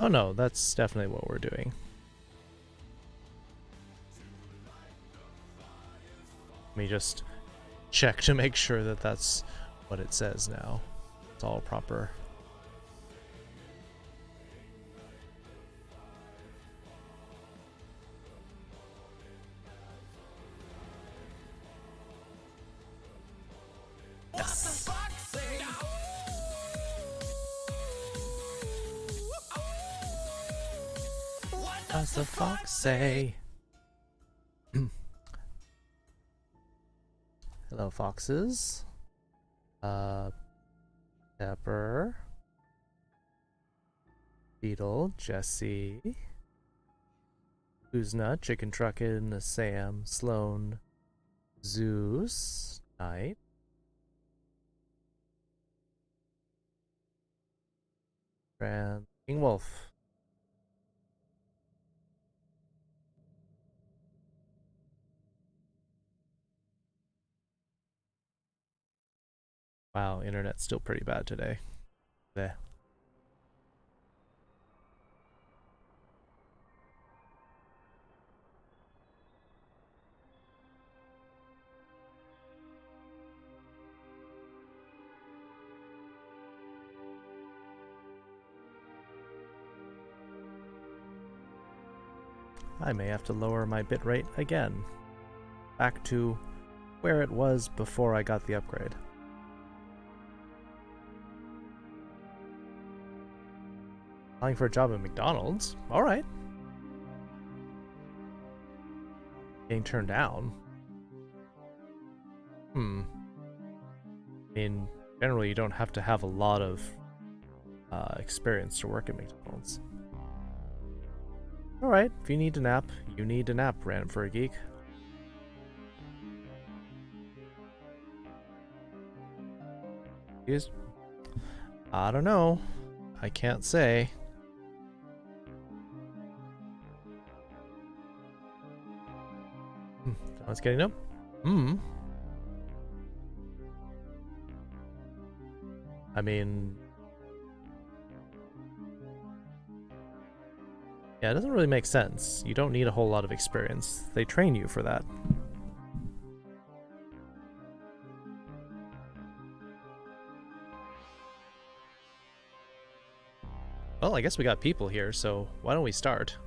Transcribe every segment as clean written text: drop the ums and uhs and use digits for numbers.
no, that's definitely what we're doing. Let me just check to make sure that that's what it says now. It's all proper. Yes. What does the fox say? Hello, foxes. Pepper. Beetle, Jesse. Kuzna, Chicken Truckin', Sam, Sloan, Zeus, Knight. And King Wolf. Wow, internet's still pretty bad today. There. I may have to lower my bitrate again. Back to where it was before I got the upgrade. Applying for a job at McDonald's? Alright. Getting turned down. I mean, generally you don't have to have a lot of experience to work at McDonald's. Alright, if you need a nap, you need a nap, Random Furry Geek. I don't know. I can't say. Someone's getting up? I mean... yeah, it doesn't really make sense. You don't need a whole lot of experience. They train you for that. Well, I guess we got people here, so why don't we start?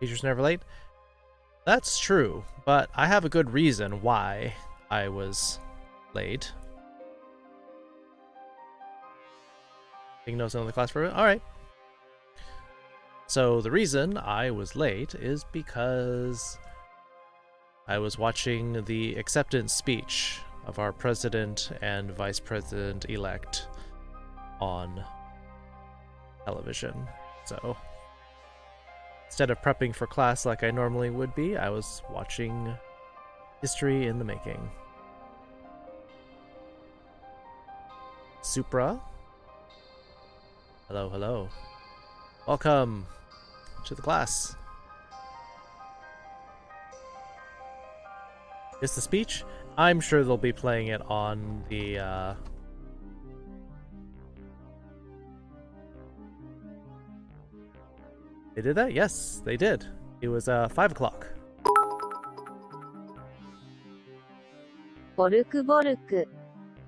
Teacher's never late? That's true, but I have a good reason why I was late. Taking notes on the class for it? Alright. So the reason I was late is because I was watching the acceptance speech of our president and vice president-elect on television. So instead of prepping for class like I normally would be, I was watching history in the making. Supra. Hello, hello. Welcome to the class. Is the speech? I'm sure they'll be playing it on the They did that? Yes, they did. It was 5 o'clock. Borku borku.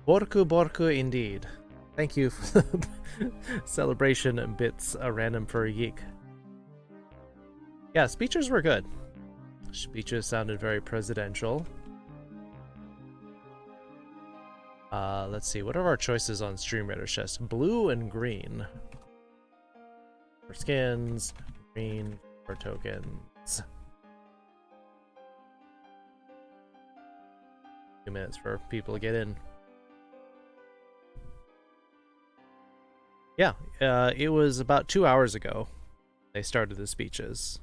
Borku borku indeed. Thank you for the celebration bits, a Random Furry Geek. Yeah, speeches were good. Speeches sounded very presidential. Let's see, what are our choices on Stream Raider's chest? Blue and green. For skins, green for tokens. 2 minutes for people to get in. Yeah, it was about 2 hours ago they started the speeches.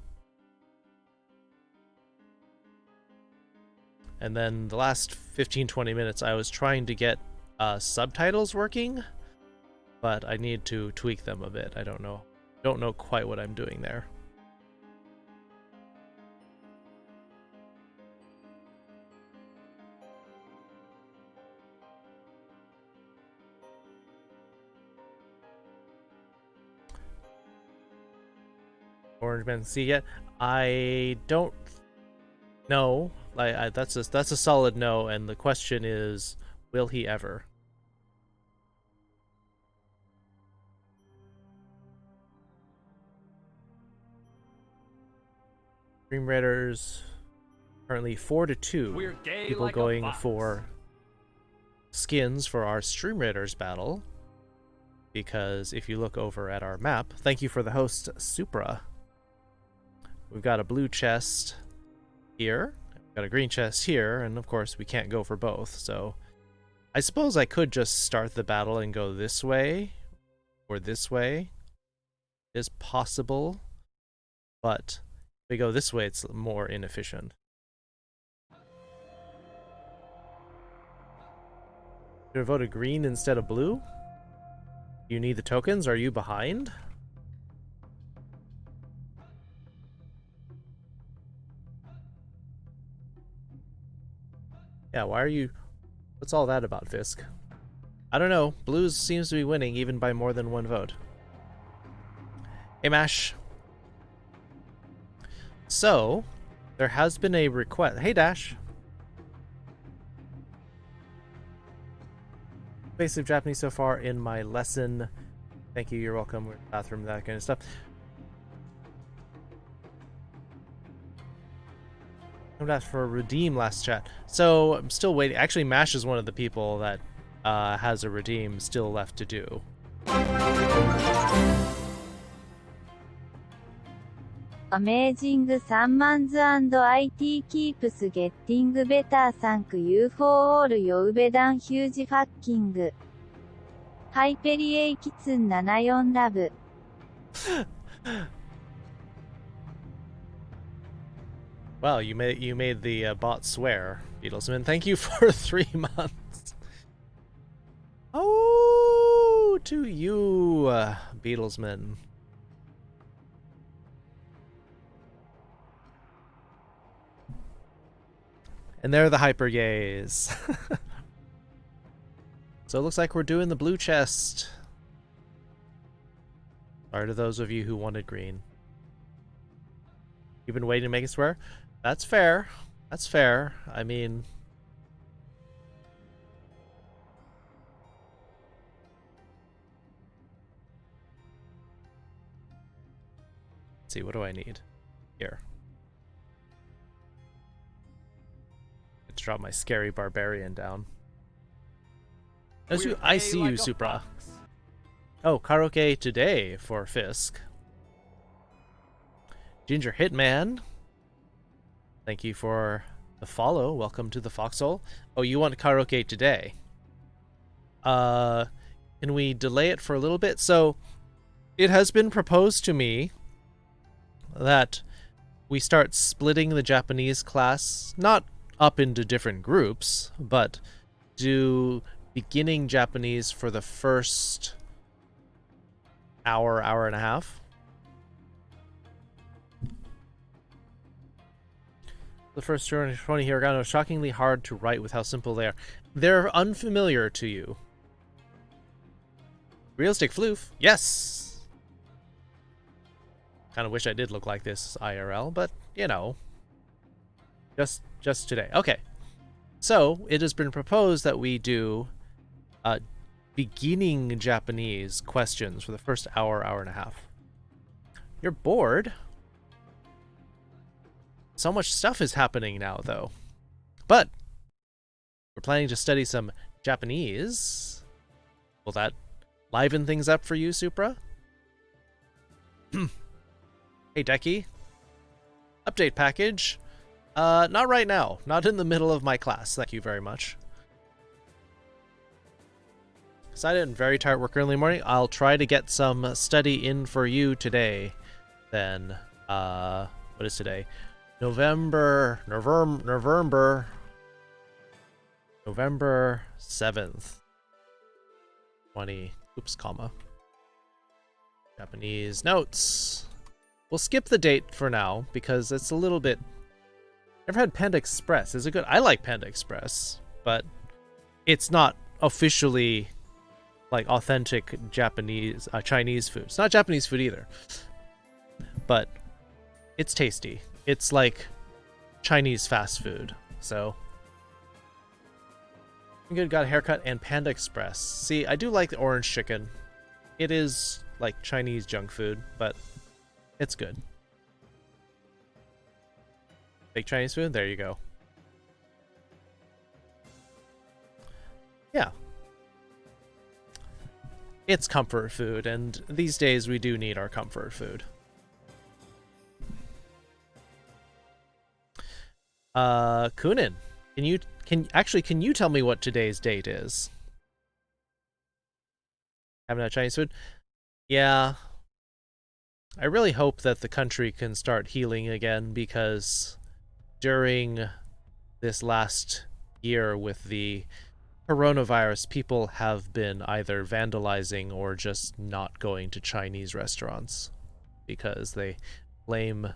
And then the last 15-20 minutes I was trying to get subtitles working, but I need to tweak them a bit. I don't know quite what I'm doing there. Orange Man see yet? I don't know. That's a solid no, and the question is, will he ever? Stream Raiders currently 4-2. We're gay People like going for skins for our Stream Raiders battle. Because if you look over at our map, thank you for the host, Supra. We've got a blue chest here, we've got a green chest here, and of course we can't go for both, so I suppose I could just start the battle and go this way, or this way. It is possible, but if we go this way, it's more inefficient. Should have voted green instead of blue? You need the tokens? Are you behind? Yeah, why are you... What's all that about, Fisk? I don't know. Blues seems to be winning even by more than one vote. Hey, Mash. So, there has been a request... Hey, Dash. Basic Japanese so far in my lesson. Thank you, you're welcome. We're in the bathroom, that kind of stuff. I'm asked for a redeem last chat. So I'm still waiting. Actually, Mash is one of the people that has a redeem still left to do. Amazing summons and IT keeps getting better. Thank you for all your bedan huge fucking. Hyperia Kitsune 74 love. Wow, you made the bot swear, Beatlesman. Thank you for 3 months. Oh, to you, Beatlesman. And there are the hyper yays. So it looks like we're doing the blue chest. Sorry to those of you who wanted green. You've been waiting to make it swear? That's fair. That's fair. I mean... Let's see, what do I need? Here. Let's drop my scary barbarian down. I see you, Supra. Oh, karaoke today for Fisk. Ginger Hitman. Thank you for the follow. Welcome to the Foxhole. Oh, you want karaoke today? Can we delay it for a little bit? So, it has been proposed to me that we start splitting the Japanese class, not up into different groups, but do beginning Japanese for the first hour and a half. The first 20 hiragana are shockingly hard to write with how simple they are. They're unfamiliar to you. Realistic floof? Yes! Kind of wish I did look like this IRL, but, you know. Just today. Okay. So, it has been proposed that we do beginning Japanese questions for the first hour and a half. You're bored? So much stuff is happening now, though. But we're planning to study some Japanese. Will that liven things up for you, Supra? Hey, Decky. Update package. Not right now. Not in the middle of my class. Thank you very much. Excited and very tired work early morning. I'll try to get some study in for you today. Then, what is today? November 7th. 20, comma. Japanese notes. We'll skip the date for now because it's a little bit... Never had Panda Express. Is it good? I like Panda Express, but it's not officially like authentic Japanese, Chinese food. It's not Japanese food either. But it's tasty. It's like Chinese fast food. So good, got a haircut and Panda Express. See, I do like the orange chicken. It is like Chinese junk food, but it's good. Big Chinese food? There you go. Yeah. It's comfort food, and these days we do need our comfort food. Kunin, can you tell me what today's date is? Having a Chinese food? Yeah. I really hope that the country can start healing again, because during this last year with the coronavirus, people have been either vandalizing or just not going to Chinese restaurants because they blame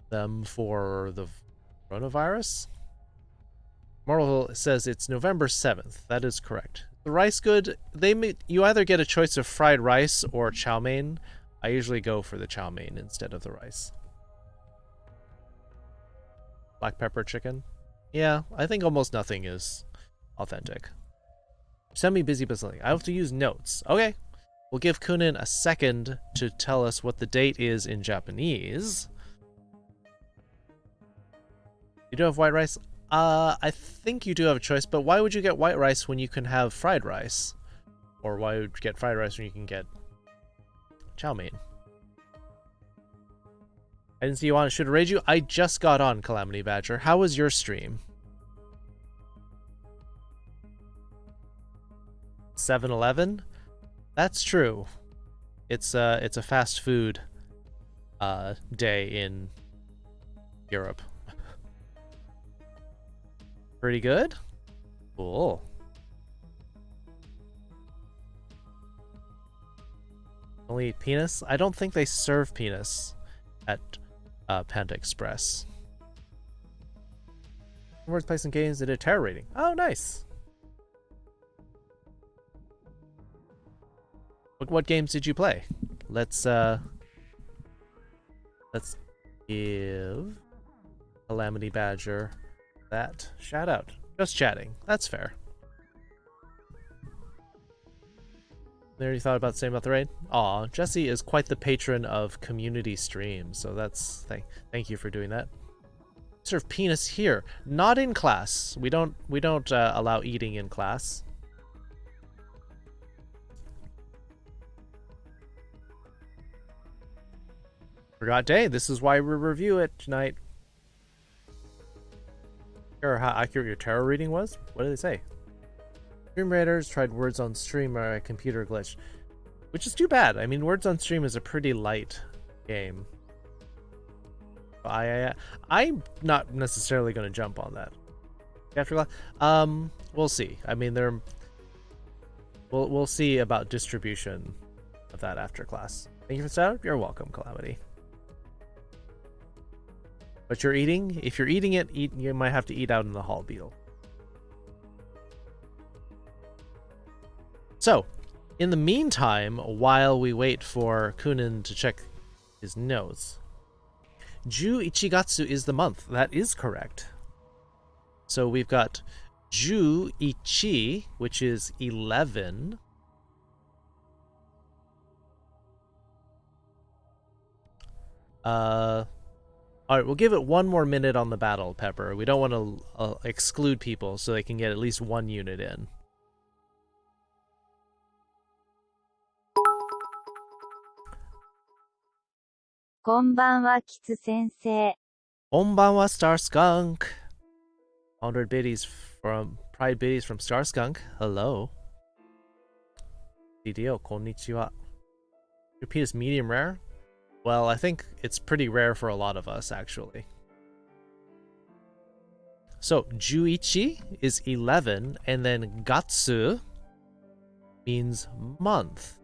them for the coronavirus. Moral says it's November 7th. That is correct. The rice good, you either get a choice of fried rice or chow mein. I usually go for the chow mein instead of the rice. Black pepper chicken. Yeah, I think almost nothing is authentic. Semi-busy busily. I have to use notes. Okay. We'll give Kunin a second to tell us what the date is in Japanese. You do have white rice? I think you do have a choice, but why would you get white rice when you can have fried rice? Or why would you get fried rice when you can get chow mein? I didn't see you on. Should I raid you? I just got on, Calamity Badger. How was your stream? 7-Eleven? That's true. It's a fast food day in Europe. Pretty good? Cool. Only eat penis? I don't think they serve penis at Panda Express. Words, place, and games did a terror rating. Oh, nice. What games did you play? Let's give Calamity Badger that shout out. Just chatting. That's fair. There, you thought about saying about the raid? Aw, Jesse is quite the patron of community streams, so that's thank you for doing that. Serve penis here, not in class. We don't allow eating in class. Forgot day. This is why we review it tonight. Or how accurate your tarot reading was? What did they say? Stream Raiders tried words on stream or a computer glitch, which is too bad. I mean, words on stream is a pretty light game. I'm not necessarily going to jump on that. After class, we'll see. I mean, we'll see about distribution of that after class. Thank you for the setup. You're welcome, Calamity. But you're eating? If you're eating it, you might have to eat out in the hall, Beetle. So, in the meantime, while we wait for Kunin to check his notes, Ju Ichigatsu is the month. That is correct. So we've got Ju Ichi, which is 11. All right, we'll give it one more minute on the battle, Pepper. We don't want to exclude people so they can get at least one unit in. Konbanwa, Kitsu Sensei. Konbanwa, Star Skunk. 100 biddies from Pride biddies from Star Skunk. Hello. DDO, konnichiwa. Repeat is medium rare? Well, I think it's pretty rare for a lot of us, actually. So, Juichi is 11, and then Gatsu means month.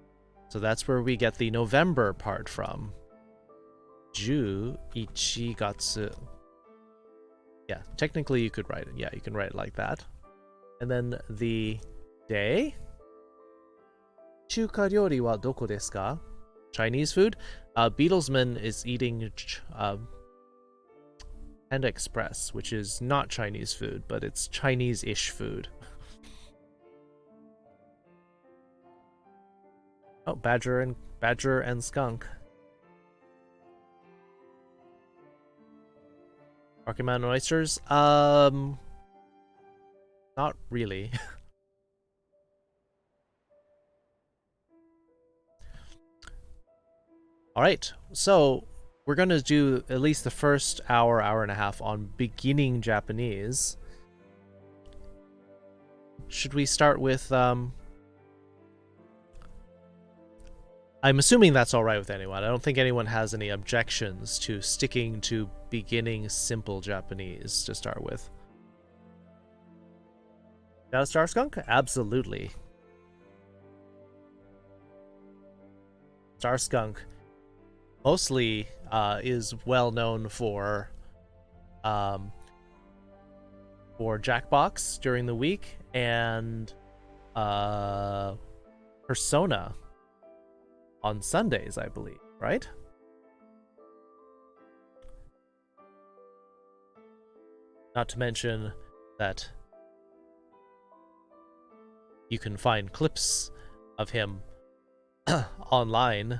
So that's where we get the November part from. Juichi Gatsu. Yeah, technically you could write it. Yeah, you can write it like that. And then the day. Chuka ryori wa doko desu ka? Chinese food. Beatlesman is eating Panda Express, which is not Chinese food, but it's Chinese-ish food. Oh, badger and skunk. Rocky Mountain oysters? Not really. Alright, so we're going to do at least the first hour, hour and a half on beginning Japanese. Should we start with, I'm assuming that's alright with anyone. I don't think anyone has any objections to sticking to beginning simple Japanese to start with. Got a Star Skunk? Absolutely. Star Skunk mostly is well known for JackFox during the week and Persona on Sundays, I believe, right? Not to mention that you can find clips of him online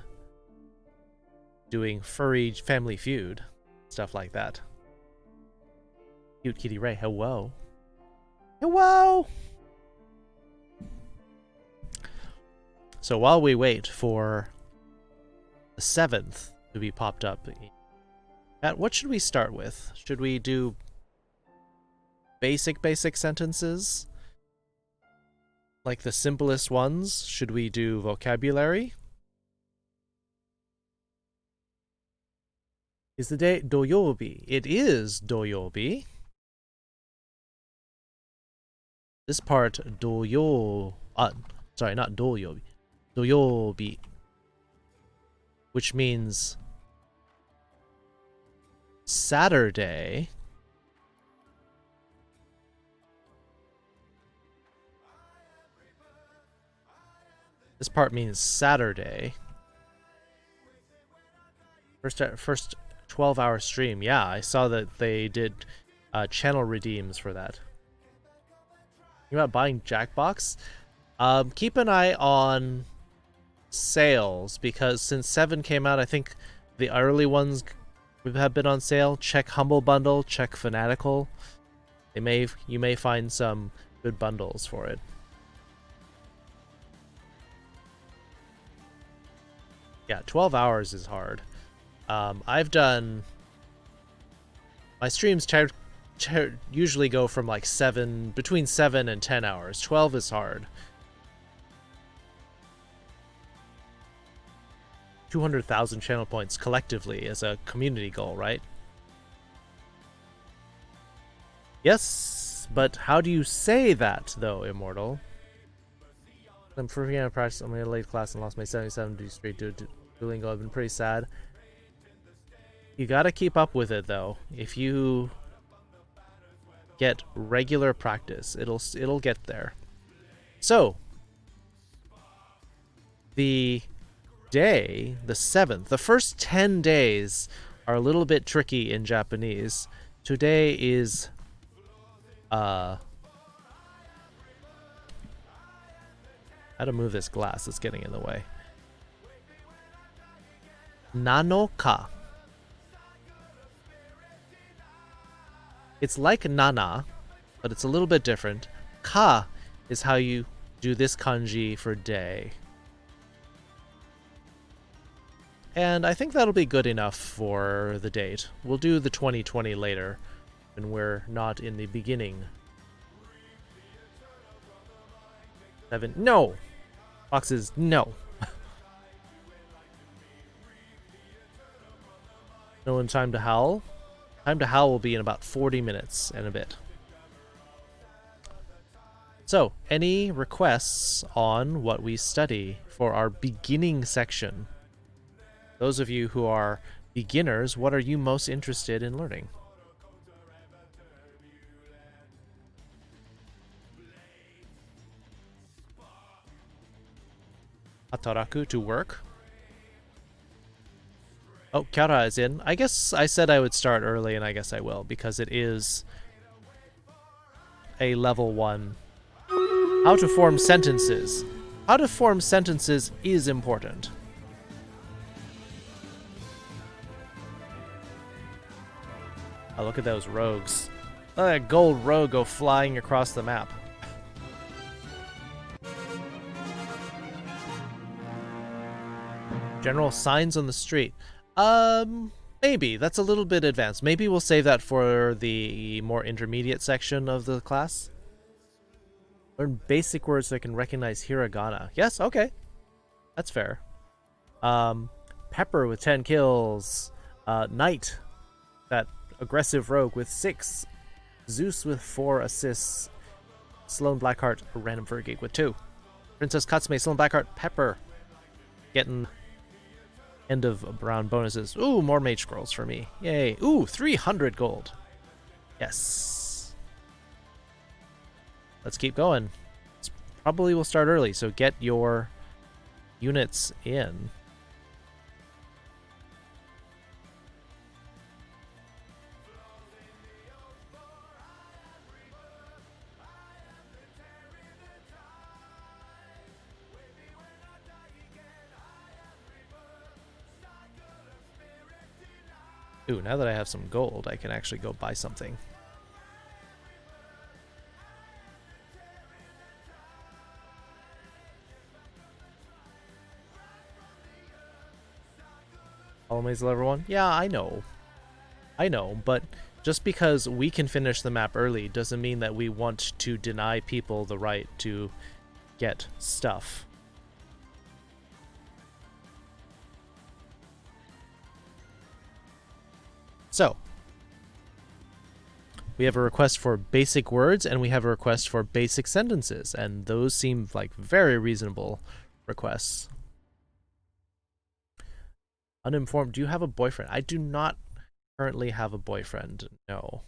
doing furry Family Feud, stuff like that. Cute Kitty Ray, hello. Hello! So while we wait for the 7th to be popped up, Matt, what should we start with? Should we do basic sentences? Like the simplest ones? Should we do vocabulary? Is the day Doyobi? It is Doyobi. This part sorry, not Doyobi. Doyobi. Which means Saturday. This part means Saturday. First 12-hour stream. Yeah, I saw that they did channel redeems for that. You about buying JackFox? Keep an eye on sales, because since 7 came out, I think the early ones have been on sale. Check Humble Bundle, check Fanatical. You may find some good bundles for it. Yeah, 12 hours is hard. I've done... My streams usually go from like between 7 and 10 hours. 12 is hard. 200,000 channel points collectively as a community goal, right? Yes, but how do you say that, though, Immortal? I'm forgetting to practice on my late class and lost my 77 straight due to Duolingo. I've been pretty sad. You gotta keep up with it, though. If you get regular practice, it'll get there. So, the day, the 7th, the first 10 days are a little bit tricky in Japanese. Today is how to move this glass that's getting in the way. Nanoka. It's like nana, but it's a little bit different. Ka is how you do this kanji for day. And I think that'll be good enough for the date. We'll do the 2020 later, when we're not in the beginning. 7. No! Boxes, no. No one time to howl? Time to howl will be in about 40 minutes and a bit. So, any requests on what we study for our beginning section? Those of you who are beginners, what are you most interested in learning? Hataraku, to work. Oh, Kyara is in. I guess I said I would start early, and I guess I will, because it is a level 1. How to form sentences. How to form sentences is important. Oh, look at those rogues. Look at that gold rogue go flying across the map. General signs on the street. Maybe. That's a little bit advanced. Maybe we'll save that for the more intermediate section of the class. Learn basic words so I can recognize hiragana. Yes, okay. That's fair. Pepper with 10 kills. Knight, that aggressive rogue, with 6. Zeus with 4 assists. Sloan Blackheart, a random furry geek, with 2. Princess Katsume, Sloan Blackheart, Pepper. Getting end of brown bonuses. Ooh, more mage scrolls for me. Yay. Ooh, 300 gold. Yes. Let's keep going. Probably will start early, so get your units in. Ooh, now that I have some gold, I can actually go buy something. Always level 1? Yeah, I know. I know, but just because we can finish the map early doesn't mean that we want to deny people the right to get stuff. So, we have a request for basic words and we have a request for basic sentences, and those seem like very reasonable requests. Uninformed, do you have a boyfriend? I do not currently have a boyfriend, no.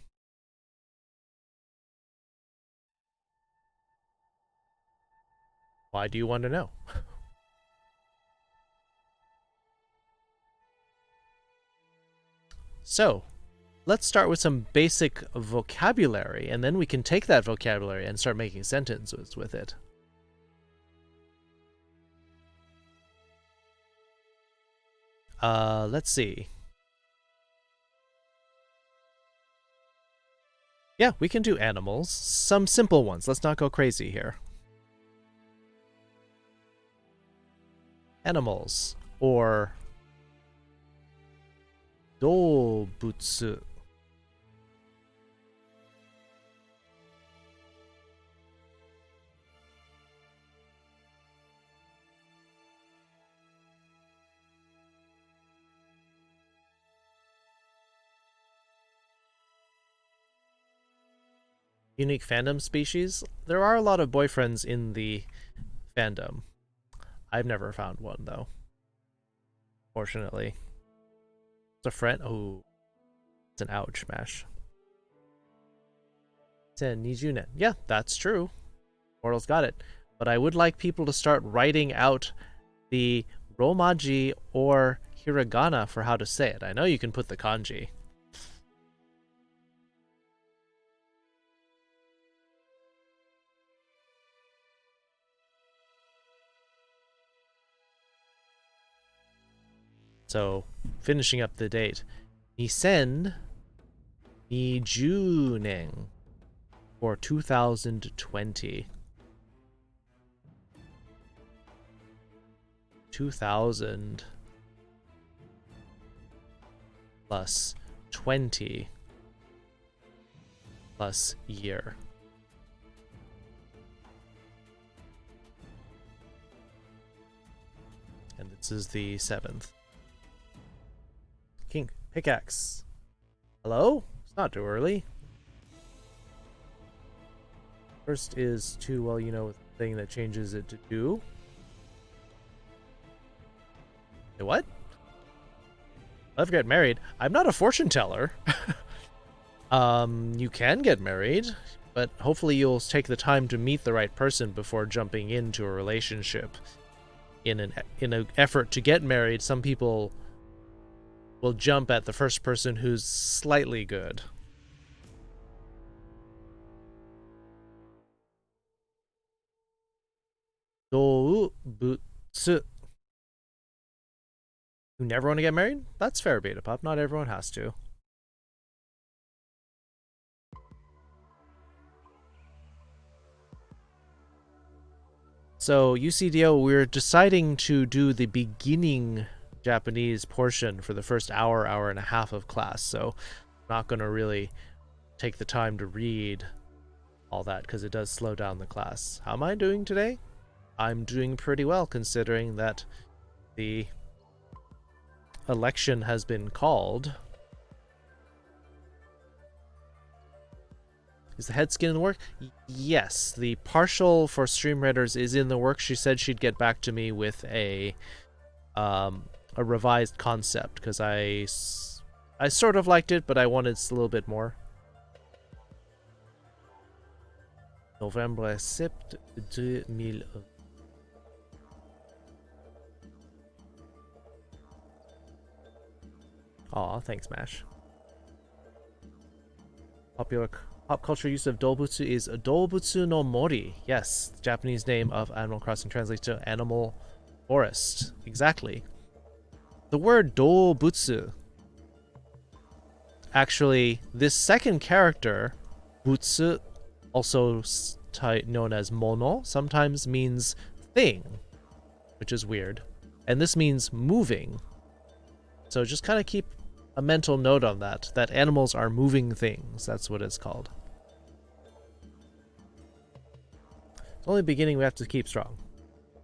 Why do you want to know? So, let's start with some basic vocabulary, and then we can take that vocabulary and start making sentences with it. Let's see. Yeah, we can do animals. Some simple ones. Let's not go crazy here. Animals, or 動物. Unique fandom species. There are a lot of boyfriends in the fandom. I've never found one, though. Fortunately. It's a friend. Oh, it's an ouch mash. 2020 年. Yeah, that's true. Mortal's got it. But I would like people to start writing out the romaji or hiragana for how to say it. I know you can put the kanji. So, finishing up the date. 2020年 for 2020. 2000 plus 20 plus year. And this is the 7th. King, pickaxe. Hello? It's not too early. First is to, well, you know, the thing that changes it to do. What? Let's get married. I'm not a fortune teller. You can get married, but hopefully you'll take the time to meet the right person before jumping into a relationship. In an effort to get married, some people we'll jump at the first person who's slightly good. Doubutsu. You never want to get married? That's fair, Beta Pop. Not everyone has to. So, UCDO, we're deciding to do the beginning Japanese portion for the first hour, hour and a half of class. So, I'm not going to really take the time to read all that because it does slow down the class. How am I doing today? I'm doing pretty well considering that the election has been called. Is the head skin in the work? Yes, the partial for Stream Redders is in the work. She said she'd get back to me with a revised concept because I sort of liked it, but I wanted a little bit more. Novembre 7 2000. Aw, thanks, Mash. Popular pop culture use of Dolbutsu is Dolbutsu no Mori. Yes, the Japanese name of Animal Crossing translates to animal forest. Exactly. The word Dolbutsu. Actually, this second character, Butsu, also known as Mono, sometimes means thing, which is weird. And this means moving. So just kind of keep a mental note on that animals are moving things. That's what it's called. It's only the beginning, we have to keep strong.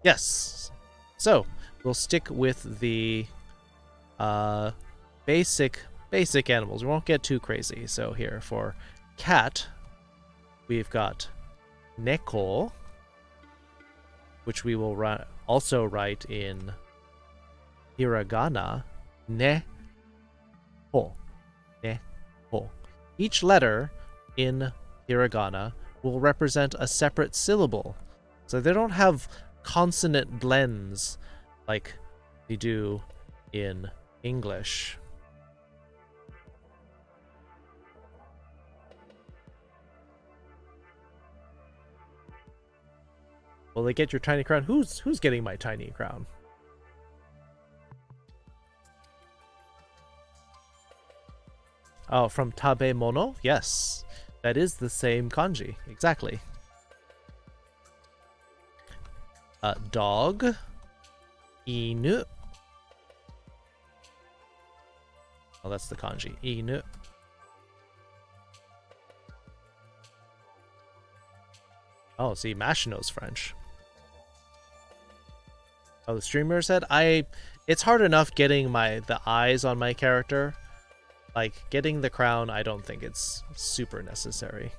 Yes. So, we'll stick with the basic animals. We won't get too crazy. So here, for cat, we've got neko, which we will also write in hiragana, ne. Each letter in hiragana will represent a separate syllable. So they don't have consonant blends like they do in English. Will they get your tiny crown? Who's getting my tiny crown? Oh, from Tabe Mono? Yes. That is the same kanji. Exactly. Dog. Inu. Oh, that's the kanji. Inu. Oh, see, Mash knows French. Oh, the streamer said, it's hard enough getting the eyes on my character. Like, getting the crown, I don't think it's super necessary.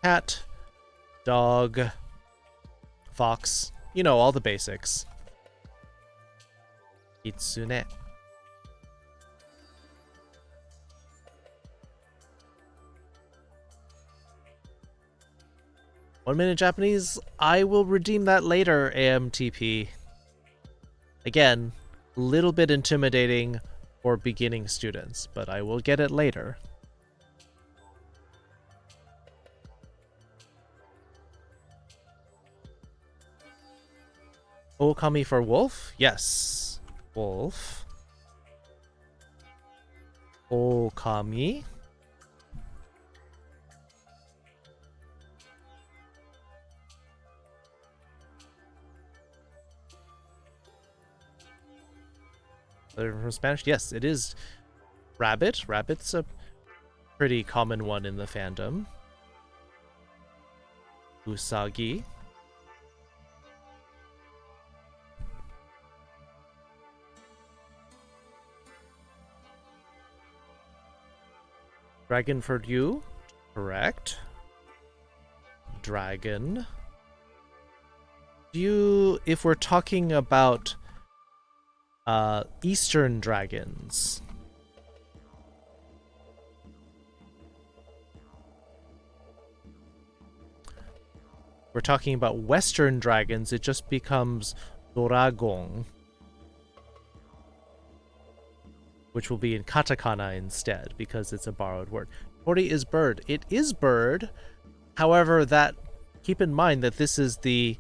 Cat, dog, fox, you know, all the basics. Kitsune. One minute Japanese, I will redeem that later, AMTP. Again, little bit intimidating for beginning students, but I will get it later. Okami for wolf? Yes. Wolf. Okami. From Spanish? Yes, it is rabbit. Rabbit's a pretty common one in the fandom. Usagi. Dragon for you. Correct. Dragon. If we're talking about Eastern dragons. We're talking about Western dragons, it just becomes Doragon. which will be in katakana instead because it's a borrowed word. Tori is bird. It is bird. However, keep in mind that this is the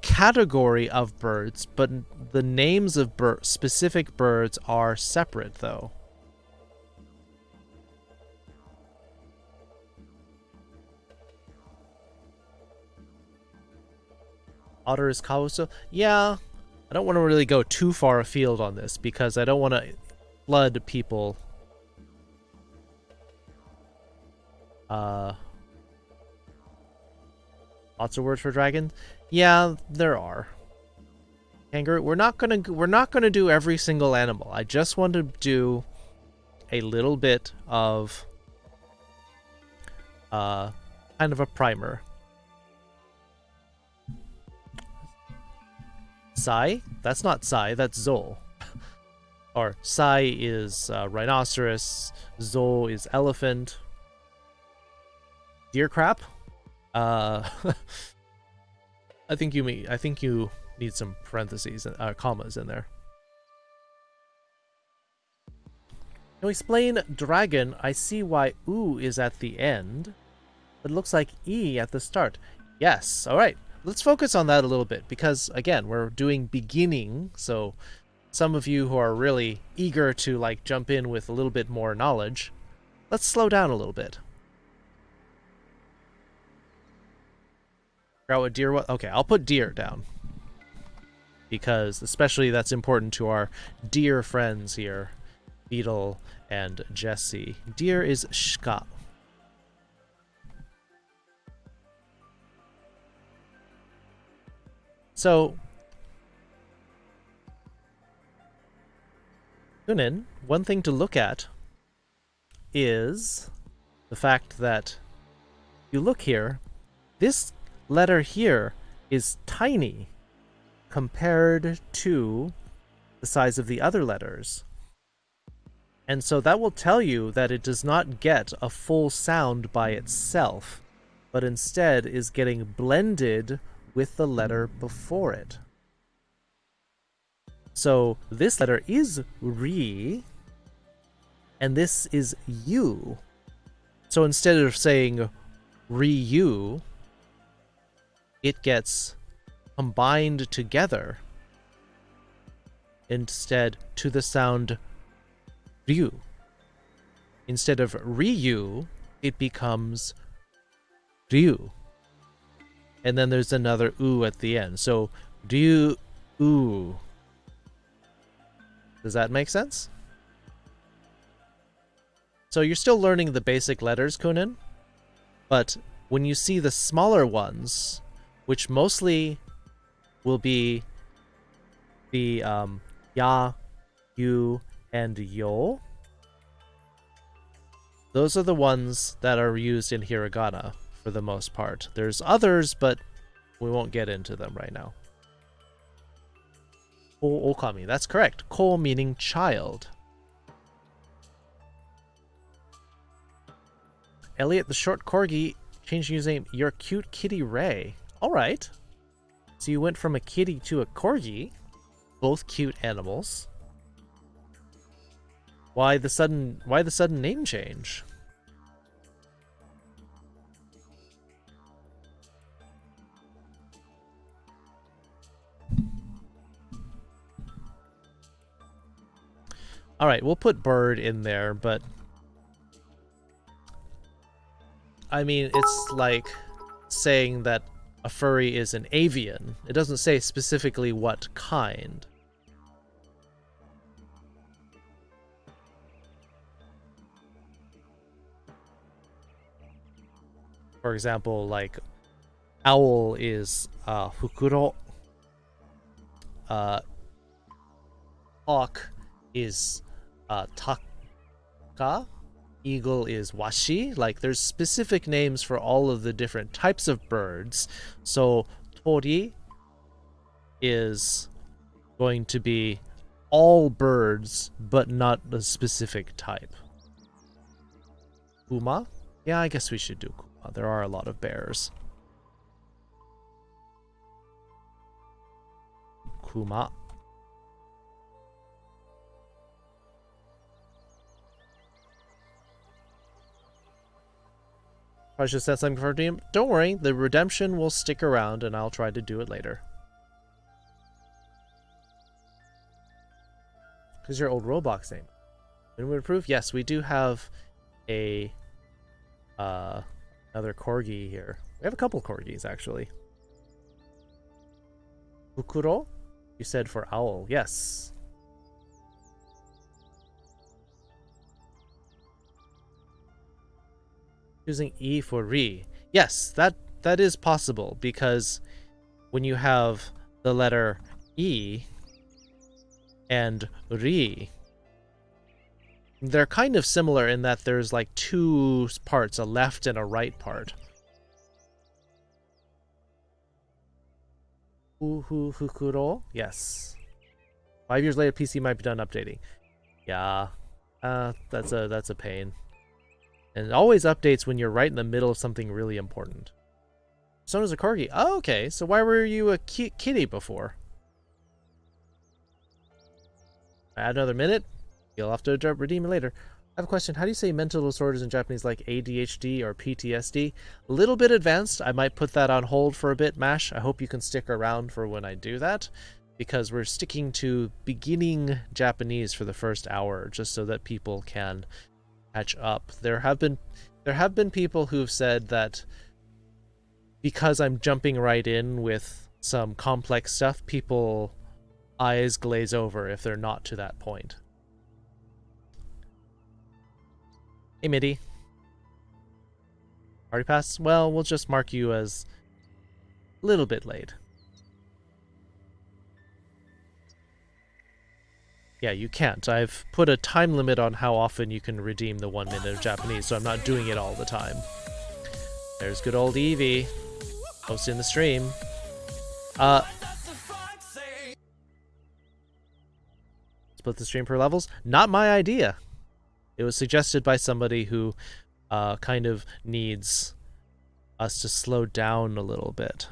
category of birds, but the names of specific birds are separate though. Otter is Kawuso? Yeah, I don't want to really go too far afield on this because I don't want to flood people. Lots of words for dragon? Yeah, there are. Kangaroo, we're not gonna do every single animal. I just want to do a little bit of kind of a primer. Sai? That's not Sai, that's Zol. Or Sai is rhinoceros, Zol is elephant. Deer crap? I think you need some parentheses, commas in there. Now explain dragon. I see why U is at the end, but it looks like E at the start. Yes, alright. Let's focus on that a little bit because, again, we're doing beginning, so some of you who are really eager to like jump in with a little bit more knowledge, let's slow down a little bit. Figure out what deer was. Okay, I'll put deer down because especially that's important to our deer friends here, Beetle and Jesse. Deer is shka. So, Kunin, one thing to look at is the fact that you look here, this letter here is tiny compared to the size of the other letters. And so that will tell you that it does not get a full sound by itself, but instead is getting blended with the letter before it. So this letter is Ri, and this is U. So instead of saying Ryu, it gets combined together instead to the sound Ryu. Instead of Ryu, it becomes Ryu. And then there's another U at the end. So Ryu U. Does that make sense? So you're still learning the basic letters, Kunin, but when you see the smaller ones, which mostly will be the ya, yu, and yo, those are the ones that are used in hiragana for the most part. There's others, but we won't get into them right now. Ko okami, that's correct. Ko meaning child. Elliot the short corgi changed his name. You're cute kitty Ray. Alright. So you went from a kitty to a corgi. Both cute animals. Why the sudden name change? Alright, we'll put bird in there, but I mean, it's like saying that a furry is an avian. It doesn't say specifically what kind. For example, like owl is fukuro. Hawk is taka. Eagle is washi. Like, there's specific names for all of the different types of birds. So tori is going to be all birds, but not a specific type. Kuma? Yeah, I guess we should do kuma. There are a lot of bears. Kuma. I should set something for redeem. Don't worry, the redemption will stick around and I'll try to do it later. Because your old Roblox name. When we approve, yes, we do have a another corgi here. We have a couple corgis actually. Fukuro? You said for owl, yes. Using E for Ri. Yes, that is possible because when you have the letter E and Ri, they're kind of similar in that there's like two parts, a left and a right part. Fukuro? Yes. 5 years later, PC might be done updating. Yeah, that's a pain. And it always updates when you're right in the middle of something really important. So does a corgi. Oh, okay. So why were you a kitty before? Add another minute. You'll have to redeem it later. I have a question. How do you say mental disorders in Japanese, like ADHD or PTSD? A little bit advanced. I might put that on hold for a bit, Mash. I hope you can stick around for when I do that, because we're sticking to beginning Japanese for the first hour, just so that people can catch up. There have been people who've said that because I'm jumping right in with some complex stuff, people eyes glaze over if they're not to that point. Hey, Midi. Party pass? Well, we'll just mark you as a little bit late. Yeah, you can't. I've put a time limit on how often you can redeem the 1 minute of Japanese, so I'm not doing it all the time. There's good old Evie hosting the stream. Split the stream per levels? Not my idea. It was suggested by somebody who kind of needs us to slow down a little bit.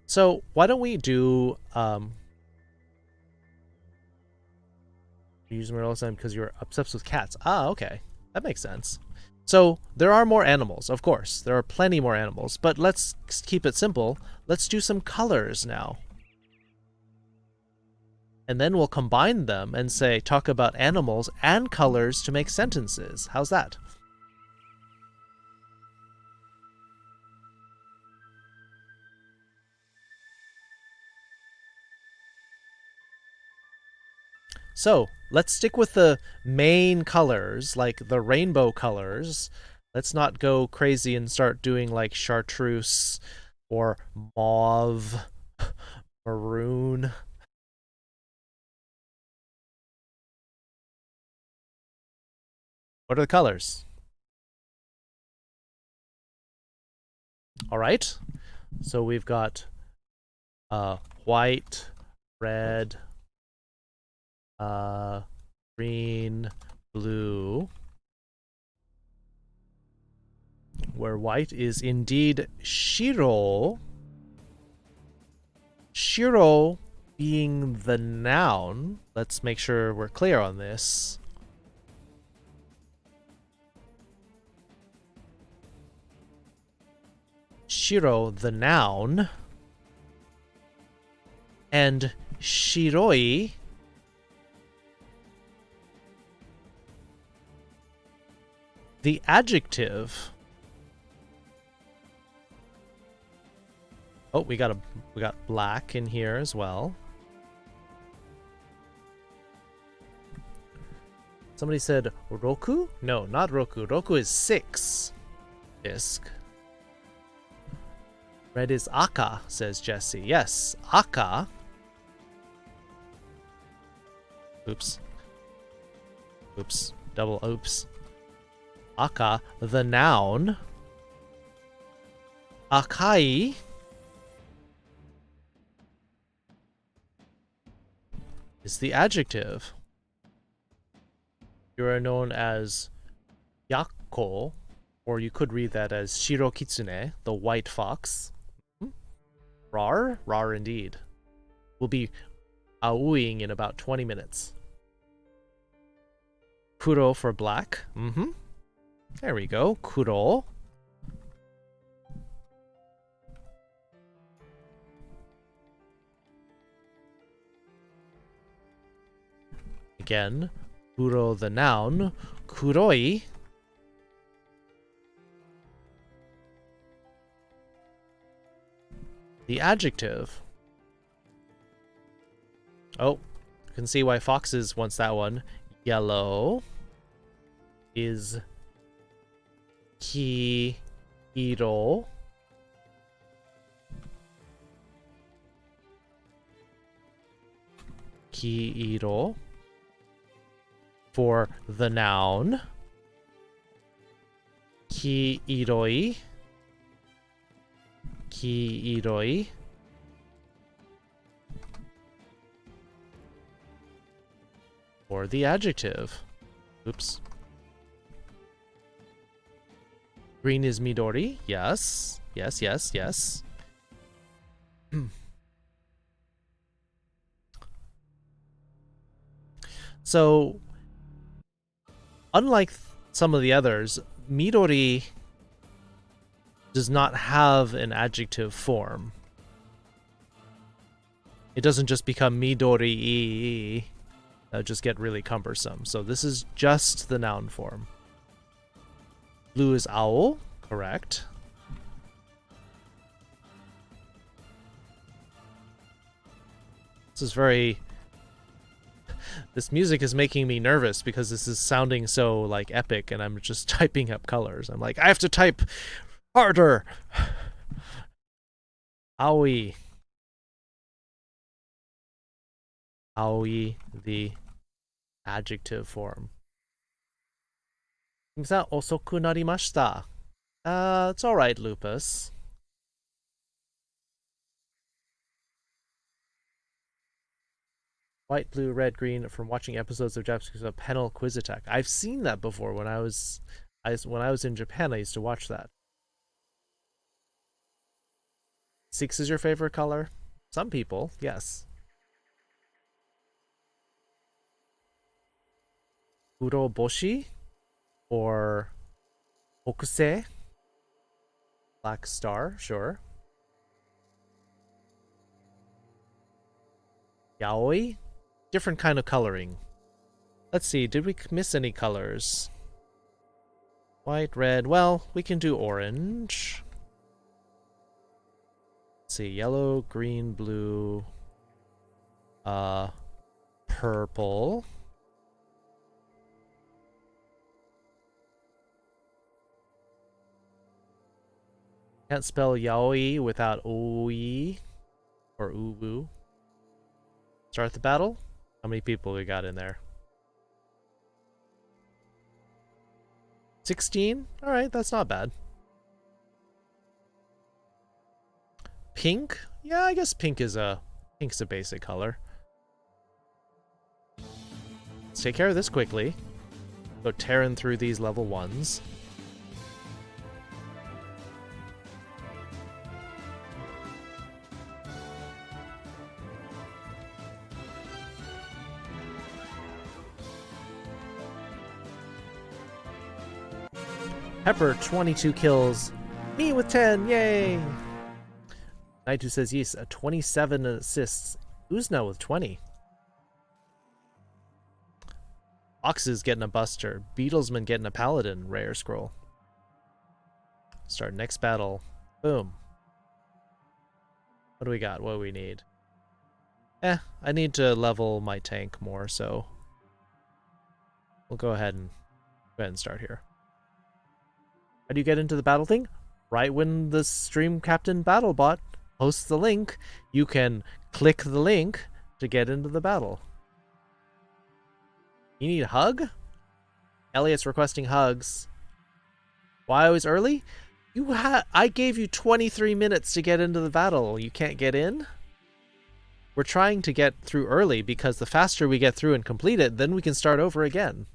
So why don't we do you use them all the time because you're obsessed with cats. Ah, okay. That makes sense. So there are more animals, of course. There are plenty more animals, but let's keep it simple. Let's do some colors now. And then we'll combine them and say, talk about animals and colors to make sentences. How's that? So let's stick with the main colors, like the rainbow colors. Let's not go crazy and start doing like chartreuse or mauve, maroon. What are the colors? All right. So we've got white, red, green, blue, where white is indeed shiro. Shiro being the noun. Let's make sure we're clear on this. Shiro, the noun, and shiroi, the adjective. Oh, we got black in here as well. Somebody said Roku? No, not Roku. Roku is 6 disc. Red is Aka, says Jesse. Yes, Aka. Oops. Oops. Double oops. Aka, the noun. Akai is the adjective. You are known as Yakko, or you could read that as Shiro Kitsune, the white fox. Rar? Rar indeed. We'll be aoing in about 20 minutes. Kuro for black. Mm-hmm. There we go. Kuro. Again, kuro the noun. Kuroi. The adjective. Oh, you can see why Foxes wants that one. Yellow is ki-iro. Ki-iro. For the noun. Ki-iroi. Ki-iroi. For the adjective. Oops. Green is midori. Yes. Yes, yes, yes. So, unlike some of the others, midori does not have an adjective form. It doesn't just become midori. That would just get really cumbersome. So this is just the noun form. Blue is owl. Correct. This is very... This music is making me nervous because this is sounding so, like, epic, and I'm just typing up colors. I'm like, I have to type harder! Aoi. Aoi, the adjective form. Osoku narimashita. It's alright, Lupus. White, blue, red, green from watching episodes of Japanese Panel Quiz Attack. I've seen that before when I was in Japan. I used to watch that. 6 is your favorite color? Some people, yes. Uroboshi or Hokusei? Black star, sure. Yaoi? Different kind of coloring. Let's see, did we miss any colors? White, red, well, we can do orange. Let's see, yellow, green, blue, purple. Can't spell yaoi without oi or uwu. Start the battle? How many people we got in there? 16? Alright, that's not bad. Pink? Yeah, I guess pink's a basic color. Let's take care of this quickly. Go tearing through these level 1s. Pepper, 22 kills. Me with 10, yay! Naitu says yes, 27 assists. Uzna with 20. Ox's getting a Buster. Beetlesman getting a Paladin rare scroll. Start next battle. Boom. What do we got? What do we need? I need to level my tank more, so we'll go ahead and start here. How do you get into the battle thing? Right when the Stream Captain BattleBot posts the link, you can click the link to get into the battle. You need a hug? Elliot's requesting hugs. Why I was early? I gave you 23 minutes to get into the battle. You can't get in? We're trying to get through early because the faster we get through and complete it, then we can start over again.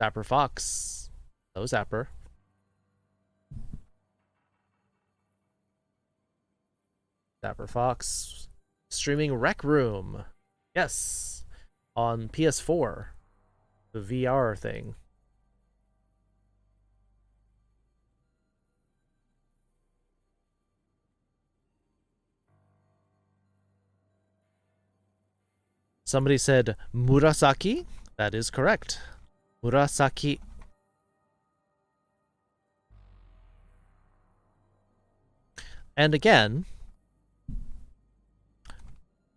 Zapper Fox. Hello, Zapper. JackFox streaming Rec Room. Yes, on PS4, the VR thing. Somebody said Murasaki. That is correct. Murasaki. And again,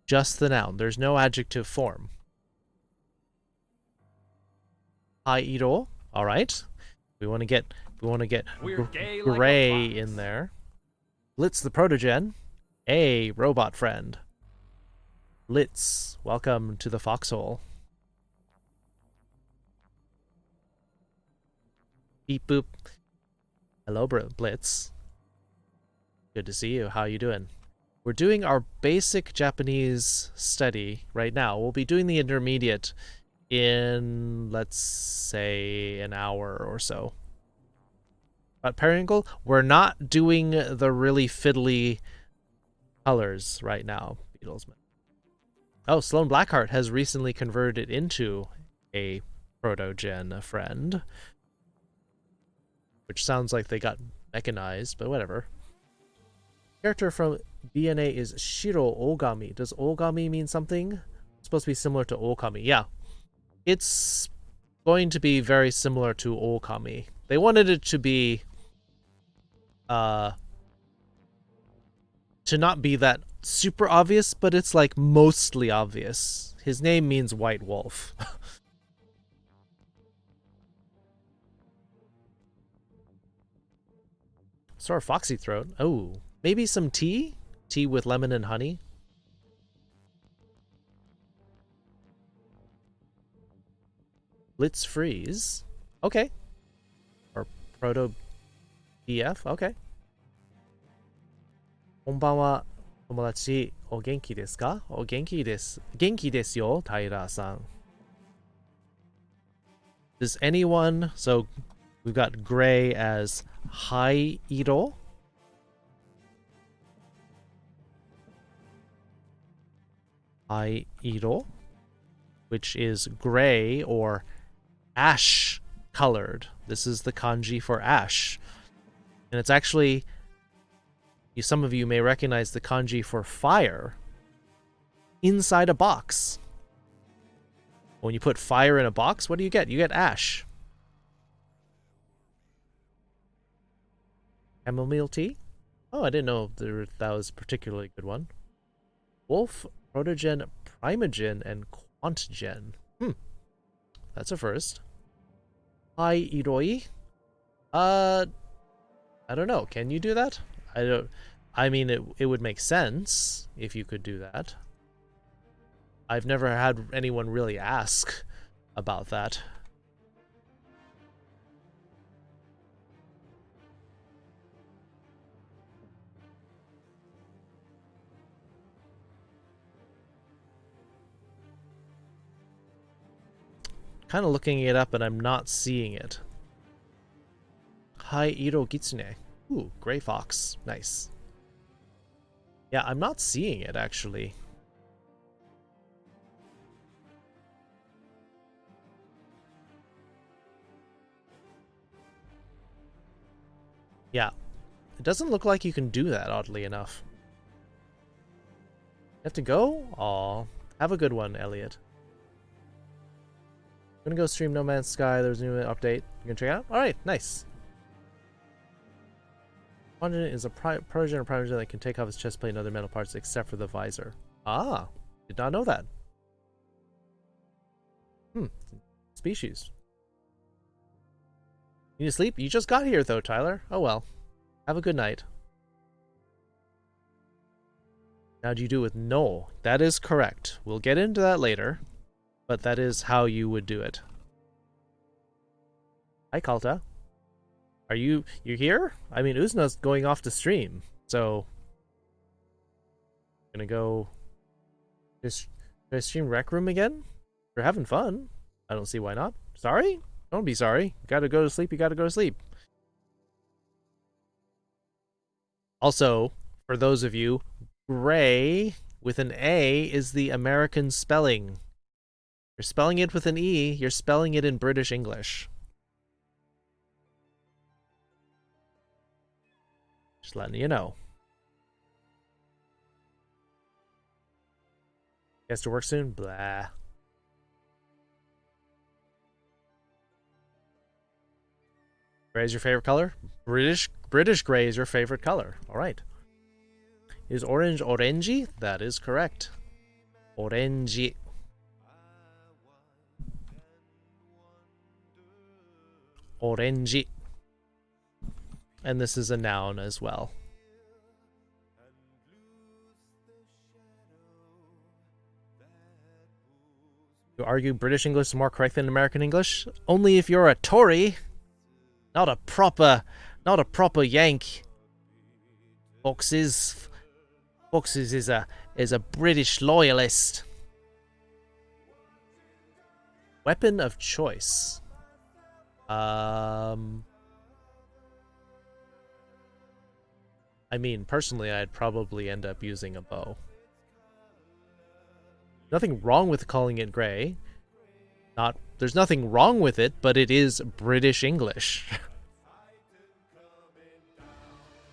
just the noun. There's no adjective form. Hairo. All right. We want to get gray in there. Blitz the Protogen. A robot friend. Blitz, welcome to the foxhole. Beep boop. Hello, Blitz. Good to see you. How you doing? We're doing our basic Japanese study right now. We'll be doing the intermediate in, let's say, an hour or so. But Periwinkle, we're not doing the really fiddly colors right now, Beatlesman. Oh, Sloan Blackheart has recently converted into a proto-gen friend. Which sounds like they got mechanized, but whatever. Character from DNA is Shiro Ogami. Does Ogami mean something? It's supposed to be similar to Okami. Yeah. It's going to be very similar to Okami. They wanted it to be... to not be that super obvious, but it's like mostly obvious. His name means white wolf. Sort of foxy throat. Oh, maybe some tea? Tea with lemon and honey? Blitz freeze. Okay. Or proto BF. Okay. こんばんは、友達。お元気ですか？お元気です。元気ですよ、平さん。Does anyone... So, we've got gray as Hairo. Hairo. Which is gray or ash colored. This is the kanji for ash. And it's actually... Some of you may recognize the kanji for fire inside a box. When you put fire in a box, what do you get? You get ash. Chamomile tea? Oh, I didn't know that was a particularly good one. Wolf, Protogen, Primogen, and Quantgen. That's a first. Hai Iroi? I don't know. Can you do that? I mean, it would make sense if you could do that. I've never had anyone really ask about that. Kind of looking it up and I'm not seeing it. Hai Iro Kitsune. Ooh, gray fox. Nice. Yeah, I'm not seeing it, actually. Yeah. It doesn't look like you can do that, oddly enough. You have to go? Aw. Have a good one, Elliot. I'm gonna go stream No Man's Sky. There's a new update. You gonna check it out? Alright, nice. Quantgen is a Protogen or Primogen that can take off its chest plate and other metal parts except for the visor. Ah, did not know that. Species. You need to sleep? You just got here though, Tyler. Oh well. Have a good night. Now do you do it with no? That is correct. We'll get into that later. But that is how you would do it. Hi, Kalta. Are you here? I mean, Uzna's going off to stream, so gonna go stream Rec Room again? We're having fun. I don't see why not. Sorry? Don't be sorry. You gotta go to sleep, you gotta go to sleep. Also, for those of you, gray with an A is the American spelling. You're spelling it with an E, you're spelling it in British English. Just letting you know. Guess to work soon? Blah. Gray is your favorite color? British gray is your favorite color. All right. Is orange orangey? That is correct. Orangey. Orangey. And this is a noun as well. You argue British English is more correct than American English? Only if you're a Tory. Not a proper Yank. Foxes is a British loyalist. Weapon of choice. I mean, personally, I'd probably end up using a bow. Nothing wrong with calling it gray. There's nothing wrong with it, but it is British English.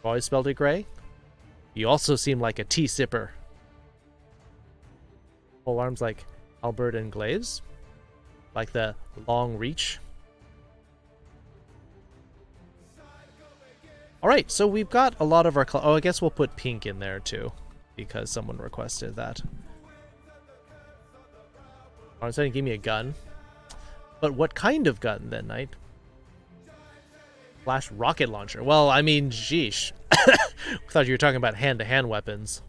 Always spelled it gray? You also seem like a tea sipper. Whole arms like Albert and Glaves? Like the long reach? Alright, so we've got a lot of our... Oh, I guess we'll put pink in there too, because someone requested that. I'm saying give me a gun. But what kind of gun then, Knight? Flash rocket launcher. Well, I mean, sheesh. Thought you were talking about hand-to-hand weapons.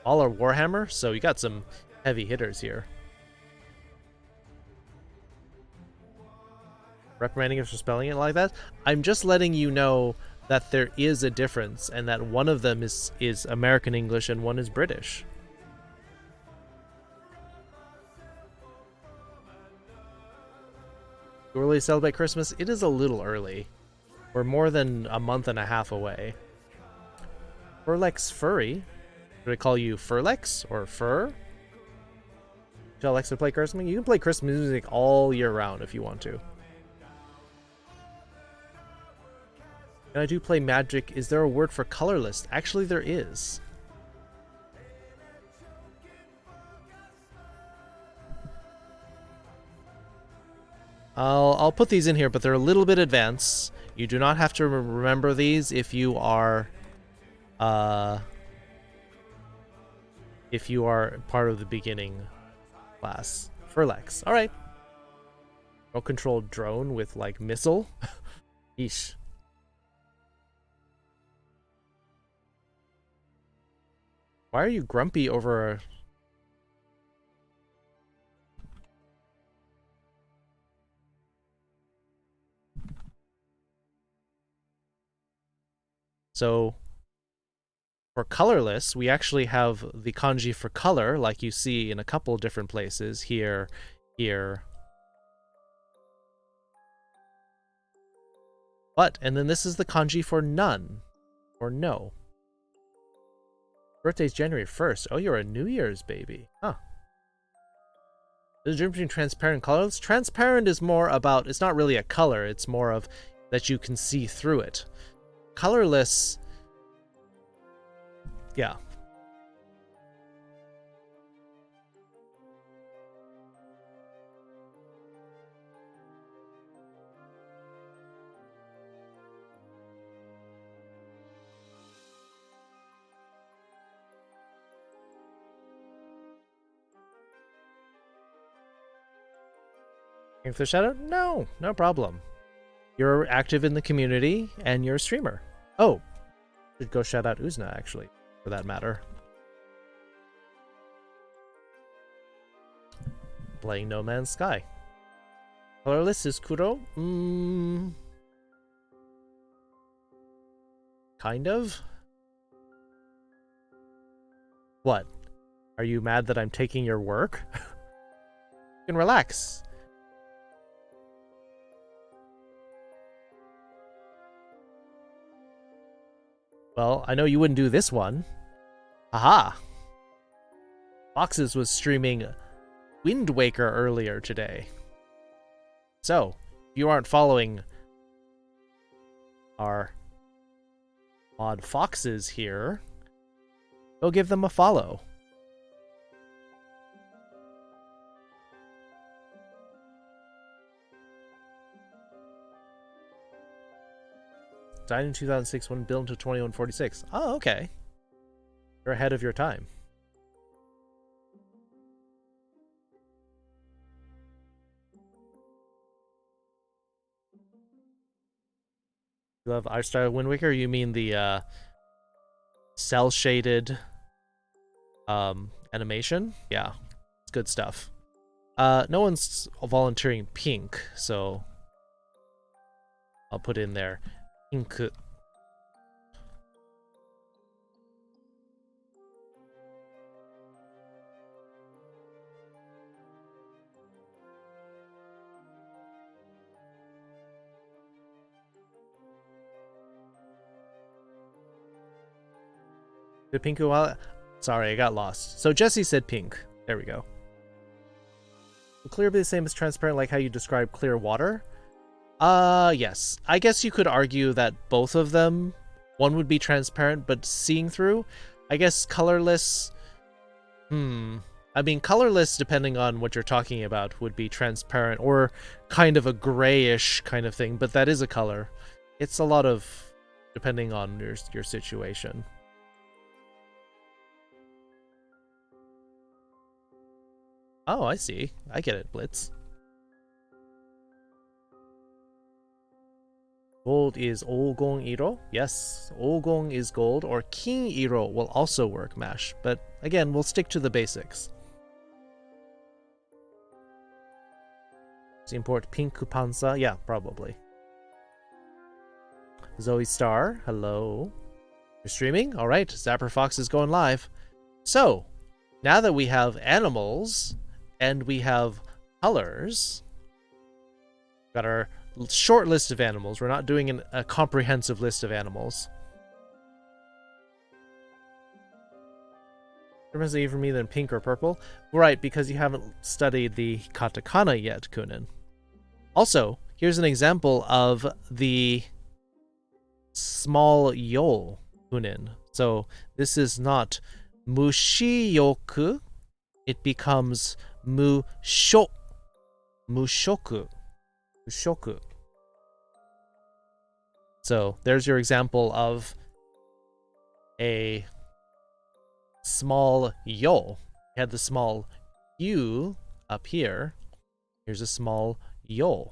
All are Warhammer, so you got some heavy hitters here. Reprimanding us for spelling it like that? I'm just letting you know that there is a difference, and that one of them is American English and one is British. Too early to celebrate Christmas? It is a little early. We're more than a month and a half away. Furlex Furry? Should I call you Furlex or Fur? Do you like to play Christmas? You can play Christmas music all year round if you want to. And I do play Magic. Is there a word for colorless? Actually, there is. I'll put these in here, but they're a little bit advanced. You do not have to remember these if you are part of the beginning class. Furlex. All right. Well-controlled drone with like missile. Yeesh. Why are you grumpy over? So for colorless, we actually have the kanji for color, like you see in a couple different places, here. But, and then this is the kanji for none, or no. Birthday's January 1st. Oh, you're a New Year's baby. Huh. There's a difference between transparent and colorless. Transparent is more about, it's not really a color, it's more of that you can see through it. Colorless, yeah. If there's shadow? No, no problem. You're active in the community, and you're a streamer. Oh, should go shout out Uzna, actually, for that matter. Playing No Man's Sky. Colorless is Kuro? Kind of? What? Are you mad that I'm taking your work? You can relax. Well, I know you wouldn't do this one. Aha! Foxes was streaming Wind Waker earlier today. So, if you aren't following our mod Foxes here, go give them a follow. Died in 2006 when built into 2146. Oh, okay. You're ahead of your time. You love art style Wind Waker? You mean the cell shaded animation? Yeah, it's good stuff. No one's volunteering pink, so I'll put in there pink. The pink wallet? Sorry, I got lost. So Jesse said pink. There we go. Will clear be the same as transparent, like how you describe clear water? Yes. I guess you could argue that both of them, one would be transparent but seeing through. I guess colorless, I mean, colorless, depending on what you're talking about, would be transparent or kind of a grayish kind of thing, but that is a color. It's a lot of depending on your situation. Oh, I see. I get it, Blitz. Gold is 올공 iro? Yes, 올공 is gold, or king iro will also work, Mash. But again, we'll stick to the basics. Does he import pink panza? Yeah, probably. Zoe Star, hello. You're streaming? Alright, Zapper Fox is going live. So, now that we have animals, and we have colors, got our short list of animals. We're not doing a comprehensive list of animals. Difference even for me than pink or purple? Right, because you haven't studied the katakana yet, Kunin. Also, here's an example of the small yol, Kunin. So this is not mushiyoku. It becomes mushoku. So there's your example of a small yo. You had the small u up here. Here's a small yo.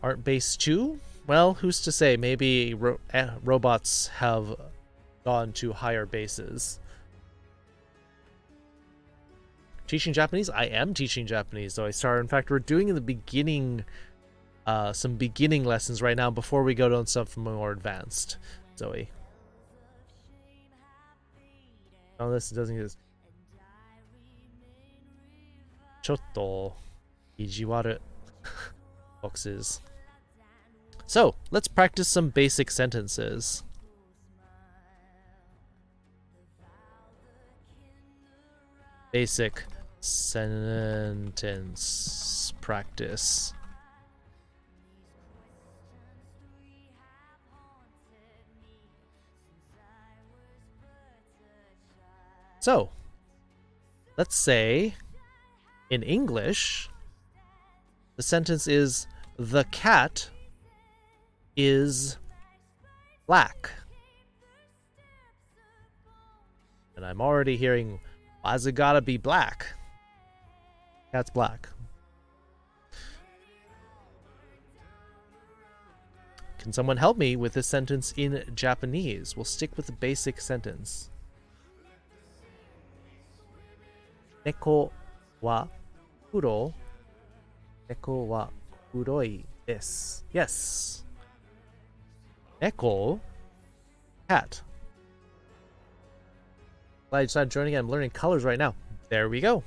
Art base 2? Well, who's to say? Maybe robots have gone to higher bases. Teaching Japanese? I am teaching Japanese, though I started. In fact, we're doing in the beginning, some beginning lessons right now before we go to stuff more advanced. Zoe. Oh, this doesn't use. Chotto ijiwaru boxes. So, let's practice some basic sentences. Basic sentence practice. So, let's say in English, the sentence is, the cat is black. And I'm already hearing, why's it gotta be black? Cat's black. Can someone help me with this sentence in Japanese? We'll stick with the basic sentence. Neko wa kuro. Neko wa kuroi desu. Yes. Neko, cat. Glad you decided joining. I'm learning colors right now. There we go.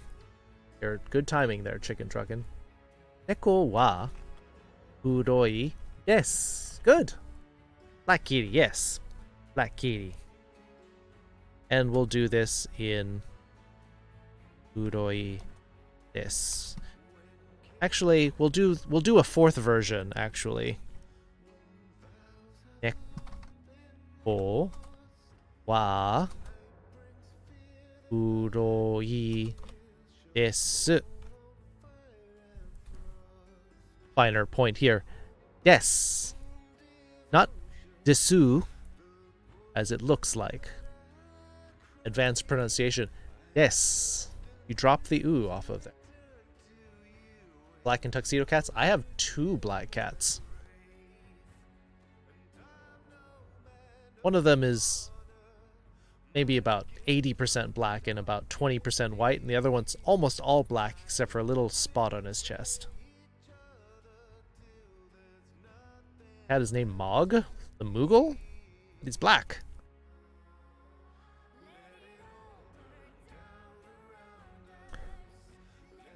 You're good timing there, Chicken Truckin'. Neko wa kuroi desu. Good. Black Kitty, yes. Black Kitty. And we'll do this in Uroi this. Actually, we'll do a fourth version, actually. Neko wa uroi desu. Finer point here. Des. Not desu, as it looks like. Advanced pronunciation. Des. You drop the oo off of there. Black and tuxedo cats? I have 2 black cats. One of them is maybe about 80% black and about 20% white, and the other one's almost all black except for a little spot on his chest. Cat is named Mog, the Moogle. He's black.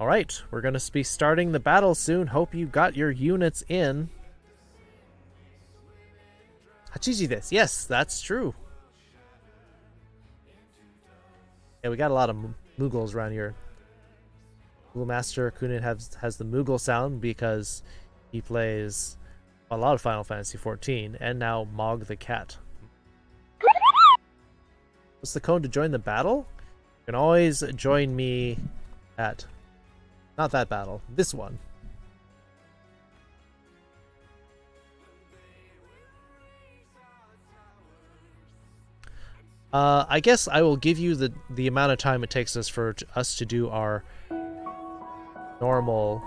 Alright, we're going to be starting the battle soon. Hope you got your units in. Hachiji desu. Yes, that's true. Yeah, we got a lot of Moogles around here. Moogle Master Kunin has the Moogle sound because he plays a lot of Final Fantasy XIV, and now Mog the cat. What's the code to join the battle? You can always join me at... Not that battle. This one. I guess I will give you the amount of time it takes us for us to do our normal...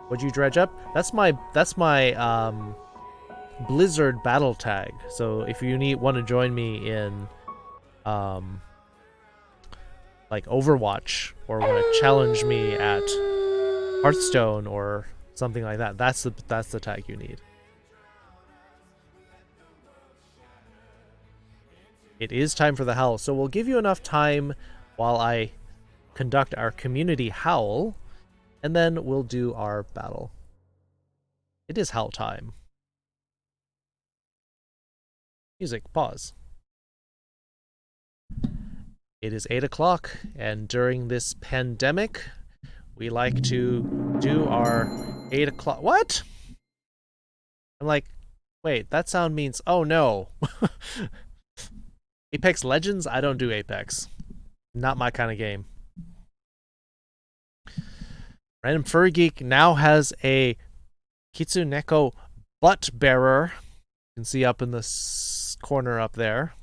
What'd you dredge up? That's my Blizzard battle tag. So if you want to join me in like Overwatch, or want to challenge me at Hearthstone or something like that, that's the tag you need. It is time for the howl, so we'll give you enough time while I conduct our community howl, and then we'll do our battle. It is howl time. Music, pause. It is 8 o'clock, and during this pandemic, we like to do our 8 o'clock... What? I'm like, wait, that sound means, oh no. Apex Legends? I don't do Apex. Not my kind of game. Random Furry Geek now has a Kitsuneko butt bearer. You can see up in the corner up there.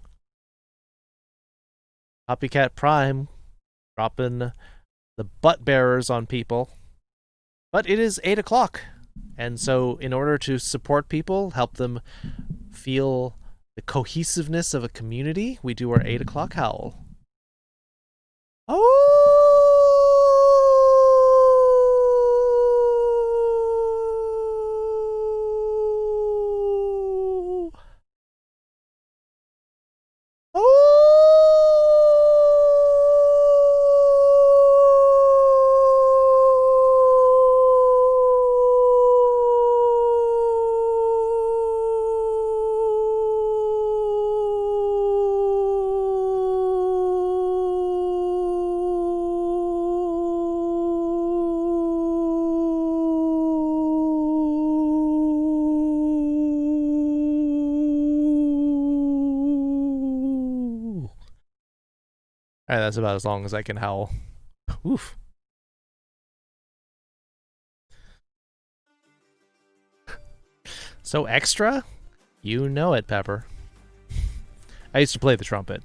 Copycat Prime dropping the butt bearers on people. But it is 8 o'clock. And so in order to support people, help them feel the cohesiveness of a community, we do our 8 o'clock howl. Oh! Alright, that's about as long as I can howl. Oof. So extra? You know it, Pepper. I used to play the trumpet,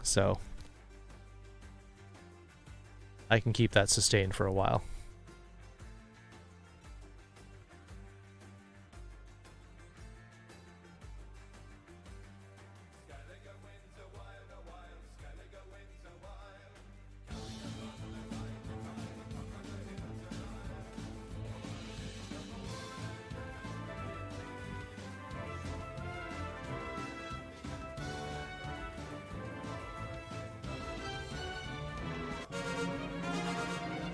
so I can keep that sustained for a while.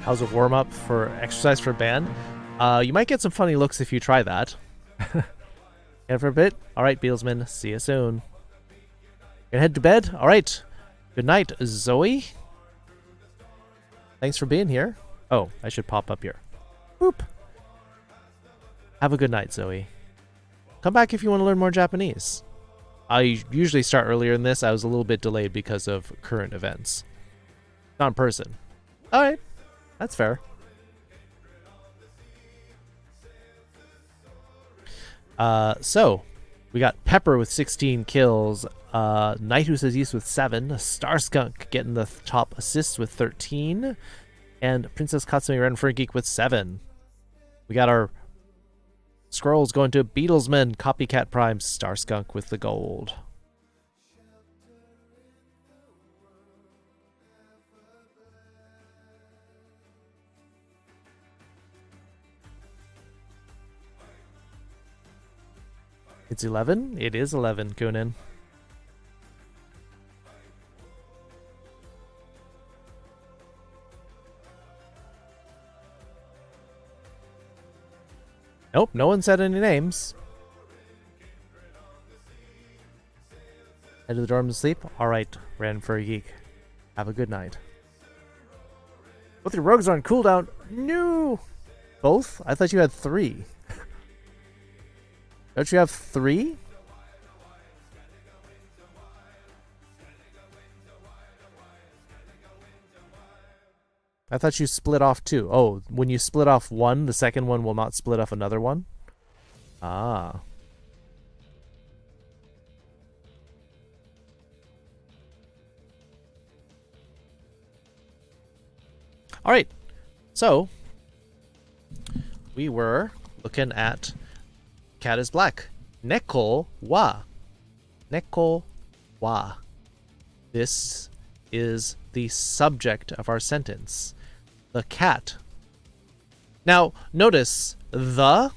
How's a warm-up for exercise for band? You might get some funny looks if you try that. And for a bit. All right, Beelsman. See you soon. Gonna head to bed? All right. Good night, Zoe. Thanks for being here. Oh, I should pop up here. Boop. Have a good night, Zoe. Come back if you want to learn more Japanese. I usually start earlier in this. I was a little bit delayed because of current events. Not in person. All right. That's fair. So, we got Pepper with 16 kills. Knight Who Says Yes with 7. Star Skunk getting the top assists with 13. And Princess Katsumi Ren for Geek with 7. We got our scrolls going to Beatlesman, Copycat Prime, Star Skunk with the gold. It's 11? It is 11, Kunin. Nope, no one said any names. Head to the dorm to sleep? Alright, Ran for a Geek. Have a good night. Both your rogues are on cooldown. No! Both? I thought you had 3. Don't you have 3? I thought you split off 2. Oh, when you split off 1, the second one will not split off another one? Ah. Alright. So, we were looking at Cat is Black. Neko wa. Neko wa. This is the subject of our sentence. The cat. Now, notice the,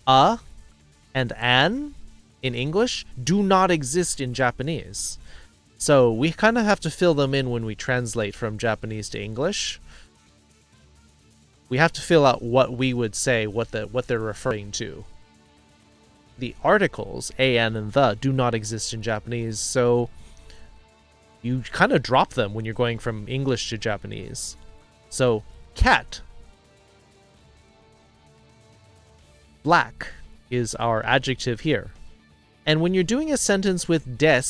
and an in English do not exist in Japanese. So we kind of have to fill them in when we translate from Japanese to English. We have to fill out what we would say, what they're referring to. The articles, a, an, and the, do not exist in Japanese, so you kind of drop them when you're going from English to Japanese. So, cat. Black is our adjective here. And when you're doing a sentence with des,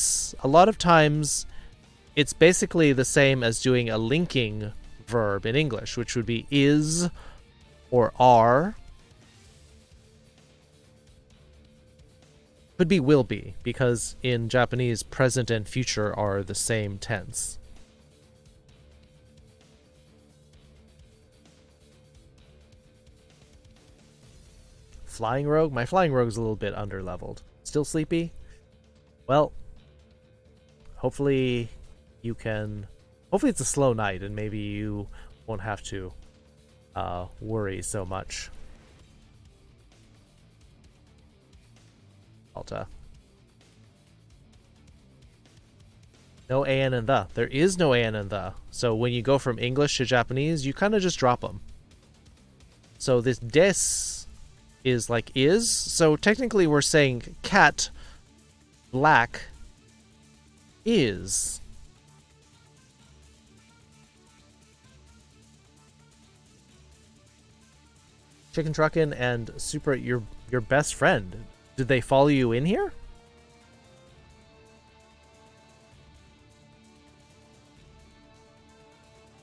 a lot of times it's basically the same as doing a linking verb in English, which would be is or are. Could be will be, because in Japanese, present and future are the same tense. Flying Rogue? My Flying Rogue's a little bit underleveled. Still sleepy? Well, hopefully you can... Hopefully it's a slow night and maybe you won't have to worry so much. Alta. No an and the. There is no an and the. So when you go from English to Japanese, you kind of just drop them. So this des is like is. So technically we're saying cat black is. Chicken Truckin' and Super, your best friend. Did they follow you in here?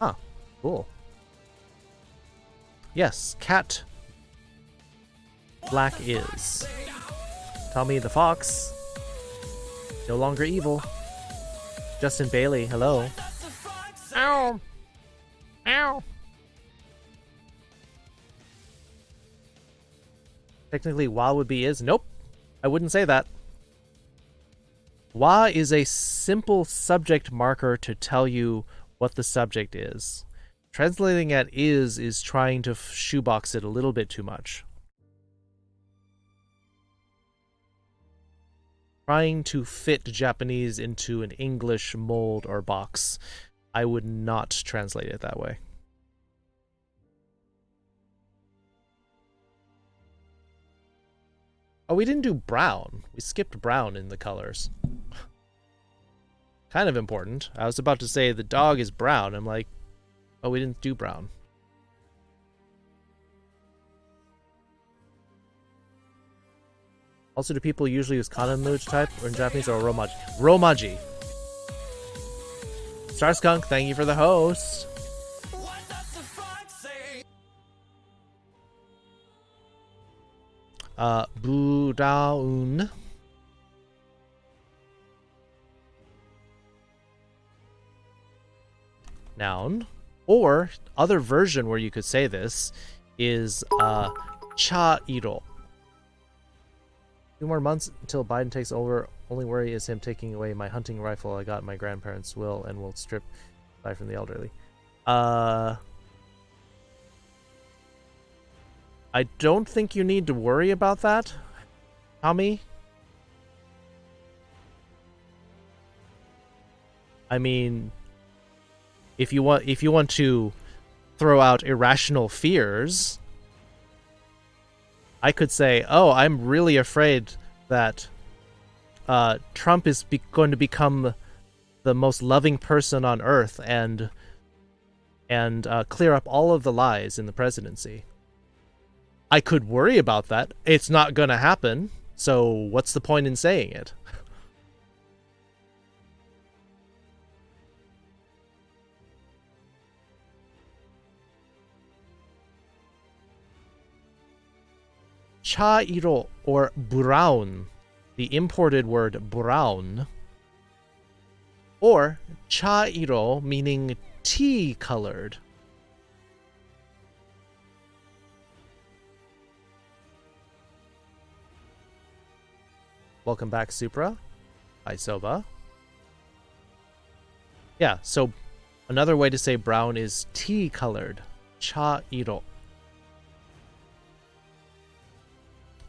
Huh. Cool. Yes, cat black is. Tommy the Fox. No longer evil. Justin Bailey, hello. Ow. Ow. Technically, wa would be is. Nope. I wouldn't say that. Wa is a simple subject marker to tell you what the subject is. Translating at is trying to shoebox it a little bit too much. Trying to fit Japanese into an English mold or box. I would not translate it that way. Oh, we didn't do brown. We skipped brown in the colors. Kind of important. I was about to say the dog is brown. I'm like, oh, we didn't do brown. Also, do people usually use Kanamuj type or in Japanese or Romaji? Romaji. Star Skunk, thank you for the host. Budaun. Noun. Or, other version where you could say this is cha-iro. 2 more months until Biden takes over. Only worry is him taking away my hunting rifle I got my grandparents will and will strip life from the elderly. I don't think you need to worry about that, Tommy. I mean, if you want to throw out irrational fears, I could say, oh, I'm really afraid that Trump is going to become the most loving person on earth and clear up all of the lies in the presidency. I could worry about that. It's not going to happen, so what's the point in saying it? Cha-iro, or brown, the imported word brown, or cha-iro, meaning tea-colored. Welcome back, Supra. Hi, Soba. Yeah, so another way to say brown is tea-colored, cha-iro.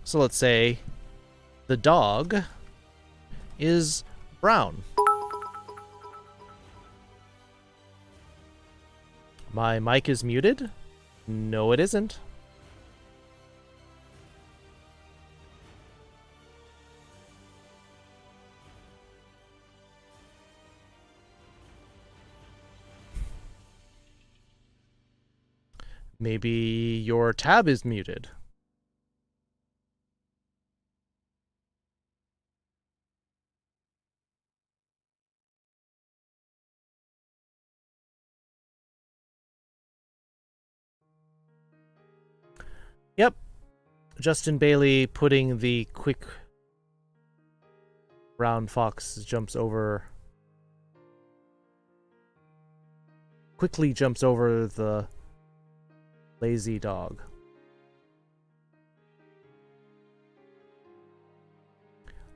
So let's say the dog is brown. My mic is muted? No, it isn't. Maybe your tab is muted. Yep. Justin Bailey putting the quick brown fox jumps over. Quickly jumps over the lazy dog.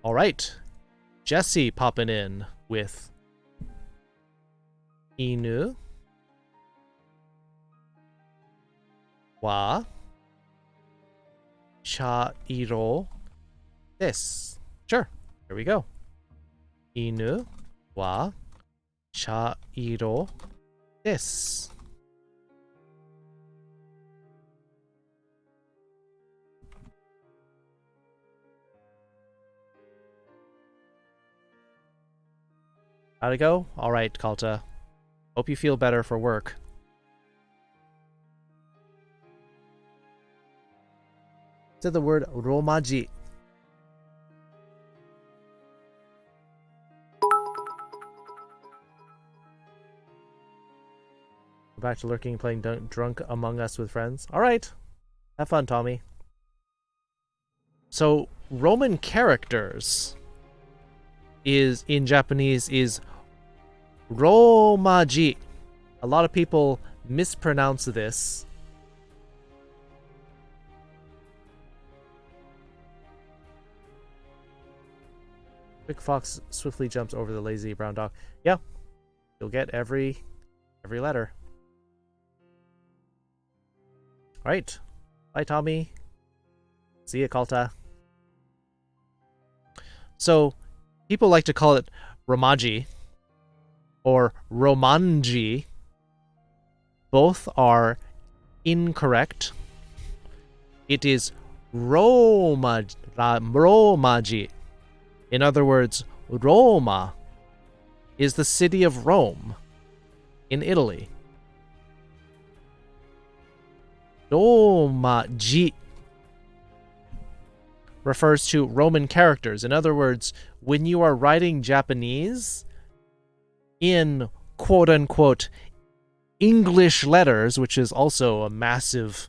All right. Jesse popping in with inu wa cha-iro desu. Sure. Here we go. Inu wa cha-iro desu. How'd it go? All right, Kalta. Hope you feel better for work. To the word romaji. We're back to lurking, playing Drunk Among Us with friends. All right. Have fun, Tommy. So, Roman characters is in Japanese is romaji. A lot of people mispronounce this. Quick fox swiftly jumps over the lazy brown dog. Yeah, you'll get every letter. All right, bye, Tommy. See ya, Kalta. So, people like to call it romaji or romanji. Both are incorrect. It is Romaji. In other words, Roma is the city of Rome in Italy. Romaji refers to Roman characters. In other words, when you are writing Japanese in quote-unquote English letters, which is also a massive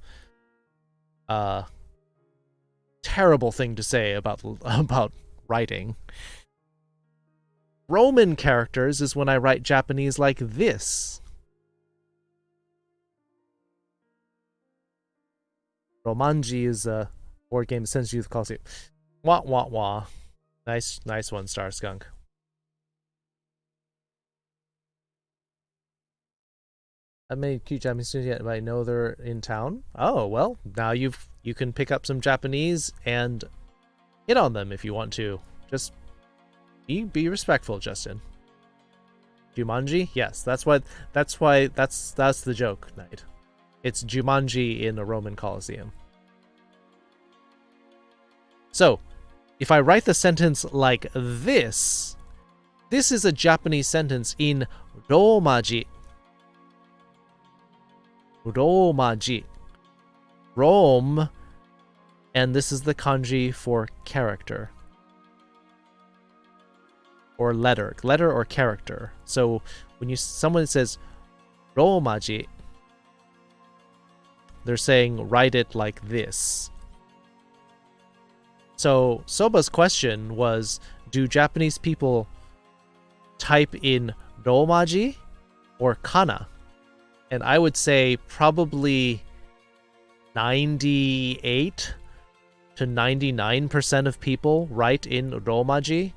terrible thing to say about writing. Roman characters is when I write Japanese like this. Romanji is a board game since youth calls it. Wah wah wah. Nice one, Star Skunk. I made cute Japanese students yet, but I know they're in town. Oh well, now you can pick up some Japanese and hit on them if you want to. Just be respectful, Justin. Jumanji? Yes, that's the joke, Knight. It's Jumanji in a Roman Colosseum. So, if I write the sentence like this is a Japanese sentence in Romaji. Romaji. Rome, and this is the kanji for character. Or letter or character. So when someone says Romaji, they're saying write it like this. So Soba's question was, do Japanese people type in Romaji or kana? And I would say probably 98 to 99% of people write in Romaji.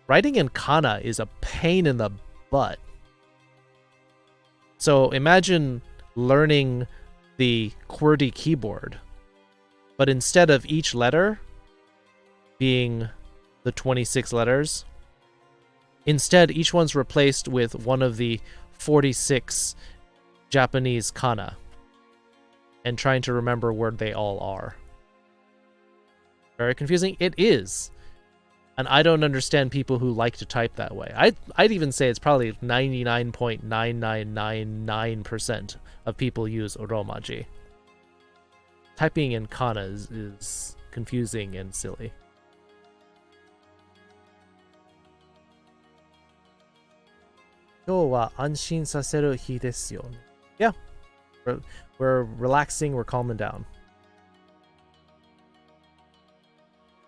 Writing in kana is a pain in the butt. So imagine learning the QWERTY keyboard, but instead of each letter being the 26 letters, instead each one's replaced with one of the 46 Japanese kana, and trying to remember where they all are. Very confusing? It is. And I don't understand people who like to type that way. I'd even say it's probably 99.9999% of people use Romaji. Typing in kana is confusing and silly. Yeah, we're relaxing, we're calming down.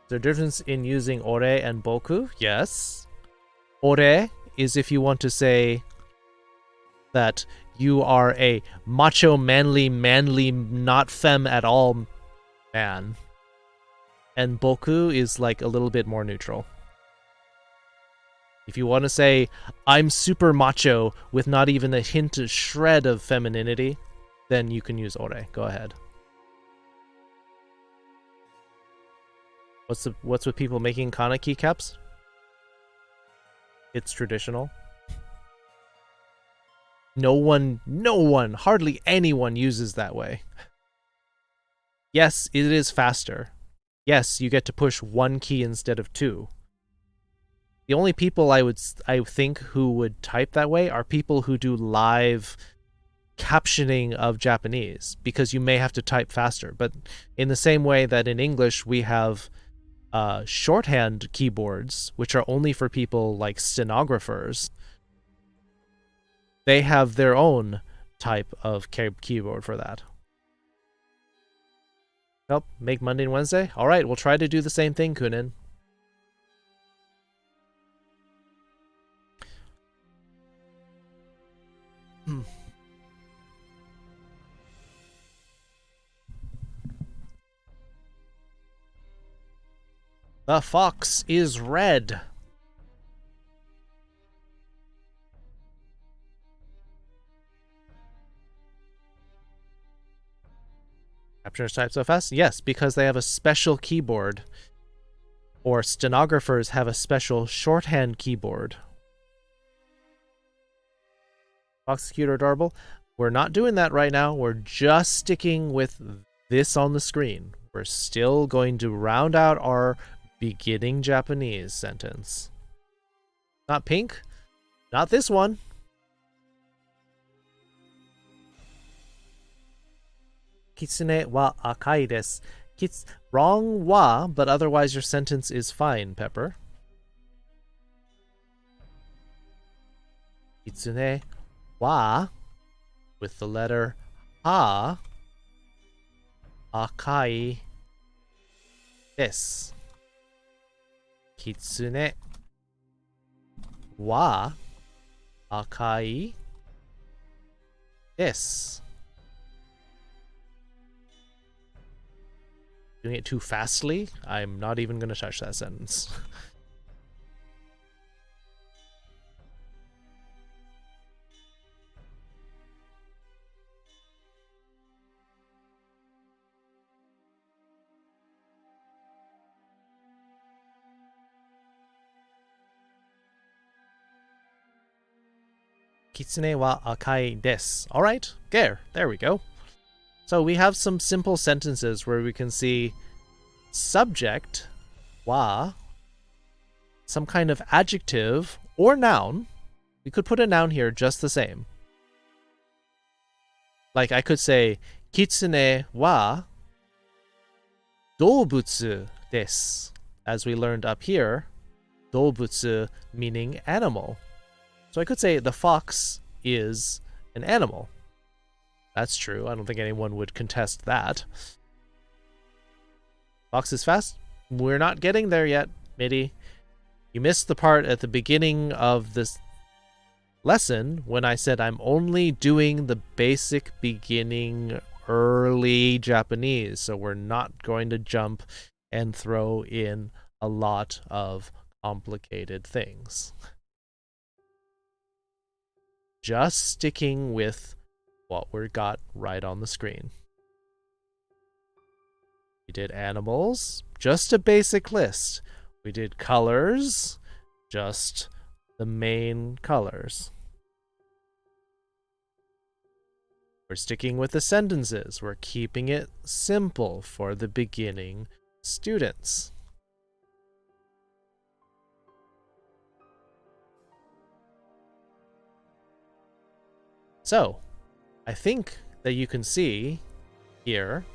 Is there a difference in using ore and boku? Yes. Ore is if you want to say that you are a macho, manly, not femme at all man. And boku is like a little bit more neutral. If you want to say, I'm super macho with not even a shred of femininity, then you can use ore. Go ahead. What's with people making kana keycaps? It's traditional. No one, hardly anyone uses that way. Yes, it is faster. Yes, you get to push one key instead of two. The only people I think who would type that way are people who do live captioning of Japanese, because you may have to type faster. But in the same way that in English we have shorthand keyboards, which are only for people like stenographers, they have their own type of keyboard for that. Nope, make Monday and Wednesday? Alright, we'll try to do the same thing, Kunin. The fox is red. Captioners type so fast? Yes, because they have a special keyboard. Or stenographers have a special shorthand keyboard. Fox is cute or adorable? We're not doing that right now. We're just sticking with this on the screen. We're still going to round out our beginning Japanese sentence. Not pink. Not this one. Kitsune wa akai desu. Wrong wa, but otherwise your sentence is fine, Pepper. Kitsune wa with the letter ha, akai desu. Kitsune wa akai desu. Doing it too fastly? I'm not even going to touch that sentence. Kitsune wa akai desu. Alright, there we go. So we have some simple sentences where we can see subject, wa, some kind of adjective or noun. We could put a noun here just the same. Like I could say, Kitsune wa doubutsu desu. As we learned up here, doubutsu meaning animal. So I could say the fox is an animal. That's true. I don't think anyone would contest that. Fox is fast? We're not getting there yet, Mitty. You missed the part at the beginning of this lesson when I said I'm only doing the basic beginning early Japanese, so we're not going to jump and throw in a lot of complicated things. Just sticking with what we got right on the screen. We did animals, just a basic list. We did colors, just the main colors. We're sticking with the sentences. We're keeping it simple for the beginning students. So, I think that you can see here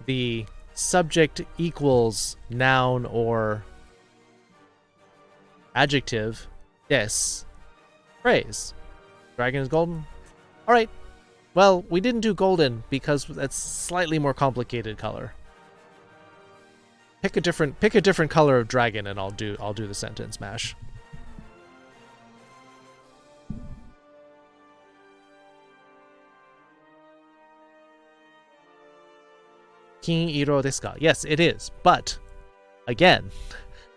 the subject equals noun or adjective, des, phrase. Dragon is golden? Alright. Well, we didn't do golden because that's slightly more complicated color. Pick a different color of dragon and I'll do the sentence mash. Kin-iro desu ka? Yes, it is. But again,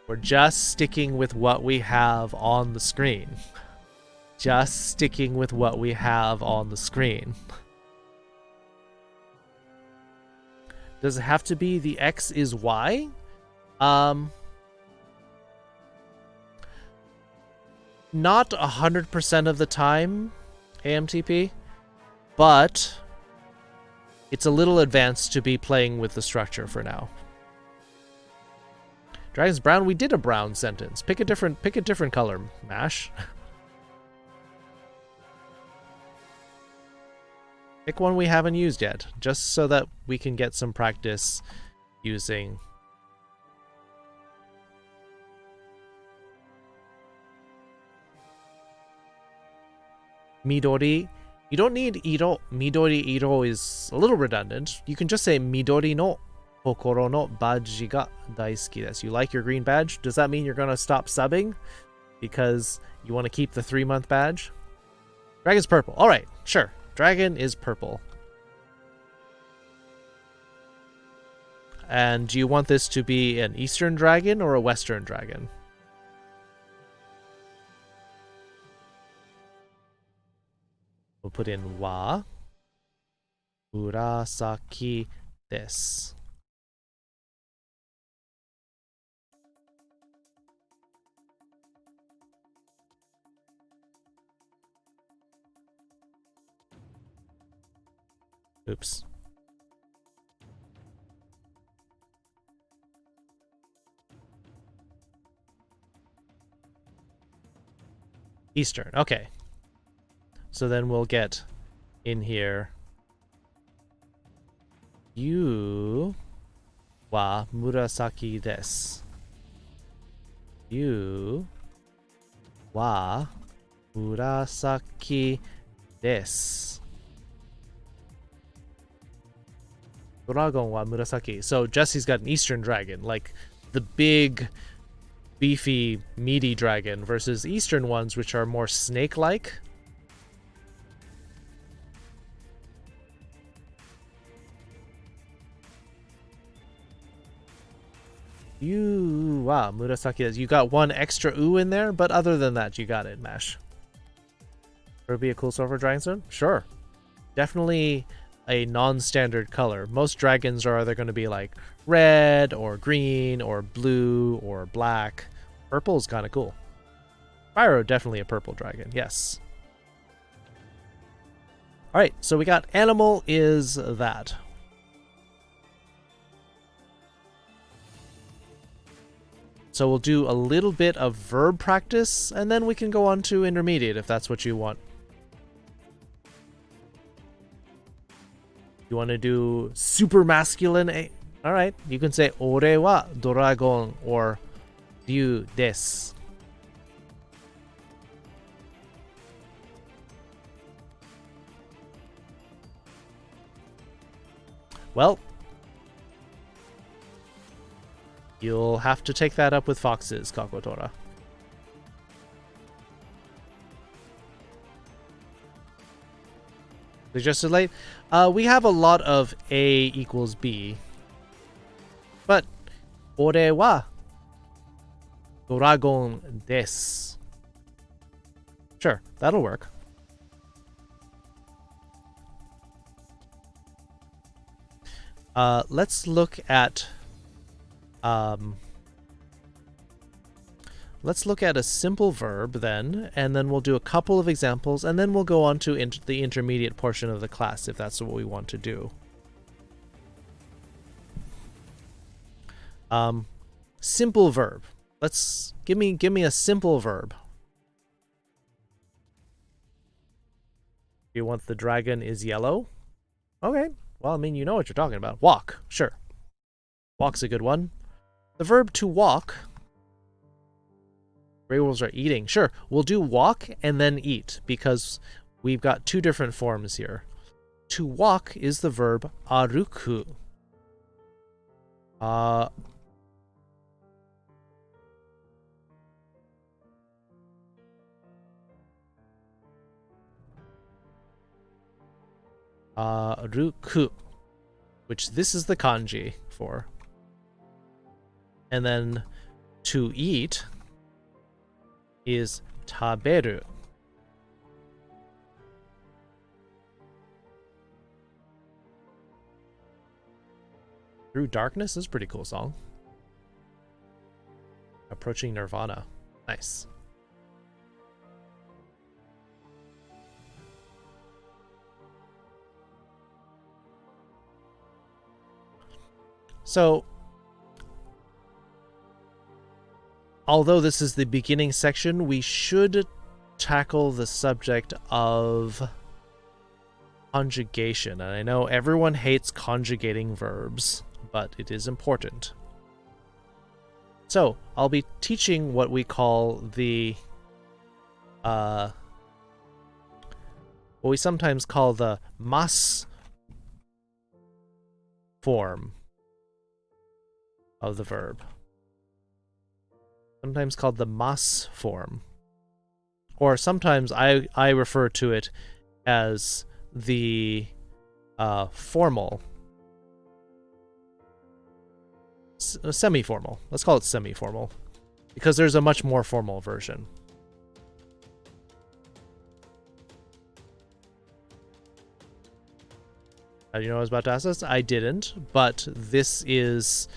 we're just sticking with what we have on the screen. Just sticking with what we have on the screen. Does it have to be the X is Y? Not 100% of the time, AMTP, but it's a little advanced to be playing with the structure for now. Dragon's brown. We did a brown sentence. Pick a different color, Mash. Pick one we haven't used yet, just so that we can get some practice using Midori. You don't need iro. Midori iro is a little redundant. You can just say Midori no kokoro no baji ga daisuki desu. You like your green badge? Does that mean you're going to stop subbing because you want to keep the 3-month badge? Dragon's purple. All right, sure. Dragon is purple. And do you want this to be an Eastern dragon or a Western dragon? We'll put in wa. Murasaki desu. Oops. Eastern. Okay. So then we'll get in here. You wa murasaki desu. You wa murasaki desu. Dragon wa murasaki. So Jesse's got an Eastern dragon, like the big, beefy, meaty dragon, versus Eastern ones, which are more snake-like. Wow, murasaki is. You got one extra "u" in there, but other than that, you got it, Mash. Would it be a cool silver dragon stone? Sure. Definitely a non-standard color. Most dragons are either going to be like red or green or blue or black. Purple is kind of cool. Pyro, definitely a purple dragon, yes. Alright, so we got animal is that. So we'll do a little bit of verb practice, and then we can go on to intermediate if that's what you want. You want to do super masculine? Alright, you can say ore wa dragon or ryu desu. Well, you'll have to take that up with foxes, Kakotora. Suggested late? We have a lot of A equals B. But, ore wa dragon desu. Sure, that'll work. Let's look at a simple verb then, and then we'll do a couple of examples, and then we'll go on to the intermediate portion of the class if that's what we want to do. Simple verb. Let's give me a simple verb. You want the dragon is yellow? Okay. Well, I mean, you know what you're talking about. Walk. Sure. Walk's a good one. The verb to walk. Gray wolves are eating. Sure. We'll do walk and then eat because we've got two different forms here. To walk is the verb aruku. Ruku, which this is the kanji for. And then to eat is taberu. Through Darkness is a pretty cool song. Approaching Nirvana. Nice. So, although this is the beginning section, we should tackle the subject of conjugation. And I know everyone hates conjugating verbs, but it is important. So, I'll be teaching what we call the, what we sometimes call the mas form of the verb. Sometimes called the mas form. Or sometimes I refer to it as the formal. Semi-formal. Let's call it semi-formal. Because there's a much more formal version. You know what I was about to ask this? I didn't, but this is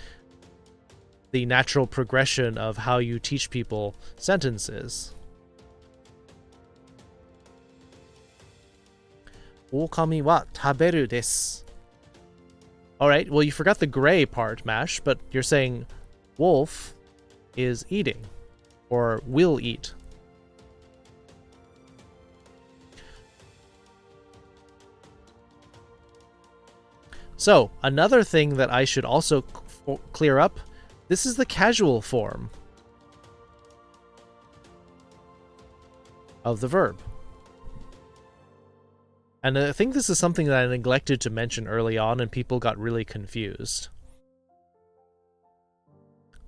the natural progression of how you teach people sentences. Okami wa taberu desu. Alright, well you forgot the gray part, Mash, but you're saying wolf is eating, or will eat. So, another thing that I should also clear up, this is the casual form of the verb. And I think this is something that I neglected to mention early on and people got really confused.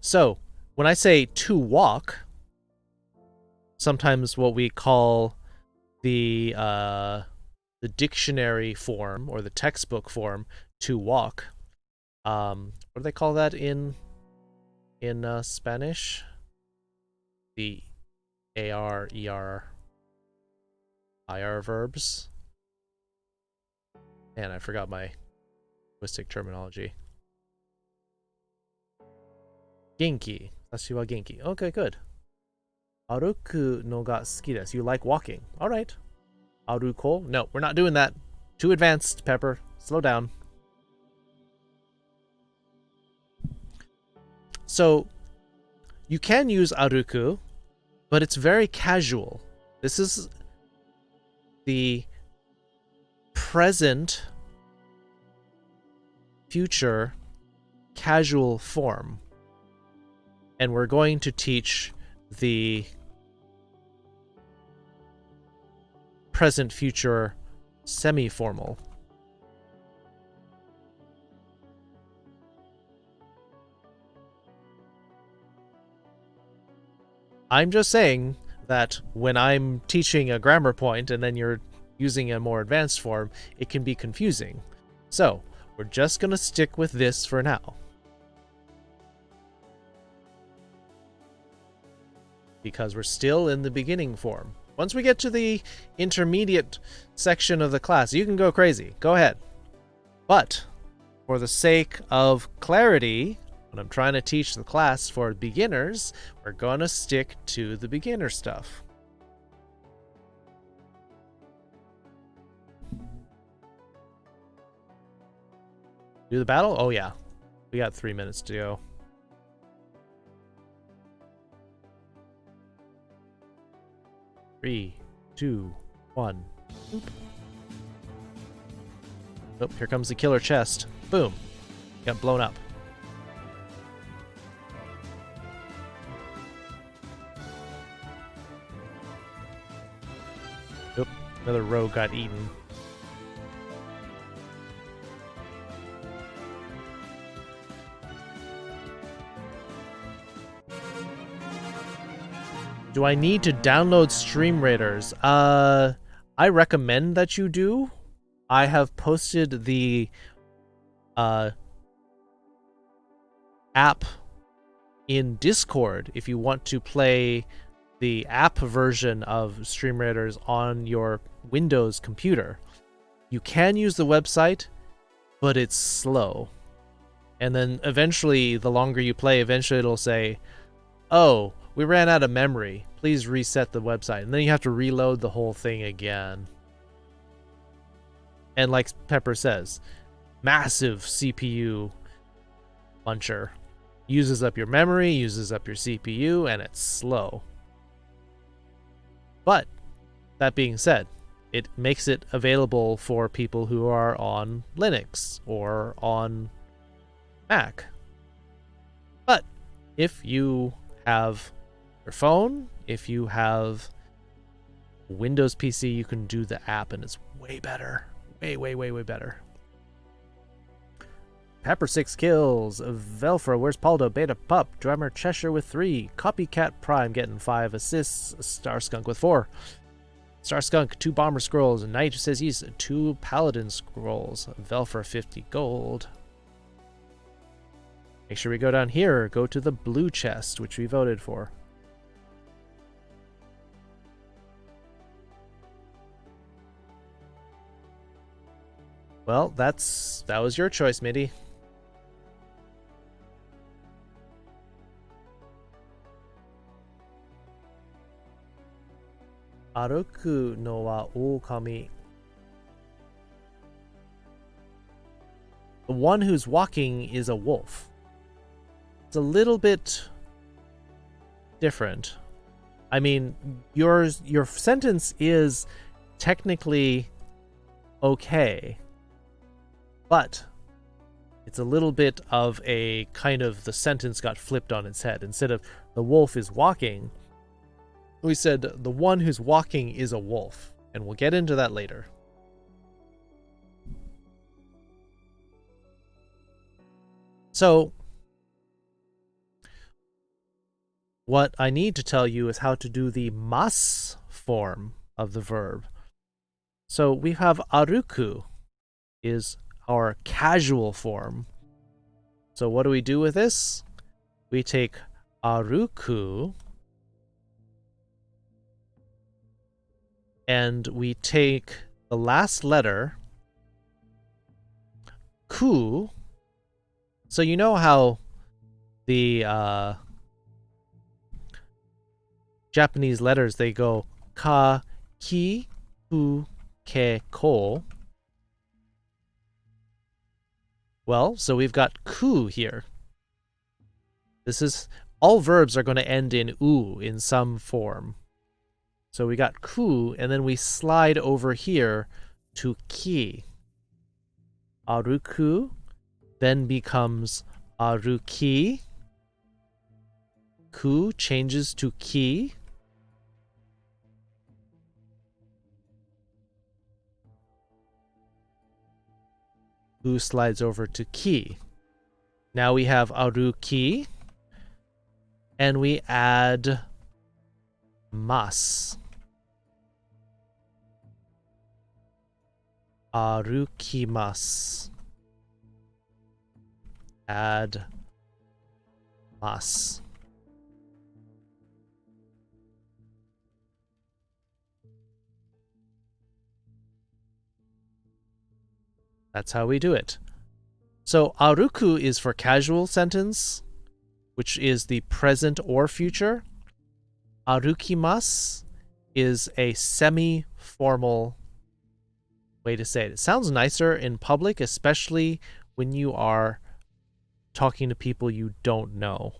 So, when I say to walk, sometimes what we call the dictionary form or the textbook form, to walk, what do they call that in Spanish? The AR, ER, IR verbs. Man, I forgot my linguistic terminology. Genki. Watashi wa genki. Okay, good. Aruku no ga suki desu. You like walking. All right. Aruko? No, we're not doing that. Too advanced, Pepper. Slow down. So, you can use aruku, but it's very casual. This is the present future casual form. And we're going to teach the present future semi-formal. I'm just saying that when I'm teaching a grammar point and then you're using a more advanced form, it can be confusing. So, we're just going to stick with this for now. Because we're still in the beginning form. Once we get to the intermediate section of the class, you can go crazy. Go ahead. But, for the sake of clarity, when I'm trying to teach the class for beginners, we're going to stick to the beginner stuff. Do the battle? Oh yeah. We got 3 minutes to go. Three, two, one. Boop. Oh, here comes the killer chest. Boom. Got blown up. Oop, another rogue got eaten. Do I need to download Stream Raiders? I recommend that you do. I have posted the app in Discord if you want to play the app version of Stream Raiders on your Windows computer. You can use the website, but it's slow. And then eventually, the longer you play, eventually it'll say, oh, we ran out of memory. Please reset the website. And then you have to reload the whole thing again. And like Pepper says, massive CPU muncher. Uses up your memory, uses up your CPU, and it's slow. But, that being said, it makes it available for people who are on Linux or on Mac. But, if you have your phone, if you have Windows PC, you can do the app and it's way better. Way better. Pepper 6 kills. Velfra, where's Paldo? Beta Pup. Drummer Cheshire with 3. Copycat Prime getting 5 assists. Starskunk with 4. Starskunk 2 Bomber Scrolls. And Knight says he's 2 Paladin Scrolls. Velfra 50 gold. Make sure we go down here. Go to the blue chest, which we voted for. Well, that was your choice, Midi. Aruku no wa okami. The one who's walking is a wolf. It's a little bit different. I mean, your sentence is technically okay. But It's a little bit of a kind of the sentence got flipped on its head. Instead of the wolf is walking, we said the one who's walking is a wolf. And we'll get into that later. So, what I need to tell you is how to do the mas form of the verb. So we have aruku is our casual form. So what do we do with this? We take aruku and we take the last letter, ku. So you know how the Japanese letters, they go ka, ki, ku, ke, ko. Well, so we've got ku here. This is, all verbs are going to end in u in some form. So we got ku, and then we slide over here to ki. Aruku then becomes aruki. Ku changes to ki. Ku slides over to ki. Now we have aruki, and we add mas. Arukimasu. Add mas. That's how we do it. So aruku is for casual sentence, which is the present or future. Arukimasu is a semi-formal way to say it. It sounds nicer in public, especially when you are talking to people you don't know.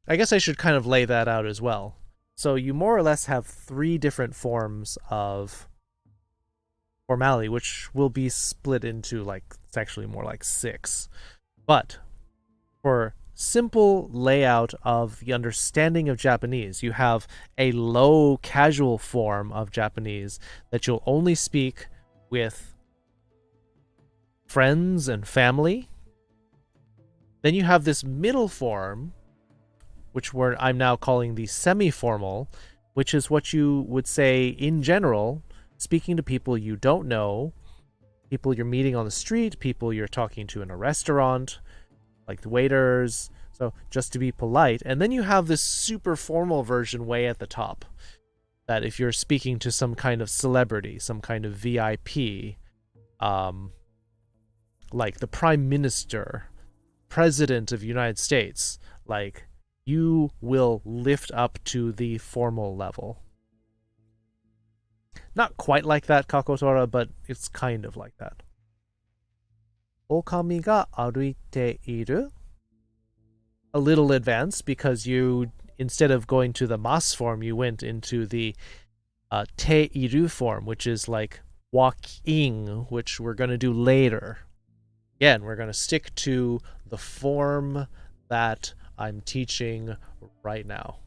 I guess I should kind of lay that out as well. So you more or less have 3 different forms of formality, which will be split into, like, it's actually more like 6. But for simple layout of the understanding of Japanese, you have a low casual form of Japanese that you'll only speak with friends and family. Then you have this middle form, which I'm now calling the semi-formal, which is what you would say in general, speaking to people you don't know, people you're meeting on the street, people you're talking to in a restaurant, like the waiters, so just to be polite. And then you have this super formal version way at the top, that if you're speaking to some kind of celebrity, some kind of VIP, like the Prime Minister, President of the United States, like, you will lift up to the formal level. Not quite like that, Kakotora, but it's kind of like that. Okami ga aruite iru. A little advanced, because you, instead of going to the mas form, you went into the te iru form, which is like walking, which we're going to do later. Again, we're going to stick to the form that I'm teaching right now.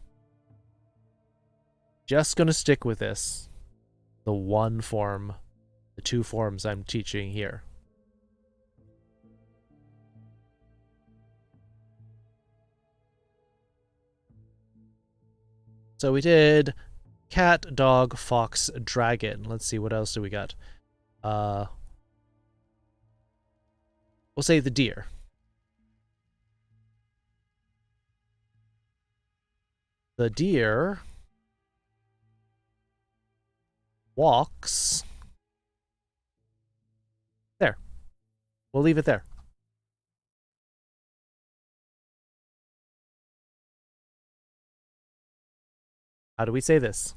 Just going to stick with this. The one form, the 2 forms I'm teaching here. So we did cat, dog, fox, dragon. Let's see, what else do we got? We'll say the deer. The deer walks. There. We'll leave it there. How do we say this?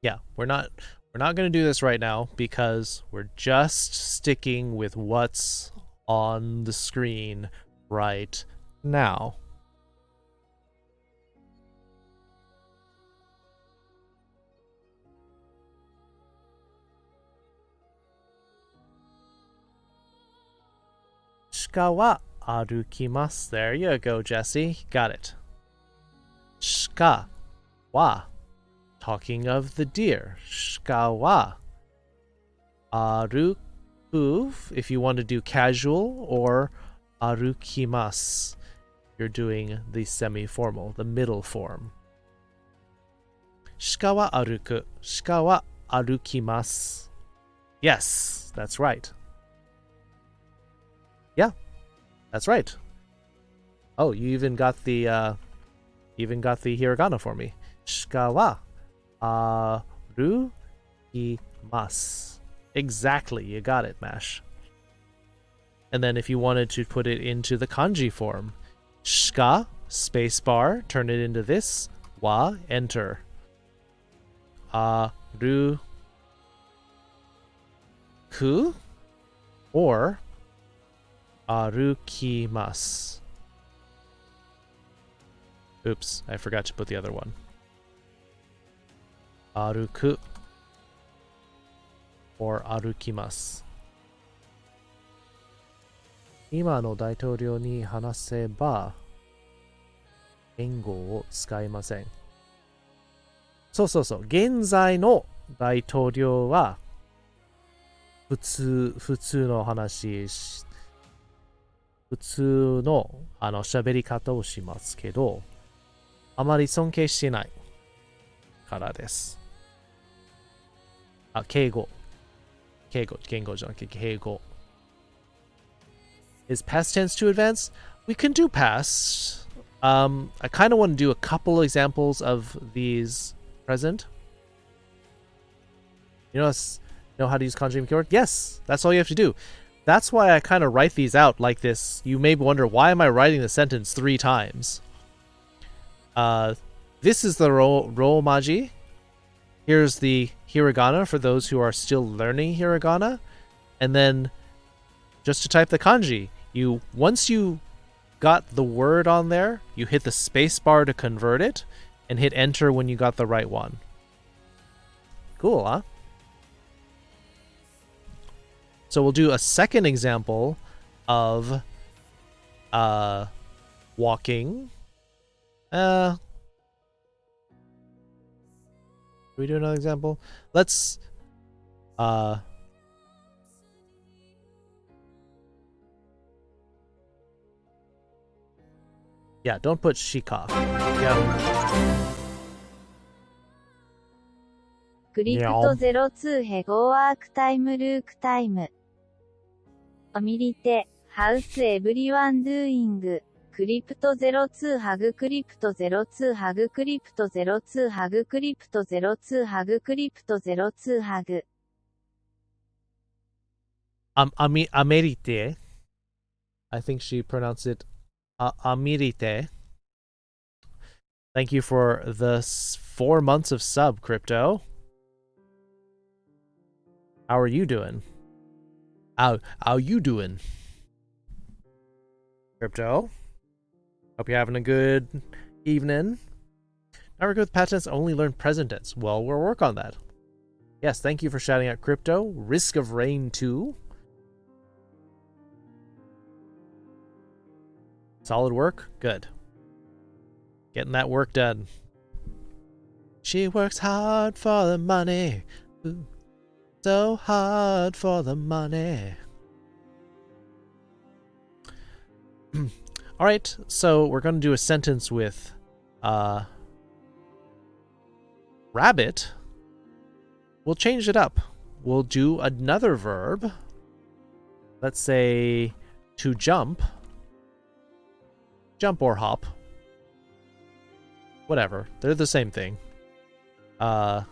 Yeah, we're not going to do this right now because we're just sticking with what's on the screen right now. Shika wa arukimasu. There you go, Jesse. Got it. Shika wa. Talking of the deer. Shika wa aruku if you want to do casual, or arukimasu. You're doing the semi-formal, the middle form. Shika wa aruku. Shika wa arukimasu. Yes, that's right. Yeah, that's right. Oh, you even got the hiragana for me. Shika wa arukimasu. Exactly, you got it, Mash. And then if you wanted to put it into the kanji form, shika, spacebar, turn it into this, wa, enter. Aruku, or arukimasu. Oops, I forgot to put the other one. Aruku, or arukimasu. 今の大統領に話せば言語を使いません。そうそうそう。現在の大統領は普通の話、普通の喋り方をしますけど、あまり尊敬してないからです。あ、敬語じゃなくて敬語。Is past tense too advanced? We can do past. I kind of want to do a couple examples of these present. You know how to use kanji and keyword? Yes, that's all you have to do. That's why I kind of write these out like this. You may wonder, why am I writing the sentence 3 times? This is the romaji. Here's the hiragana for those who are still learning hiragana. And then just to type the kanji, once you got the word on there, you hit the space bar to convert it and hit enter when you got the right one. Cool, huh? So we'll do a second example of walking. Can we do another example? Let's yeah, don't put shika. Yeah. クリプト02ヘゴワークタイムルークタイム。アミリテ、ハウスエブリワンドゥーイング。クリプト02ハグクリプト02ハグクリプト02ハグクリプト02ハグクリプト02ハグ。Amerite. I think she pronounced it Amerite. Thank you for the 4 months of sub, Crypto. How are you doing? How you doing? Crypto? Hope you're having a good evening. Never good with past tense, only learn present tense. Well, we'll work on that. Yes, thank you for shouting out Crypto. Risk of Rain 2. Solid work? Good. Getting that work done. She works hard for the money. Ooh, so hard for the money. Alright, so we're going to do a sentence with rabbit. We'll change it up. We'll do another verb. Let's say to jump. Jump or hop. Whatever. They're the same thing. Tobu?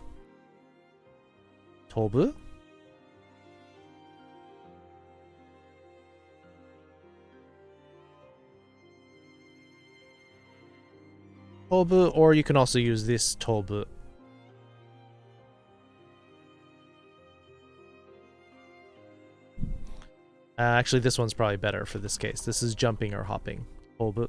Tobu, or you can also use this tobu. Actually, this one's probably better for this case. This is jumping or hopping. Tobu.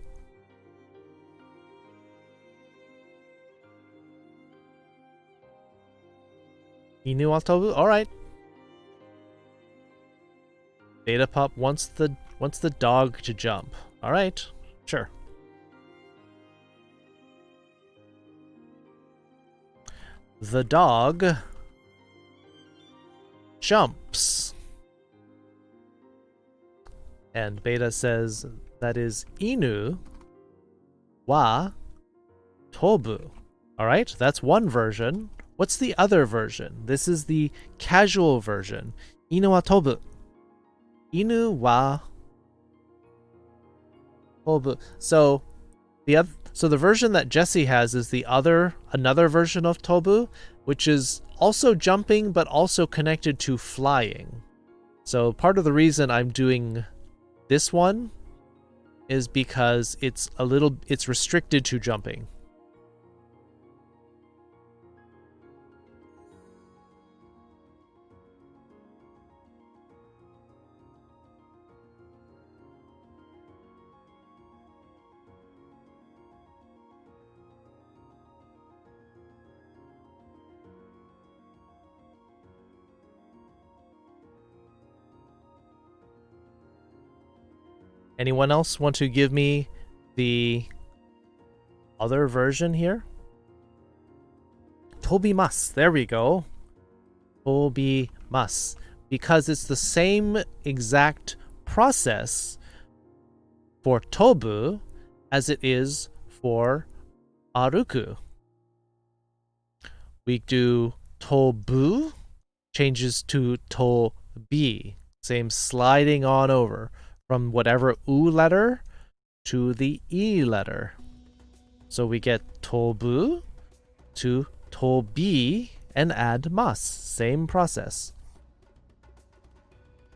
Inu wa tobu? Alright. Beta Pup wants the Wants the dog to jump. All right, sure. The dog jumps. And Beta says that is inu wa tobu. All right, that's one version. What's the other version? This is the casual version. Inu wa tobu. Inu wa tobu. So the version that Jesse has is another version of tobu, which is also jumping but also connected to flying. So part of the reason I'm doing this one is because it's restricted to jumping. Anyone else want to give me the other version here? Tobimasu. There we go. Tobimasu. Because it's the same exact process for tobu as it is for aruku. We do tobu, changes to tobi. Same sliding on over from whatever u letter to the e letter. So we get tobu to tobi and add mas. Same process.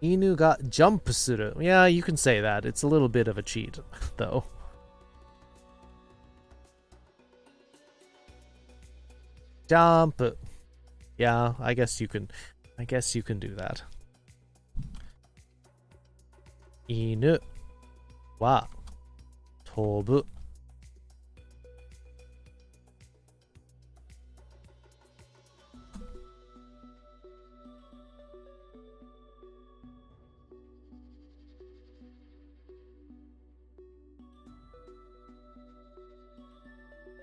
Inu ga jump suru. Yeah, you can say that. It's a little bit of a cheat, though. Jump. Yeah, I guess you can do that. Inu wa tobu.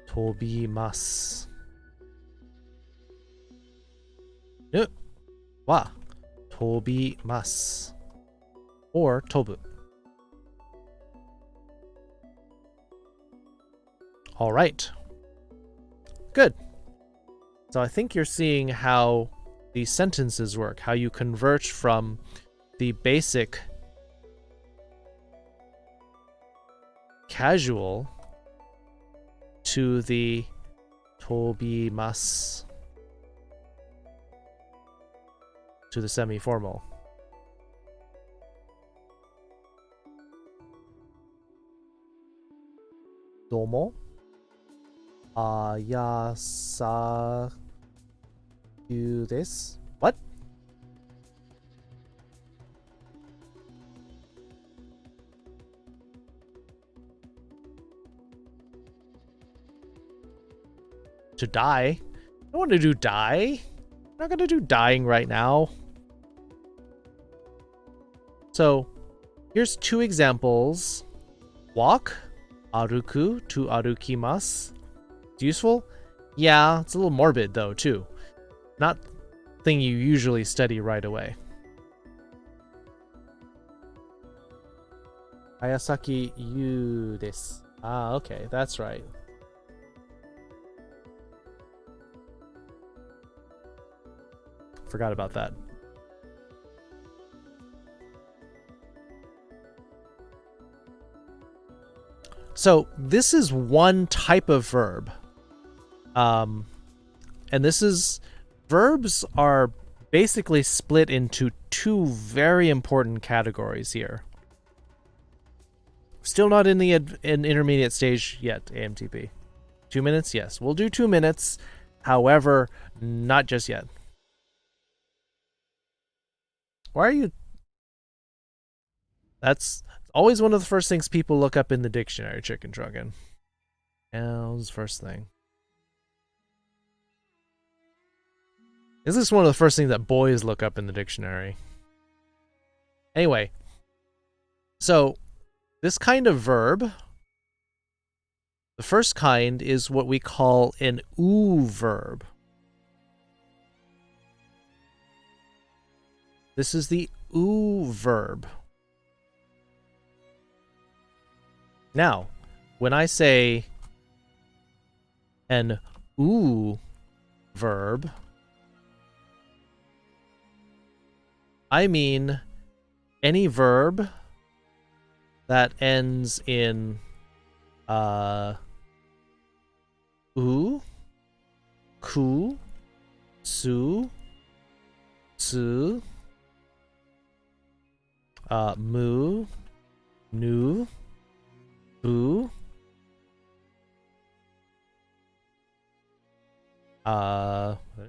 Tobimasu. Inu wa tobimasu. Or tobu. All right. Good. So I think you're seeing how these sentences work, how you convert from the basic casual to the tobimasu to the semi-formal. Domo ayasaku desu. What? To die? I don't want to do die. I'm not going to do dying right now. So, here's two examples. Walk. Aruku to arukimasu. It's useful? Yeah, it's a little morbid though, too. Not thing you usually study right away. Ayasaki yu desu. Ah, okay, that's right. Forgot about that. So this is one type of verb. And verbs are basically split into two very important categories here. Still not in the intermediate stage yet, AMTP. 2 minutes? Yes. We'll do 2 minutes. However, not just yet. Why are you... That's always one of the first things people look up in the dictionary, Chicken Drunken. How's first thing? This is one of the first things that boys look up in the dictionary. Anyway. So this kind of verb, the first kind is what we call an oo verb. This is the oo verb. Now, when I say an oo verb, I mean any verb that ends in u, ku, su, tsu, mu, nu, bu,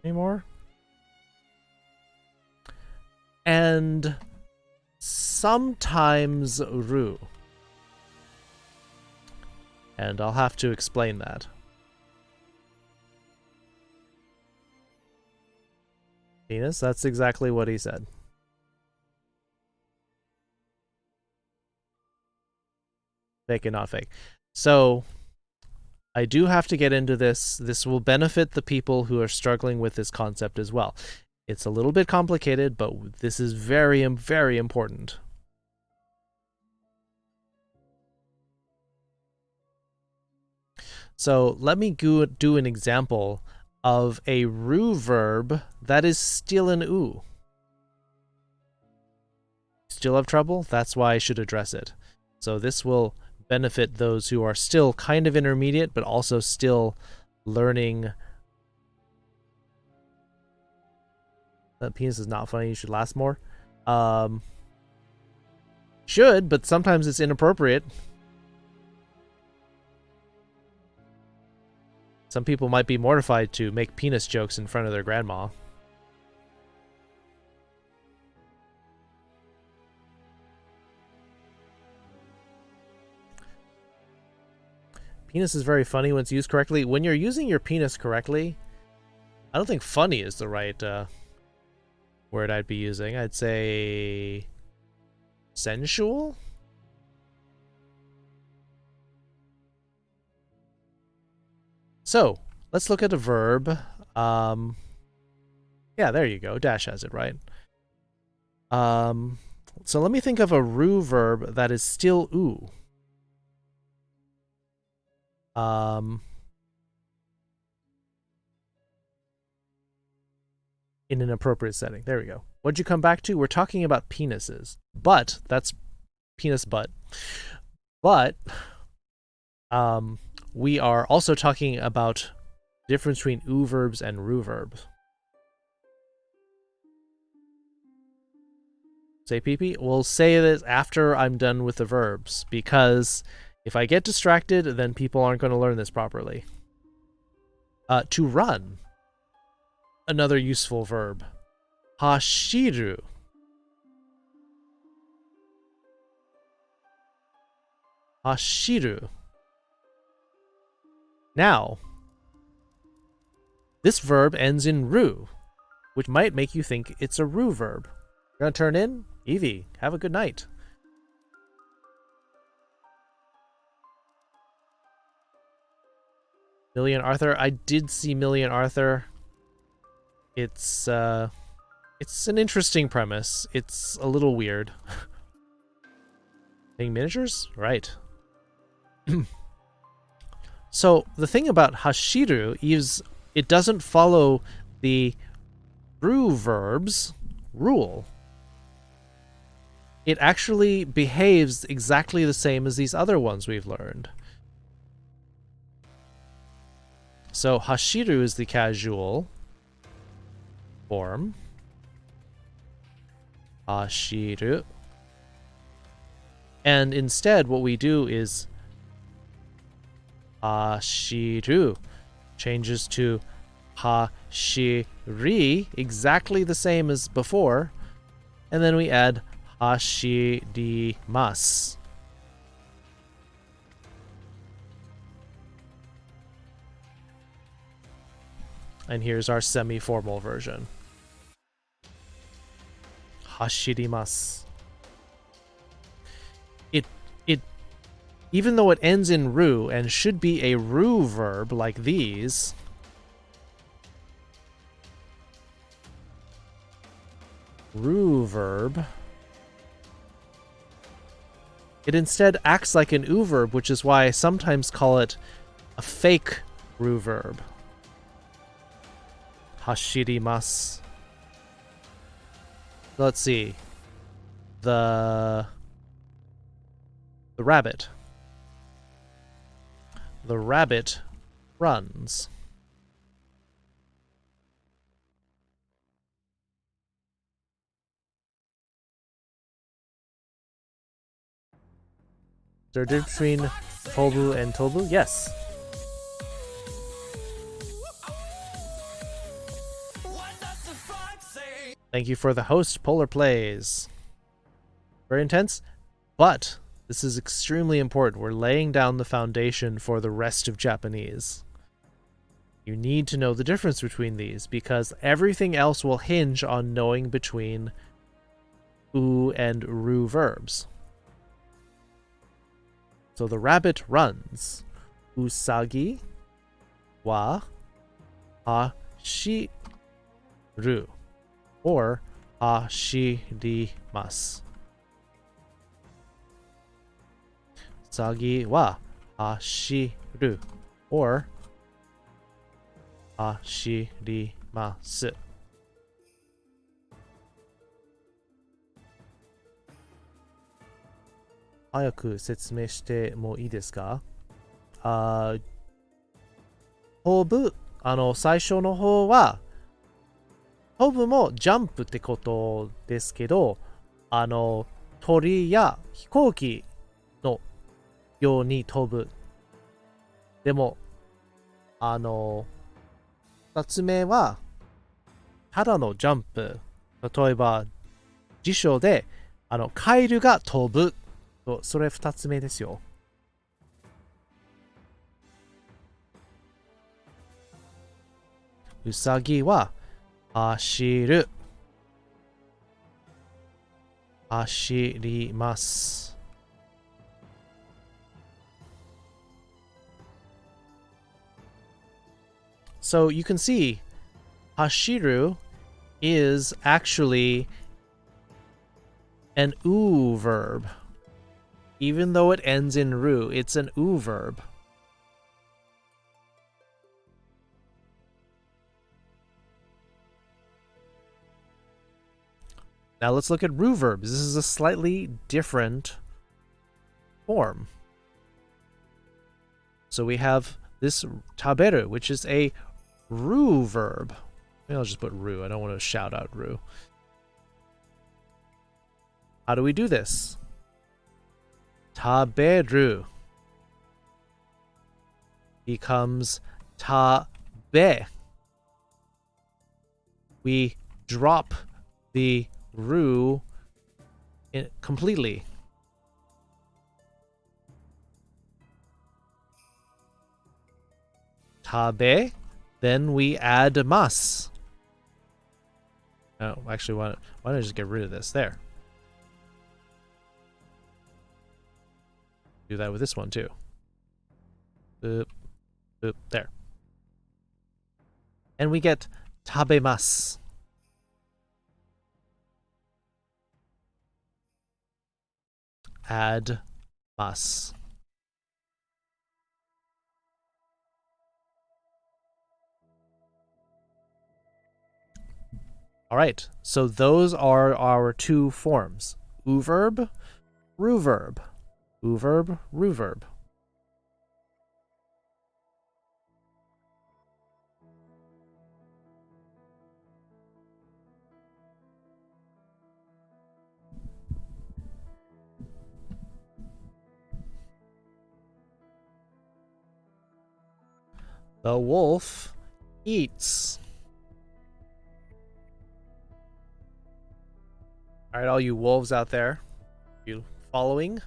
any more? And sometimes ru. And I'll have to explain that. Penis, that's exactly what he said. Fake and not fake. So, I do have to get into this. This will benefit the people who are struggling with this concept as well. It's a little bit complicated, but this is very, very important. So let me do an example of a ru verb that is still an oo. Still have trouble? That's why I should address it. So this will benefit those who are still kind of intermediate, but also still learning. That penis is not funny, you should laugh more. Should, but sometimes it's inappropriate. Some people might be mortified to make penis jokes in front of their grandma. Penis is very funny when it's used correctly. When you're using your penis correctly, I don't think funny is the right word I'd be using. I'd say sensual? So, let's look at a verb. Yeah, there you go. Dash has it, right? So let me think of a ru verb that is still oo. In an appropriate setting. There we go. What'd you come back to? We're talking about penises. But, that's penis butt. But, we are also talking about the difference between oo verbs and ru verbs. Say pee-pee? We'll say this after I'm done with the verbs, because if I get distracted, then people aren't going to learn this properly. To run. Another useful verb. Hashiru. Hashiru. Now, this verb ends in ru, which might make you think it's a ru verb. You're gonna turn in? Evie, have a good night. Million Arthur. I did see Million Arthur. It's an interesting premise. It's a little weird. Playing miniatures? Right. So the thing about hashiru is it doesn't follow the ru verbs rule. It actually behaves exactly the same as these other ones we've learned. So hashiru is the casual form. Hashiru. And instead what we do is hashiru changes to hashiri, exactly the same as before, and then we add hashirimasu. And here's our semi-formal version. Hashirimasu. even though it ends in ru and should be a ru verb like these, ru verb, it instead acts like an u verb, which is why I sometimes call it a fake ru verb. Hashirimasu. Let's see. The rabbit. The rabbit runs. Is there a difference between tobu and tobu? Yes. Thank you for the host, Polar Plays. Very intense, but this is extremely important. We're laying down the foundation for the rest of Japanese. You need to know the difference between these because everything else will hinge on knowing between u and ru verbs. So the rabbit runs. Usagi wa hashiru or hashirimasu. Usagi wa hashiru or hashirimasu. Hayaku setsume shite mo ii desu ka? Tobu, 最初の方は飛ぶもジャンプってことですけど、鳥や飛行機のように飛ぶ。でも、二つ目は、ただのジャンプ。例えば、辞書で、カエルが飛ぶ。それ二つ目ですよ。うさぎは、走る。走ります。So you can see, hashiru is actually an u verb. Even though it ends in ru, it's an u verb. Now let's look at ru verbs. This is a slightly different form. So we have this taberu, which is a ru verb. Maybe I'll just put ru. I don't want to shout out ru. How do we do this? Taberu becomes tabe. We drop the ru completely. Tabe, then we add mas. Oh, actually, why don't I just get rid of this? There. Do that with this one too. Boop, boop, there. And we get tabemas. Add mas. All right, so those are our two forms. U verb, ru verb. U verb, ru verb. The wolf eats. All right, all you wolves out there, you following?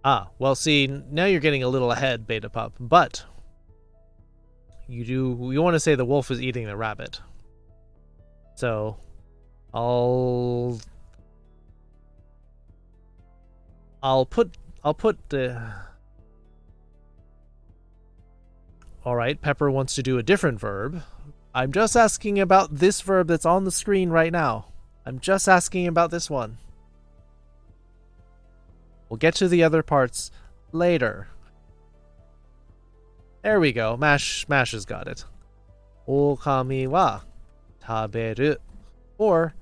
Ah, well, see, now you're getting a little ahead, Beta Pup, but you want to say the wolf is eating the rabbit. So I'll put the. All right, Pepper wants to do a different verb. I'm just asking about this verb that's on the screen right now. I'm just asking about this one. We'll get to the other parts later. There we go. Mash has got it. Okami wa taberu or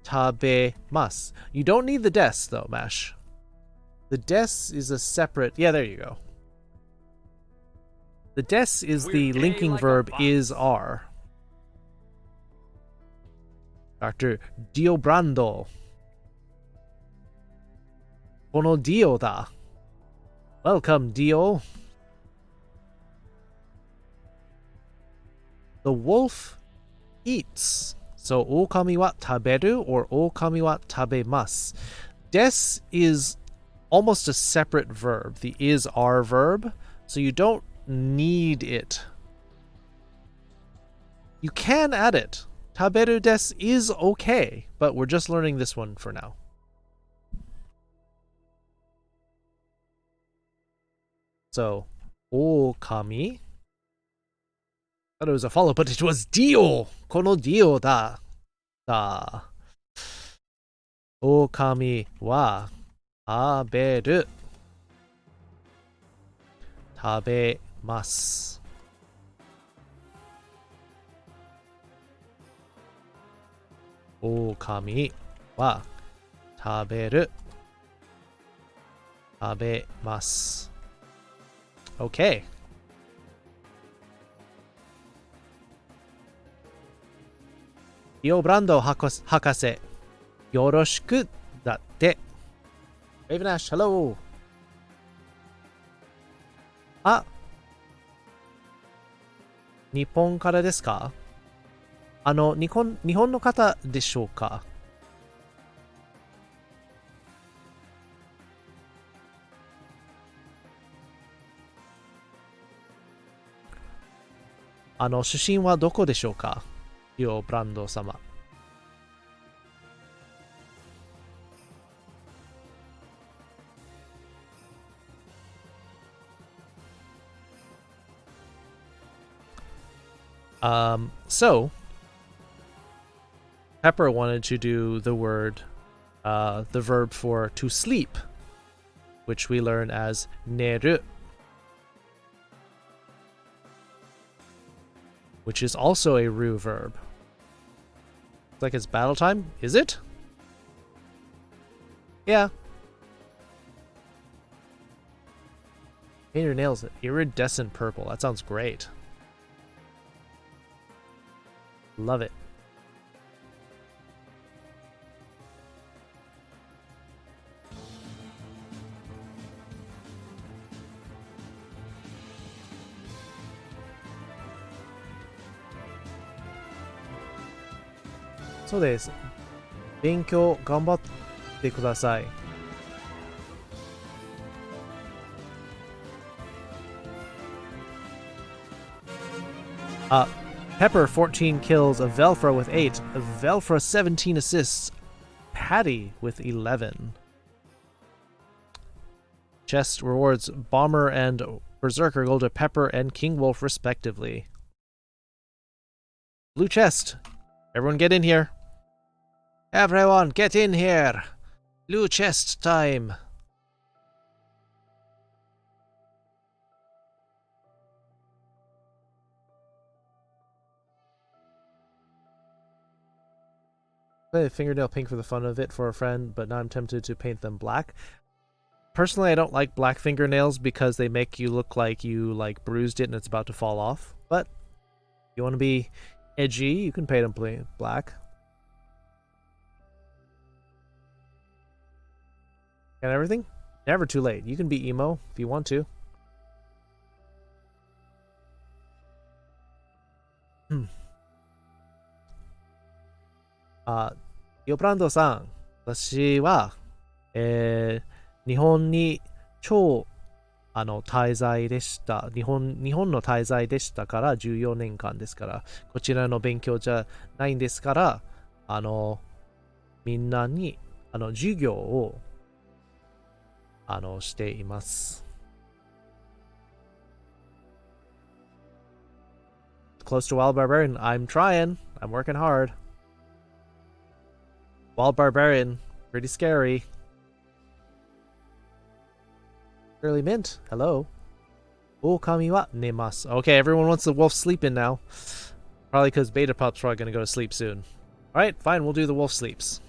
tabemasu. You don't need the des though, Mash. The des is a separate. Yeah, there you go. The des is the linking verb is are. Dr. Diobrando. Kono Dio da. Welcome, Dio. The wolf eats. So, okami wa taberu or okami wa tabemasu. Des is almost a separate verb. The is are verb. So you don't need it. You can add it. Taberu des is okay, but we're just learning this one for now. So, okami. Thought it was a follow, but it was dio. Kono dio da. Da. Okami wa taberu. Tabemasu. Okami wa taberu. Tabemasu. Okay. Diobrando Hakase. Yoroshiku datte. Raven Ash, hello. Ah. 日本からですか？日本の方でしょうか？出身はどこでしょうか？ディオブランド様。So Pepper wanted to do the verb for to sleep, which we learn as neru, which is also a ru verb. It's like it's battle time, is it? Yeah. Paint your nails iridescent purple. That sounds great. Love it. So です。勉強頑張ってください。Pepper 14 kills, a Velfra with 8, a Velfra 17 assists, Patty with 11. Chest rewards Bomber and Berserker go to Pepper and King Wolf respectively. Blue chest. Everyone get in here. Everyone get in here. Blue chest time. I played fingernail pink for the fun of it for a friend, but now I'm tempted to paint them black. Personally, I don't like black fingernails because they make you look like you bruised it and it's about to fall off. But if you want to be edgy, you can paint them black. Got everything? Never too late. You can be emo if you want to.ヨブランドさん、私は、日本に超滞在でした。日本の滞在でしたから14年間ですから、こちらの勉強じゃないんですから、みんなに、授業を、しています。Close to Wild Barbarian. I'm trying. I'm working hard. Wild Barbarian. Pretty scary. Early Mint. Hello. Okami wa nemasu. Okay, everyone wants the wolf sleeping now. Probably because Beta Pup's probably going to go to sleep soon. Alright, fine. We'll do the wolf sleeps.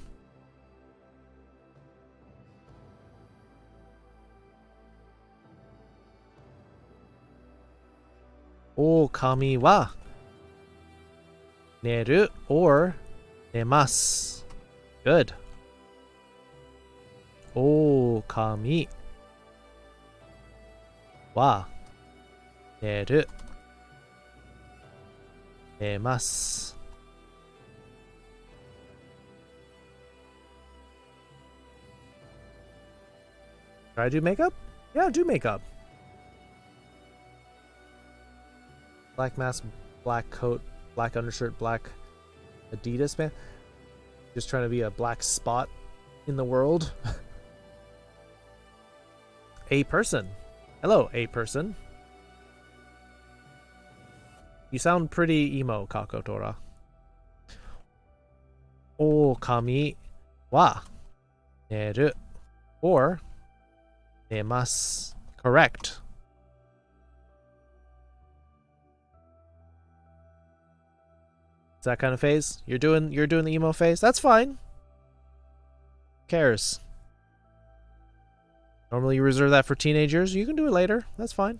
Okami wa neru or nemasu. Good. Okami wa neru nemasu. Should I do makeup? Yeah, do makeup. Black mask, black coat, black undershirt, black Adidas man. Just trying to be a black spot in the world. A person. Hello, a person. You sound pretty emo, Kakotora. Okami wa neru or nemasu. Correct. Is that kind of phase? You're doing the emo phase? That's fine. Who cares? Normally you reserve that for teenagers. You can do it later. That's fine.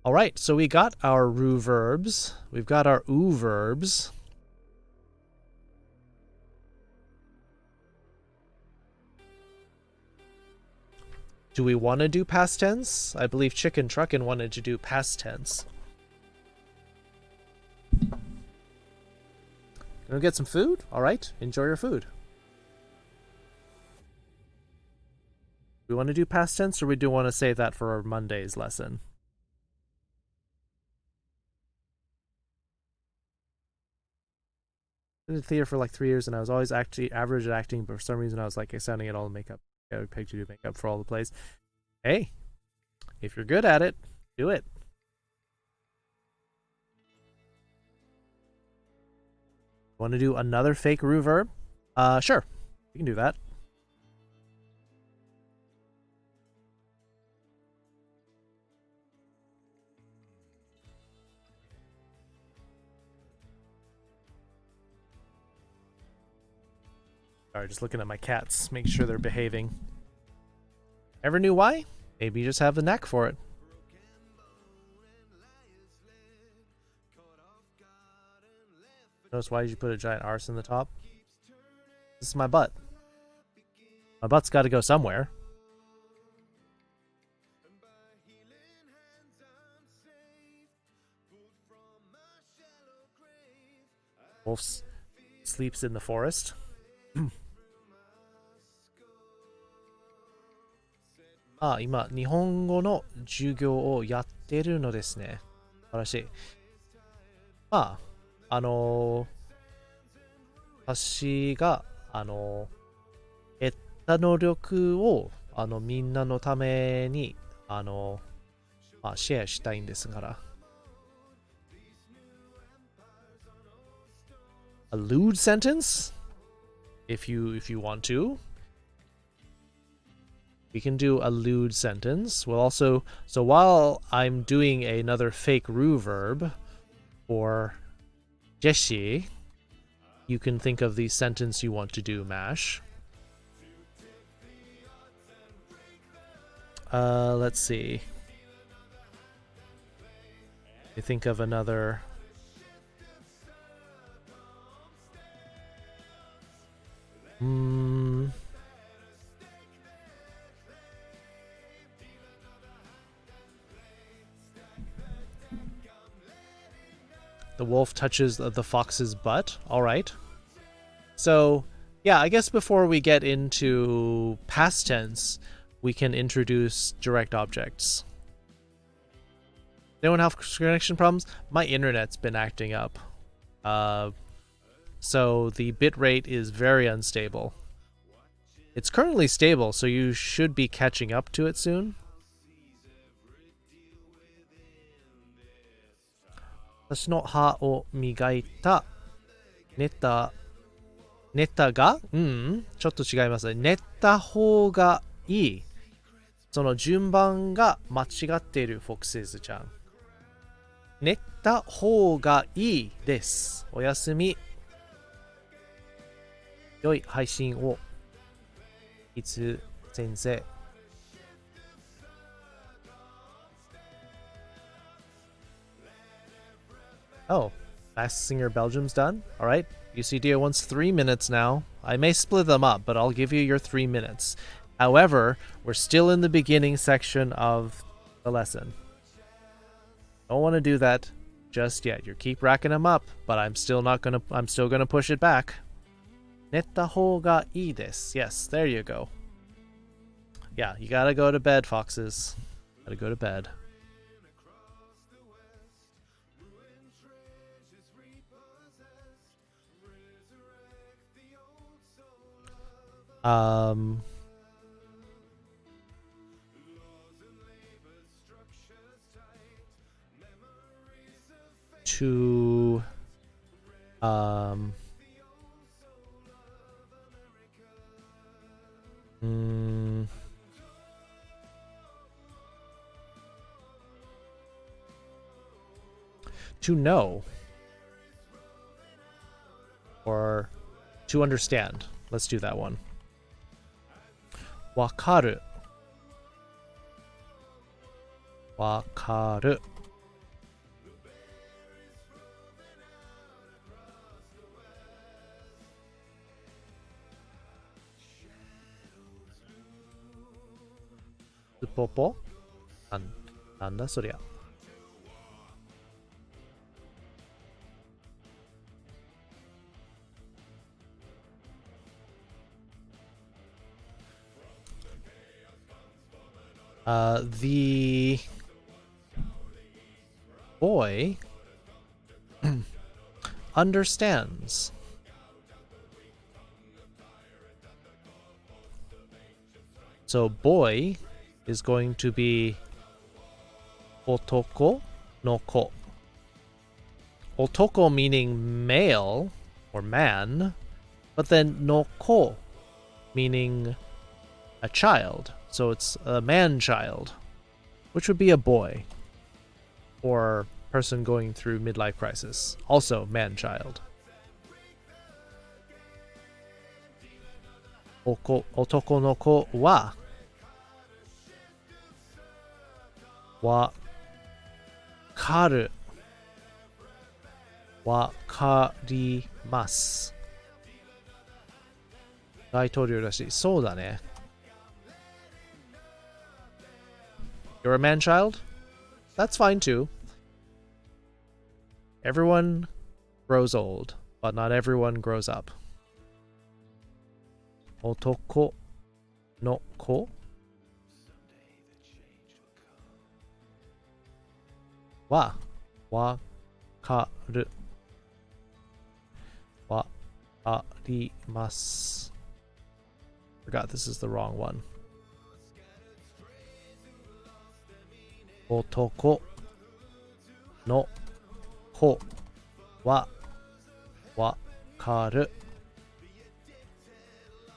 Alright, so we got our ru verbs. We've got our u verbs. Do we want to do past tense? I believe Chicken Truckin' wanted to do past tense. Gonna get some food? Alright, enjoy your food. We want to do past tense, or we do want to save that for our Monday's lesson? I did theater for like 3 years, and I was always actually average at acting, but for some reason I was like sounding at all the makeup. I would pick to do makeup for all the plays. Hey, if you're good at it, do it. Want to do another fake ru verb? Sure, we can do that. Sorry, just looking at my cats, make sure they're behaving. Ever knew why? Maybe you just have the knack for it. Notice why did you put a giant arse in the top? This is my butt. My butt's got to go somewhere. Wolf sleeps in the forest. あ、今、日本語の授業をやってるのですね。素晴らしい。まあ、私が、得た能力を、みんなのために、まあ、シェアしたいんですから。A lewd sentence? If you want to. We can do a lewd sentence. We'll also, so while I'm doing another fake ru verb for Jesse, you can think of the sentence you want to do, Mash. Let's see. You think of another. The wolf touches the fox's butt. All right. So, yeah, I guess before we get into past tense, we can introduce direct objects. Anyone have connection problems? My internet's been acting up. So the bitrate is very unstable. It's currently stable, so you should be catching up to it soon. 私の歯を磨いたネタがちょっと違いますね。寝た方がいい。その順番が間違っているフォックスちゃん。寝た方がいいです。おやすみ。良い配信を。いつ先生。Oh, Last Singer Belgium's done? Alright. UCDO wants 3 minutes now. I may split them up, but I'll give you your 3 minutes. However, we're still in the beginning section of the lesson. Don't want to do that just yet. You keep racking them up, but I'm still gonna push it back. 寝た方がいいです. Yes, there you go. Yeah, you gotta go to bed, foxes. Gotta go to bed. To know or to understand. Let's do that one. わかる。わかる。スポポ？なんだそりゃ。The boy understands. So boy is going to be otoko no ko. Otoko meaning male or man, but then no ko meaning a child. So it's a man-child, which would be a boy or person going through midlife crisis. Also man-child. Otoko no ko wa wakaru. Wakarimasu. 大統領らしい。そうだね。You're a man-child? That's fine too. Everyone grows old, but not everyone grows up. Otoko no ko wa wakaru wakarimasu. Forgot this is the wrong one. Otoko no ko wa wakaru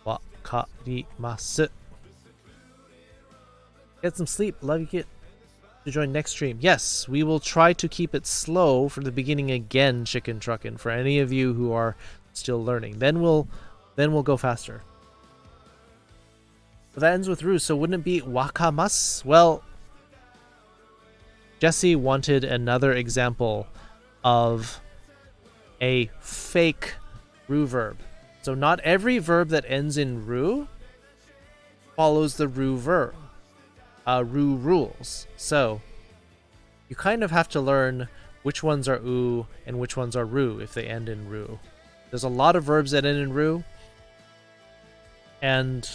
wakarimasu. Get some sleep. Love you. Get to join next stream. Yes, we will try to keep it slow from the beginning again, Chicken Truckin', for any of you who are still learning. Then we'll go faster. But that ends with Ru, so wouldn't it be wakamas? Well, Jesse wanted another example of a fake Ru verb. So not every verb that ends in Ru follows the Ru verb, Ru rules. So you kind of have to learn which ones are U and which ones are Ru if they end in Ru. There's a lot of verbs that end in ru, and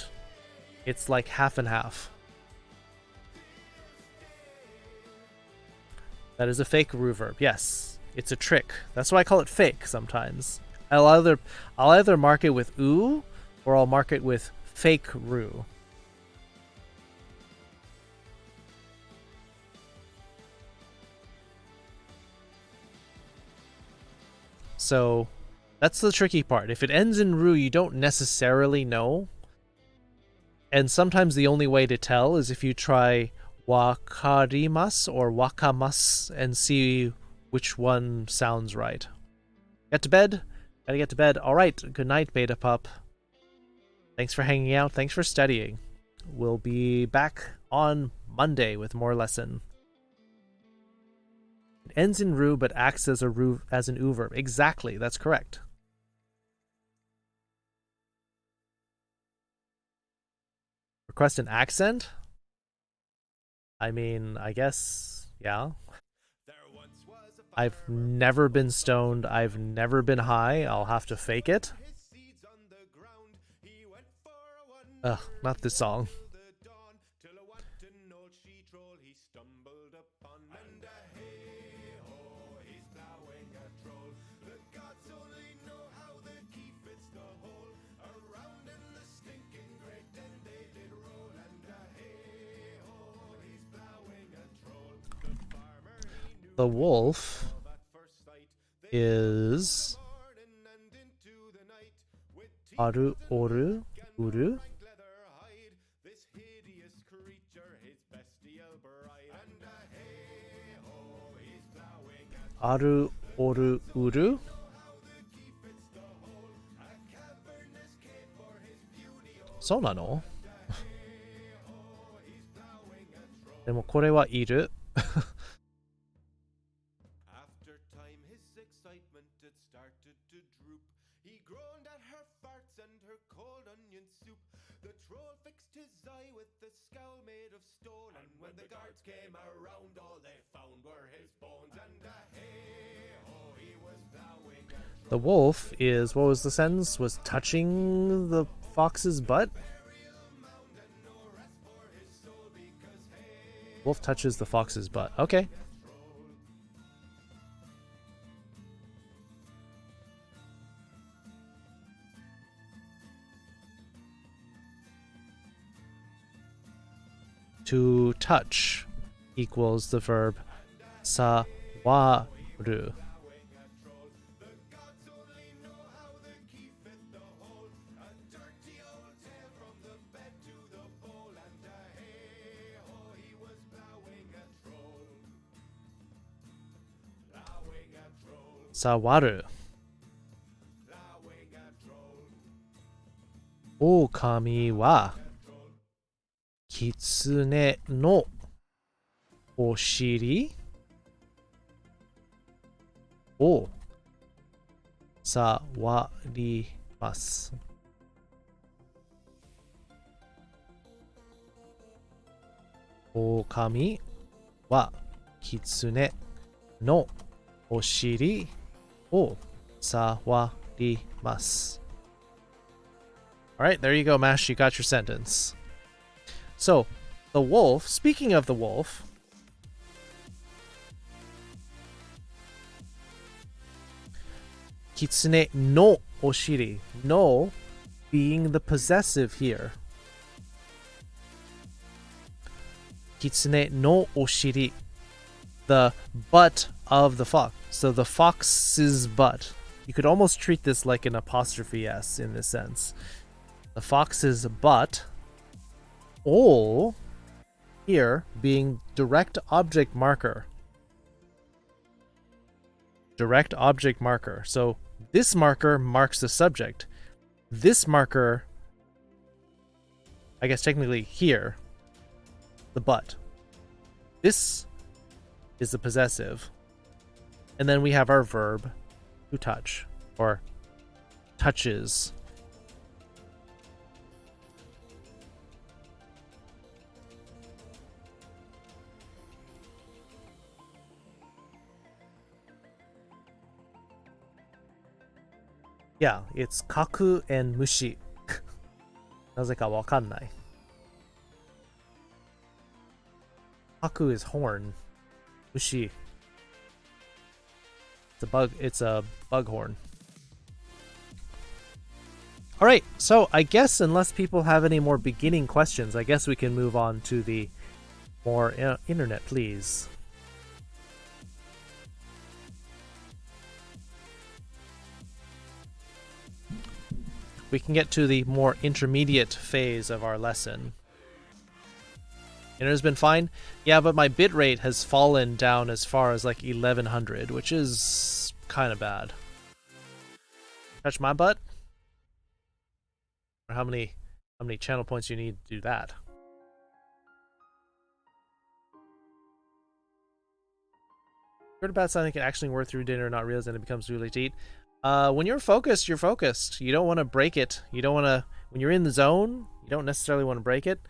it's like half and half. That is a fake ru verb. Yes, it's a trick. That's why I call it fake sometimes. I'll either mark it with oo, or I'll mark it with fake ru. So that's the tricky part. If it ends in ru, you don't necessarily know. And sometimes the only way to tell is if you try wakarimasu or wakamasu and see which one sounds right. Get to bed? Gotta get to bed. Alright, good night, Beta Pup. Thanks for hanging out. Thanks for studying. We'll be back on Monday with more lesson. It ends in ru but acts as an oo verb. Exactly, that's correct. Request an accent? I mean, I guess, yeah. I've never been stoned. I've never been high. I'll have to fake it. Ugh, not this song. The wolf is aru oru uru. Aru oru uru. So nano? でもこれはいる。The wolf is, what was the sentence? Was touching the fox's butt? Wolf touches the fox's butt. Okay. To touch equals the verb sawaru. Sawaru. Okami wa kitsune no oshiri o sawarimasu. Okami wa kitsune no oshiri o sawarimasu. Alright, there you go, Mash. You got your sentence. So, the wolf, speaking of the wolf, kitsune no oshiri. No being the possessive here. Kitsune no oshiri. The butt of the fox. So the fox's butt. You could almost treat this like an apostrophe S in this sense. The fox's butt. O here being direct object marker. Direct object marker. So this marker marks the subject. This marker, I guess technically here, the butt. This is the possessive. And then we have our verb to touch, or touches. Yeah, it's kaku and mushi. なぜかわかんない. Kaku is horn. Mushi. It's a bug horn. Alright, so I guess unless people have any more beginning questions, I guess we can move on to the more internet, please. We can get to the more intermediate phase of our lesson. It has been fine. Yeah, but my bitrate has fallen down as far as like 1100, which is kind of bad. Touch my butt? Or how many channel points you need to do that? Heard about something can actually work through dinner, not realize, and it becomes too late to eat. When you're focused, you're focused. You don't want to break it. You don't want to, when you're in the zone, you don't necessarily want to break it.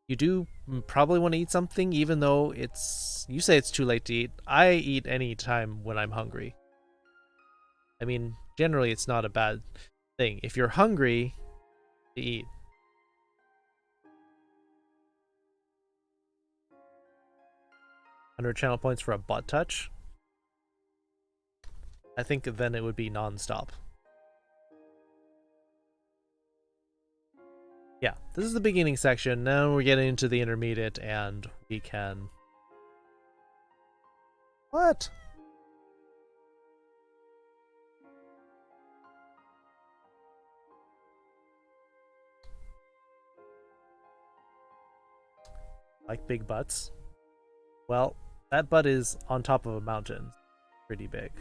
You do probably want to eat something, even though you say it's too late to eat. I eat any time when I'm hungry. I mean, generally it's not a bad thing. If you're hungry, to eat. 100 channel points for a butt touch. I think then it would be non-stop. Yeah, this is the beginning section. Now we're getting into the intermediate, and we can... What? Like big butts? Well, that butt is on top of a mountain. Pretty big.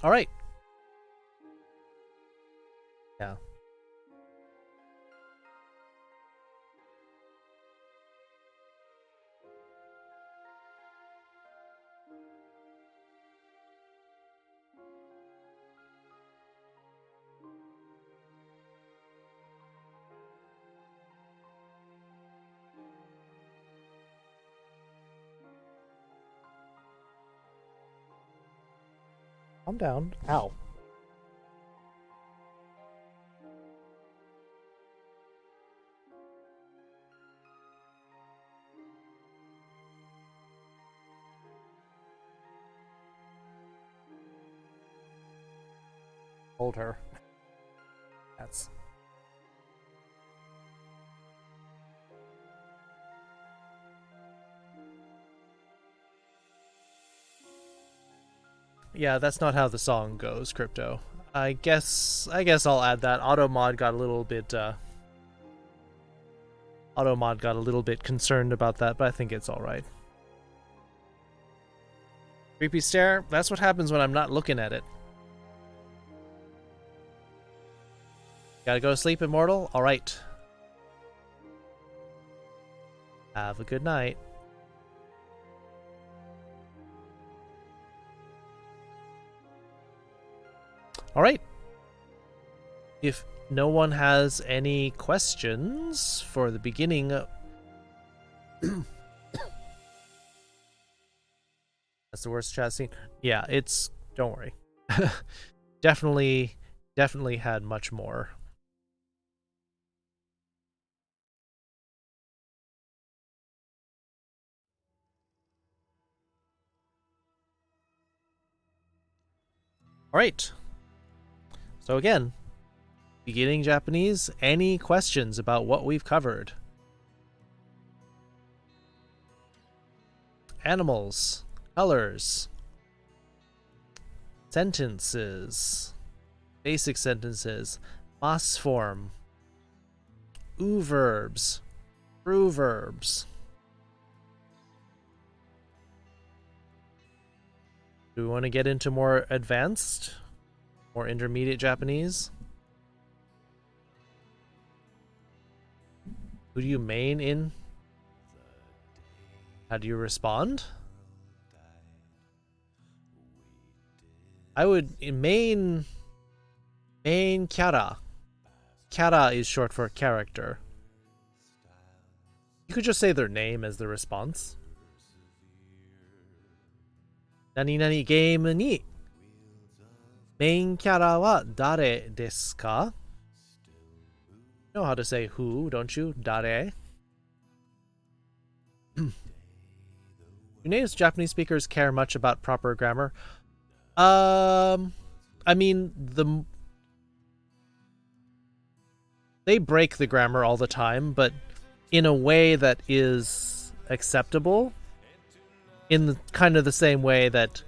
Alright. Yeah. Calm down. Ow. Hold her. That's... Yeah, that's not how the song goes, Crypto. I guess I'll add that. Automod got a little bit concerned about that, but I think it's alright. Creepy stare? That's what happens when I'm not looking at it. Gotta go to sleep, Immortal? Alright. Have a good night. Alright. If no one has any questions for the beginning... That's the worst chat scene. Yeah, it's... Don't worry. Definitely had much more. Alright. So again, beginning Japanese, any questions about what we've covered? Animals, colors, sentences, basic sentences, mas form, oo verbs, true verbs. Do we want to get into more advanced? More intermediate Japanese? Who do you main in? How do you respond? I would main kyara. Kyara is short for character. You could just say their name as the response. Nani nani game ni Main キャラは誰ですか? You know how to say who, don't you? 誰? Do native Japanese speakers care much about proper grammar? I mean, they break the grammar all the time, but in a way that is acceptable, in kind of the same way that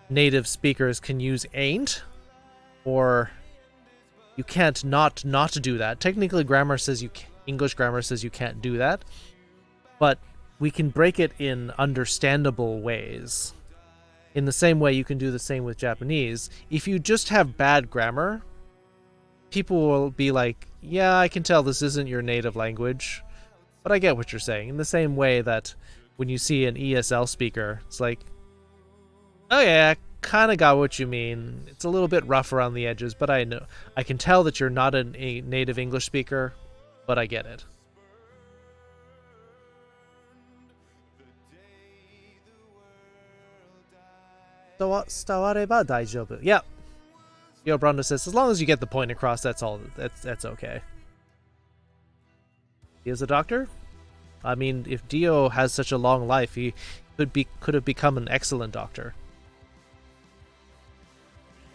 native speakers can use ain't, or you can't not do that. Technically, grammar says English grammar says you can't do that, but we can break it in understandable ways. In the same way, you can do the same with Japanese. If you just have bad grammar, people will be like, yeah, I can tell this isn't your native language, but I get what you're saying. In the same way that when you see an ESL speaker, it's like, oh yeah, kind of got what you mean. It's a little bit rough around the edges, but I know, I can tell that you're not a native English speaker, but I get it. Yeah. Yo Brando says, as long as you get the point across, that's all. That's okay. He is a doctor? I mean, if Dio has such a long life, he could have become an excellent doctor.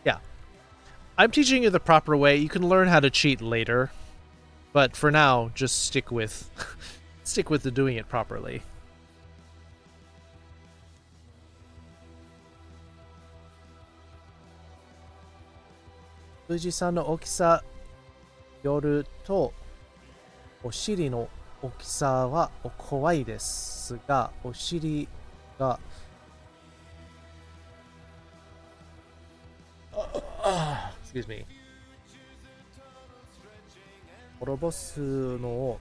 Yeah. I'm teaching you the proper way. You can learn how to cheat later. But for now, just stick with doing it properly. Fuji-sanの大きさよるとお尻の大きさは怖いですが、お尻がexcuse me 滅ぼすのを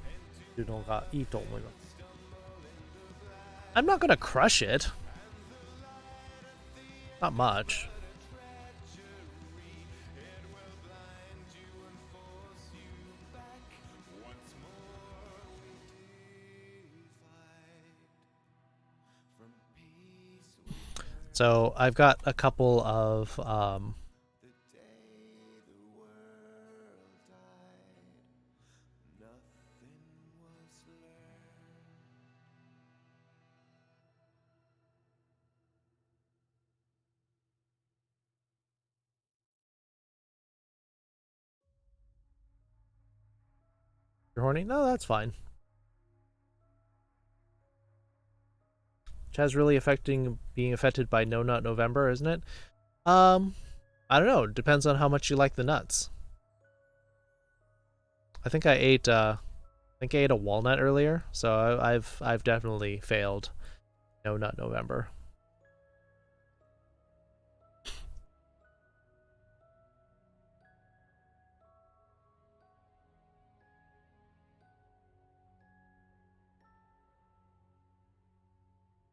見るのがいいと思います。I'm not gonna crush it. Not much. So I've got a couple of You're horny? No, that's fine. Chaz really being affected by No Nut November, isn't it? I don't know. It depends on how much you like the nuts. I think I ate a walnut earlier, so I've definitely failed No Nut November.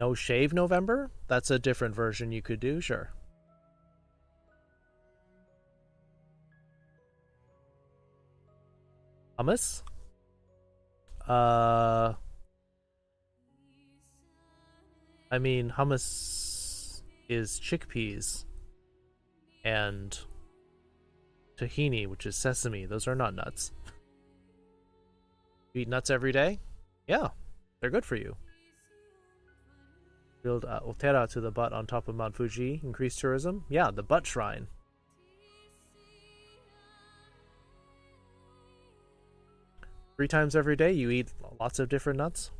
No Shave November? That's a different version you could do, sure. Hummus? I mean, hummus is chickpeas and tahini, which is sesame. Those are not nuts. You eat nuts every day? Yeah, they're good for you. Build Otera to the butt on top of Mount Fuji. Increase tourism? Yeah, the butt shrine. Three times every day you eat lots of different nuts?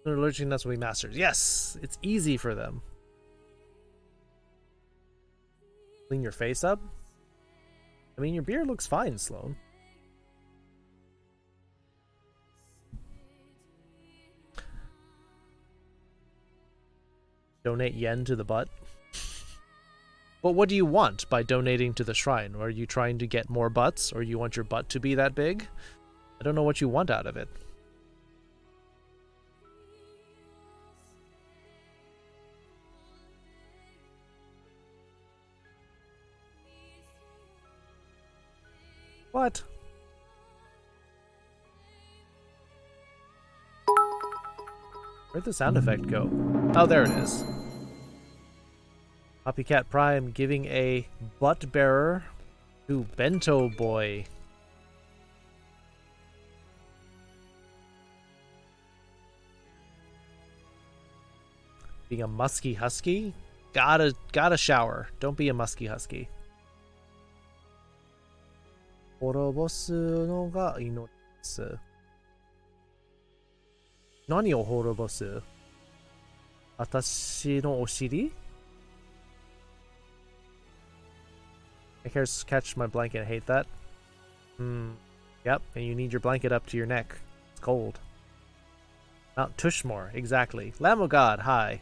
Allergic nuts will be masters. Yes! It's easy for them. Clean your face up? I mean, your beard looks fine, Sloan. Donate yen to the butt. But what do you want by donating to the shrine? Are you trying to get more butts, or you want your butt to be that big? I don't know what you want out of it. What? Where'd the sound effect go? Oh, there it is. Copycat Prime giving a butt bearer to Bento Boy. Being a musky husky? Gotta shower. Don't be a musky husky. 滅ぼすのが命です。何を滅ぼす？私のお尻？ I can't catch my blanket. I hate that. Yep, and you need your blanket up to your neck. It's cold. Mount Tushmore, exactly. Lamb of God, hi.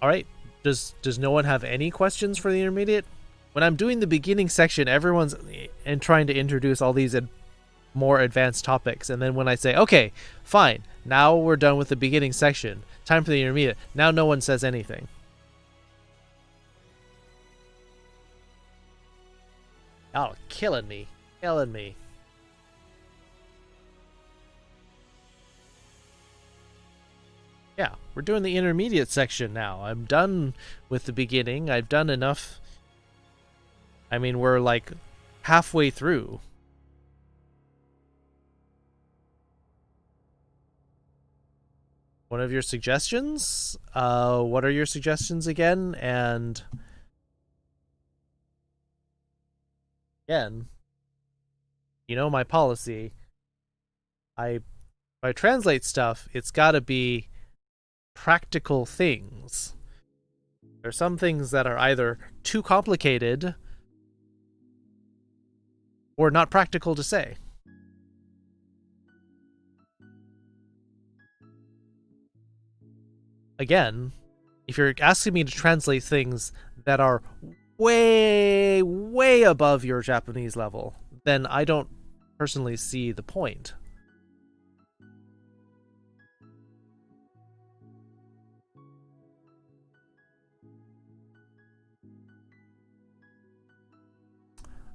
Alright, does no one have any questions for the intermediate? When I'm doing the beginning section, everyone's trying to introduce all these more advanced topics, and then when I say, okay, fine, now we're done with the beginning section, time for the intermediate, now no one says anything. Oh, killing me. Killing me. Yeah, we're doing the intermediate section now. I'm done with the beginning. I've done enough. I mean, we're like halfway through. One of your suggestions? What are your suggestions again? And again, you know my policy. If I translate stuff, it's gotta be practical things. There are some things that are either too complicated or not practical to say. Again, if you're asking me to translate things that are way, way above your Japanese level, then I don't personally see the point.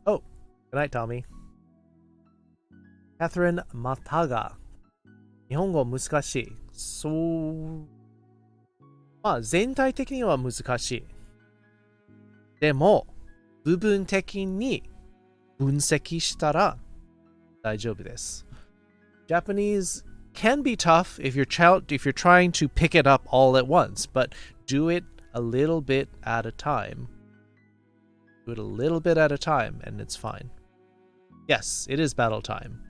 Oh, good night, Tommy. Catherine Mataga. 日本語難しい。そう。まあ、全体的には難しい。でも、部分的に分析したら大丈夫です。Japanese can be tough if you're trying to pick it up all at once, but do it a little bit at a time. Do it a little bit at a time, and it's fine. Yes, it is battle time.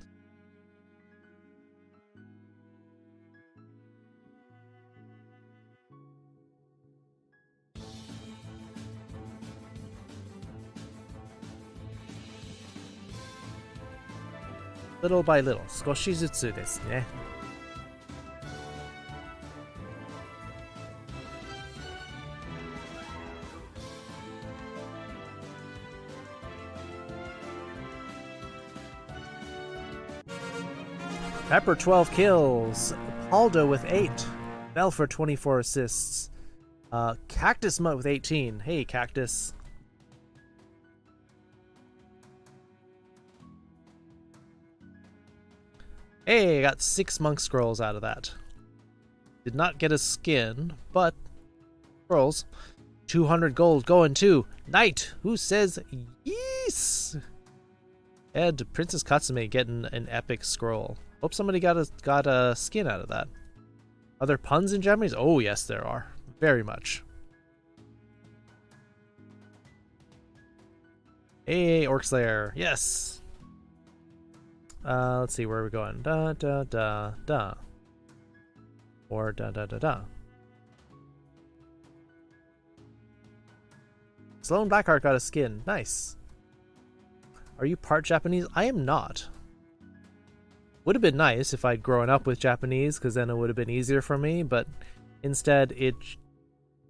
Little by little, 少しずつですね。Pepper 12 kills, Aldo with 8, Bell for 24 assists, Cactus Mutt with 18. Hey, Cactus. Hey, I got 6 monk scrolls out of that. Did not get a skin, but scrolls. 200 gold going to Knight, who says yes. And Princess Katsume getting an epic scroll. Hope somebody got a skin out of that. Are there puns in Japanese? Oh yes, there are. Very much. Hey, Orc Slayer. Yes. Let's see where we're going. Da da da da. Or da da da da. Sloan Blackheart got a skin. Nice. Are you part Japanese? I am not. Would have been nice if I'd grown up with Japanese, because then it would have been easier for me, but instead it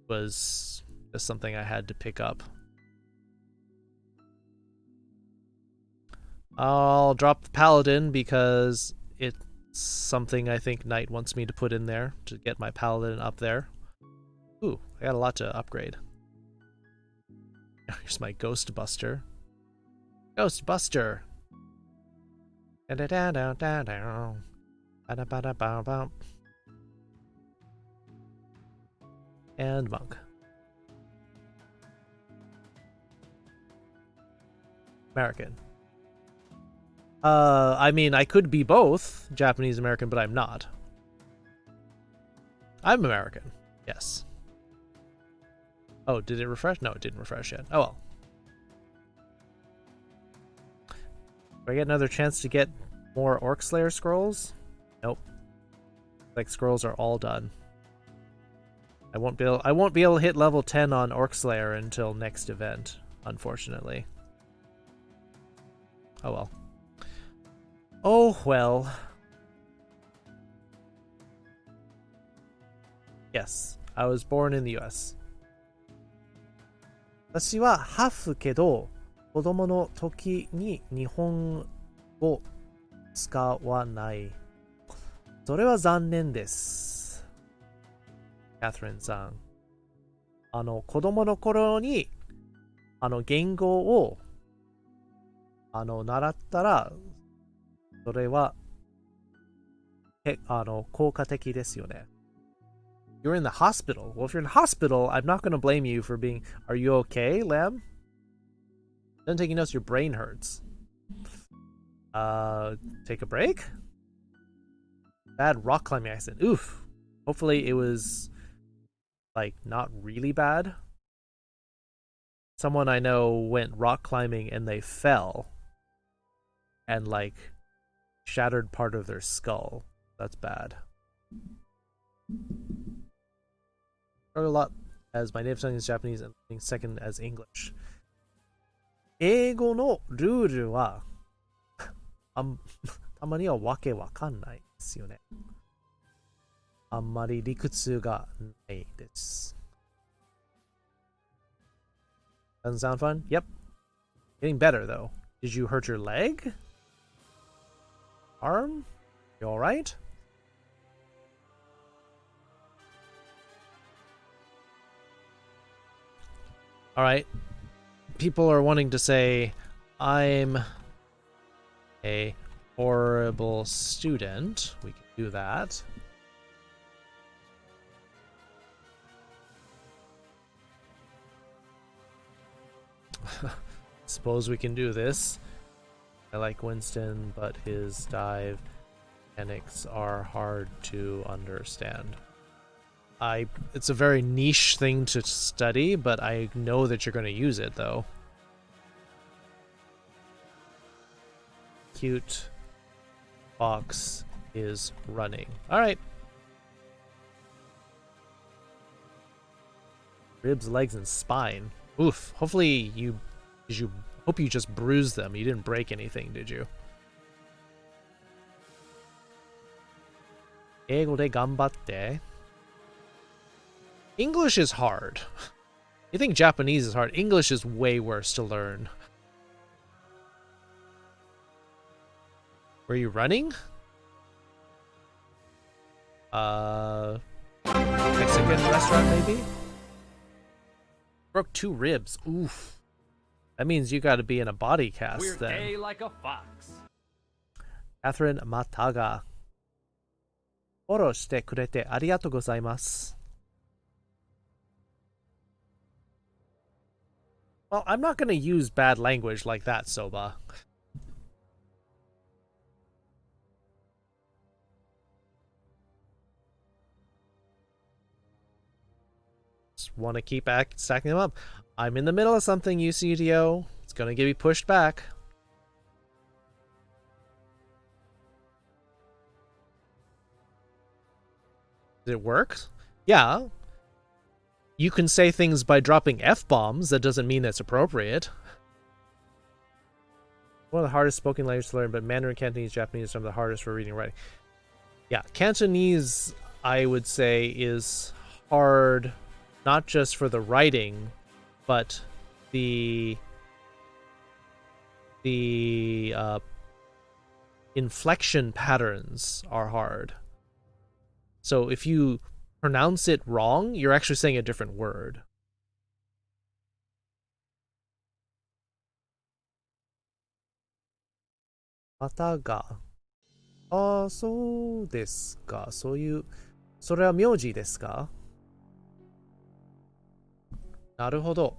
was just something I had to pick up. I'll drop the Paladin because it's something I think Knight wants me to put in there to get my Paladin up there. Ooh, I got a lot to upgrade. Here's my Ghost Buster. Ghost Buster! and monk. American. I mean, I could be both Japanese American, but I'm not. I'm American. Yes. Oh, did it refresh? No, it didn't refresh yet. Oh well. Do I get another chance to get more Orc Slayer scrolls? Nope. Like scrolls are all done. I won't be able to hit level 10 on Orc Slayer until next event, unfortunately. Oh well. Oh well. Yes, I was born in the US. 私はハーフけど、子供の時に日本語使わない。それは残念です。キャスリンさん。子供の頃に、言語を、習ったら、それは、効果的ですよね。You're in the hospital. Well, if you're in the hospital, I'm not going to blame you for being... Are you okay, Lamb? Doesn't take you notice your brain hurts. Take a break? Bad rock climbing accident. Oof. Hopefully it was, like, not really bad. Someone I know went rock climbing and they fell. And, like, shattered part of their skull. That's bad. A lot as my native tongue is Japanese and second as English. 英語のルールはたまにはわけわかんないですよね。あんまり理屈がないです。Doesn't sound fun? Yep. Getting better though. Did you hurt your leg? Arm? You alright? Alright. People are wanting to say, I'm a horrible student. We can do that. Suppose we can do this. I like Winston, but his dive mechanics are hard to understand. It's a very niche thing to study, but I know that you're going to use it, though. Cute fox is running. All right. Ribs, legs, and spine. Oof. Hopefully hope you just bruised them. You didn't break anything, did you? 英語で頑張って。English is hard. You think Japanese is hard. English is way worse to learn. Were you running? Mexican restaurant maybe? Broke 2 ribs. Oof. That means you gotta be in a body cast. We're then. Gay like a fox. Catherine Mataga. フォローしてくれてありがとうございます。Well, I'm not going to use bad language like that, Soba. Just want to keep stacking them up. I'm in the middle of something, UCDO. It's going to get me pushed back. Did it work? Yeah. You can say things by dropping F-bombs. That doesn't mean it's appropriate. One of the hardest spoken languages to learn, but Mandarin, Cantonese, Japanese are some of the hardest for reading and writing. Yeah, Cantonese, I would say, is hard, not just for the writing, but the inflection patterns are hard. So if you pronounce it wrong, you're actually saying a different word. Mata ga. ああ、そうですか。そういう、それは名字ですか?なるほど。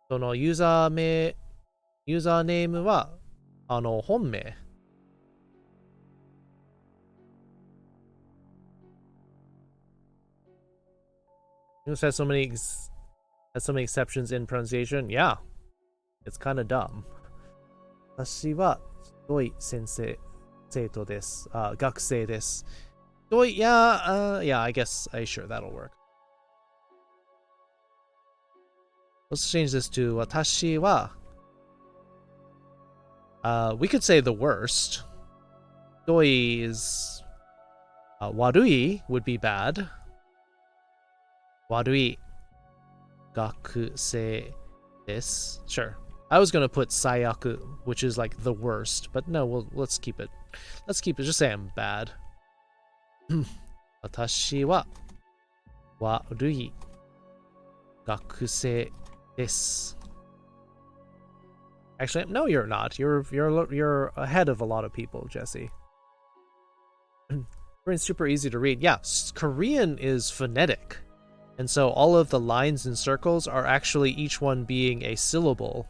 そのユーザーネームは、本名。It has so many exceptions in pronunciation. Yeah, it's kind of dumb. 私はすごい生徒です。学生です。Yeah, I guess sure that'll work. Let's change this to 私は we could say the worst. ひどい is 悪い would be bad. 悪い学生です. Sure. I was gonna put 最悪, which is like the worst, but no, let's keep it. Let's keep it. Just say I'm bad. 私は悪い学生です. Actually, no, you're not. You're ahead of a lot of people, Jesse. Korean's super easy to read. Yeah, Korean is phonetic. And so all of the lines and circles are actually each one being a syllable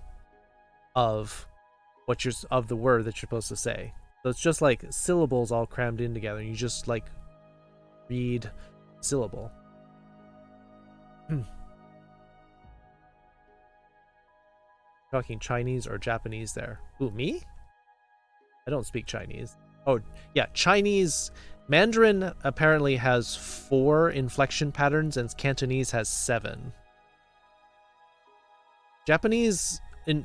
of of the word that you're supposed to say. So it's just like syllables all crammed in together. And you just like read syllable. Talking Chinese or Japanese there? Ooh, me? I don't speak Chinese. Oh, yeah, Chinese. Mandarin apparently has 4 inflection patterns and Cantonese has 7. Japanese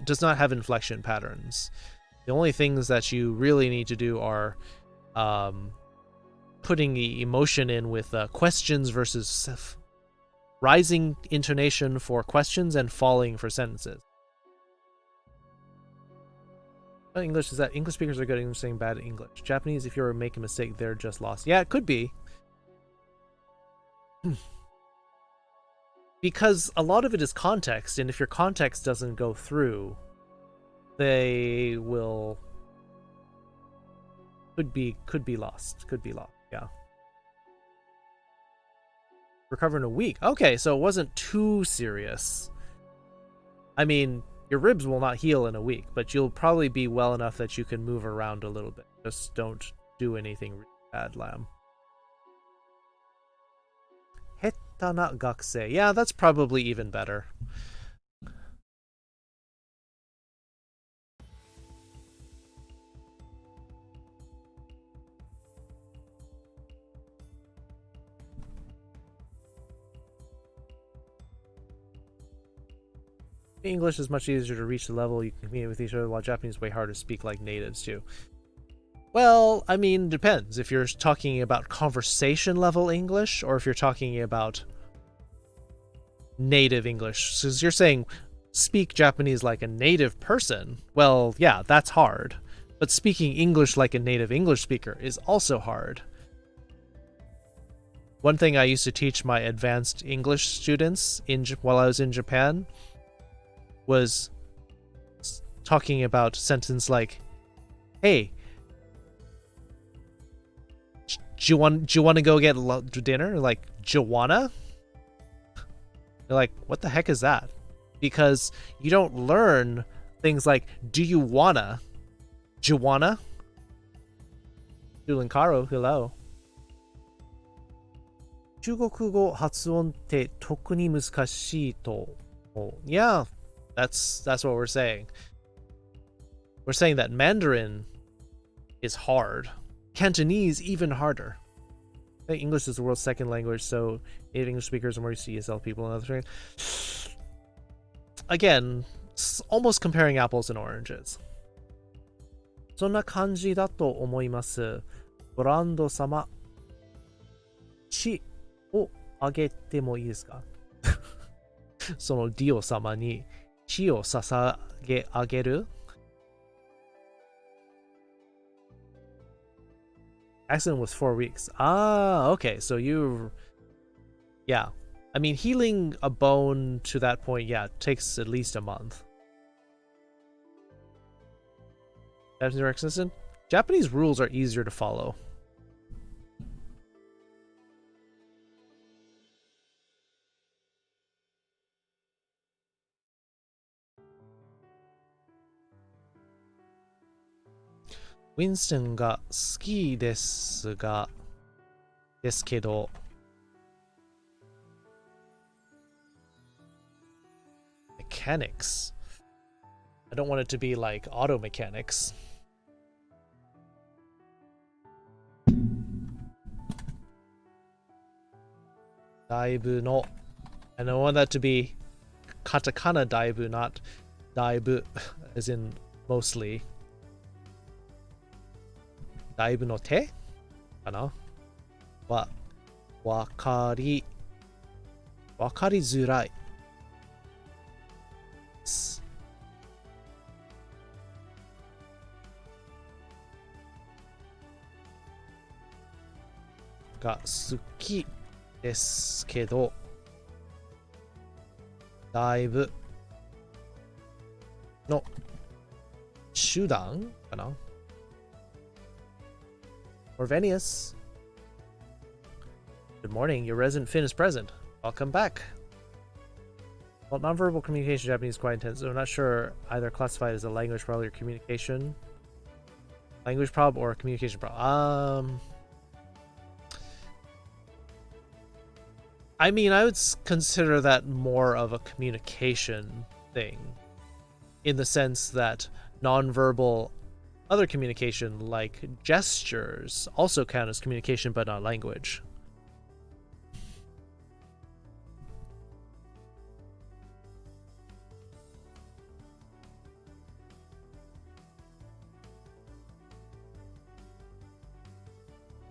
does not have inflection patterns. The only things that you really need to do are putting the emotion in with questions versus rising intonation for questions and falling for sentences. English is that English speakers are good at English saying bad at English. Japanese, if you make a mistake, they're just lost. Yeah, it could be. Because a lot of it is context, and if your context doesn't go through, they will could be lost. Yeah. Recover in a week. Okay, so it wasn't too serious. I mean, your ribs will not heal in a week, but you'll probably be well enough that you can move around a little bit. Just don't do anything really bad, lamb. Heta na gakusei. Yeah, that's probably even better. English is much easier to reach the level you can communicate with each other, while Japanese is way harder to speak like natives too. Well, I mean, depends. If you're talking about conversation level English, or if you're talking about native English. So you're saying speak Japanese like a native person. Well, yeah, that's hard. But speaking English like a native English speaker is also hard. One thing I used to teach my advanced English students while I was in Japan was talking about sentence like, "Hey, do you want to go get dinner?" Like, "Do you wanna?" They're like, "What the heck is that?" Because you don't learn things like, "Do you wanna?" "Do you wanna?" Dulinkaro, hello. 中国語発音って特に難しいと思う。Yeah, that's what we're saying. We're saying that Mandarin is hard. Cantonese even harder. I think English is the world's second language, so native English speakers are more used to ESL people and other things. Again, almost comparing apples and oranges. そんな感じだと思います。ブランド様、血をあげてもいいですか？そのディオ様に血を捧げあげる？ Accident was 4 weeks. Ah, okay. So yeah. I mean, healing a bone to that point, yeah, takes at least a month. Japanese rules are easier to follow. ウィンストンが好きですけど、mechanics. I don't want it to be like auto mechanics. Daibu no. And I want that to be katakana daibu, not daibu, as in mostly. Daibu no te? Kana? Wakari zurai. Ga suki desu kedo, daibu no shudan kana? Orvenius. Good morning, your resident Finn is present. Welcome back. Well, nonverbal communication in Japanese is quite intense, so I'm not sure either classified as a language problem or communication. Language problem or a communication problem. I mean, I would consider that more of a communication thing, in the sense that nonverbal other communication, like gestures, also count as communication but not language.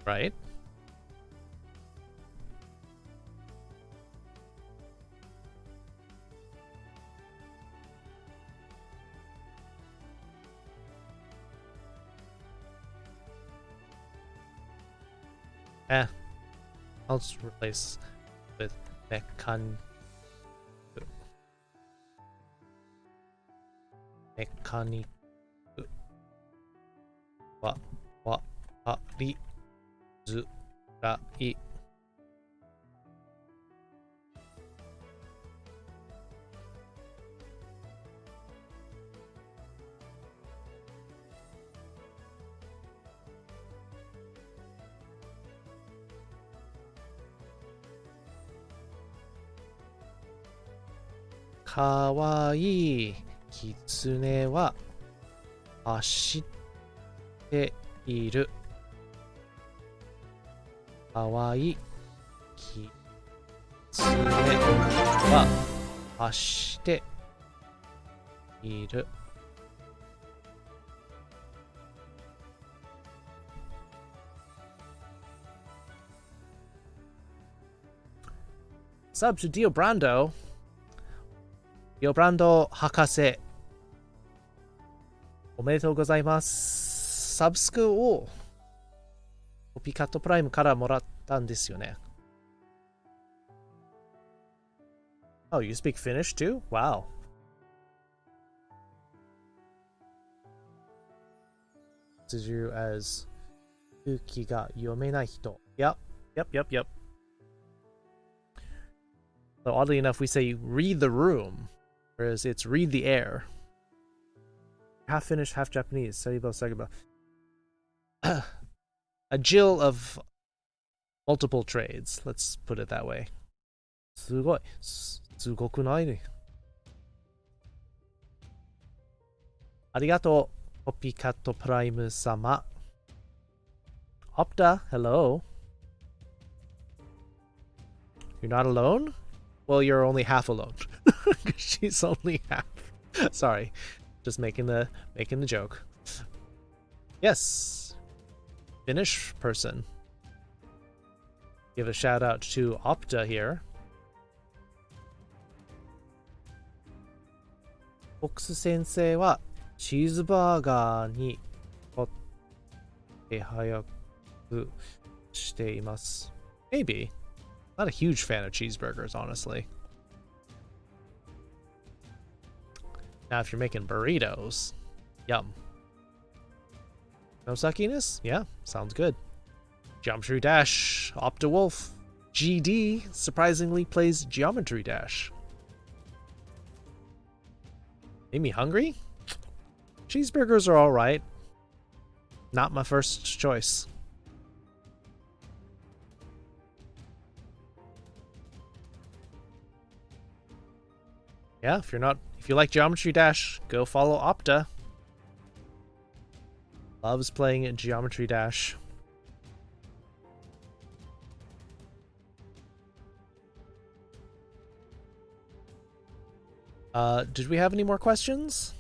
Right? I'll just replace with mechanic. Ri zu rai. Kawaii kitsune wa hashite iru. Kawaii kitsune wa hashite iru. Sub to Dio Brando. Dio Brando Hakase. おめでとうございます。サブスクをコピーカットプライムからもらったんですよね。Oh, you speak Finnish too? Wow. This is you as 空気が読めない人。Yep. So oddly enough, we say read the room, whereas it's read the air. Half Finnish, half Japanese. Saribo Sagiba. A Jill of multiple trades. Let's put it that way. Sugoi. Sugoku nai ne. Arigato, Copycat Prime sama. Opta, hello. You're not alone? Well, you're only half alone. She's only half. Sorry. Just making the joke. Yes. Finnish person. Give a shout out to Opta here. Fox sensei wa cheeseburger ni kotte hayaku shite imasu. Maybe. Not a huge fan of cheeseburgers, honestly. Now, if you're making burritos, yum. No suckiness? Yeah, sounds good. Geometry Dash, Opta Wolf, GD surprisingly plays Geometry Dash. Made me hungry? Cheeseburgers are alright. Not my first choice. Yeah, if you like Geometry Dash, go follow Opta. Loves playing Geometry Dash. Did we have any more questions?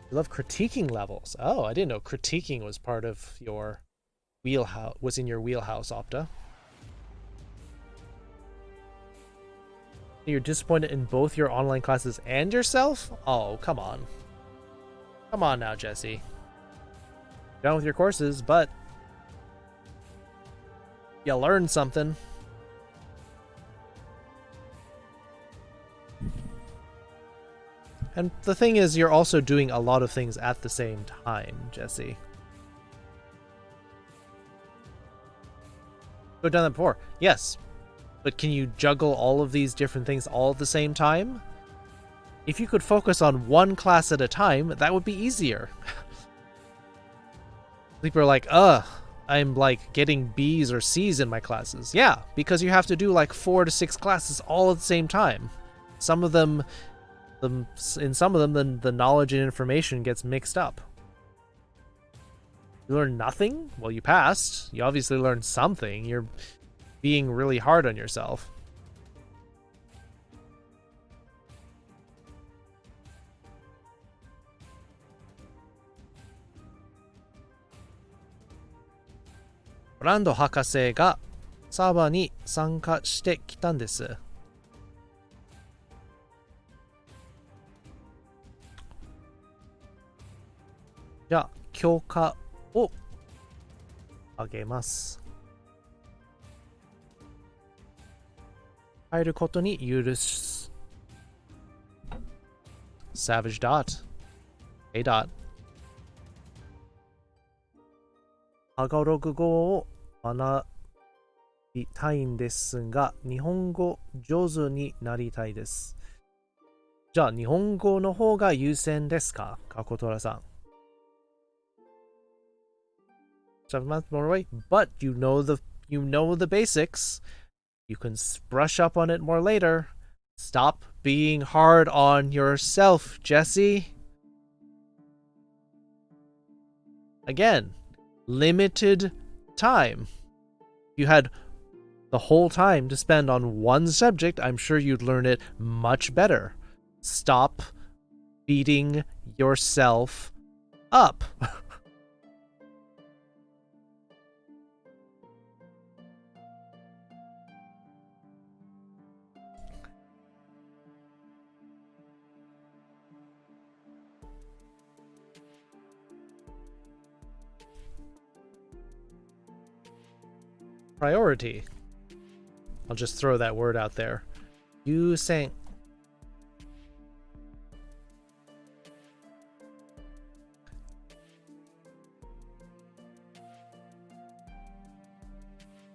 You love critiquing levels. Oh, I didn't know critiquing was part of your wheelhouse, was in your wheelhouse, Opta. You're disappointed in both your online classes and yourself? Oh, come on. Come on now, Jesse. Done with your courses, but you learned something. And the thing is, you're also doing a lot of things at the same time, Jesse. We've done that before. Yes. But can you juggle all of these different things all at the same time? If you could focus on one class at a time, that would be easier. People are like, I'm like getting B's or C's in my classes. Yeah, because you have to do like 4 to 6 classes all at the same time. Some of them, in some of them, the knowledge and information gets mixed up. You learn nothing? Well, you passed. You obviously learned something. You're being really hard on yourself. Brando 博士がサーバーに参加してきたんです。じゃあ、許可をあげます。入ることに許す。Savage Dot. Hey Dot. タガログ語を学びたいんですが、日本語上手になりたいです。じゃあ、日本語の方が優先ですか？カコトラさん。7 months more away, but you know the basics. You can brush up on it more later. Stop being hard on yourself, Jesse. Again, limited time. If you had the whole time to spend on one subject, I'm sure you'd learn it much better. Stop beating yourself up. Priority. I'll just throw that word out there. Yusen.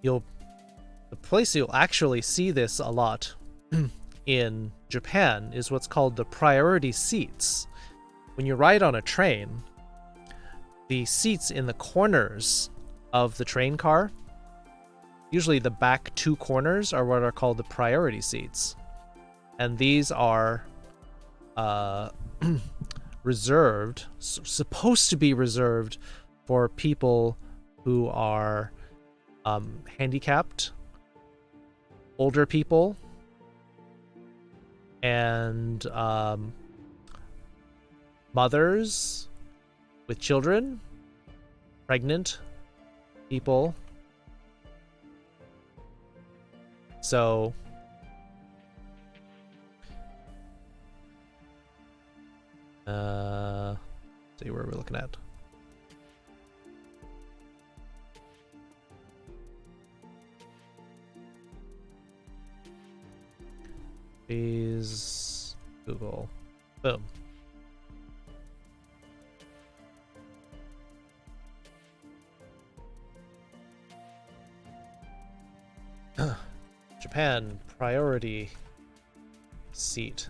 The place you'll actually see this a lot in Japan is what's called the priority seats. When you ride on a train, the seats in the corners of the train car, usually the back 2 corners, are what are called the priority seats. And these are reserved, supposed to be reserved for people who are handicapped, older people, and mothers with children, pregnant people. So see where we're looking at. Please Google. Boom. Japan priority seat.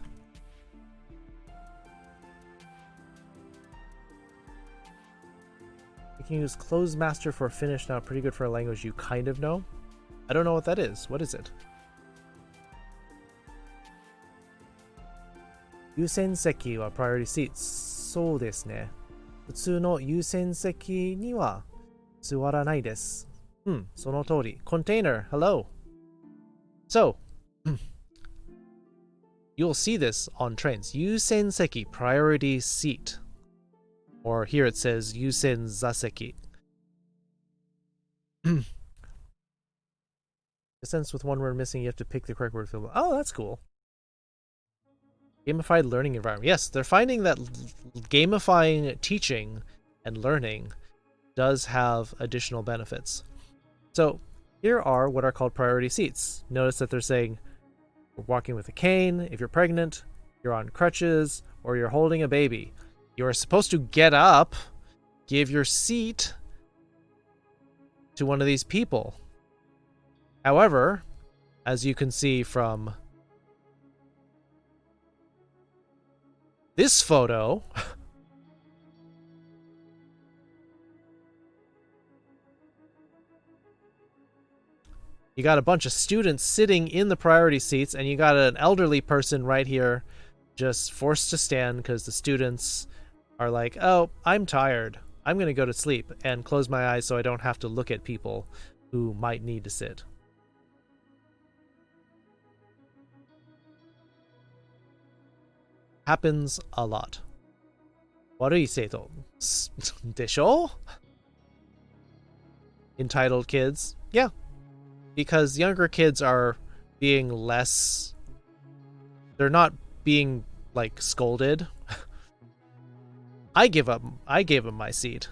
You can use closed master for Finnish now, pretty good for a language you kind of know. I don't know what that is. What is it? 優先席は priority seats. そうですね。普通の優先席には座らないです。その通り。Container, hello. So, you'll see this on trains. 優先席 priority seat. Or here it says 優先座席. A sentence with one word missing, you have to pick the correct word. Oh, that's cool. Gamified learning environment. Yes, they're finding that gamifying teaching and learning does have additional benefits. So here are what are called priority seats. Notice that they're saying you're walking with a cane, if you're pregnant, you're on crutches, or you're holding a baby. You are supposed to get up, give your seat to one of these people. However, as you can see from this photo, you got a bunch of students sitting in the priority seats, and you got an elderly person right here just forced to stand because the students are like, oh, I'm tired. I'm going to go to sleep and close my eyes so I don't have to look at people who might need to sit. Happens a lot. 悪い生徒でしょ? Entitled kids. Yeah. Because younger kids are being less... They're not being, like, scolded. I gave them my seat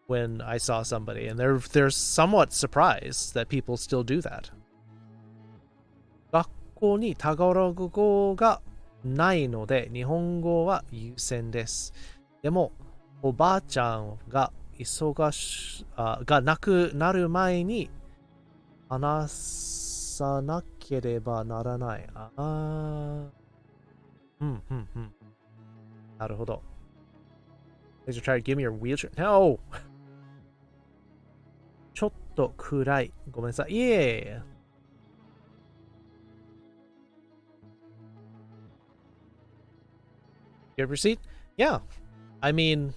when I saw somebody, and they're somewhat surprised that people still do that. 学校にタガログ語がないので日本語は優先です。でもおばあちゃんががなくなる前に話さなければならない。なるほど。Please try to give me your wheelchair. No! ちょっと暗い。ごめんなさい。いえ。You have your seat? Yeah. I mean,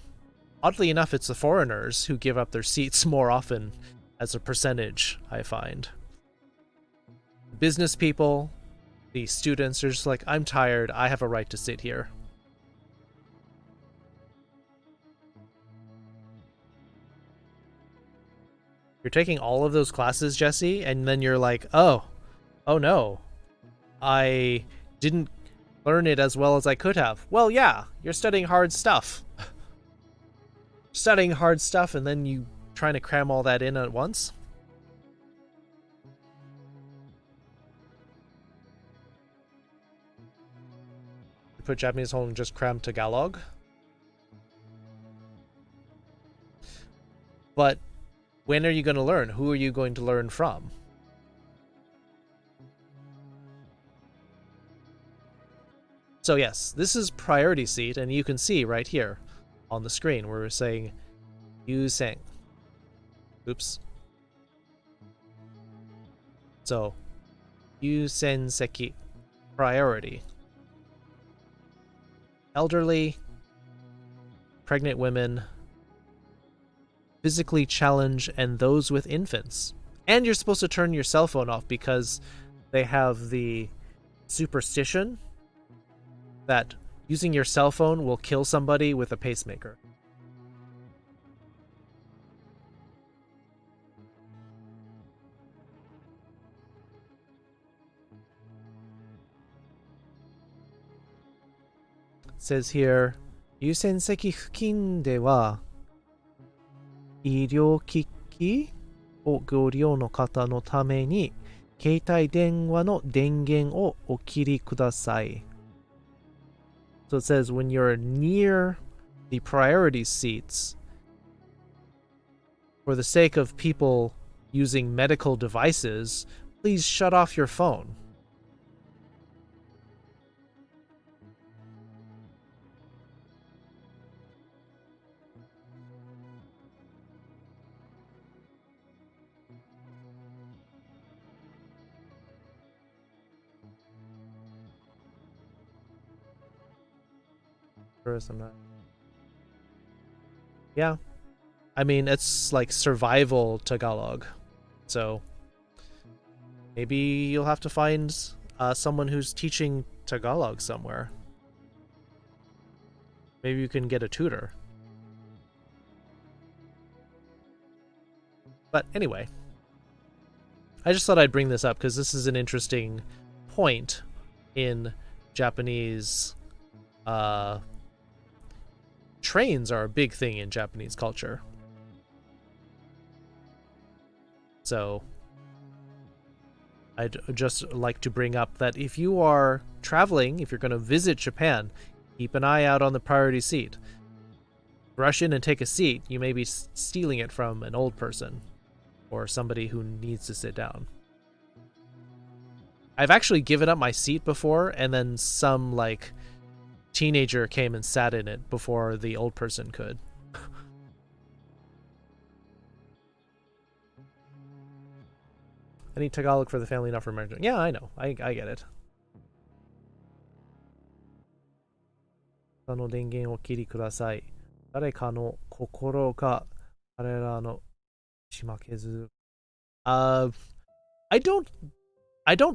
oddly enough, it's the foreigners who give up their seats more often as a percentage, I find. Business people, the students are just like, I'm tired, I have a right to sit here. You're taking all of those classes, Jesse, and then you're like, oh no, I didn't learn it as well as I could have. Well, yeah, you're studying hard stuff. Studying hard stuff and then you trying to cram all that in at once? You put Japanese hold and just cram Tagalog? But when are you going to learn? Who are you going to learn from? So yes, this is priority seat, and you can see right here on the screen where we're saying Yuseng. Oops. So Yusen Seki, priority. Elderly, pregnant women, physically challenged, and those with infants. And you're supposed to turn your cell phone off because they have the superstition that using your cell phone will kill somebody with a pacemaker. It says here, 優先席付近では医療機器をご利用の方のために携帯電話の電源をお切りください。So it says when you're near the priority seats, for the sake of people using medical devices, please shut off your phone. First, I'm not. Yeah. I mean, it's like survival Tagalog. So maybe you'll have to find someone who's teaching Tagalog somewhere. Maybe you can get a tutor. But anyway, I just thought I'd bring this up because this is an interesting point in Japanese. Trains are a big thing in Japanese culture. So I'd just like to bring up that if you are traveling, if you're going to visit Japan, keep an eye out on the priority seat. Rush in and take a seat, you may be stealing it from an old person or somebody who needs to sit down. I've actually given up my seat before, and then some like teenager came and sat in it before the old person could. I need Tagalog for the family, not for American. Yeah, I know. I get it. その電源を切りください。誰かの心が彼らのしまけず。I don't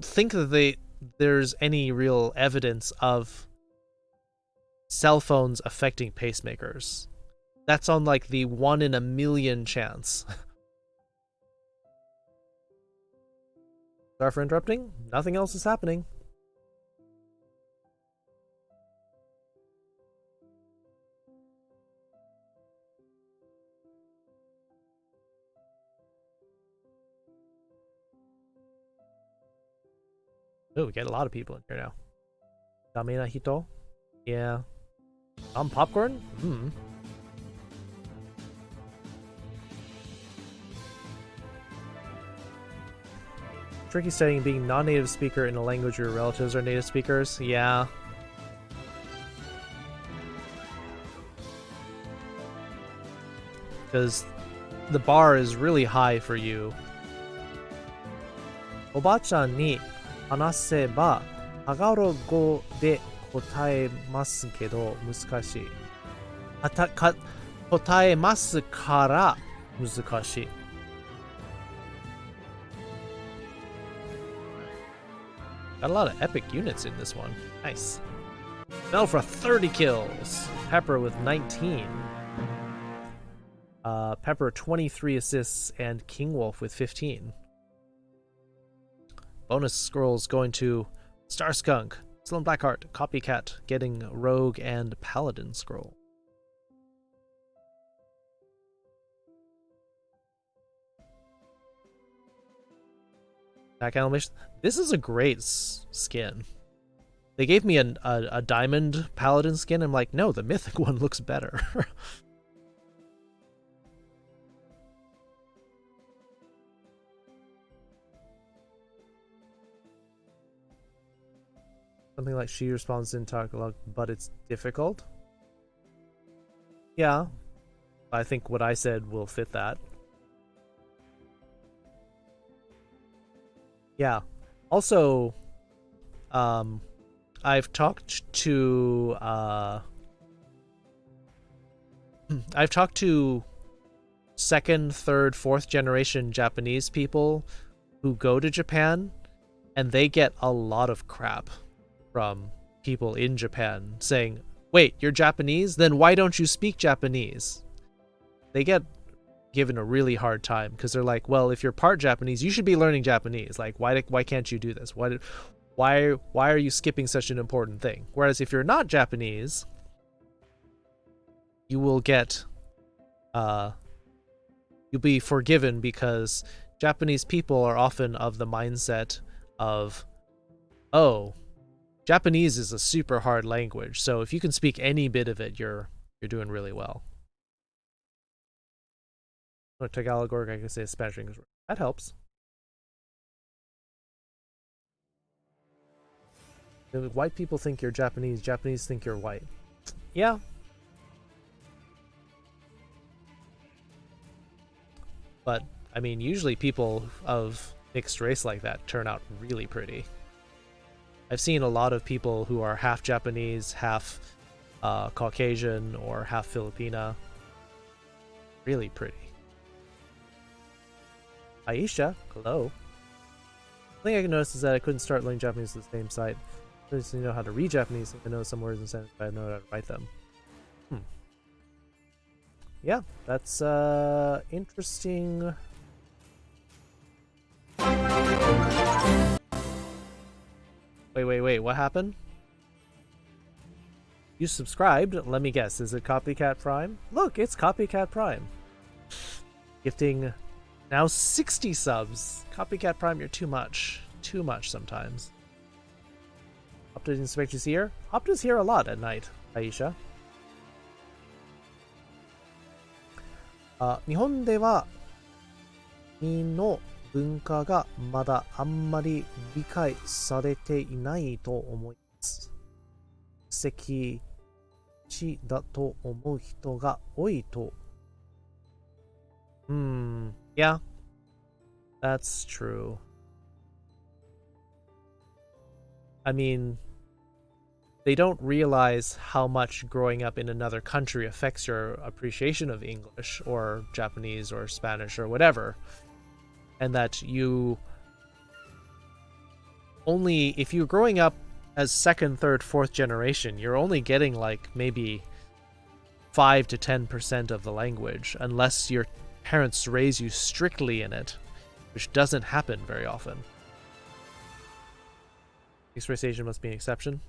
think that there's any real evidence of cell phones affecting pacemakers. That's on like the 1 in a million chance. Sorry for interrupting. Nothing else is happening. Oh, we get a lot of people in here now. Damena hito? Yeah. Popcorn? Hmm. Tricky studying being non-native speaker in a language your relatives are native speakers. Yeah. Because the bar is really high for you. Oba-chan ni hanaseba Hagaro go de kotaemasu kedo musukashi. Kotaemasu kara musukashi. Got a lot of epic units in this one. Nice. Fell for 30 kills. Pepper with 19. Pepper 23 assists and King Wolf with 15. Bonus scrolls going to Star Skunk, Slim Blackheart, Copycat getting Rogue and Paladin scroll. Back animation. This is a great skin. They gave me a diamond paladin skin. I'm like, no, the mythic one looks better. Something like she responds in Tagalog, but it's difficult. Yeah, I think what I said will fit that. Yeah. Also, I've talked to second, third, fourth generation Japanese people who go to Japan, and they get a lot of crap from people in Japan saying, "Wait, you're Japanese? Then why don't you speak Japanese?" They get given a really hard time because they're like, well, if you're part Japanese, you should be learning Japanese. Like, why can't you do this? Why are you skipping such an important thing? Whereas if you're not Japanese, you will get you'll be forgiven because Japanese people are often of the mindset of, oh, Japanese is a super hard language, so if you can speak any bit of it, you're doing really well. Or Tagalog, or I can say Spanish English. That helps. White people think you're Japanese. Japanese think you're white. Yeah. But, I mean, usually people of mixed race like that turn out really pretty. I've seen a lot of people who are half Japanese, half Caucasian or half Filipina. Really pretty. Aisha, hello. The thing I noticed is that I couldn't start learning Japanese at the same site. I just know how to read Japanese. I know some words and sentences, but I know how to write them. Yeah, that's interesting. Wait, what happened? You subscribed? Let me guess, is it Copycat Prime? Look, it's Copycat Prime. Gifting now 60 subs. Copycat Prime, you're too much. Too much sometimes. Opta didn't expect you to see here? Opta's here a lot at night, Aisha. 日本では民の文化がまだあんまり理解されていないと思います。席地だと思う人が多いと。Yeah, that's true. I mean, they don't realize how much growing up in another country affects your appreciation of English or Japanese or Spanish or whatever. And that you only, if you're growing up as second, third, fourth generation, you're only getting like maybe 5 to 10% of the language, unless your parents raise you strictly in it, which doesn't happen very often. Express Asian must be an exception.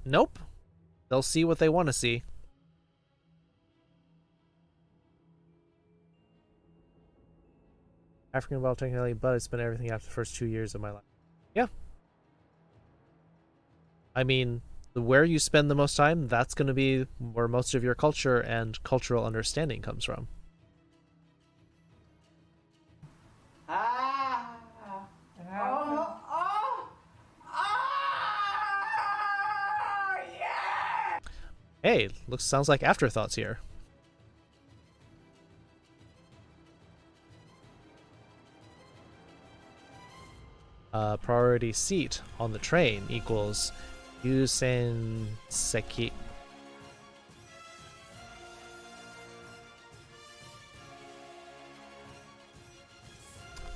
Nope. They'll see what they want to see. African involved technically, but I spent everything after the first 2 years of my life. Yeah. I mean, where you spend the most time, that's going to be where most of your culture and cultural understanding comes from. Hey, sounds like afterthoughts here. Priority seat on the train equals Yusen Seki.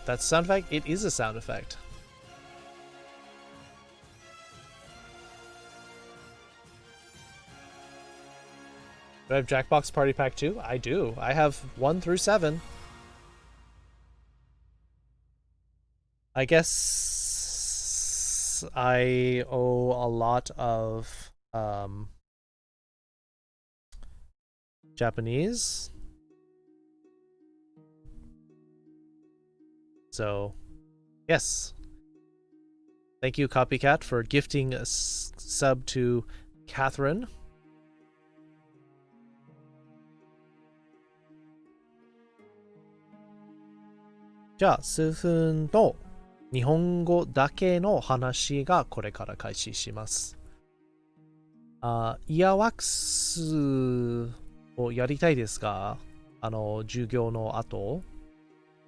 That's a sound effect? It is a sound effect. Do I have JackFox Party Pack 2? I do. I have 1 through 7. I guess I owe a lot of Japanese. So, yes. Thank you, Copycat, for gifting a sub to Catherine.じゃあ、数分の日本語だけの話がこれから開始します。イヤーワックスをやりたいですか？授業の後。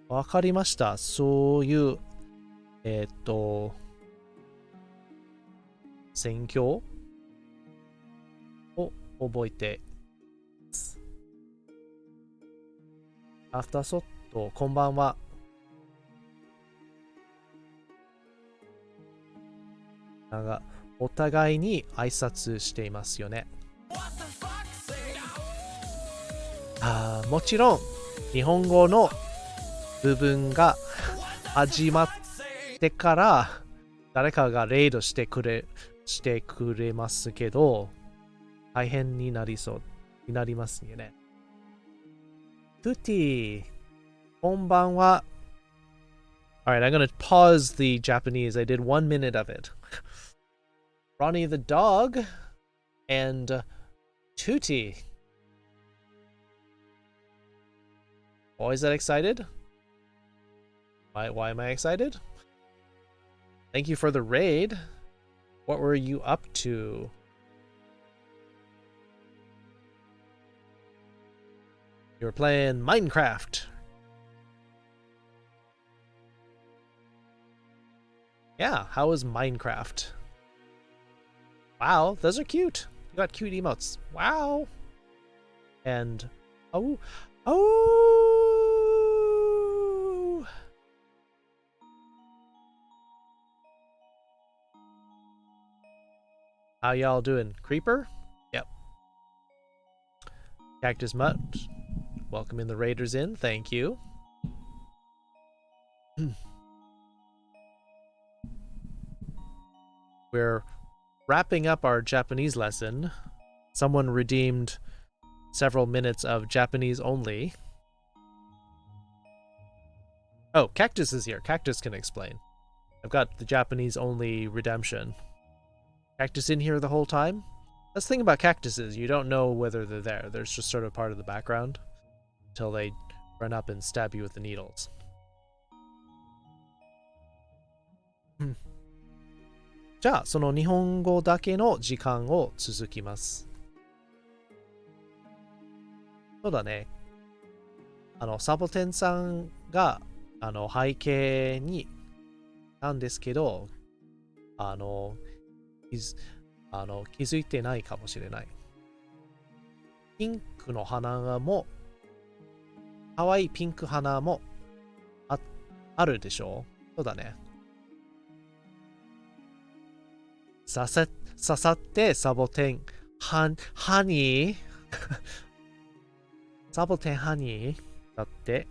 わかりました。そういう、選挙を覚えて。アフターソット、こんばんは。お互いに挨拶していますよね。もちろん日本語の部分が始まってから誰かがレイドしてくれますけど、大変になりますよね。トゥティ、こんばんは。Alright, I'm gonna pause the Japanese. I did 1 minute of it. Ronnie the dog and Tootie. Always that excited? Why am I excited? Thank you for the raid. What were you up to? You were playing Minecraft. Yeah, how is Minecraft? Wow, those are cute. got cute emotes. Wow. And oh. How y'all doing? Creeper? Yep. Cactus Mutt. Welcoming the raiders in. Thank you. We're wrapping up our Japanese lesson. Someone redeemed several minutes of Japanese only. Oh, Cactus is here. Cactus can explain. I've got the Japanese only redemption. Cactus in here the whole time? That's the thing about cactuses. You don't know whether they're there. They're just sort of part of the background until they run up and stab you with the needles. じゃあ、その日本語だけの時間を続きます。そうだね。サボテンさんが、背景に、なんですけど、気づいてないかもしれない。ピンクの花も、かわいいピンク花もあるでしょう。そうだね。ささってサボテン、ハニーサボテンハニーだって。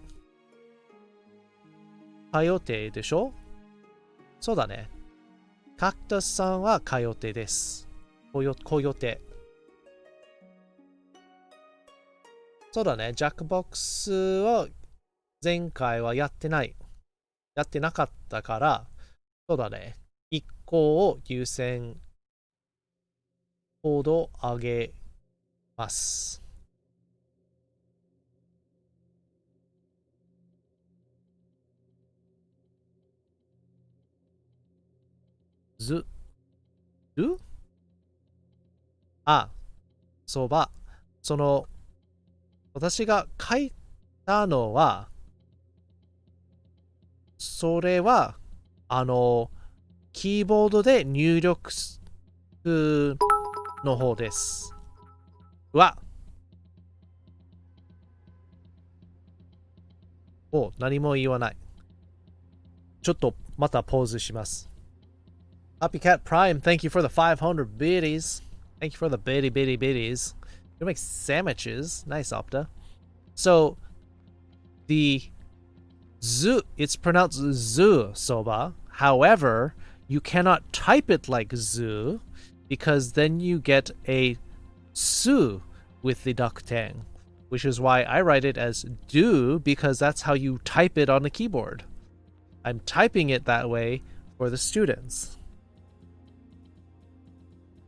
カヨテでしょ。そうだね。カクタスさんはカヨテです。コヨテ。そうだね。ジャックボックスを前回はやってなかったから、そうだね。1個を優先コード上げます。そうば。私が書いたのは、それは、キーボードで入力の方です。何も言わない。ちょっとまたポーズします。Copycat Prime, thank you for the 500 biddies. Thank you for the biddies. You make sandwiches. Nice, Opta. So, the Z, it's pronounced Z, Soba. However, you cannot type it like Z because then you get a Su with the Duktang, which is why I write it as do because that's how you type it on the keyboard. I'm typing it that way for the students.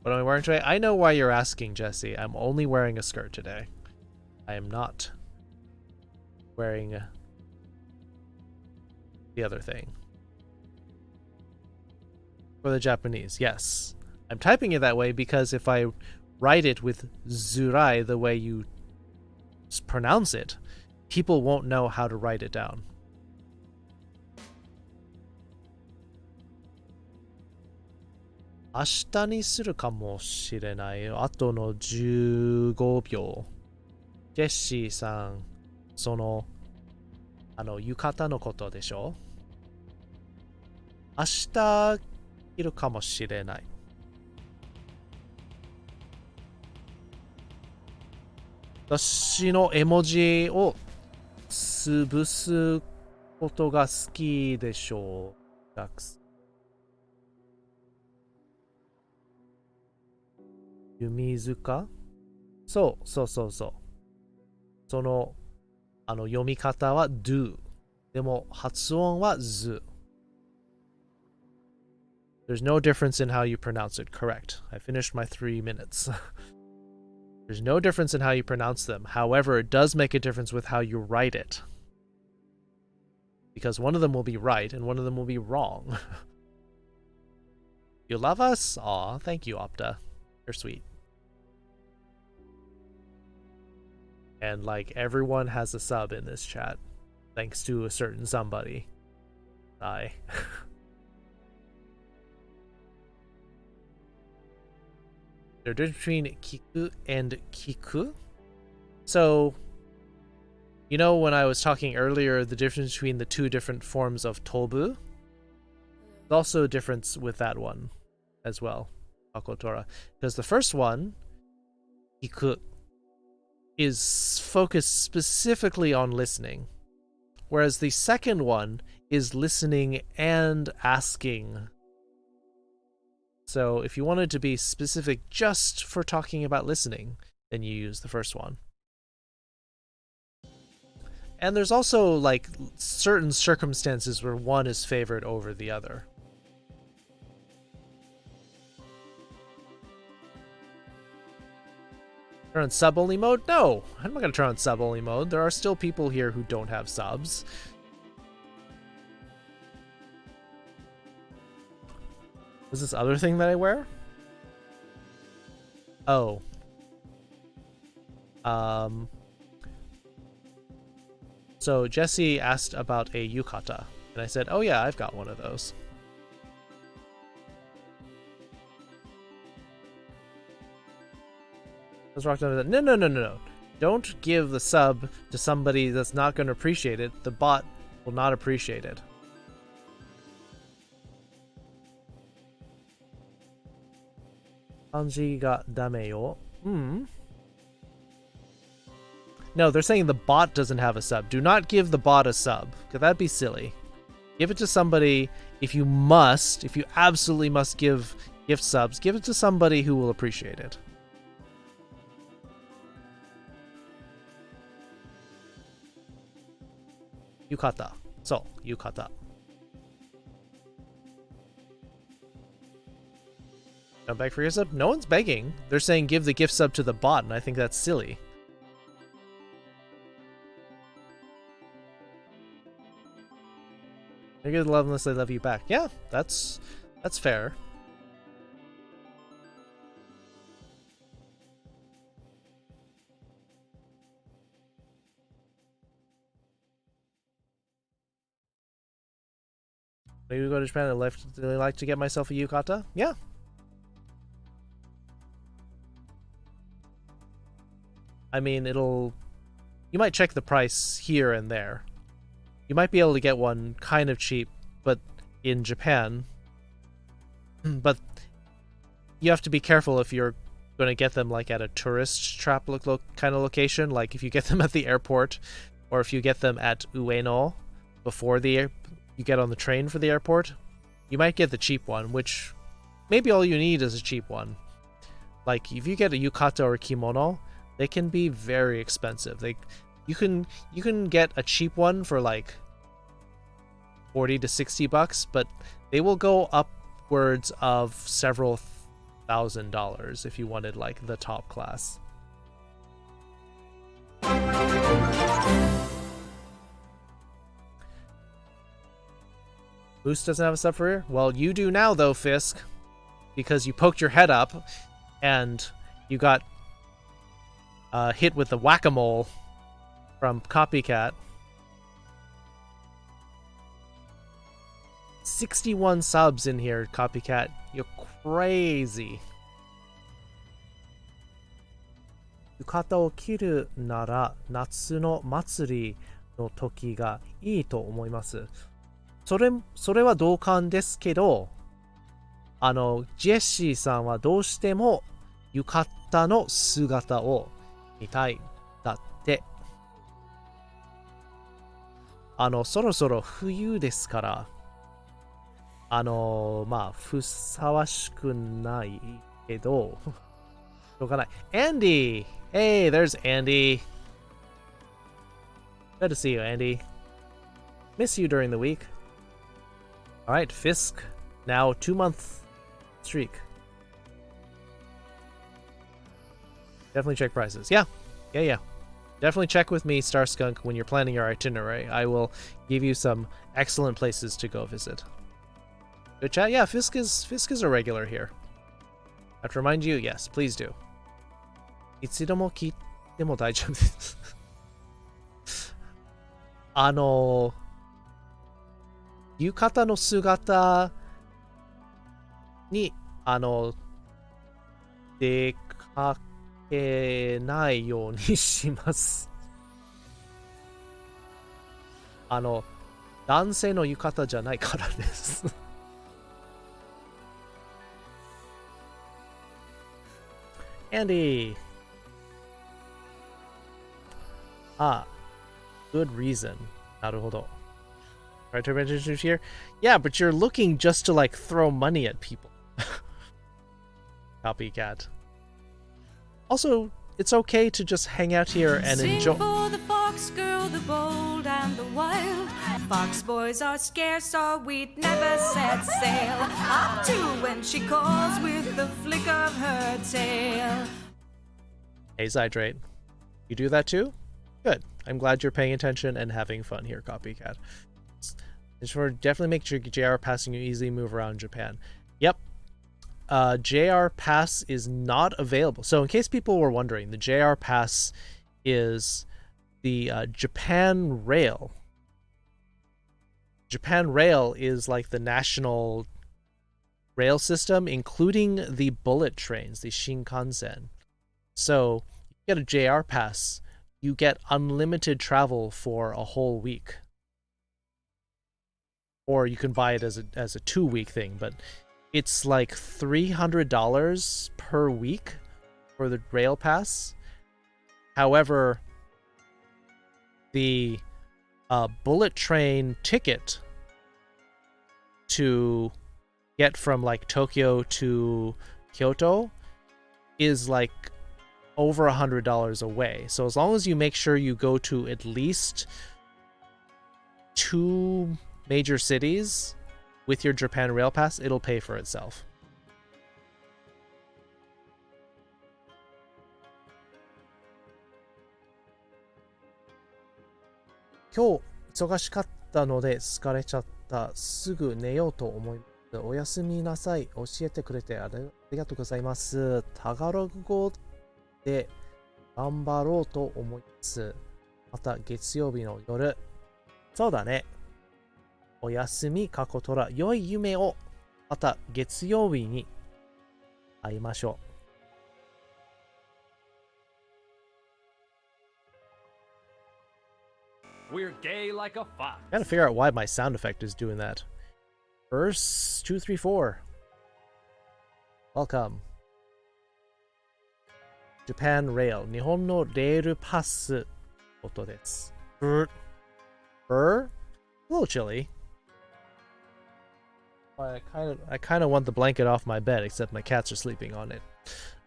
What am I wearing today? I know why you're asking, Jesse. I'm only wearing a skirt today. I am not wearing the other thing. For the Japanese, yes. I'm typing it that way because if I write it with zurai the way you pronounce it, people won't know how to write it down. Ashita ni suru kamo shirenai. Ato no 15秒. ジェシーさん、浴衣のことでしょ？明日いるかもしれない。私の絵文字を潰すことが好きでしょう、ダックス。弓塚？そう。読み方は do。でも発音は z。There's no difference in how you pronounce it. Correct. I finished my 3 minutes. There's no difference in how you pronounce them. However, it does make a difference with how you write it. Because one of them will be right and one of them will be wrong. You love us? Aw, thank you, Opta. You're sweet. And like everyone has a sub in this chat. Thanks to a certain somebody. Bye. There's a difference between kiku and kiku. So, you know when I was talking earlier, the difference between the two different forms of tobu? There's also a difference with that one as well, Akotora. Because the first one, kiku, is focused specifically on listening. Whereas the second one is listening and asking. So if you wanted to be specific just for talking about listening, then you use the first one. And there's also like certain circumstances where one is favored over the other. Turn on sub-only mode? No, I'm not going to turn on sub-only mode. There are still people here who don't have subs. What's this other thing that I wear? Oh. So Jesse asked about a yukata, and I said, oh yeah, I've got one of those. No. Don't give the sub to somebody that's not going to appreciate it. The bot will not appreciate it. Kanji ga dame yo. No, they're saying the bot doesn't have a sub. Do not give the bot a sub, because that'd be silly. Give it to somebody, if you absolutely must give gift subs, give it to somebody who will appreciate it. Yukata. So, yukata. Don't beg for your sub? No one's begging. They're saying give the gift sub to the bot, and I think that's silly. They give love unless they love you back. Yeah, that's fair. Maybe we go to Japan and really like to get myself a yukata? Yeah. I mean, you might check the price here and there. You might be able to get one kind of cheap, but in Japan. But you have to be careful if you're going to get them like at a tourist trap kind of location, like if you get them at the airport, or if you get them at Ueno before you get on the train for the airport. You might get the cheap one, which maybe all you need is a cheap one. Like if you get a yukata or a kimono, they can be very expensive. You can get a cheap one for like $40 to $60, but they will go upwards of several $1,000s if you wanted like the top class. Boost doesn't have a sub for here? Well, you do now though, Fisk, because you poked your head up and you got hit with the whack-a-mole from Copycat. 61 subs in here, Copycat. You're crazy. Yukataを着るなら夏の祭りの時がいいと思います。それは同感ですけど、ジェシーさんはどうしても浴衣の姿を見たいんだって。そろそろ冬ですから、まあ、ふさわしくないけど、しょうがない。Andy! Hey, there's Andy. Good to see you, Andy. Miss you during the week. Alright, Fisk. Now 2-month streak. Definitely check prices. Yeah. Definitely check with me, Starskunk, when you're planning your itinerary. I will give you some excellent places to go visit. Good chat? Yeah, Fisk is a regular here. I have to remind you, yes, please do. いつでも聞いても大丈夫です。浴衣の姿に、出かけないようにします。男性の浴衣じゃないからです。Andy! Ah, good reason. なるほど. Right to register here? Yeah, but you're looking just to like throw money at people. Copycat. Also, it's okay to just hang out here and enjoy. For the fox girl, the bold and the wild. Fox boys are scarce, or we'd never set sail. Up to when she calls with the flick of her tail. Hey, Zydrate. You do that too? Good. I'm glad you're paying attention and having fun here, Copycat. Just for definitely make sure JR passing you easily move around Japan. Yep. JR Pass is not available. So in case people were wondering, the JR Pass is the Japan Rail. Japan Rail is like the national rail system, including the bullet trains, the Shinkansen. So you get a JR Pass, you get unlimited travel for a whole week. Or you can buy it as a 2-week thing, but it's like $300 per week for the rail pass. However, the bullet train ticket to get from like Tokyo to Kyoto is like over $100 away. So as long as you make sure you go to at least 2 major cities with your Japan Rail Pass, it'll pay for itself. Today, 忙しかったので疲れちゃった。すぐ寝ようと思います。おやすみなさい。教えてくれてありがとうございます。タガログ語で頑張ろうと思います。また月曜日の夜。そうだね。おやすみかことら、良い夢を。また月曜日に会いましょう。We're gay like a fox. Gotta figure out why my sound effect is doing that. Verse 234. Welcome. Japan Rail. 日本のレールパス音です。Fur? A little chilly. I kind of want the blanket off my bed, except my cats are sleeping on it.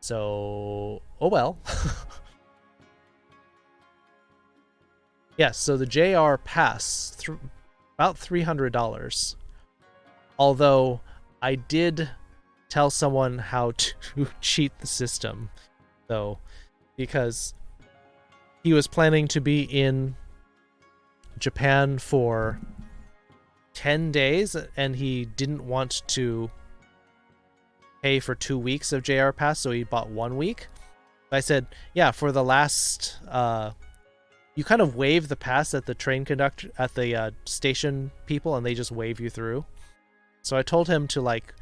So, oh well. Yes, so the JR Pass, about $300. Although I did tell someone how to cheat the system, though, because he was planning to be in Japan for 10 days and he didn't want to pay for 2 weeks of JR Pass, so he bought 1 week. I said, yeah, for the last you kind of wave the pass at the train conductor, at the station people, and they just wave you through. So I told him to like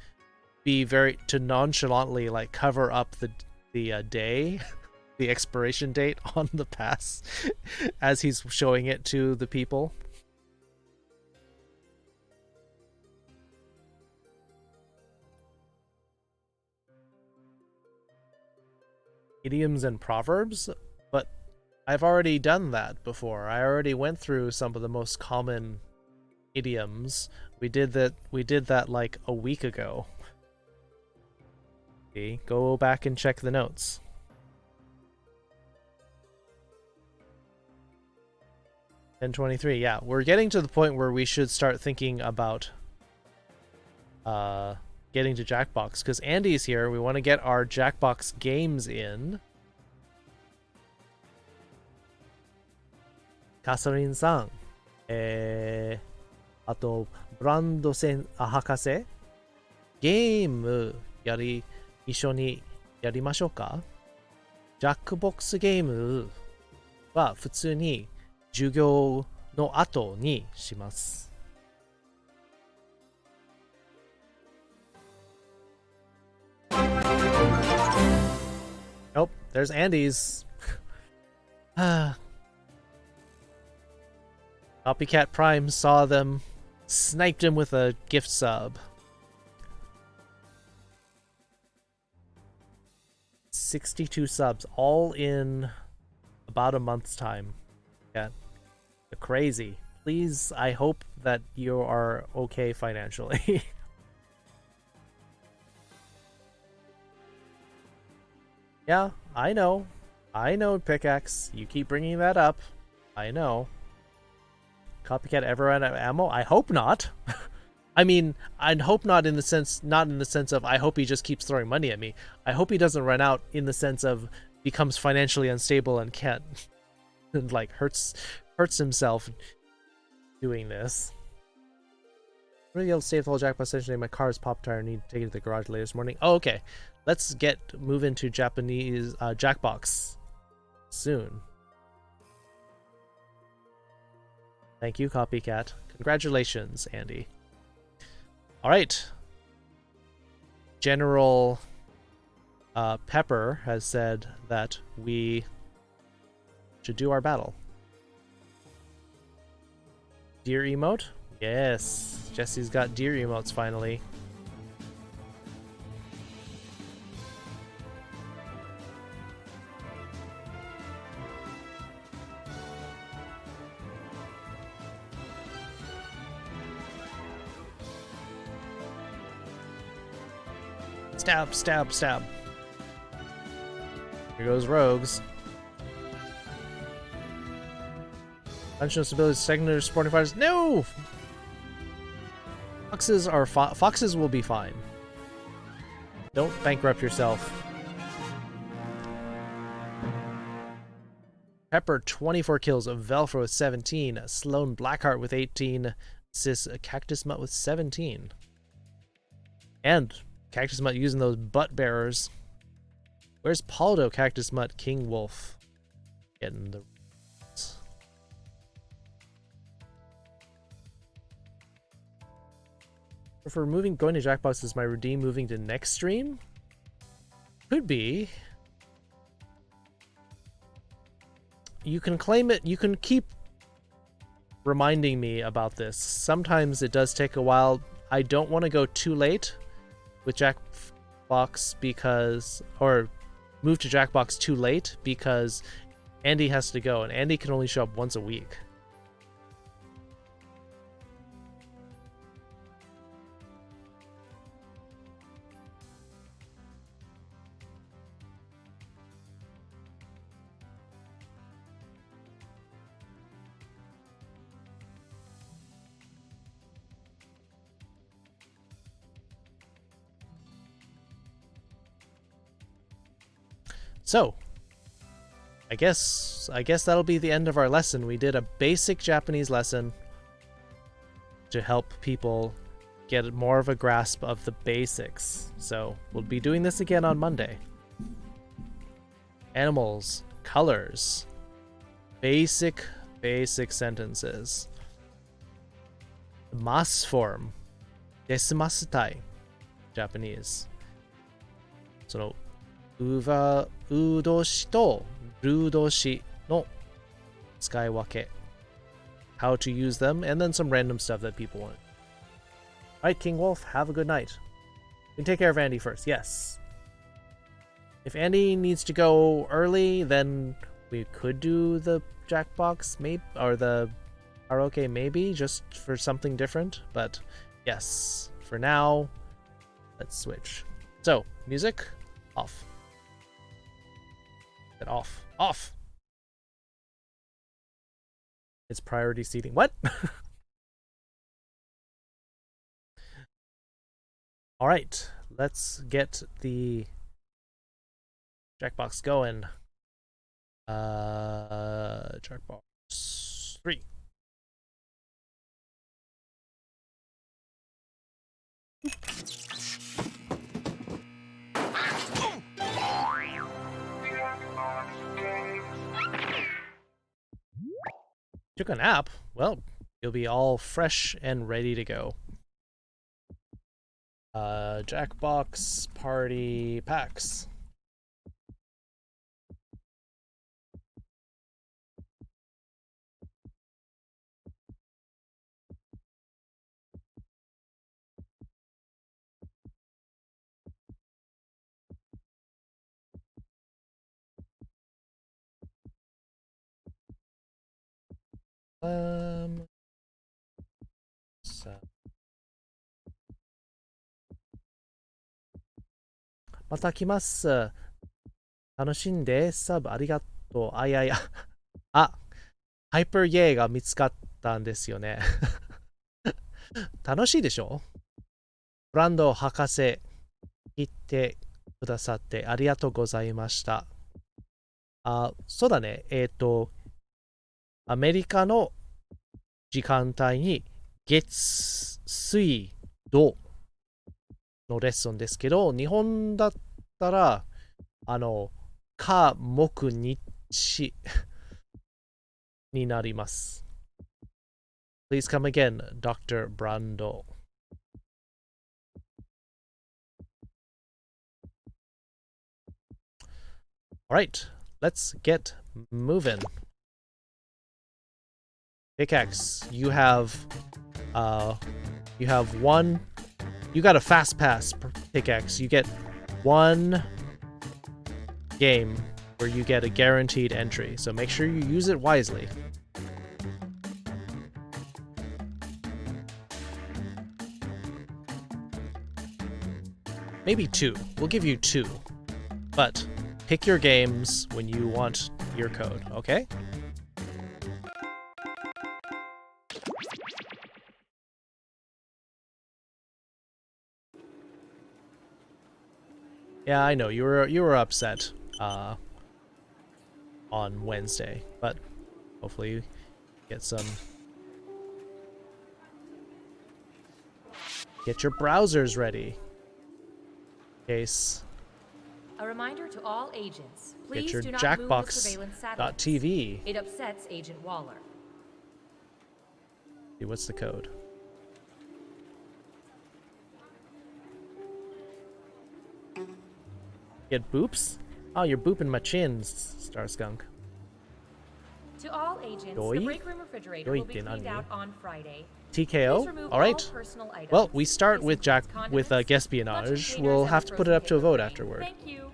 to nonchalantly like cover up the day, the expiration date on the pass as he's showing it to the people. Idioms and proverbs, but I've already done that before. I already went through some of the most common idioms. We did that like a week ago. See, go back and check the notes. $10.23. Yeah, we're getting to the point where we should start thinking about getting to JackFox, because Andy's here. We want to get our JackFox games in. Kasarin さん、あとブランド博士、ゲーム一緒にやりましょうか。JackFoxゲームは普通に授業の後にします。there's Andy's. Copycat Prime saw them, sniped him with a gift sub. 62 subs, all in about a month's time. Yeah, crazy. Please, I hope that you are okay financially. Yeah, I know, Pickaxe. You keep bringing that up. I know. Copycat ever run out of ammo? I hope not. I mean, I'd hope not in the sense, not in the sense of I hope he just keeps throwing money at me. I hope he doesn't run out in the sense of becomes financially unstable and can't, and like hurts himself doing this. I'm gonna be able to save the whole jackpot session today. My car's popped tire. I need to take it to the garage later this morning. Oh, okay. Let's move into Japanese JackFox soon. Thank you, Copycat. Congratulations, Andy. All right. General Pepper has said that we should do our battle. Deer emote? Yes. Jesse's got deer emotes finally. Stab, stab, stab. Here goes Rogues. Functional stability, secondary supporting fighters. No! Foxes will be fine. Don't bankrupt yourself. Pepper 24 kills, Velcro with 17, Sloan Blackheart with 18, Sis Cactus Mutt with 17. And Cactus Mutt using those butt bearers. Where's Paldo, Cactus Mutt, King Wolf? Getting the... For moving, going to Jackbox is my redeem moving to next stream? Could be. You can claim it, you can keep reminding me about this. Sometimes it does take a while. I don't want to go too late with JackFox because, or move to JackFox too late because Andy has to go and Andy can only show up once a week. So, I guess that'll be the end of our lesson. We did a basic Japanese lesson to help people get more of a grasp of the basics. So, we'll be doing this again on Monday. Animals, colors, basic sentences. Mas form, desumastai, Japanese. So, う年とる年の使い分け. How to use them, and then some random stuff that people want. Alright, King Wolf, have a good night. You can take care of Andy first, yes. If Andy needs to go early, then we could do the Jackbox, maybe, or the karaoke, maybe, just for something different. But yes, for now, let's switch. So, music, off. Off. It's priority seating. What? All right, let's get the Jackbox going. Jackbox 3. Took a nap? Well, you'll be all fresh and ready to go. Jackbox party packs. さまた来ます。楽しんで、サブありがとう。あ、いやいや。あ、ハイパーイエーが見つかったんですよね。楽しいでしょ？ブランド博士、来てくださってありがとうございました。あ、そうだね。アメリカの時間帯に月、水、土のレッスンですけど、日本だったら、火、木、日になります。Please come again, Dr. Brando. Alright, let's get moving. Pickaxe, you have one, you got a fast pass pickaxe. You get one game where you get a guaranteed entry, so make sure you use it wisely. Maybe 2. We'll give you 2. But pick your games when you want your code, okay? Yeah, I know you were upset on Wednesday, but hopefully you get your browsers ready. Case. A reminder to all agents, please Get your do not move the surveillance satellites. JackFox.tv. It upsets Agent Waller. See, what's the code? Get boops? Oh, you're booping my chins, Star Skunk. To all agents, Doi? the break room refrigerator will be cleaned out on Friday. TKO? Alright. Well, we start with Guespionage. We'll have to put it up to a vote afterward. Thank you.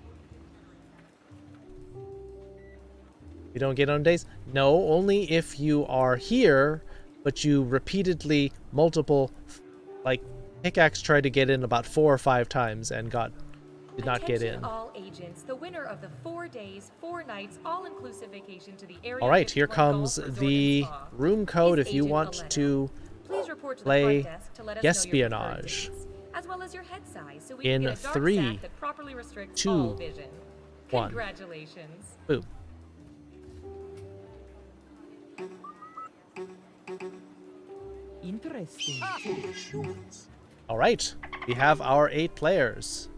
You don't get on days? No, only if you are here, but you repeatedly, like, Pickaxe tried to get in about 4 or 5 times and did not get in. All agents, the winner of the 4 days, 4 nights, all-inclusive vacation to the area. Alright, here comes the room code if you want to play Guespionage. As well as your head size, so we in can get a dark 3, sack that properly restricts 2, all vision. 1. Congratulations. Boom. Interesting. Alright, we have our 8 players.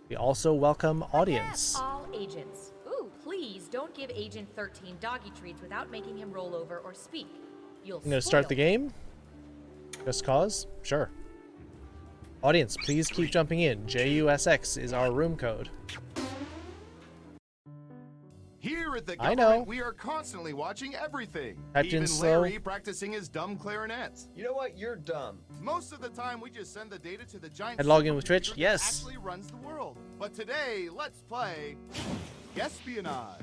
We also welcome audience. All agents. Ooh, please don't give Agent 13 doggy treats without making him roll over or speak. I'm gonna start the game. Just cause? Sure. Audience, please keep jumping in. JUSX is our room code. Here at the I government, know. we are constantly watching everything. Captain Even Slow. Larry practicing his dumb clarinets. You know what? You're dumb. Most of the time, we just send the data to the giant I'd log in with supercomputer Twitch? that Yes. actually runs the world. But today, let's play Guespionage.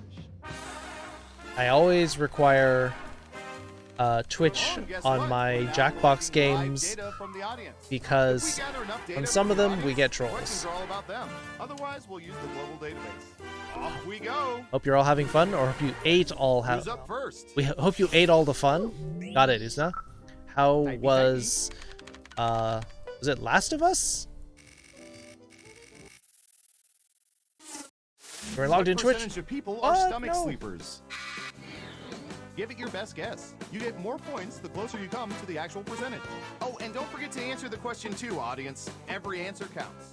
I always require Twitch Oh, and guess on what? my We're now JackFox collecting live games data from the audience. If because we gather enough data on some from of the them we audience, get the trolls. questions are all about them. Otherwise, we'll use the global database. Off we go. Hope you're all having fun, or hope you ate all Who's up first? We hope you ate all the fun. Got it, Isna. How was it Last of Us? We're logged in What Twitch. percentage of people are What? stomach No. sleepers? Give it your best guess. You get more points the closer you come to the actual percentage. Oh, and don't forget to answer the question too, audience. Every answer counts.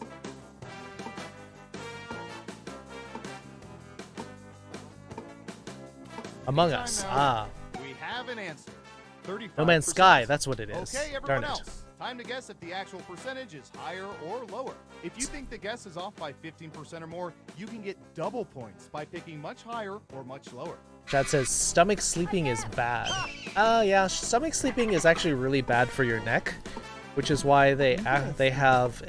Among Time Us. now. Ah. We have an answer. 35%. No Man's Sky, that's what it is. Okay, Darn everyone it. else. Time to guess if the actual percentage is higher or lower. If you think the guess is off by 15% or more, you can get double points by picking much higher or much lower. Chad says stomach sleeping is bad. Yeah, stomach sleeping is actually really bad for your neck, which is why they have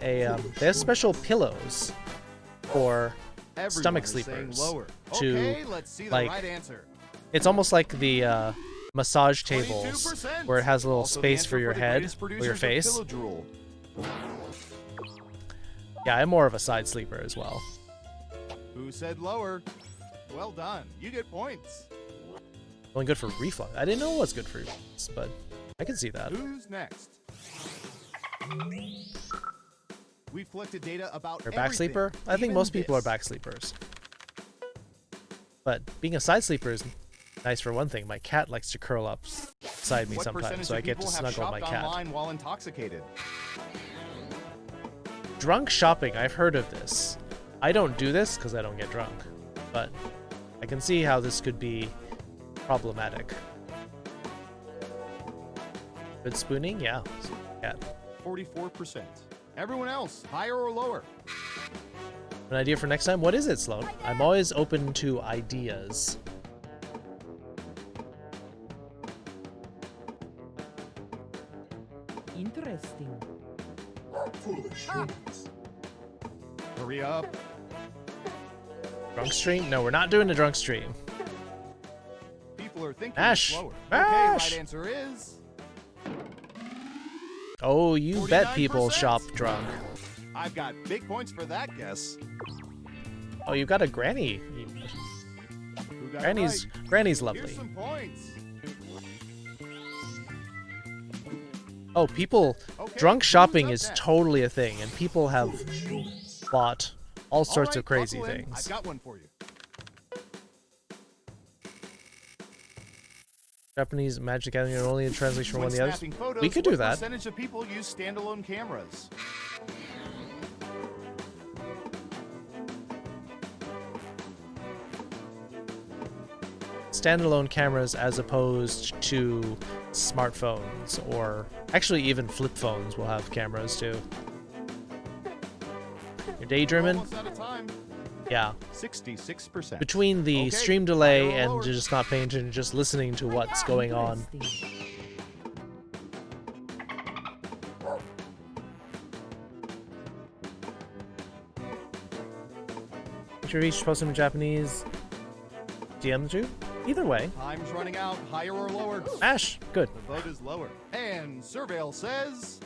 special pillows for stomach Everyone is saying sleepers lower. to Okay, let's see the like right answer. it's almost like the massage tables 22%. where it has a little Also the space answer for your the head greatest or your producers of face. Pillow Drool. Yeah, I'm more of a side sleeper as well. Who said lower? Well done. You get points. Only good for reflux. I didn't know it was good for reflux, but I can see that. Who's next? We've collected data about You're a back sleeper? I think even most people are this. back sleepers. But being a side sleeper is nice for one thing. My cat likes to curl up beside me What sometimes, percentage so I of get to people have snuggle my shopped cat. online while intoxicated? Drunk shopping, I've heard of this. I don't do this because I don't get drunk, but I can see how this could be problematic. Good spooning? Yeah. Cat. 44%. Everyone else, higher or lower? An idea for next time? What is it, Sloan? I'm always open to ideas. Interesting. Hurry up. Drunk stream? No, we're not doing a drunk stream. People are thinking Ash! slower. Ash! Okay, right answer is Oh, you bet people 49%. shop drunk. I've got big points for that guess. Oh, you got a granny. Who got it Granny's right? Granny's Here's lovely. some points. Oh, people, Okay, drunk who's shopping up is next? totally a thing, and people have bought all sorts All of right, crazy buckle in. things. I've got one for you. Japanese Magic Gathering are only a translation from When one of the others. snapping photos, We could do what that. percentage of people use standalone cameras? Standalone cameras as opposed to smartphones, or actually even flip phones will have cameras too. You're daydreaming? Almost out of time. Yeah. 66%. Between the Okay, stream delay higher or and lower? just not paying attention, just listening to what's going on. Interesting. Should reach post them in Japanese. DM you? Either way. Time's running out. Higher or lower? Ash, good. The vote is lower. And Surveil says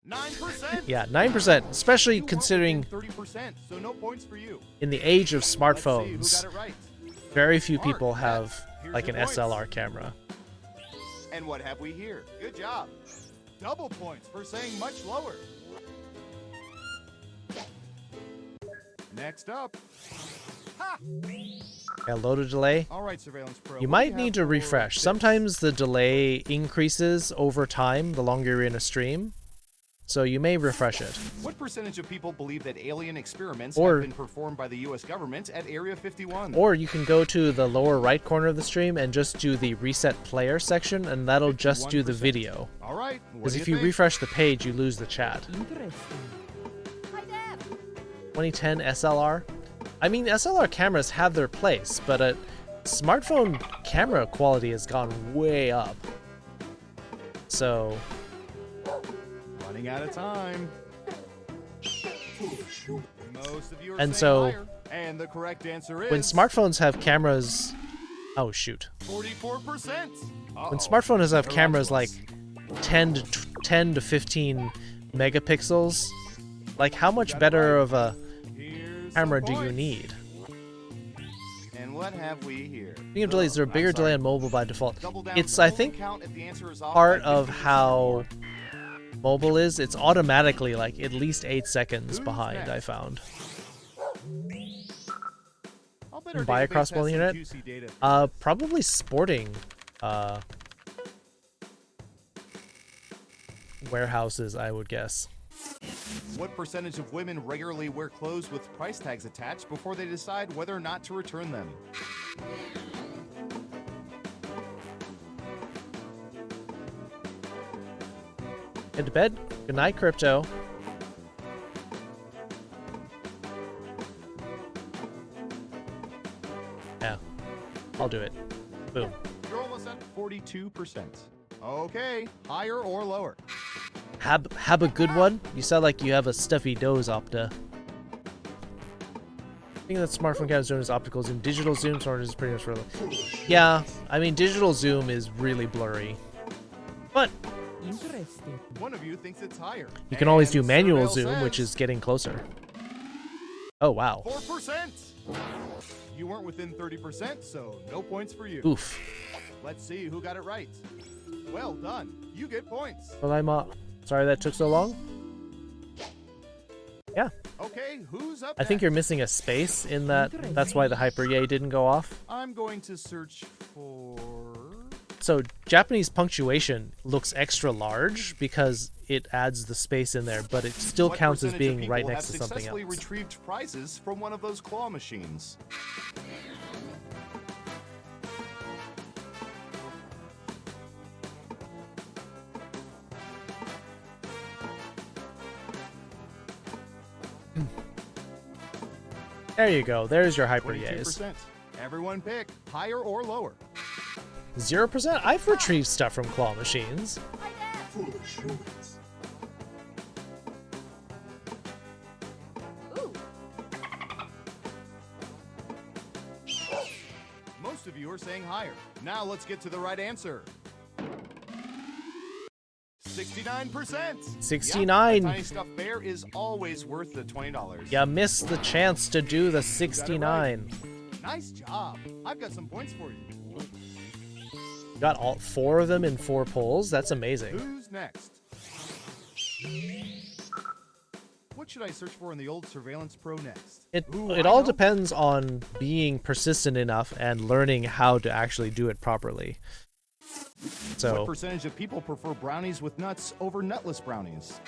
9%. Yeah, 9%, especially You were considering within 30%, so no points for you. in the age of Let's see smartphones, who got it right. very few Mark, people Matt, have here's like your an points. SLR camera. And what have we here? Good job. Double points for saying much lower. Next up. Ha! Yeah, loaded delay. All right, Surveillance Pro. You what do might have need to for refresh. tips? Sometimes the delay increases over time the longer you're in a stream, so you may refresh it. What percentage of people believe that alien experiments Or- have been performed by the U.S. government at Area 51? Or you can go to the lower right corner of the stream and just do the reset player section, and that'll just do the 51%. video. All right. What Because do if you you think? refresh the page, you lose the chat. Interesting. 2010 SLR. I mean, SLR cameras have their place, but smartphone camera quality has gone way up. So, Running out of time. Most of you are And saying so, higher, and the correct answer is when smartphones have cameras... Oh, shoot. 44%. When smartphones have Better cameras like odds. 10 to 15 megapixels, like how much Got it better right. of a Here's camera some do you points. need? And what have we here? Speaking of delays, is there a bigger delay on mobile by default? Double down, It's, I double think, count if the answer is off part by of 50% how more. mobile is. It's automatically like at least 8 seconds Who's behind, next? I found. I'll bet our Buy database across has mobile some internet? juicy data. Probably sporting warehouses, I would guess. What percentage of women regularly wear clothes with price tags attached before they decide whether or not to return them? Head to bed. Good night, crypto. Yeah, I'll do it. Boom. You're almost at 42%. Okay, higher or lower? Have a good one. You sound like you have a stuffy nose, Opta. thing that smartphone camera zoom is optical zoom. Digital zoom sort is pretty much relevant. Yeah, I mean digital zoom is really blurry, but Interesting. One of you thinks it's higher. You can always do manual zoom, which is getting closer. Oh wow. 4%. You weren't within 30%, so no points for you. Oof. Let's see who got it right. Well done. You get points. Well, I'm sorry that took so long. Yeah. Okay, who's up I think next? you're missing a space in that. That's why the hyper yay didn't go off. I'm going to search for... So Japanese punctuation looks extra large because it adds the space in there, but it still What counts as percentage of being right people next have to something successfully else. retrieved prizes from one of those claw machines? There you go. There's your hyper yays. 22%. Everyone pick higher or lower. 0%? I've retrieved stuff from claw machines. Most of you are saying higher. Now let's get to the right answer. 69%. 69. Yep, a tiny stuffed bear is always worth the $20. You missed the chance to do the 69. Nice job. I've got some points for you. You got all 4 of them in 4 pulls. That's amazing. Who's next? What should I search for in the old Surveillance Pro next? It Ooh, it I all know. depends on being persistent enough and learning how to actually do it properly. What So percentage of people prefer brownies with nuts over nutless brownies?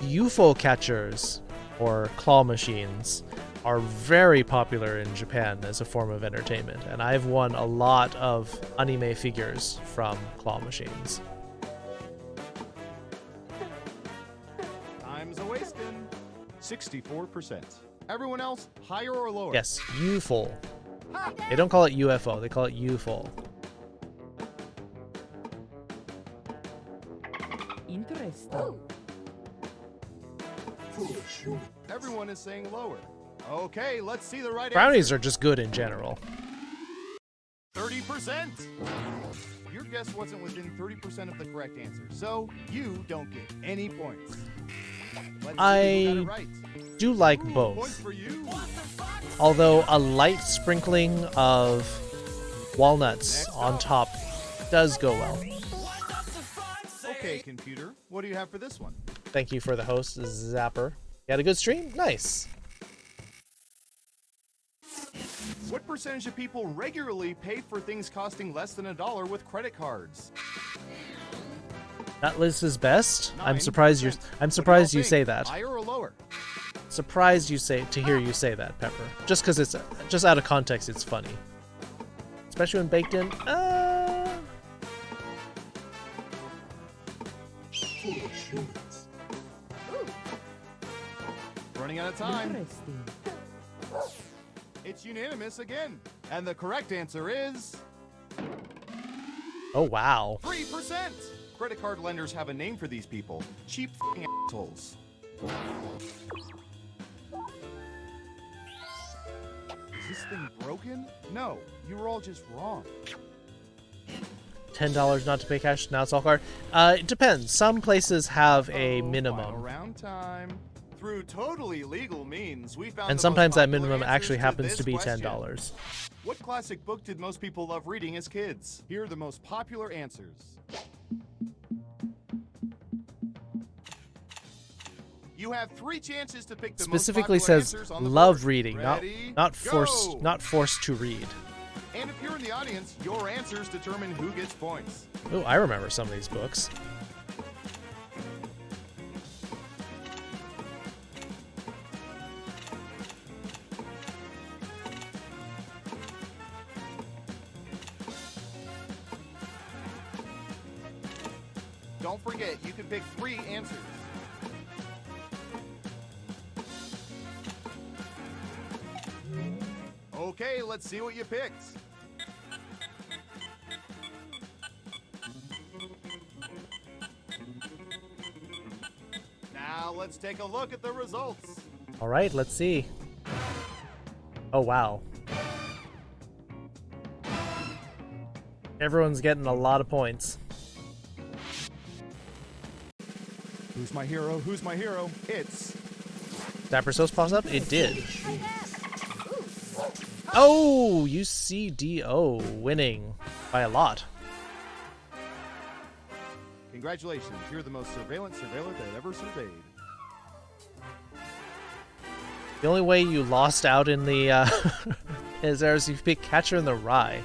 UFO catchers or claw machines are very popular in Japan as a form of entertainment, and I've won a lot of anime figures from claw machines. Time's a wasting. 64%. Everyone else, higher or lower? Yes, UFO. They don't call it UFO, they call it UFO. Interesting. Everyone is saying lower. Okay, let's see the right Brownies are just good in general. answer. 30%. Your guess wasn't within 30% of the correct answer, so you don't get any points. Let's see who got it right. Do like Points both. for you. Although a light sprinkling of walnuts on top does go well. Okay, computer, what do you have for this one? Thank you for the host, Zapper. You had a good stream? Nice. What percentage of people regularly pay for things costing less than $1 with credit cards? That list is best. I'm 9%. surprised you What do say think? that. Higher or lower? Surprised to hear you say that, Pepper. Just because it's just out of context, it's funny. Especially when baked in. Running out of time. Interesting. It's unanimous again. And the correct answer is Oh wow. 3%. Credit card lenders have a name for these people. Cheap f***ing assholes. Is this thing broken? No, you were all just wrong. $10 not to pay cash. Now it's all card. It depends. Some places have a Final minimum, round time. Through totally legal means, we found and the sometimes most that popular minimum actually answers happens this to be question. $10. What classic book did most people love reading as kids? Here are the most popular answers. You have 3 chances to pick the Specifically most popular says answers on the love board. reading, Ready? not Go! forced to read. And if you're in the audience, your answers determine who gets points. Oh, I remember some of these books. Don't forget, you can pick 3 answers. Okay, let's see what you picked. Now let's take a look at the results. All right, let's see. Oh, wow. Everyone's getting a lot of points. Who's my hero? Who's my hero? It's... Dapper Sauce pops up? It did. Oh, UCDO winning by a lot. Congratulations, you're the most surveillance surveiller that ever surveyed. The only way you lost out in the is if you pick Catcher in the Rye,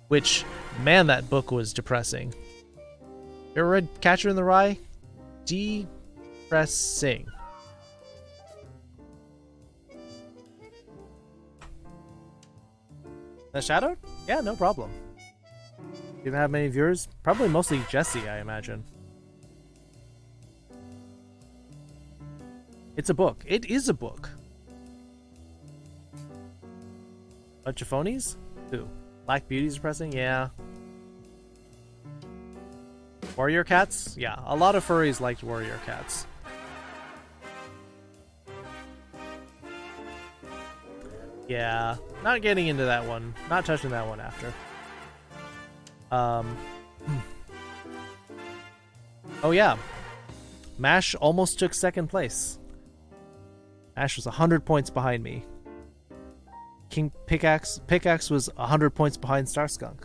which, man, that book was depressing. You ever read Catcher in the Rye? Depressing. The Shadow? Yeah, no problem. You didn't have many viewers? Probably mostly Jesse, I imagine. It's a book. It is a book. Bunch of phonies? Who? Black Beauty's depressing? Yeah. Warrior Cats? Yeah, a lot of furries liked Warrior Cats. Yeah, not getting into that one. Not touching that one after. Oh yeah. MASH almost took second place. MASH was 100 points behind me. King Pickaxe was 100 points behind Starskunk.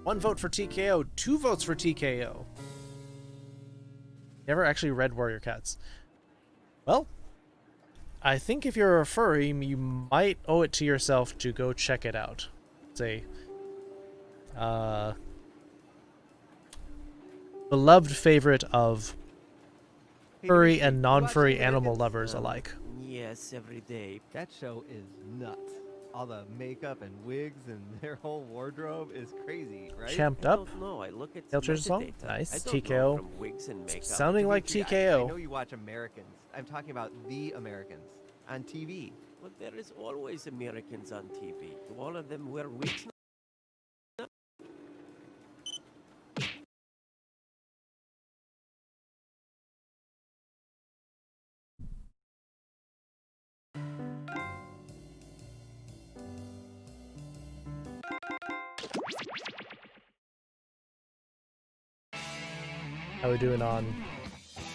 1 vote for TKO, 2 votes for TKO. Never actually read Warrior Cats. Well, I think if you're a furry, you might owe it to yourself to go check it out. It's a beloved favorite of furry and non-furry animal lovers alike. Yes, every day. That show is nuts. All the makeup and wigs and their whole wardrobe is crazy, right? Champed I up. don't know. I look at Culture's song. metadata. Nice. I don't know TKO. from wigs and makeup. Sounding like Dimitri, I know TKO. you watch Americans. I'm talking about the Americans on TV. Well, there is always Americans on TV. Do all of them wear wigs? How are we doing on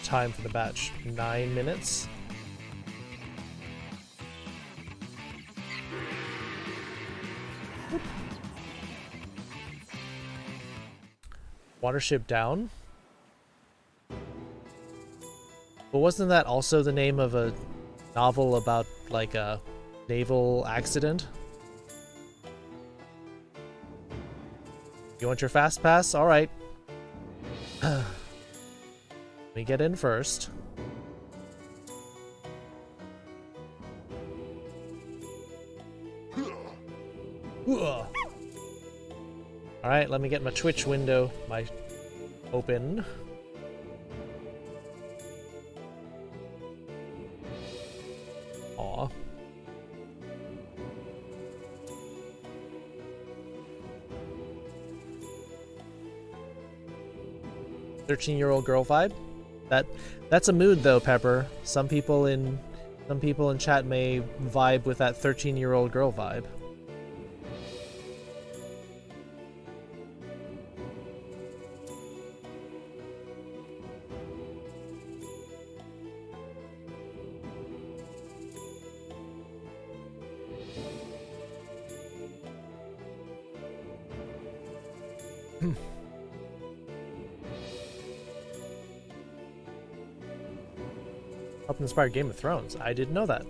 time for the batch? 9 minutes? Whoop. Watership Down? But wasn't that also the name of a novel about, like, a naval accident? You want your fast pass? Alright. Let me get in first. Alright, let me get my Twitch window open. Aw. "13-year-old girl vibe." That's a mood though, Pepper. Some people in chat may vibe with that 13-year-old girl vibe. Helped inspire Game of Thrones. I didn't know that.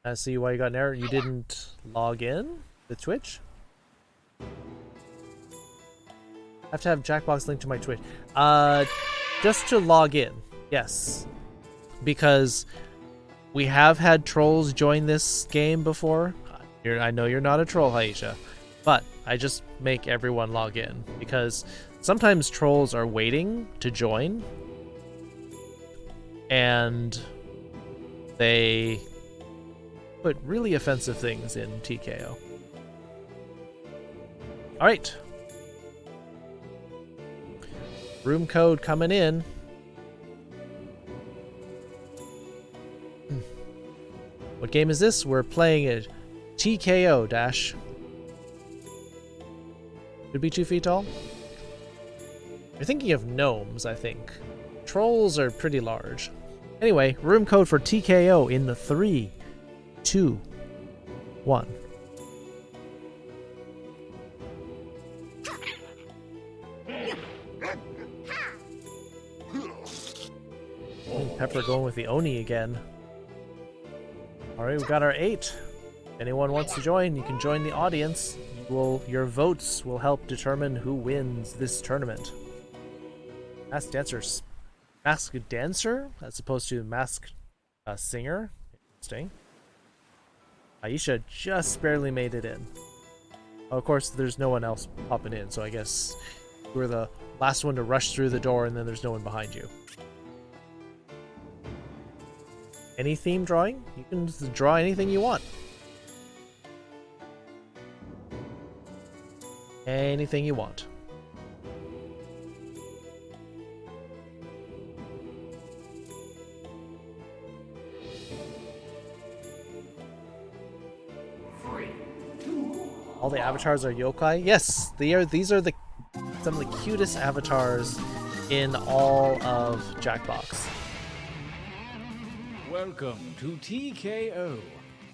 I see why you got an error. You didn't log in with Twitch? I have to have JackFox linked to my Twitch. Just to log in, yes. Because we have had trolls join this game before. I know you're not a troll, Haisha, but I just make everyone log in because sometimes trolls are waiting to join and they put really offensive things in TKO. Alright. Room code coming in. What game is this? We're playing a TKO dash. Could be 2 feet tall. You're thinking of gnomes, I think. Trolls are pretty large. Anyway, room code for TKO in the 3, 2, 1. Pepper going with the Oni again. Alright, we got our 8. Anyone wants to join, you can join the audience. Your votes will help determine who wins this tournament. Masked dancer as opposed to masked singer. Interesting. Aisha just barely made it in. Oh, of course, there's no one else popping in, so I guess you were the last one to rush through the door and then there's no one behind you. Any theme drawing? You can draw anything you want. Anything you want. All the avatars are yokai? Yes, these are some of the cutest avatars in all of JackFox. Welcome to TKO.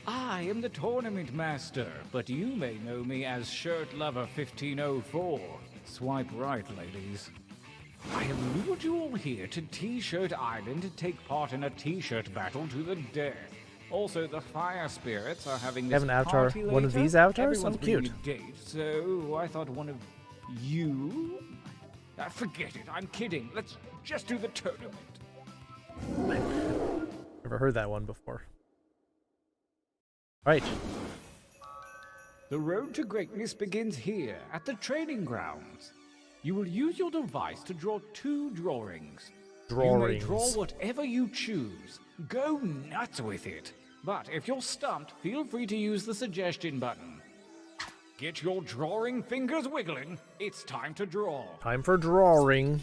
I am the tournament master, but you may know me as Shirt Lover 1504. Swipe right, ladies. I have lured you all here to T-Shirt Island to take part in a T-shirt battle to the death. Also, the fire spirits are having this avatar, party later. one of these avatars? Everyone's I'm cute. bringing a date, so I thought one of you. Forget it. I'm kidding. Let's just do the tournament. Never heard that one before. Right. The road to greatness begins here, at the training grounds. You will use your device to draw 2 drawings. You may draw whatever you choose. Go nuts with it. But if you're stumped, feel free to use the suggestion button. Get your drawing fingers wiggling. It's time to draw. Time for drawing.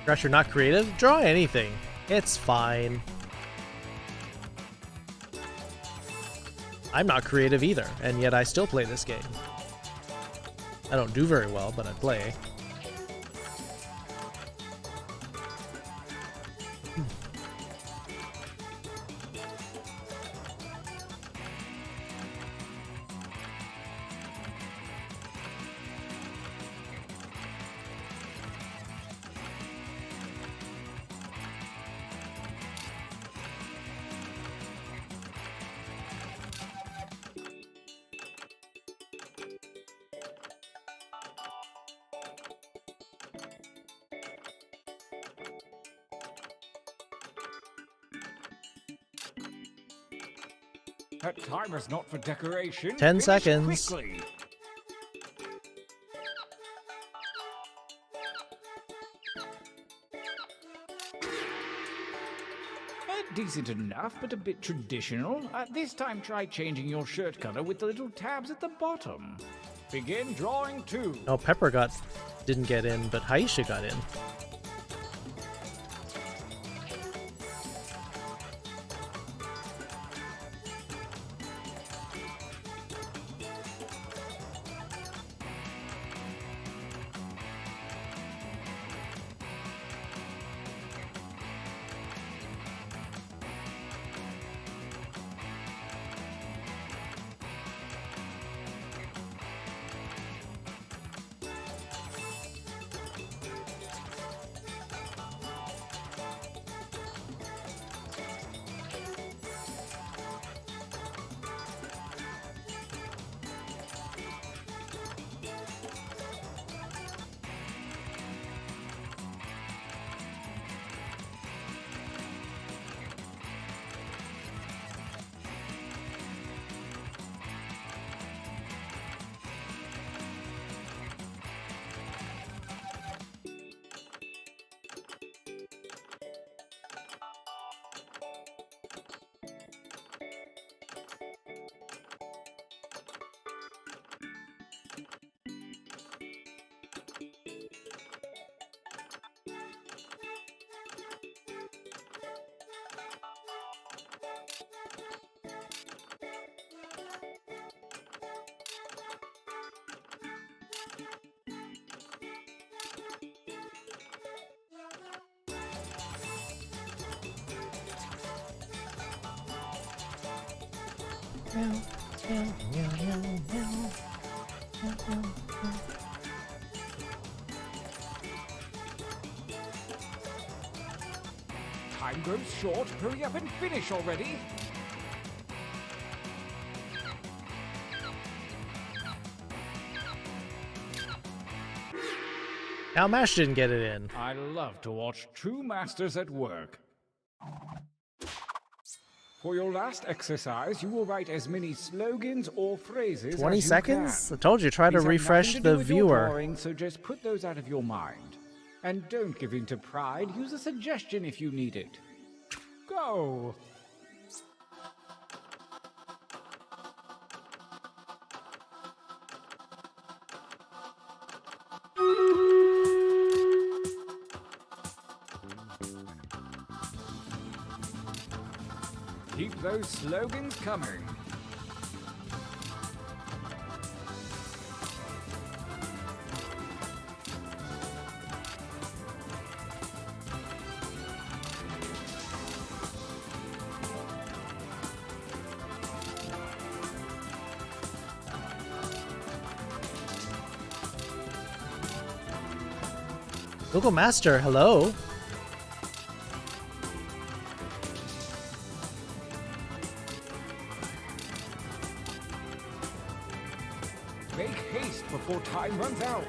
Gosh, you're not creative? Draw anything. It's fine. I'm not creative either, and yet I still play this game. I don't do very well, but I play. That timer's not for decoration. 10 Finish seconds. Quickly. Decent enough, but a bit traditional. This time try changing your shirt color with the little tabs at the bottom. Begin drawing 2. No, Pepper didn't get in, but Haisha got in. Time grows short. Hurry up and finish already. Now Mash didn't get it in. I love to watch true masters at work. For your last exercise, you will write as many slogans or phrases 20 as you seconds? can. I told you, try to These have refresh nothing to do the with your viewer. drawing, so just put those out of your mind. And don't give in to pride. Use a suggestion if you need it. Go! Keep those slogans coming. Google Master, hello. Make haste before time runs out.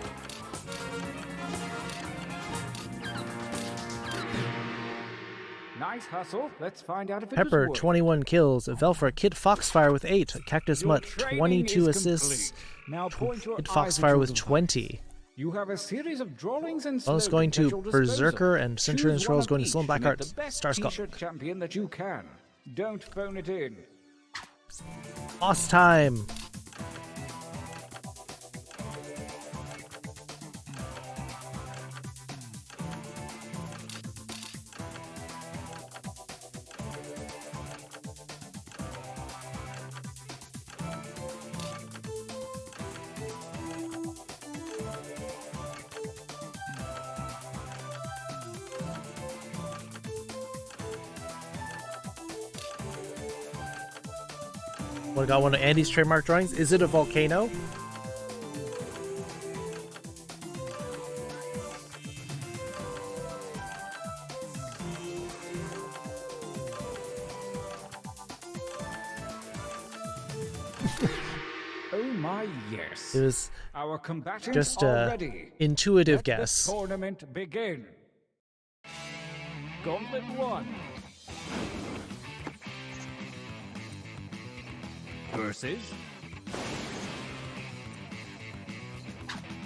Nice hustle. Let's find out if it was Pepper, worth it. 21 kills. Velfra, Kid Foxfire with 8. Cactus Your Mutt, training 22 is assists. complete. Now point your Kid eyes Foxfire into with the 20. You have a series of drawings and Bonus slogans going at to your disposal. Berserker and Centurion Choose Scrolls one going of to Sloan each to make Blackheart. the best Starskull. T-shirt champion that you can. Don't phone it in. Boss time. What, got one of Andy's trademark drawings? Is it a volcano? Oh my yes. It was Our combatants just are a ready. intuitive Let guess. the tournament begin. Gauntlet 1. Versus.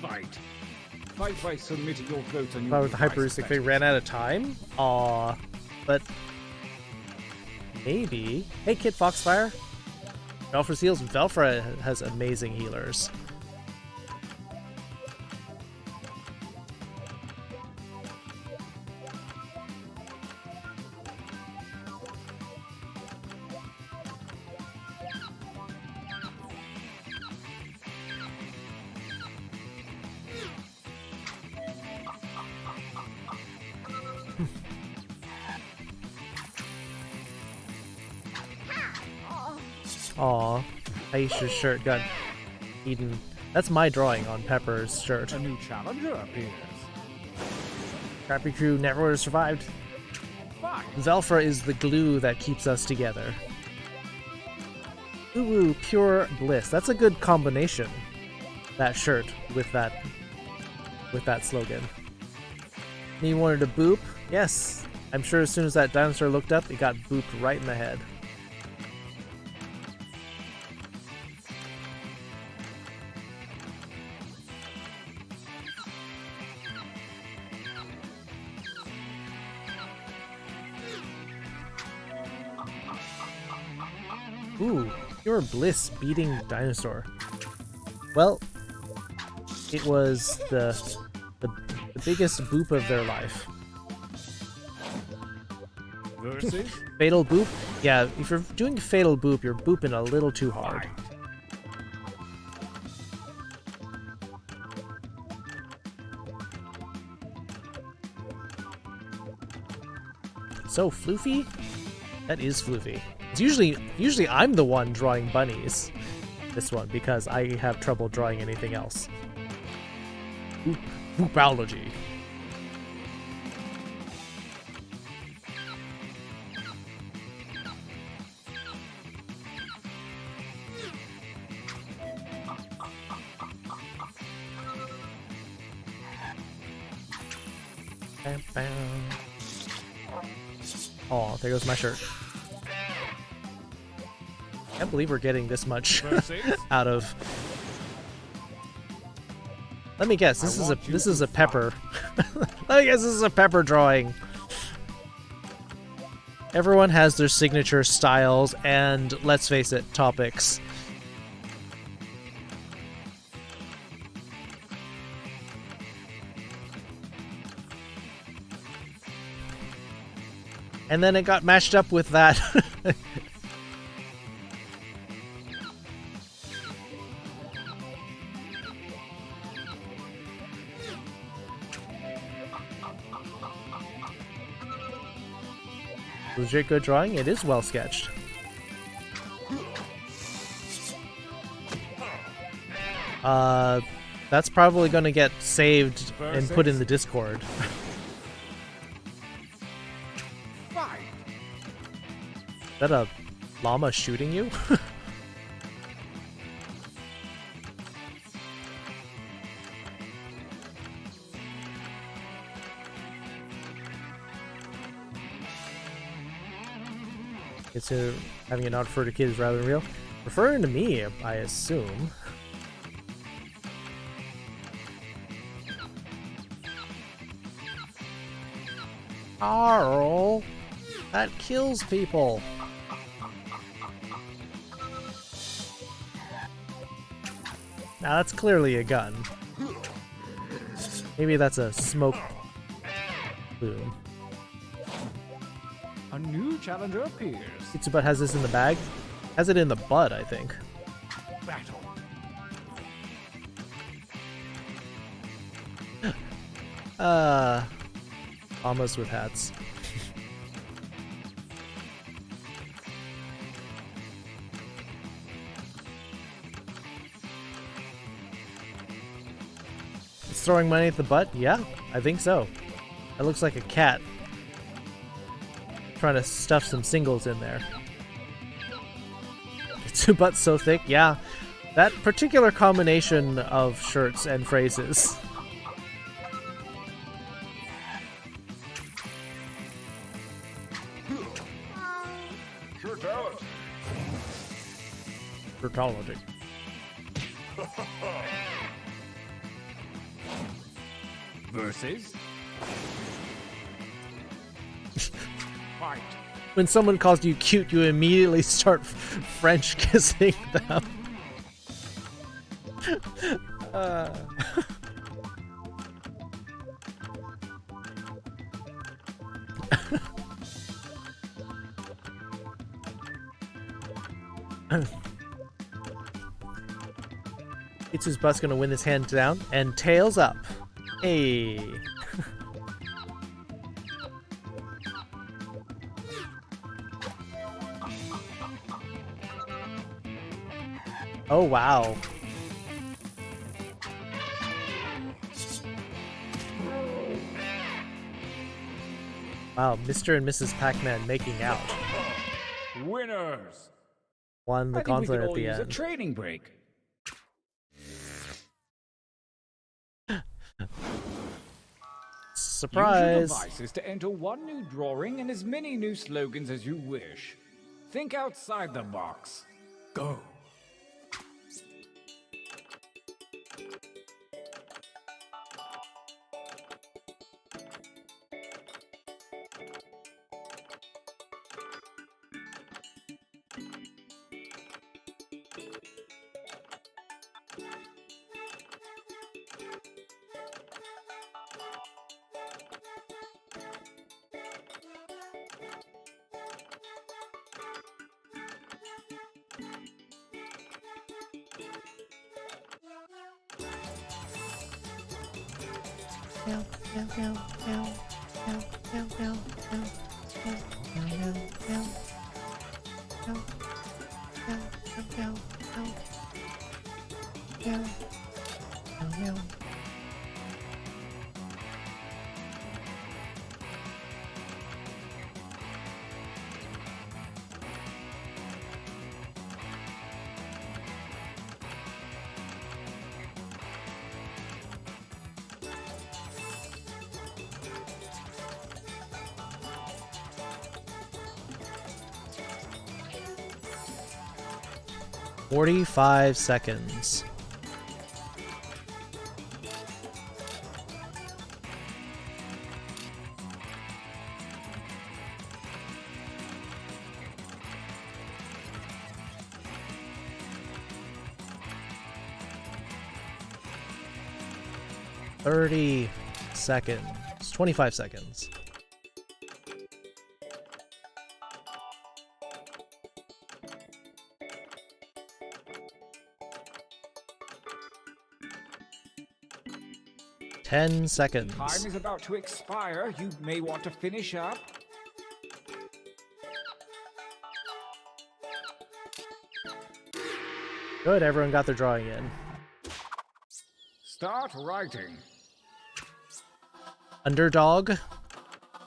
Fight. Fight by submitting your vote on your Thought with the device hyperistic they settings. ran out of time? Aw. But maybe. Hey, Kid Foxfire. Velfra's heals. Velfra has amazing healers. Aw, Aisha's shirt got eaten. That's my drawing on Pepper's shirt. A new challenger appears. Crappy crew never would have survived. Fight. Velfra is the glue that keeps us together. Ooh, pure bliss. That's a good combination. That shirt with that slogan. And you wanted to boop? Yes. I'm sure as soon as that dinosaur looked up, it got booped right in the head. Ooh, pure bliss beating dinosaur. Well, it was the biggest boop of their life. Versus. Fatal boop? Yeah, if you're doing fatal boop, you're booping a little too hard. So, Floofy? That is Floofy. It's usually I'm the one drawing bunnies. This one, because I have trouble drawing anything else. Poopology. Oh, there goes my shirt. I can't believe we're getting this much out of. Let me guess. This is a pepper. Let me guess. This is a pepper drawing. Everyone has their signature styles and, let's face it, topics. And then it got matched up with that. Legit good drawing. It is well sketched. That's probably going to get saved and put in the Discord. Is that a llama shooting you? It's having it not refer to kids rather than real. Referring to me, I assume. Carl, that kills people. Now that's clearly a gun. Maybe that's a smoke plume. A new challenger appears. Itsubutt has this in the bag. Has it in the butt, I think. Battle. Almost with hats. It's throwing money at the butt? Yeah, I think so. It looks like a cat. Trying to stuff some singles in there. It's a butt so thick, yeah. That particular combination of shirts and phrases. Shirtology. Versus. Fight. When someone calls you cute, you immediately start French kissing them. Itsu's butt's gonna win this hand down, and tails up. Hey. Oh, wow. Wow, Mr. and Mrs. Pac-Man making out. Winners. Won the gauntlet at the end. A training break. Surprise! Use your devices to enter one new drawing and as many new slogans as you wish. Think outside the box. Go. 45 seconds. $30 seconds. 25 seconds. Ten seconds. Time is about to expire. You may want to finish up. Good, everyone got their drawing in. Start writing. Underdog.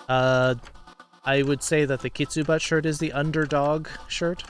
I would say that the Kitsubutt shirt is the underdog shirt.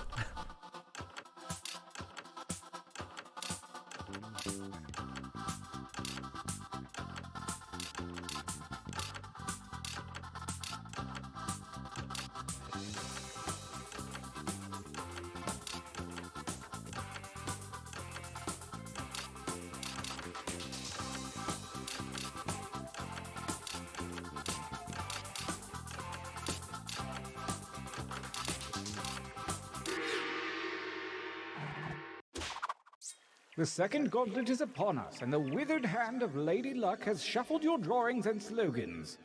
The second gauntlet is upon us, and the withered hand of Lady Luck has shuffled your drawings and slogans.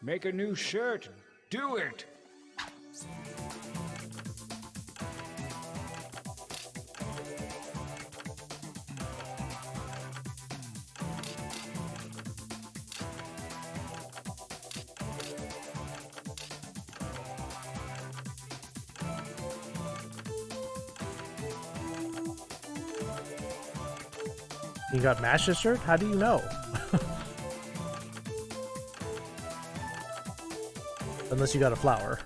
Make a new shirt. Do it! You got Mash's shirt? How do you know? Unless you got a flower.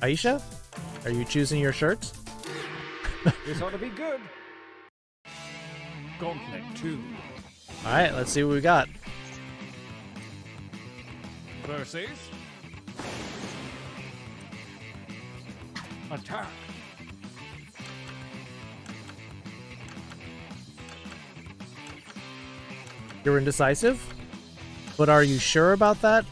Aisha, are you choosing your shirts? This ought to be good. Gauntlet 2. Alright, let's see what we got. Versus. Attack. You're indecisive? But are you sure about that?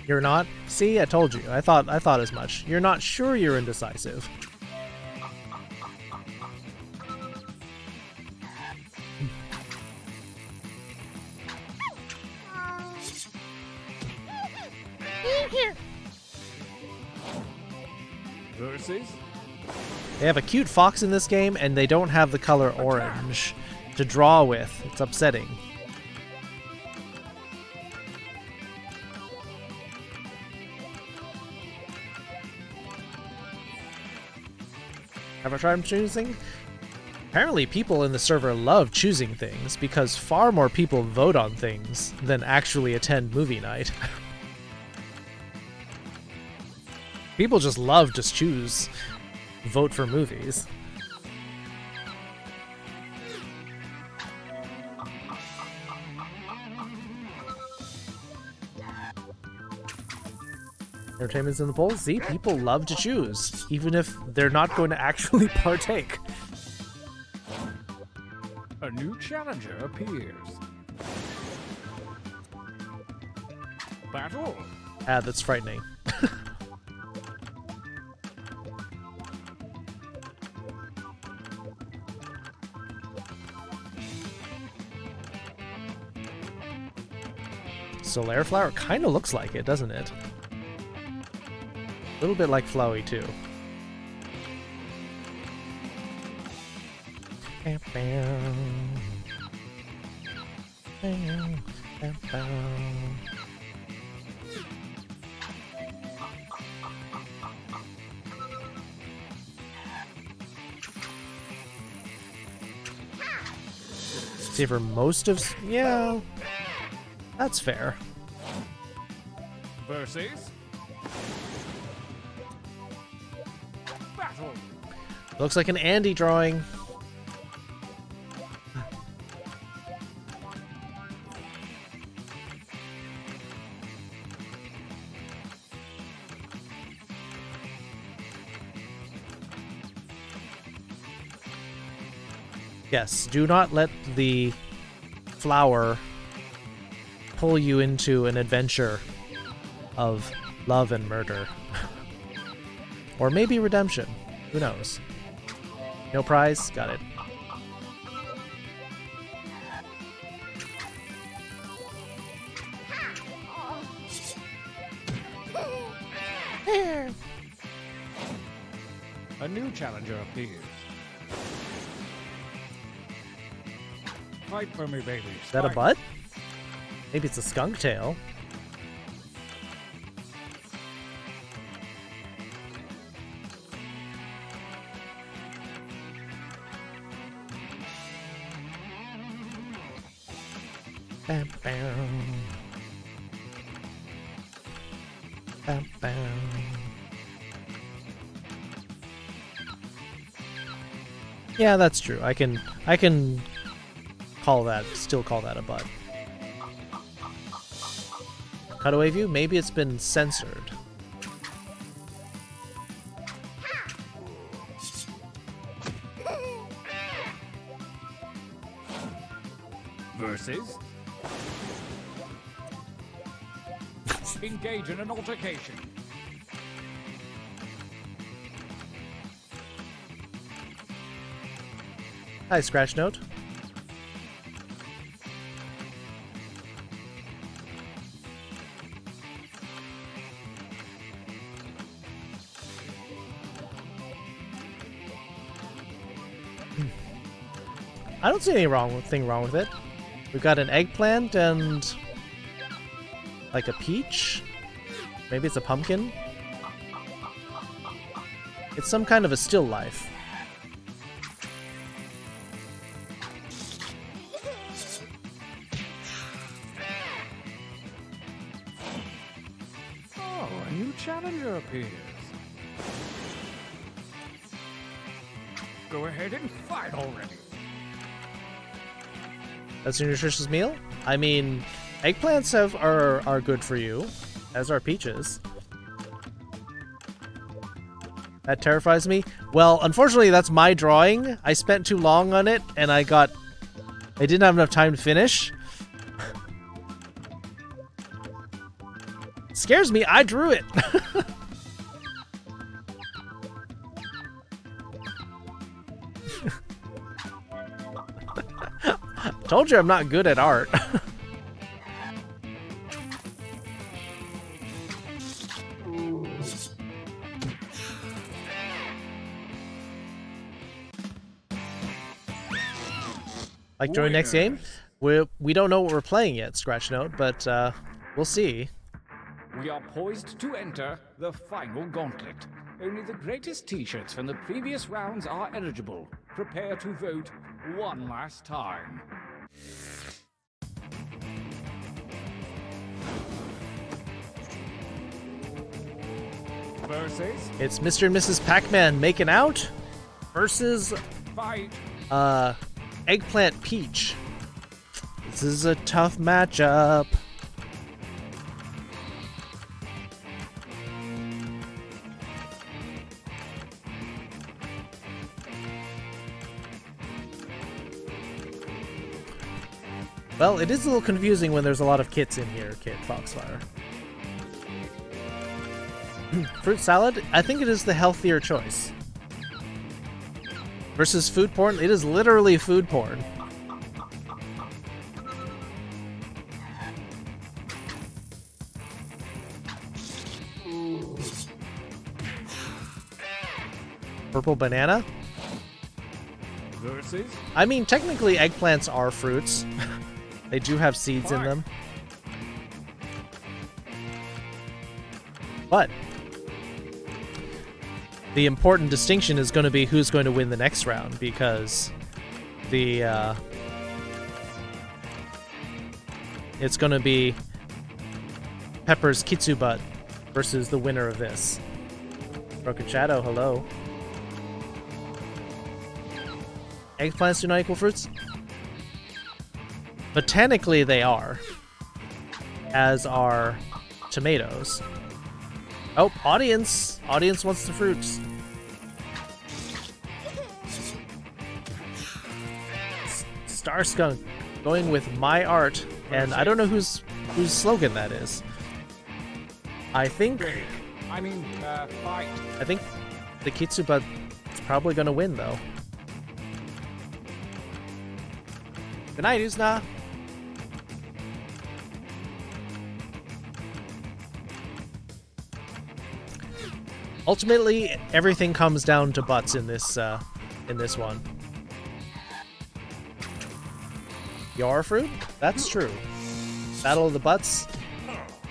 You're not? See, I told you. I thought as much. You're not sure you're indecisive. Versus. They have a cute fox in this game, and they don't have the color orange to draw with. It's upsetting. Have I tried choosing? Apparently people in the server love choosing things because far more people vote on things than actually attend movie night. People just love to choose, vote for movies. Entertainment's in the polls. See, people love to choose, even if they're not going to actually partake. new challenger appears. Battle. Ah, that's frightening. Solaire flower kind of looks like it, doesn't it? A little bit like Flowey too. See, for most of... yeah, that's fair. Versus... battle. Looks like an Andy drawing. Yes, do not let the flower pull you into an adventure of love and murder. Or maybe redemption. Who knows? No prize? Got it. A new challenger appears. Fight for me, baby. Is that a butt? Maybe it's a skunk tail. Bam, bam. Bam, bam. Yeah, that's true. I can still call that a butt. Cutaway view? Maybe it's been censored. Versus... engage in an altercation. Hi, Scratch Note. I don't see any thing wrong with it. We've got an eggplant and like a peach. Maybe it's a pumpkin. It's some kind of a still life. Oh, a new challenger appears. Go ahead and fight already. That's a nutritious meal? I mean, eggplants are good for you, as are peaches. That terrifies me. Well, unfortunately, that's my drawing. I spent too long on it, and I didn't have enough time to finish. Scares me, I drew it. Told you I'm not good at art. Like during next game, we don't know what we're playing yet, Scratch Note, but we'll see. We are poised to enter the final gauntlet. Only the greatest t-shirts from the previous rounds are eligible. Prepare to vote one last time. Versus... it's Mr. and Mrs. Pac-Man making out versus fight. Eggplant Peach. This is a tough matchup. Well, it is a little confusing when there's a lot of kits in here, Kit Foxfire. Fruit salad? I think it is the healthier choice. Versus food porn? It is literally food porn. Purple banana? Versus? I mean, technically eggplants are fruits. They do have seeds in them. But the important distinction is going to be who's going to win the next round, because the it's going to be Pepper's Kitsu Butt versus the winner of this. Broken Shadow, hello. Eggplants do not equal fruits? Botanically they are, as are tomatoes. Oh, audience! Audience wants the fruits. Star Skunk going with my art, and I don't know whose slogan that is. I think fight. I think the Kitsuba is probably gonna win though. Good night, Uzna. Ultimately, everything comes down to butts in this one. Your fruit? That's true. Battle of the butts?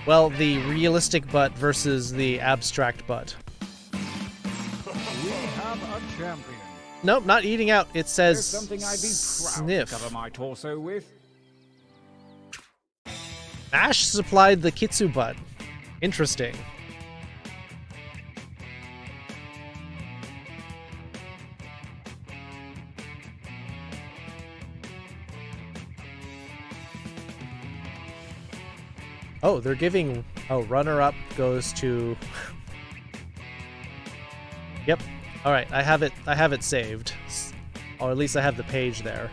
Well, the realistic butt versus the abstract butt. We have a champion. Nope, not eating out. It says There's something I'd be proud sniff. to cover my torso with. Ash supplied the Kitsu butt. Interesting. Oh, they're giving... Oh, runner-up goes to... Yep. Alright, I have it saved. Or at least I have the page there.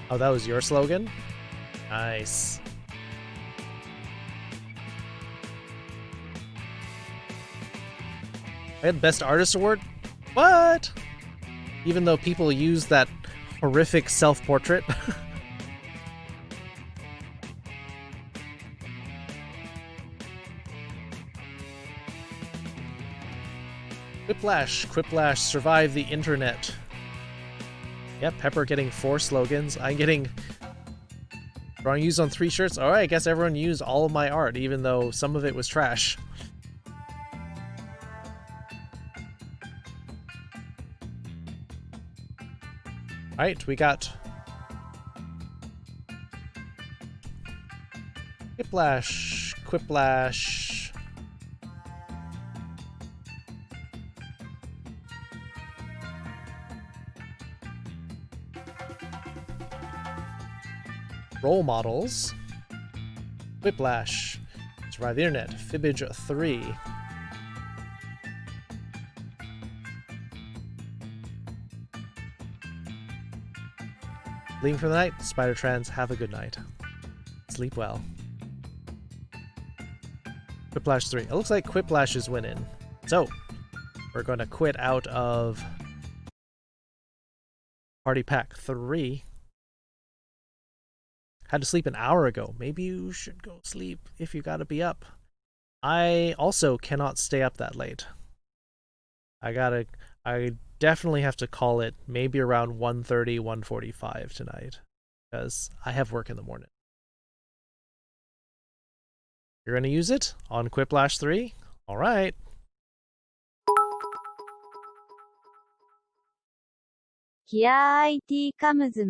Oh, that was your slogan? Nice. I had Best Artist Award? What? Even though people use that horrific self-portrait? Quiplash, survive the internet. Yep, Pepper getting 4 slogans. I'm getting... Drawing used on 3 shirts? Alright, I guess everyone used all of my art, even though some of it was trash. Alright, we got... Quiplash. Role models. Whiplash. Survive the internet. Fibbage 3. Leaving for the night. Spider Trans, have a good night. Sleep well. Quiplash 3. It looks like Quiplash is winning. So, we're going to quit out of Party Pack 3. Had to sleep an hour ago. Maybe you should go sleep if you gotta be up. I also cannot stay up that late. I definitely have to call it maybe around 1:30, 1:45 tonight, because I have work in the morning. You're gonna use it on Quiplash 3? Alright. Here IT comes ra.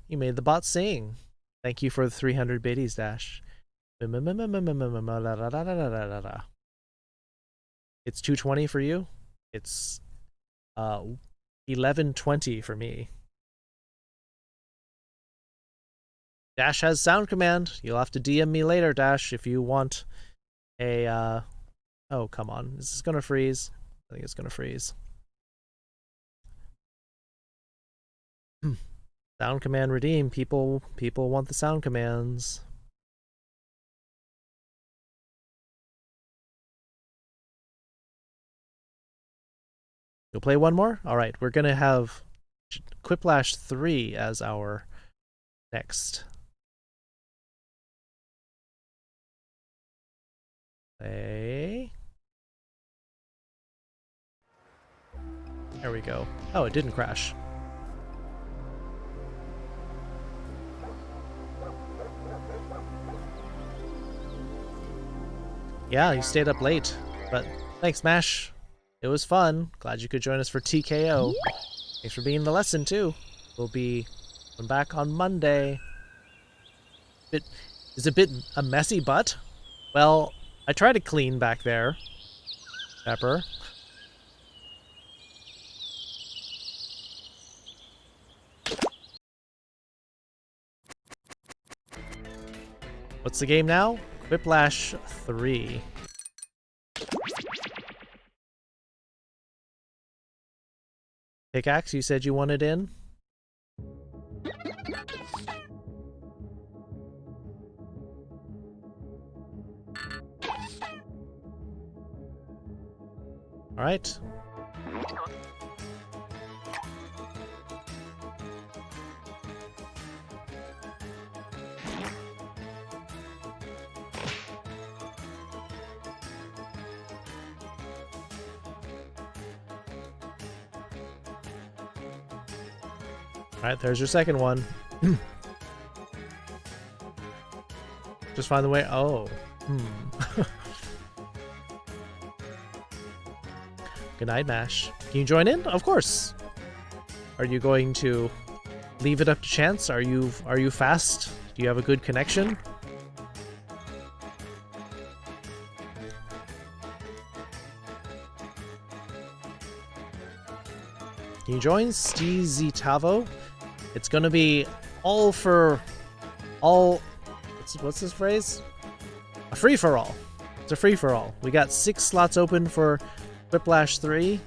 You made the bot sing. Thank you for the 300 biddies, Dash. It's 2:20 for you. It's 11:20 for me. Dash has sound command. You'll have to DM me later, Dash, if you want a, oh, come on. Is this gonna freeze? I think it's gonna freeze. Sound command redeem. People want the sound commands. You'll play one more? Alright, we're gonna have Quiplash 3 as our next. Play. There we go. Oh, it didn't crash. Yeah, you stayed up late, but thanks, Mash. It was fun. Glad you could join us for TKO. Thanks for being in the lesson, too. We'll be back on Monday. Is a bit a messy butt? Well, I tried to clean back there, Pepper. What's the game now? Quiplash 3. Pickaxe, you said you wanted in? Alright. Alright, there's your second one. Just find the way. Oh. Good night, Mash. Can you join in? Of course. Are you going to leave it up to chance? Are you fast? Do you have a good connection? Can you join Stizitavo? It's gonna be all for all. What's this phrase? A free for all. It's a free for all. We got 6 slots open for Quiplash 3,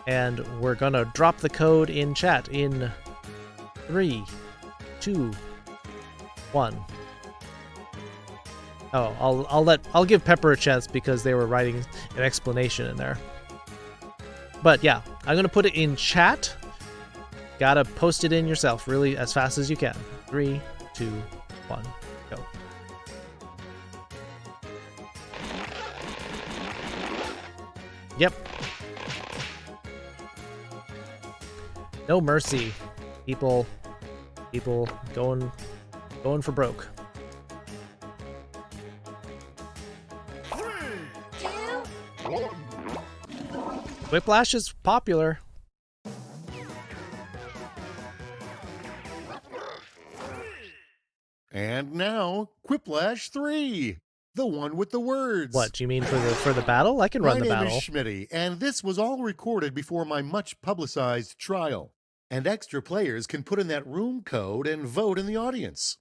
and we're gonna drop the code in chat in 3, 2, 1. Oh, I'll give Pepper a chance because they were writing an explanation in there. But yeah, I'm gonna put it in chat. Gotta post it in yourself really as fast as you can. 3, 2, 1, go. Yep. No mercy. People going for broke. 3, 2, 1. Quiplash is popular. And now, Quiplash 3, the one with the words. What, do you mean for the battle? I can run the battle. My name is Schmitty, and this was all recorded before my much-publicized trial. And extra players can put in that room code and vote in the audience.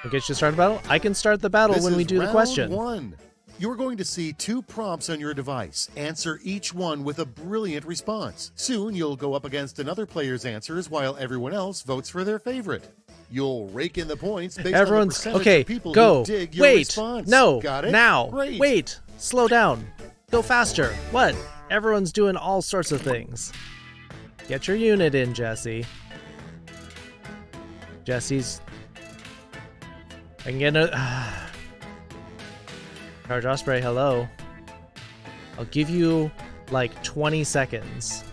Okay, should start the battle? I can start the battle when we do the question. Round 1. You're going to see 2 prompts on your device. Answer each one with a brilliant response. Soon, you'll go up against another player's answers while everyone else votes for their favorite. You'll rake in the points based on the percentage of people who dig your response. No, got it? now, Great. wait, slow down, go faster. What? Everyone's doing all sorts of things. Get your unit in, Jesse. Jesse's... I can get a... Charge Osprey, hello. I'll give you, like, 20 seconds.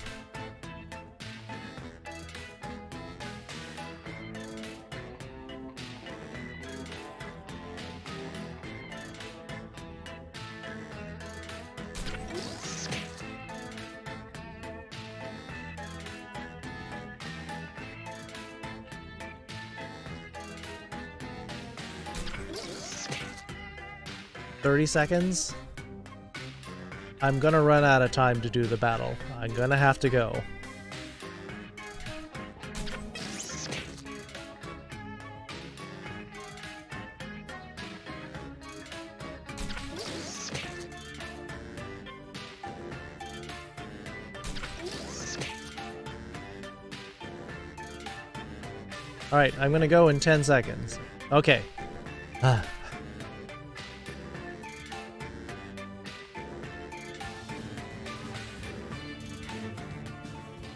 $30 seconds. I'm gonna run out of time to do the battle. I'm gonna have to go. Alright, I'm gonna go in 10 seconds. Okay.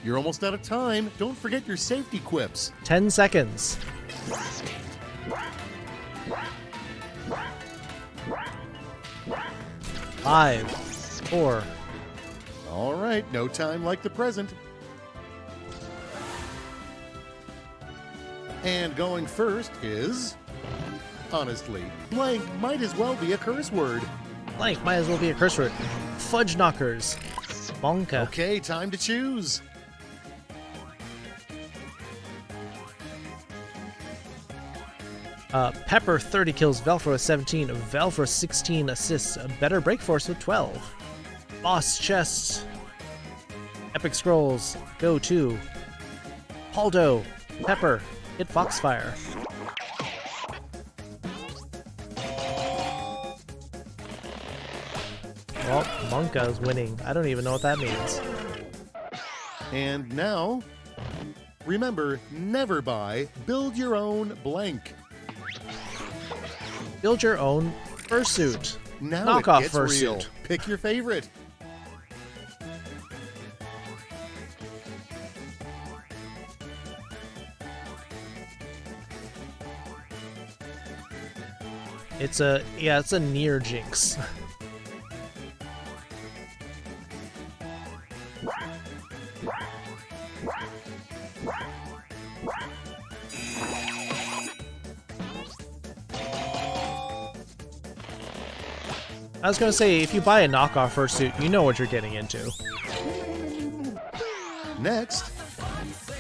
You're almost out of time. Don't forget your safety quips. 10 seconds. Five, 4. All right, no time like the present. And going first is... Honestly, blank might as well be a curse word. Blank might as well be a curse word. Fudge knockers. Bonka. Okay, time to choose. Pepper 30 kills, Velfro 17, Velfro 16 assists, Better Break Force with 12. Boss Chest. Epic Scrolls, Go 2. Paldo, Pepper, hit Foxfire. Well, Monka is winning. I don't even know what that means. And now, remember, never buy, build your own blank. Build your own fursuit. Now Knockoff it gets real. fursuit. Pick your favorite. It's a near jinx. I was gonna say, if you buy a knockoff fursuit, you know what you're getting into. Next,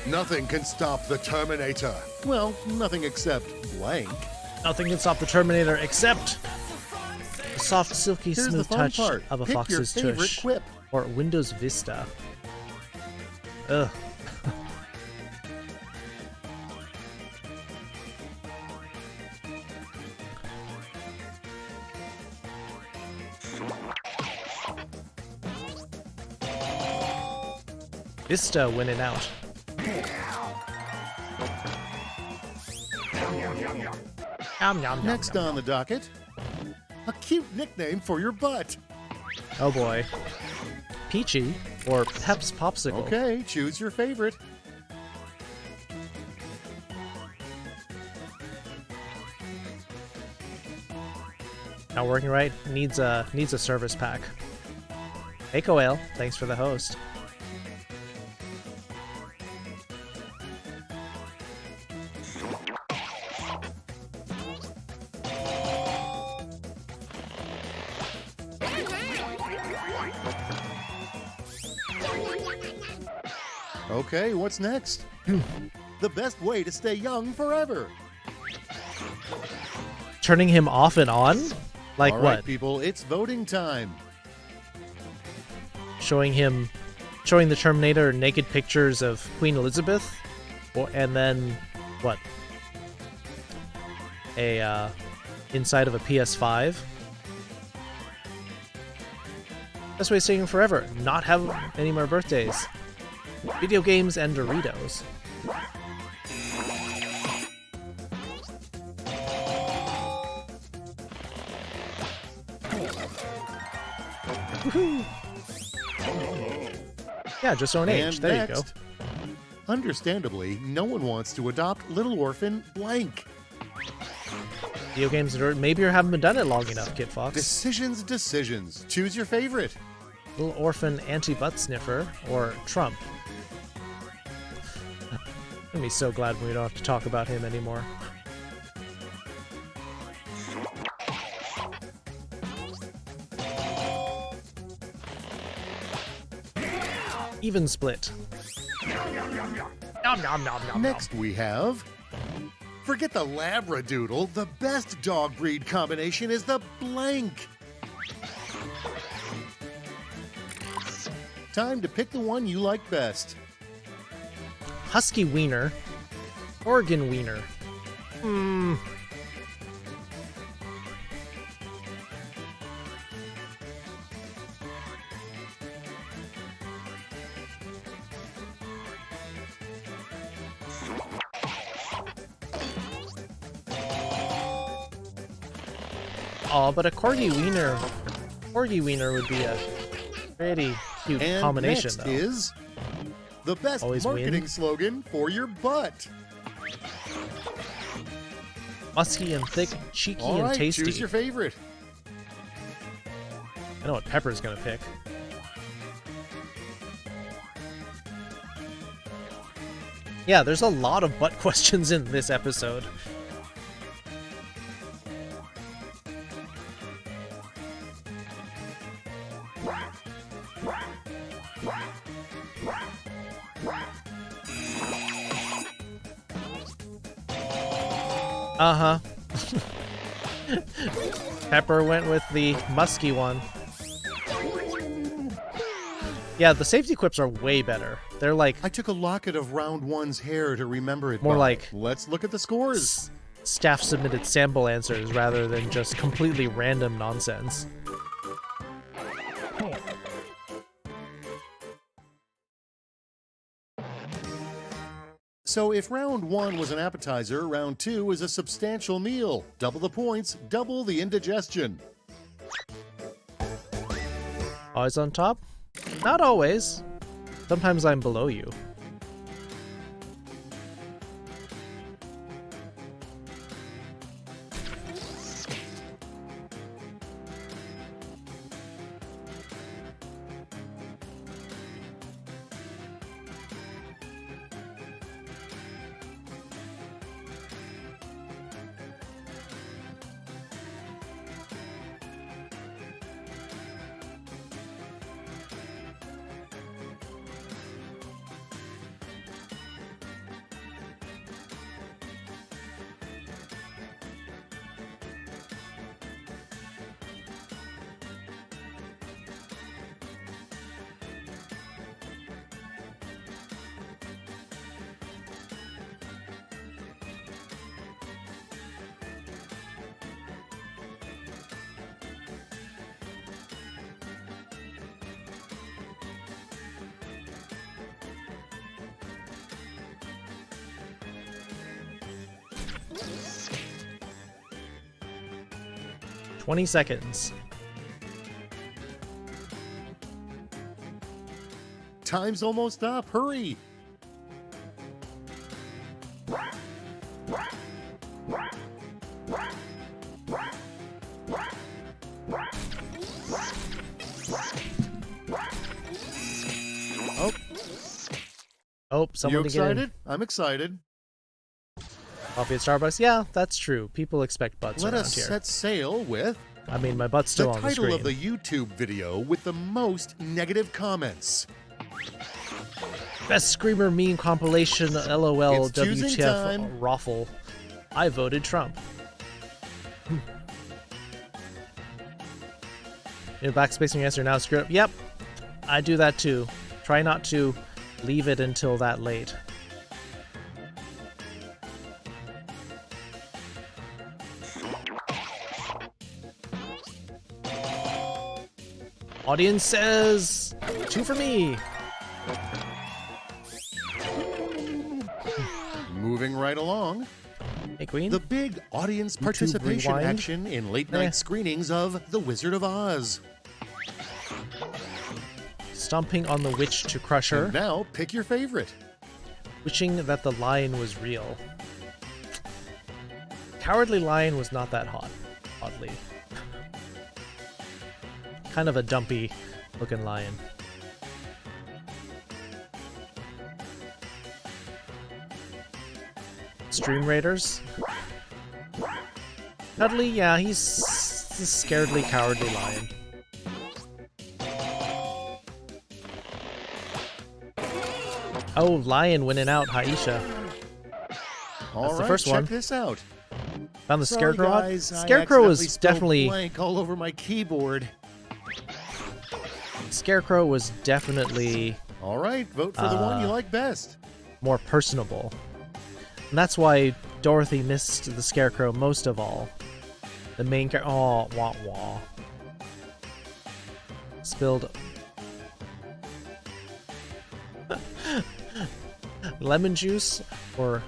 nothing can stop the Terminator. Well, nothing except blank. Nothing can stop the Terminator except the soft, silky, Here's smooth the fun touch part. of a Pick your fox's favorite tush. quip. Or Windows Vista. Ugh. Vista winning out. Yum, yum, Next yum, on the docket, a cute nickname for your butt. Oh boy. Peachy or Pep's Popsicle. Okay, choose your favorite. Not working right. Needs a service pack. Hey Coel, thanks for the host. Okay, what's next? The best way to stay young forever. Turning him off and on? Like All right, what? people, it's voting time. Showing the Terminator naked pictures of Queen Elizabeth? And then, what? Inside of a PS5? Best way to stay young forever. Not have any more birthdays. Video games and Doritos. Woohoo! Yeah, just own age. And There next, you go. Understandably, no one wants to adopt Little Orphan blank. Video games and maybe you haven't done it long enough, Kid Fox. Decisions. Choose your favorite. Little Orphan Anti-Butt Sniffer or Trump. I'm gonna be so glad we don't have to talk about him anymore. Even split. Nom, nom, nom, nom, Next we have... Forget the Labradoodle. The best dog breed combination is the blank. Time to pick the one you like best. Husky Wiener. Oregon Wiener. Oh, but a corgi wiener would be a pretty cute And combination, next though. is the best Always marketing win. slogan for your butt. Musky and thick, cheeky All and right, tasty. choose your favorite. I know what Pepper's gonna pick. Yeah, there's a lot of butt questions in this episode. Uh-huh. Pepper went with the musky one. Yeah, the safety quips are way better. They're like... I took a locket of round one's hair to remember it more by. like... Let's look at the scores. Staff-submitted sample answers rather than just completely random nonsense. So if round one was an appetizer, round two is a substantial meal. Double the points, double the indigestion. Always on top? Not always. Sometimes I'm below you. "20 seconds. Time's almost up. Hurry. Oh, someone You to get in. excited? I'm excited. Coffee at Starbucks? Yeah, that's true. People expect butts Let around us here. set sail with I mean, my butt's still the on the title screen. of the YouTube video with the most negative comments. Best Screamer meme compilation, LOL, It's choosing WTF, time. Raffle. I voted Trump. You're backspacing your answer now, screw it up. Yep, I do that too. Try not to leave it until that late. Audience says 2 for me. Moving right along. Hey, Queen. The big audience YouTube participation rewind. action in late-night screenings of The Wizard of Oz. Stomping on the witch to crush her. And now, pick your favorite. Wishing that the lion was real. Cowardly Lion was not that hot, oddly. Kind of a dumpy looking lion. Stream Raiders. Cuddly, yeah, he's a scaredly, cowardly lion. Oh, lion winning out, Haisha. All the right, first check one. this out. Found the Sorry, Scarecrow. guys, I Scarecrow was accidentally spilled definitely blank all over my keyboard. Scarecrow was definitely All right, vote for the one you like best. more personable. And that's why Dorothy missed the Scarecrow most of all. The main character. Oh, wah wah. Spilled. Lemon juice or.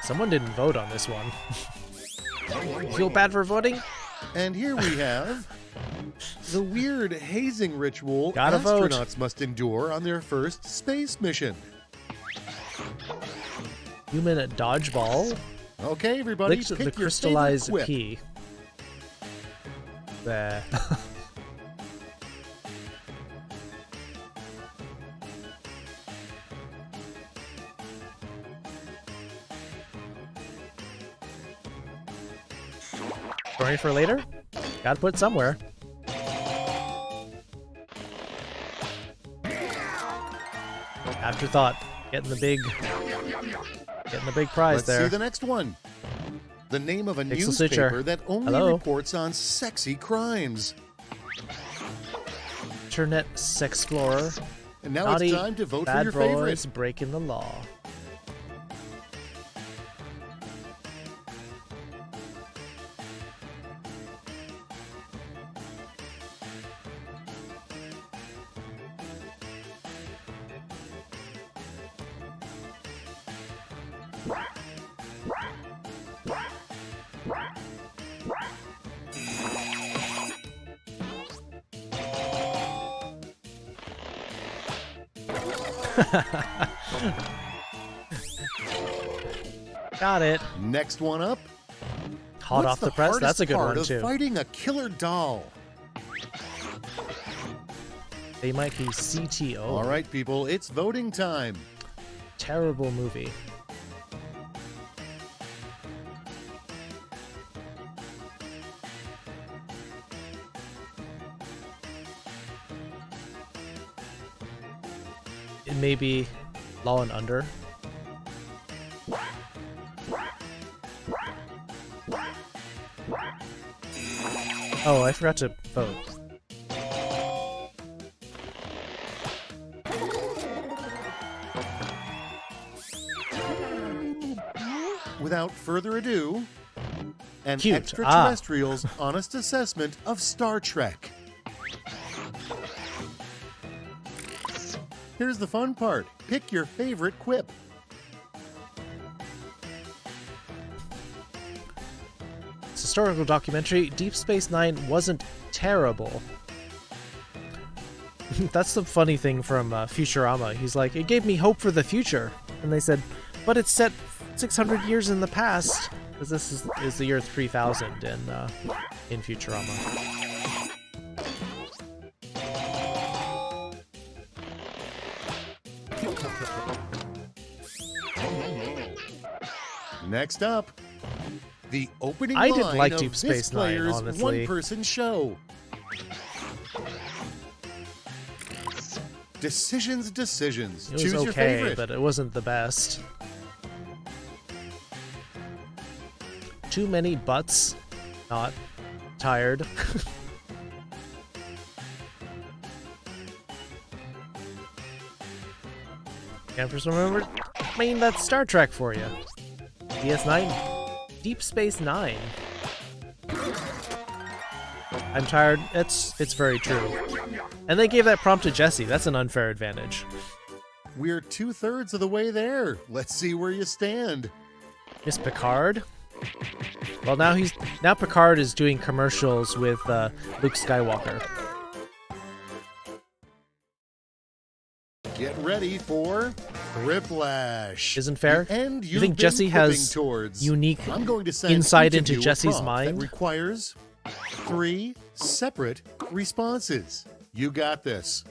Someone didn't vote on this one. Feel bad for voting? And here we have the weird hazing ritual Gotta vote. astronauts must endure on their first space mission. Human at dodgeball. Okay, everybody, Licked pick the your crystallized favorite quip. pea. There. Story for later? Gotta put somewhere. Afterthought. Getting the big prize Let's there. see the next one. The name of a Pixel newspaper Stitcher. that only Hello. reports on sexy crimes. Internet Sexplorer. And now Naughty it's time to vote for bad your boys favorite. breaking the law. Got it. Next one up. Hot What's off the press. hardest That's a good part one of too. Fighting a killer doll. They might be CTO. All right, people, it's voting time. Terrible movie. It may be Law and Under. Oh, I forgot to vote. Without further ado, an Cute. extraterrestrial's honest assessment of Star Trek. Here's the fun part. Pick your favorite quip. It's a historical documentary. Deep Space Nine wasn't terrible. That's the funny thing from Futurama. He's like, it gave me hope for the future. And they said, but it's set 600 years in the past. Because this is the year 3000 in Futurama. Next up, the opening I line didn't like of Deep this Space Nine, player's honestly. one-person show. Decisions. It was Choose your okay, favorite. but it wasn't the best. Too many butts. Not tired. Can't for some remember. I mean, that's Star Trek for you. DS9, Deep Space Nine. I'm tired. It's very true. And they gave that prompt to Jesse. That's an unfair advantage. We're 2/3 of the way there. Let's see where you stand. Miss Picard. Well, now Picard is doing commercials with Luke Skywalker. Get ready for Whiplash. Isn't fair? The end You you've think been Jesse has flipping towards. unique I'm going to send insight each of into you a Jesse's prompt mind? That requires 3 separate responses. You got this.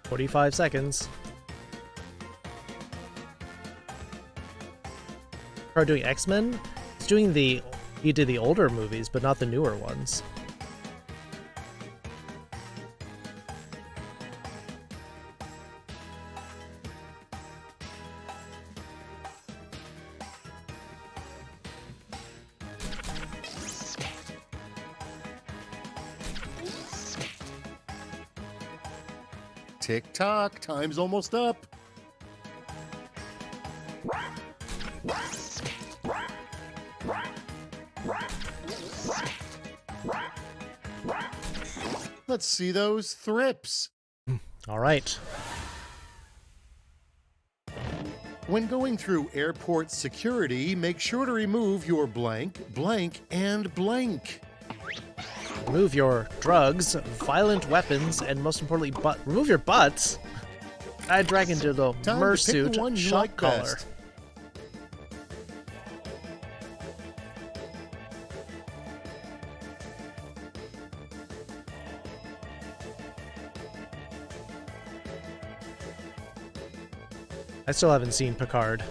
45 seconds. Are doing X-Men? He's doing he did the older movies, but not the newer ones. Tick-tock, time's almost up. Let's see those thrips. All right. When going through airport security, make sure to remove your blank, blank, and blank. Remove your drugs, violent weapons, and most importantly, remove your butts. Add dragon dildo, mersuit, shock collar. I still haven't seen Picard,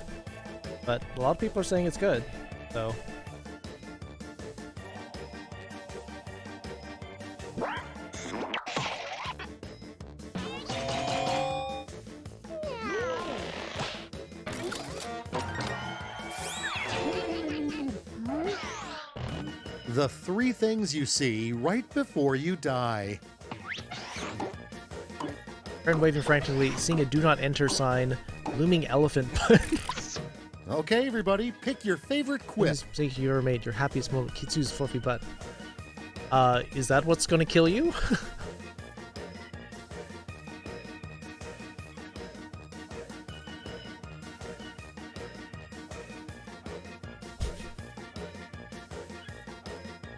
but a lot of people are saying it's good, so. The 3 things you see right before you die. Turn waving frantically, seeing a do not enter sign, looming elephant. Okay, everybody, pick your favorite quip. Mistake you ever made, your happiest moment, Kitsu's fluffy butt. Is that what's gonna kill you?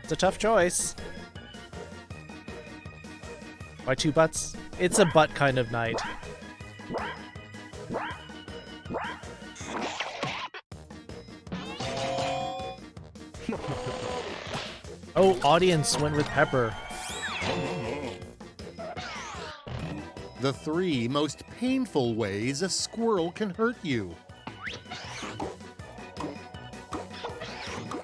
It's a tough choice. Why 2 butts? It's a butt kind of night. Oh, audience went with Pepper. The 3 most painful ways a squirrel can hurt you.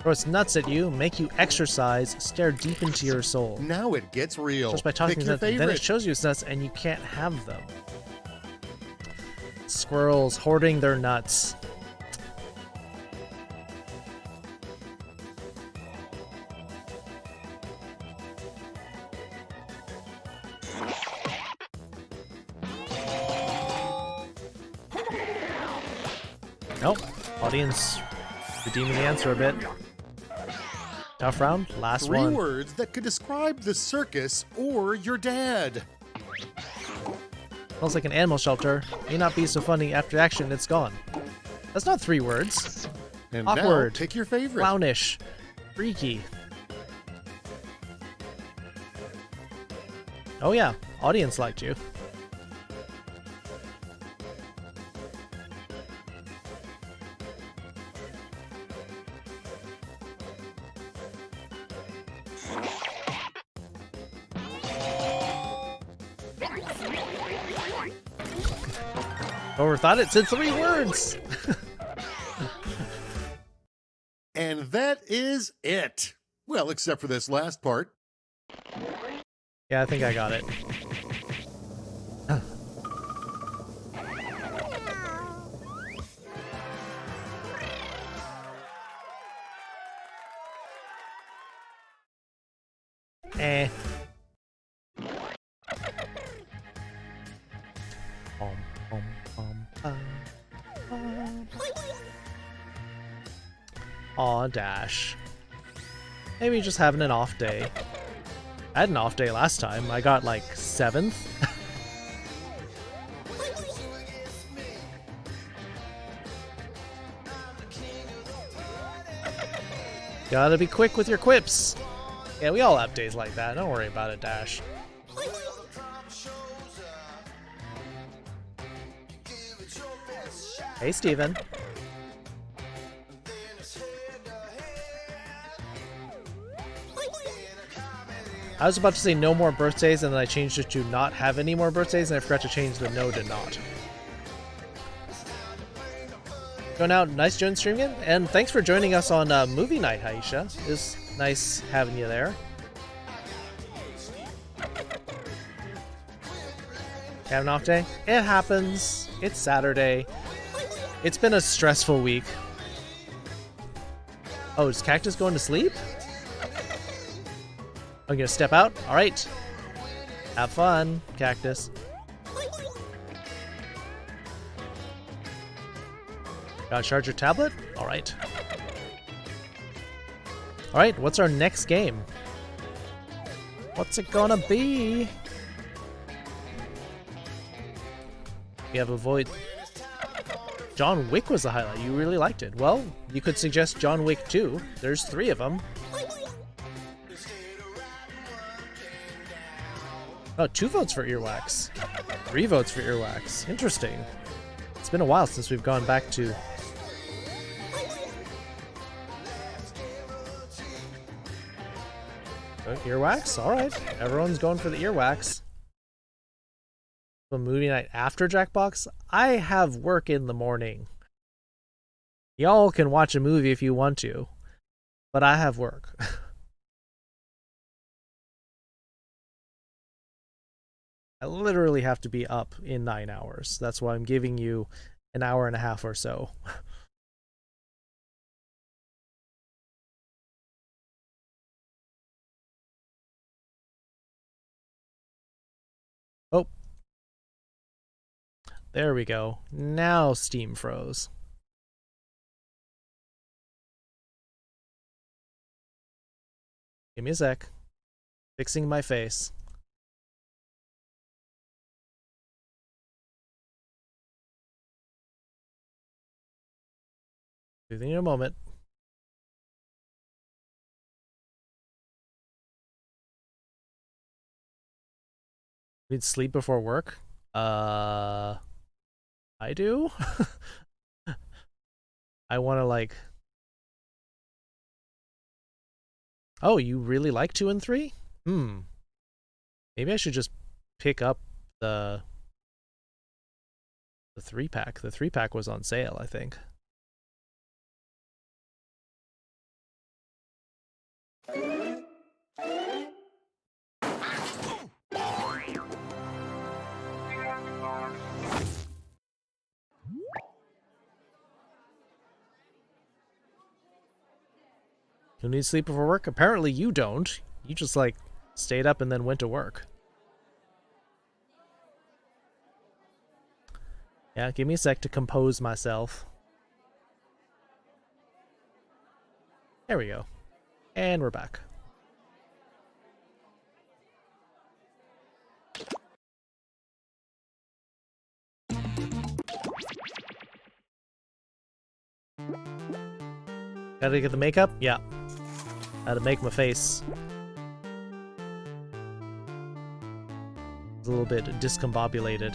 Throw its nuts at you, make you exercise, stare deep into your soul. Now it gets real. Just by talking Pick to your them, then favorite. it shows you its nuts and you can't have them. Squirrels hoarding their nuts. Nope. Audience redeeming the answer a bit. Tough round. Last 3 one. words that could describe the circus or your dad. Smells like an animal shelter. May not be so funny. After action, it's gone. That's not 3 words. And Awkward. now, pick your favorite. Clownish. Freaky. Oh yeah. Audience liked you. Overthought it, said 3 words! And that is it. Well, except for this last part. Yeah, I think I got it. Eh. Aw, Dash. Maybe just having an off day. I had an off day last time. I got like 7th. Gotta be quick with your quips. Yeah, we all have days like that. Don't worry about it, Dash. Hey, Steven. I was about to say no more birthdays, and then I changed it to not have any more birthdays, and I forgot to change the no to not. Going out, nice joining stream again, and thanks for joining us on movie night, Haisha. It's nice having you there. Have an off day? It happens. It's Saturday. It's been a stressful week. Oh, is Cactus going to sleep? I'm gonna step out. All right. Have fun, Cactus. Gotta charge your tablet? All right. All right, what's our next game? What's it gonna be? We have a void. John Wick was the highlight. You really liked it. Well, you could suggest John Wick 2. There's 3 of them. Oh, 2 votes for earwax. 3 votes for earwax. Interesting. It's been a while since we've gone back to... Earwax? Alright. Everyone's going for the earwax. A movie night after JackFox? I have work in the morning. Y'all can watch a movie if you want to, but I have work. I literally have to be up in 9 hours. That's why I'm giving you an hour and a half or so. Oh. There we go. Now Steam froze. Give me a sec. Fixing my face. Do you in a moment. Need sleep before work? I do? I want to like... Oh, you really like 2 and 3? Maybe I should just pick up the 3-pack. The 3-pack was on sale, I think. You need sleep before work? Apparently you don't. You just like stayed up and then went to work. Yeah, give me a sec to compose myself. There we go. And we're back. Gotta get the makeup? Yeah. How to make my face. It's a little bit discombobulated.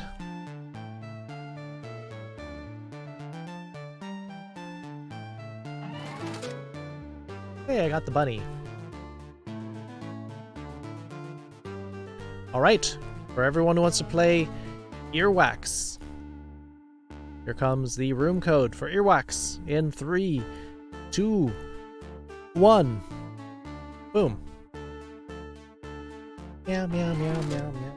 Hey, I got the bunny. Alright, for everyone who wants to play Earwax, here comes the room code for Earwax in 3, 2, 1. Boom. Meow, meow, meow, meow, meow.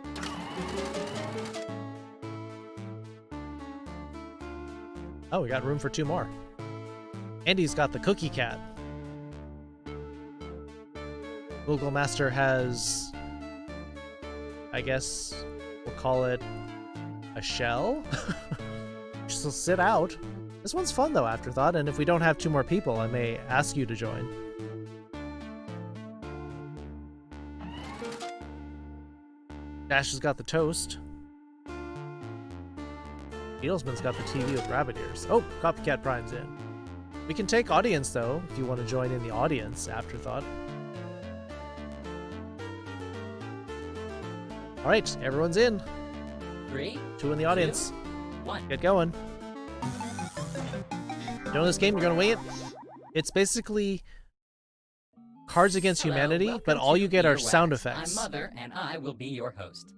Oh, we got room for 2 more. Andy's got the cookie cat. Google Master has, I guess we'll call it a shell. She'll sit out. This one's fun though, Afterthought, and if we don't have 2 more people, I may ask you to join. Dash has got the toast. Beetlesman's got the TV with rabbit ears. Oh, Copycat Prime's in. We can take audience though, if you want to join in the audience, Afterthought. Alright, everyone's in. 3, 2 in the audience. 2, 1. Get going. You know this game, you're gonna wing it? It's basically Cards Against Hello, Humanity, welcome but all to you get are Earwax. sound effects. I'm Mother, and I will be your host.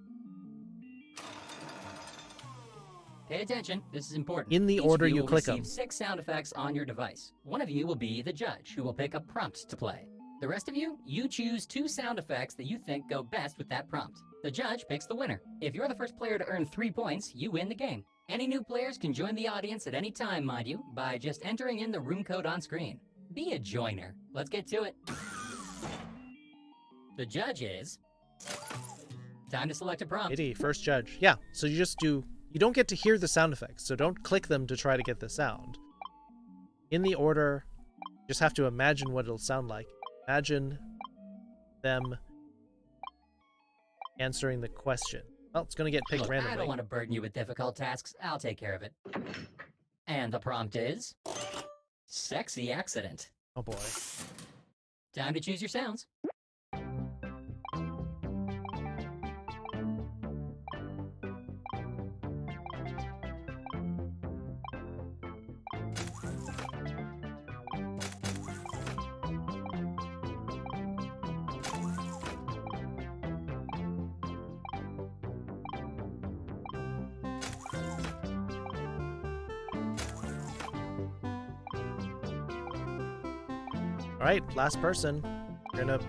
Pay attention, this is important. In the Each order of you you will click receive them. 6 sound effects on your device. One of you will be the judge, who will pick up prompts to play. The rest of you, you choose 2 sound effects that you think go best with that prompt. The judge picks the winner. If you're the first player to earn 3 points, you win the game. Any new players can join the audience at any time, mind you, by just entering in the room code on screen. Be a joiner. Let's get to it. The judge is... Time to select a prompt. Eddie, first judge. Yeah, so you just do... You don't get to hear the sound effects, so don't click them to try to get the sound. In the order, you just have to imagine what it'll sound like. Imagine them answering the question. Well, it's going to get picked Look, randomly. I don't want to burden you with difficult tasks. I'll take care of it. And the prompt is... Sexy accident. Oh boy. Time to choose your sounds. Alright, last person. We're gonna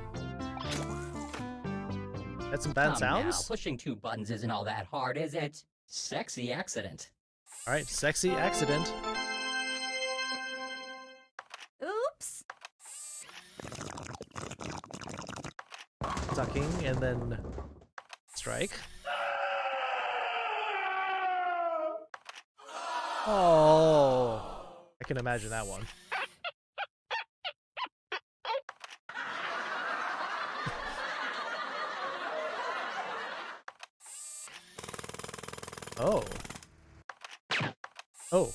get some bad Come sounds? Now, pushing 2 buttons isn't all that hard, is it? Sexy accident. Alright, sexy accident. Oops. Sucking, and then strike. Oh, I can imagine that one. Oh. Oh.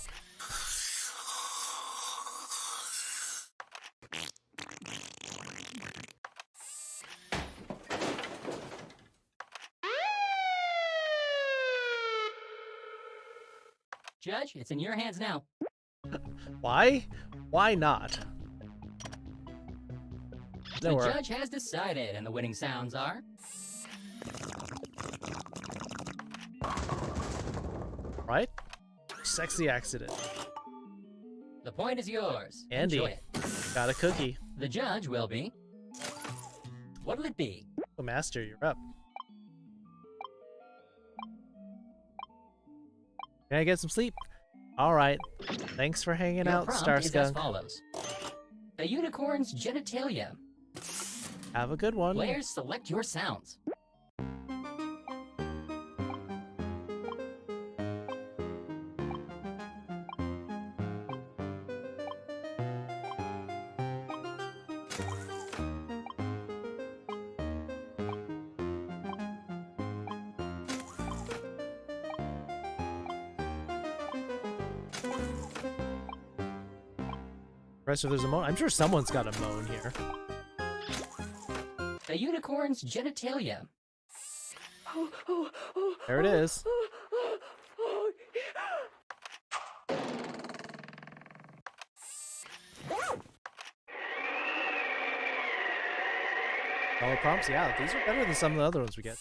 Judge, it's in your hands now. Why? Why not? The judge has decided, and the winning sounds are... Right? Sexy accident. The point is yours. Andy, Enjoy it. got a cookie. The judge will be... What'll it be? Oh, Master, you're up. Can I get some sleep? Alright. Thanks for hanging Your out, prompt Star is as Skunk. follows. A unicorn's genitalia. Have a good one. Players, select your sounds. Professor, there's a moan. I'm sure someone's got a moan here. A unicorn's genitalia. There it is. All prompts? Yeah, these are better than some of the other ones we get.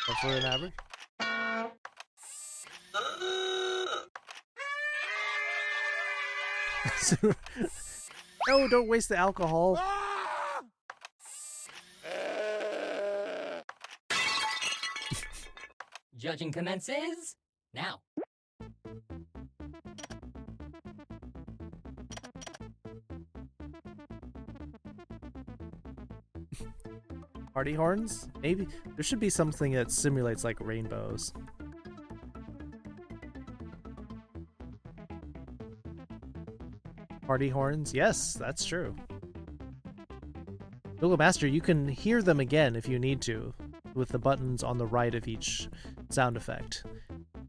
Hopefully an average. No, don't waste the alcohol. Judging commences now. Party horns? Maybe there should be something that simulates like rainbows. Party horns? Yes, that's true. Google Master, you can hear them again if you need to, with the buttons on the right of each sound effect.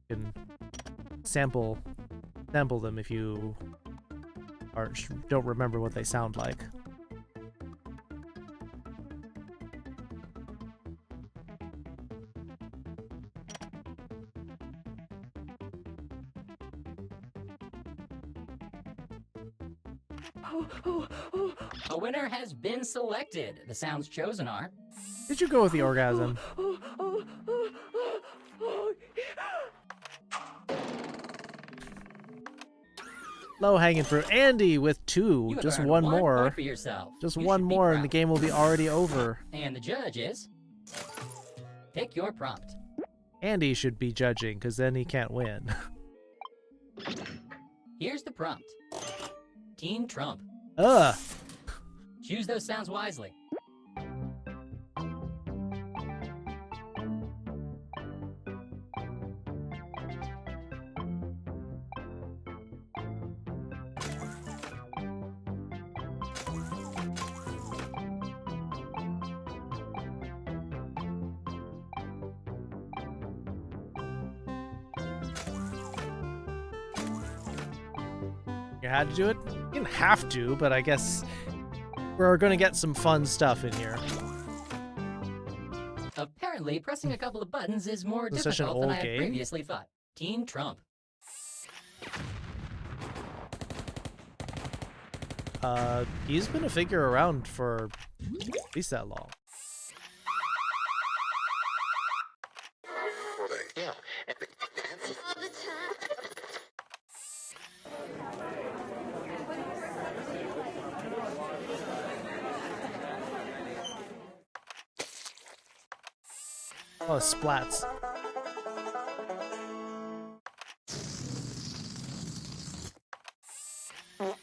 You can sample them if you don't remember what they sound like. A winner has been selected. The sounds chosen are... Did you go with the orgasm? Low hanging fruit. Andy with 2. You have Just earned one 1 more. point for yourself. Just You one should be more and the proud. game will be already over. And the judge is... Pick your prompt. Andy should be judging because then he can't win. Here's the prompt. Team Trump. Ugh. Choose those sounds wisely. You had to do it? You didn't have to, but I guess we're going to get some fun stuff in here. Apparently, pressing a couple of buttons is more This is such an difficult than old I had game. previously thought. Team Trump. He's been a figure around for at least that long. Oh, splats. Oh,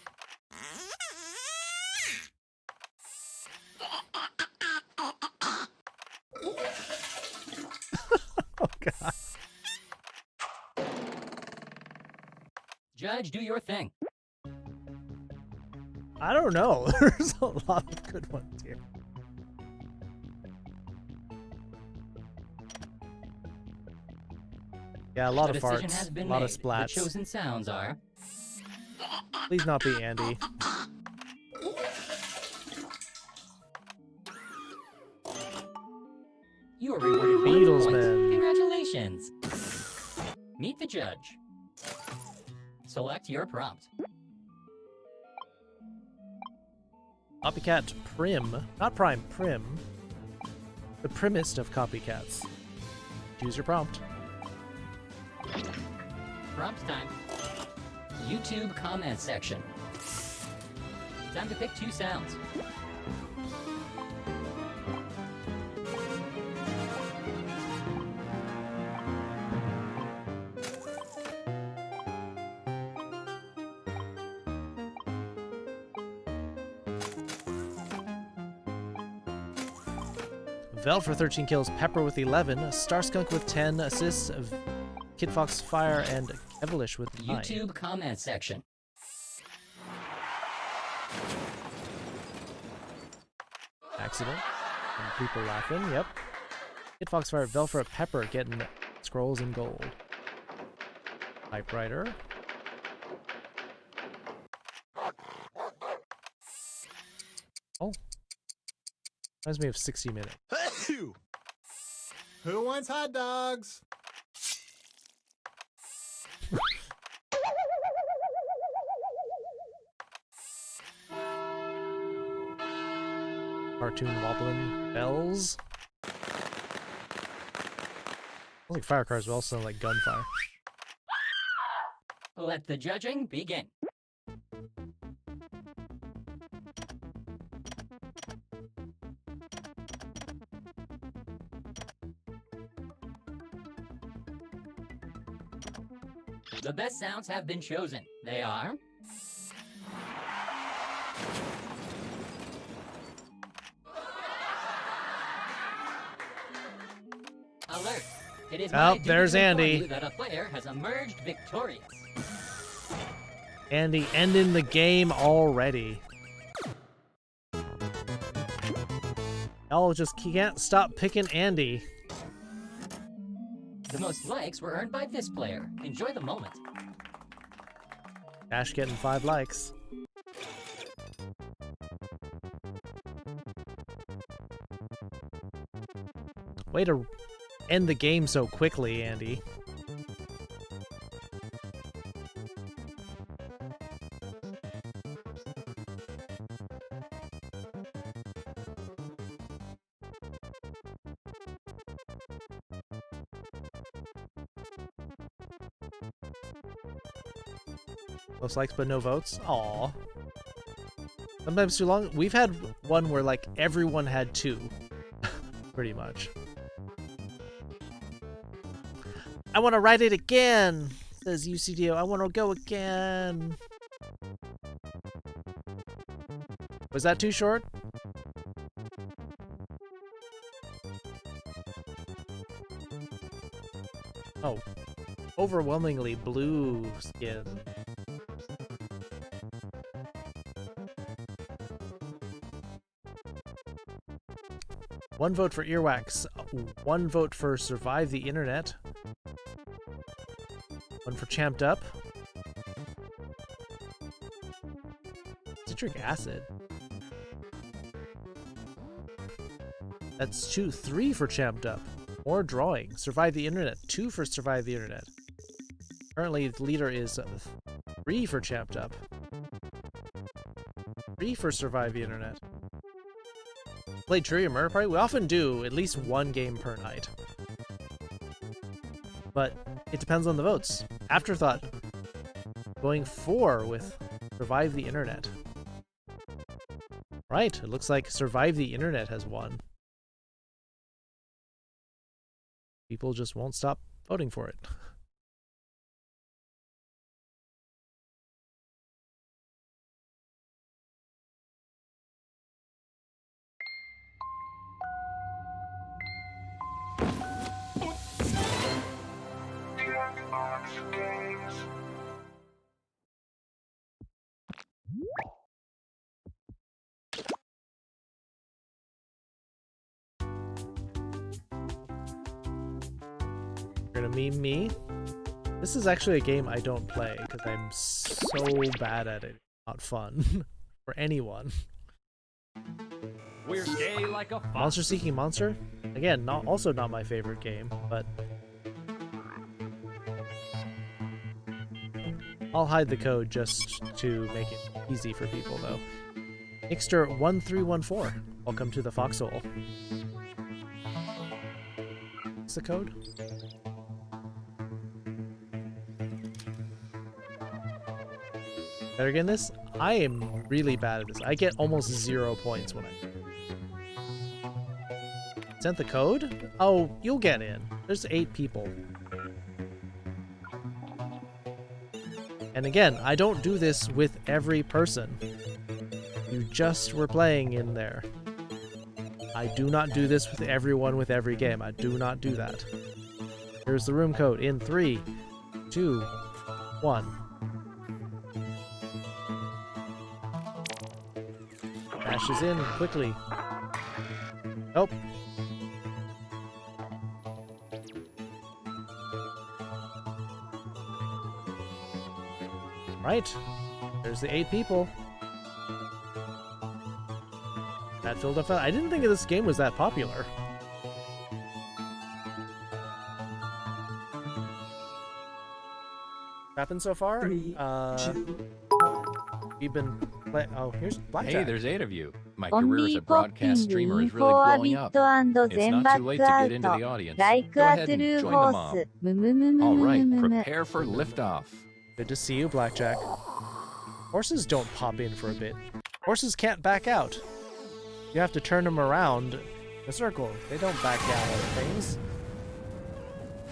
God. Judge, do your thing. I don't know. There's a lot of good ones here. Yeah, a lot A of decision farts, has been a lot made. of splats. The chosen sounds are... Please not be Andy. You are rewarded 1 Beatles, point. man. Congratulations. Meet the judge. Select your prompt. Copycat Prim. Not Prime, Prim. The primmest of copycats. Choose your prompt. Prompt time. YouTube comment section. Time to pick 2 sounds. Vel for 13 kills, Pepper with 11, Starskunk with 10 assists, Kid Fox Fire, and Kevilish with 9. YouTube comment section. Accident. And people laughing, yep. Kid Fox Fire, Vel for Pepper getting scrolls and gold. Typewriter. Oh. Reminds me of 60 Minutes. Who wants hot dogs? Cartoon wobbling bells. Sounds like fire cars, but also like gunfire. Let the judging begin. The best sounds have been chosen. They are... Alert! It is my duty there's to inform Andy. you that a player has emerged victorious. Andy ending the game already. Y'all just can't stop picking Andy. The most likes were earned by this player. Enjoy the moment. Dash getting 5 likes. Way to end the game so quickly, Andy. Most likes but no votes. Aw. Sometimes too long. We've had one where like everyone had 2. Pretty much. I want to write it again, says UCDO. I want to go again. Was that too short? Oh, overwhelmingly blue skin. One vote for Earwax, 1 vote for Survive the Internet, 1 for Champed Up, Citric Acid. That's 3 for Champed Up. More drawing. Survive the Internet, 2 for Survive the Internet. Currently, the leader is 3 for Champed Up, 3 for Survive the Internet. Play True Murder Party? We often do at least 1 game per night. But it depends on the votes. Afterthought going 4 with Survive the Internet. Right, it looks like Survive the Internet has won. People just won't stop voting for it. You're gonna meme me? This is actually a game I don't play because I'm so bad at it. Not fun for anyone. We're gay like a fox. Monster Seeking Monster? Again, also not my favorite game, but I'll hide the code just to make it easy for people, though. Nixter1314, welcome to the Foxhole. What's the code? Better get this? I am really bad at this. I get almost 0 points when I sent the code? Oh, you'll get in. There's 8 people. And again, I don't do this with every person. You just were playing in there. I do not do this with everyone with every game. I do not do that. Here's the room code in 3, 2, 1. Dashes in quickly. Nope. Right. There's the 8 people. That filled up. I didn't think this game was that popular. Happened so far? We've been oh, here's Blackjack. Hey, there's 8 of you. My career as a broadcast streamer is really blowing up. It's not too late to get into the audience. Go ahead and join the mob. Alright, prepare for liftoff. Good to see you, Blackjack. Horses don't pop in for a bit. Horses can't back out. You have to turn them around in a circle. They don't back down on things.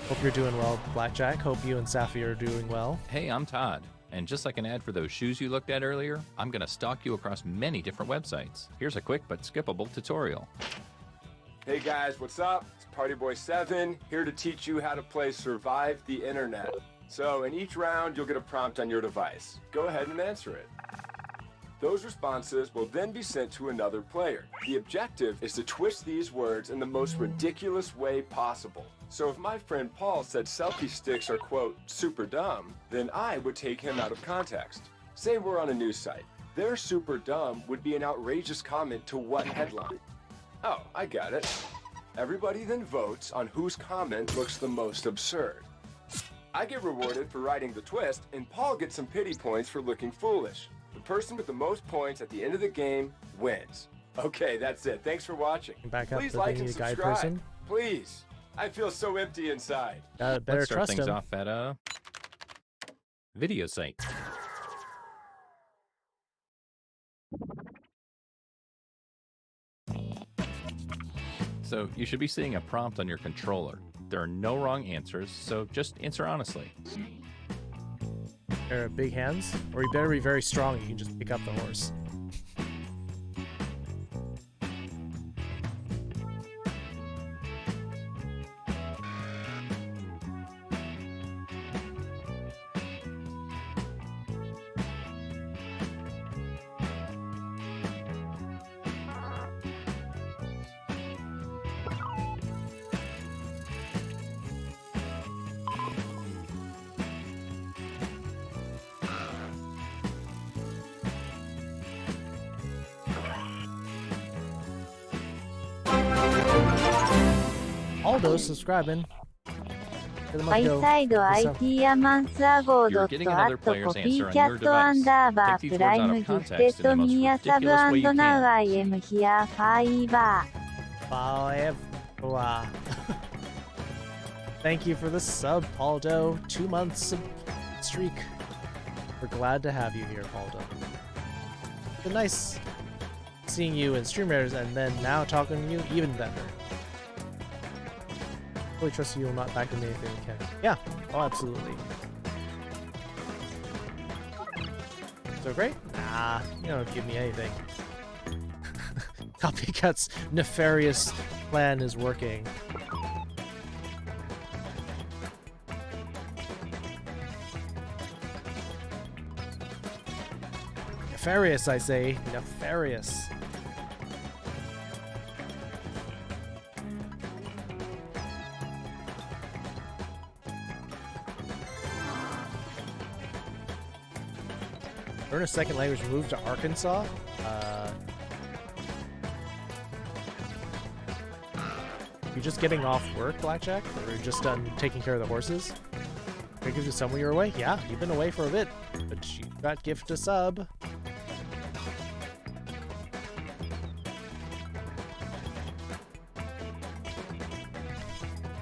Hope you're doing well, Blackjack. Hope you and Safi are doing well. Hey, I'm Todd. And just like an ad for those shoes you looked at earlier, I'm going to stalk you across many different websites. Here's a quick but skippable tutorial. Hey guys, what's up? It's Partyboy7 here to teach you how to play Survive the Internet. So in each round, you'll get a prompt on your device. Go ahead and answer it. Those responses will then be sent to another player. The objective is to twist these words in the most ridiculous way possible. So if my friend Paul said selfie sticks are, quote, super dumb, then I would take him out of context. Say we're on a news site. Their super dumb would be an outrageous comment to what headline? Oh, I got it. Everybody then votes on whose comment looks the most absurd. I get rewarded for writing the twist, and Paul gets some pity points for looking foolish. The person with the most points at the end of the game wins. Okay, that's it. Thanks for watching. Back up Please the like thingy and guide subscribe. person. Please. I feel so empty inside. Better Let's start trust things him. off at a video site. So you should be seeing a prompt on your controller. There are no wrong answers, so just answer honestly. Big hands? Or you better be very strong, you can just pick up the horse. Aldo subscribing. I side IT アマンスアゴードットアットコピーキャットアンダーバープライムギフテッドミアサブアンドナウ I am here ファイバー。Wow. Thank you for the sub, Paldo. 2 months streak. We're glad to have you here, Paldo. It's been nice seeing you in streamers and then now talking to you even better. Fully trust you will not back me anything you can. Yeah, oh absolutely. So great? Nah, you don't give me anything. Copycat's nefarious plan is working. Nefarious, I say. Nefarious. Learn a second language, move to Arkansas? You just getting off work, Blackjack? Or you're just done taking care of the horses? Can I give you some when you're away? Yeah, you've been away for a bit, but you got gift a sub.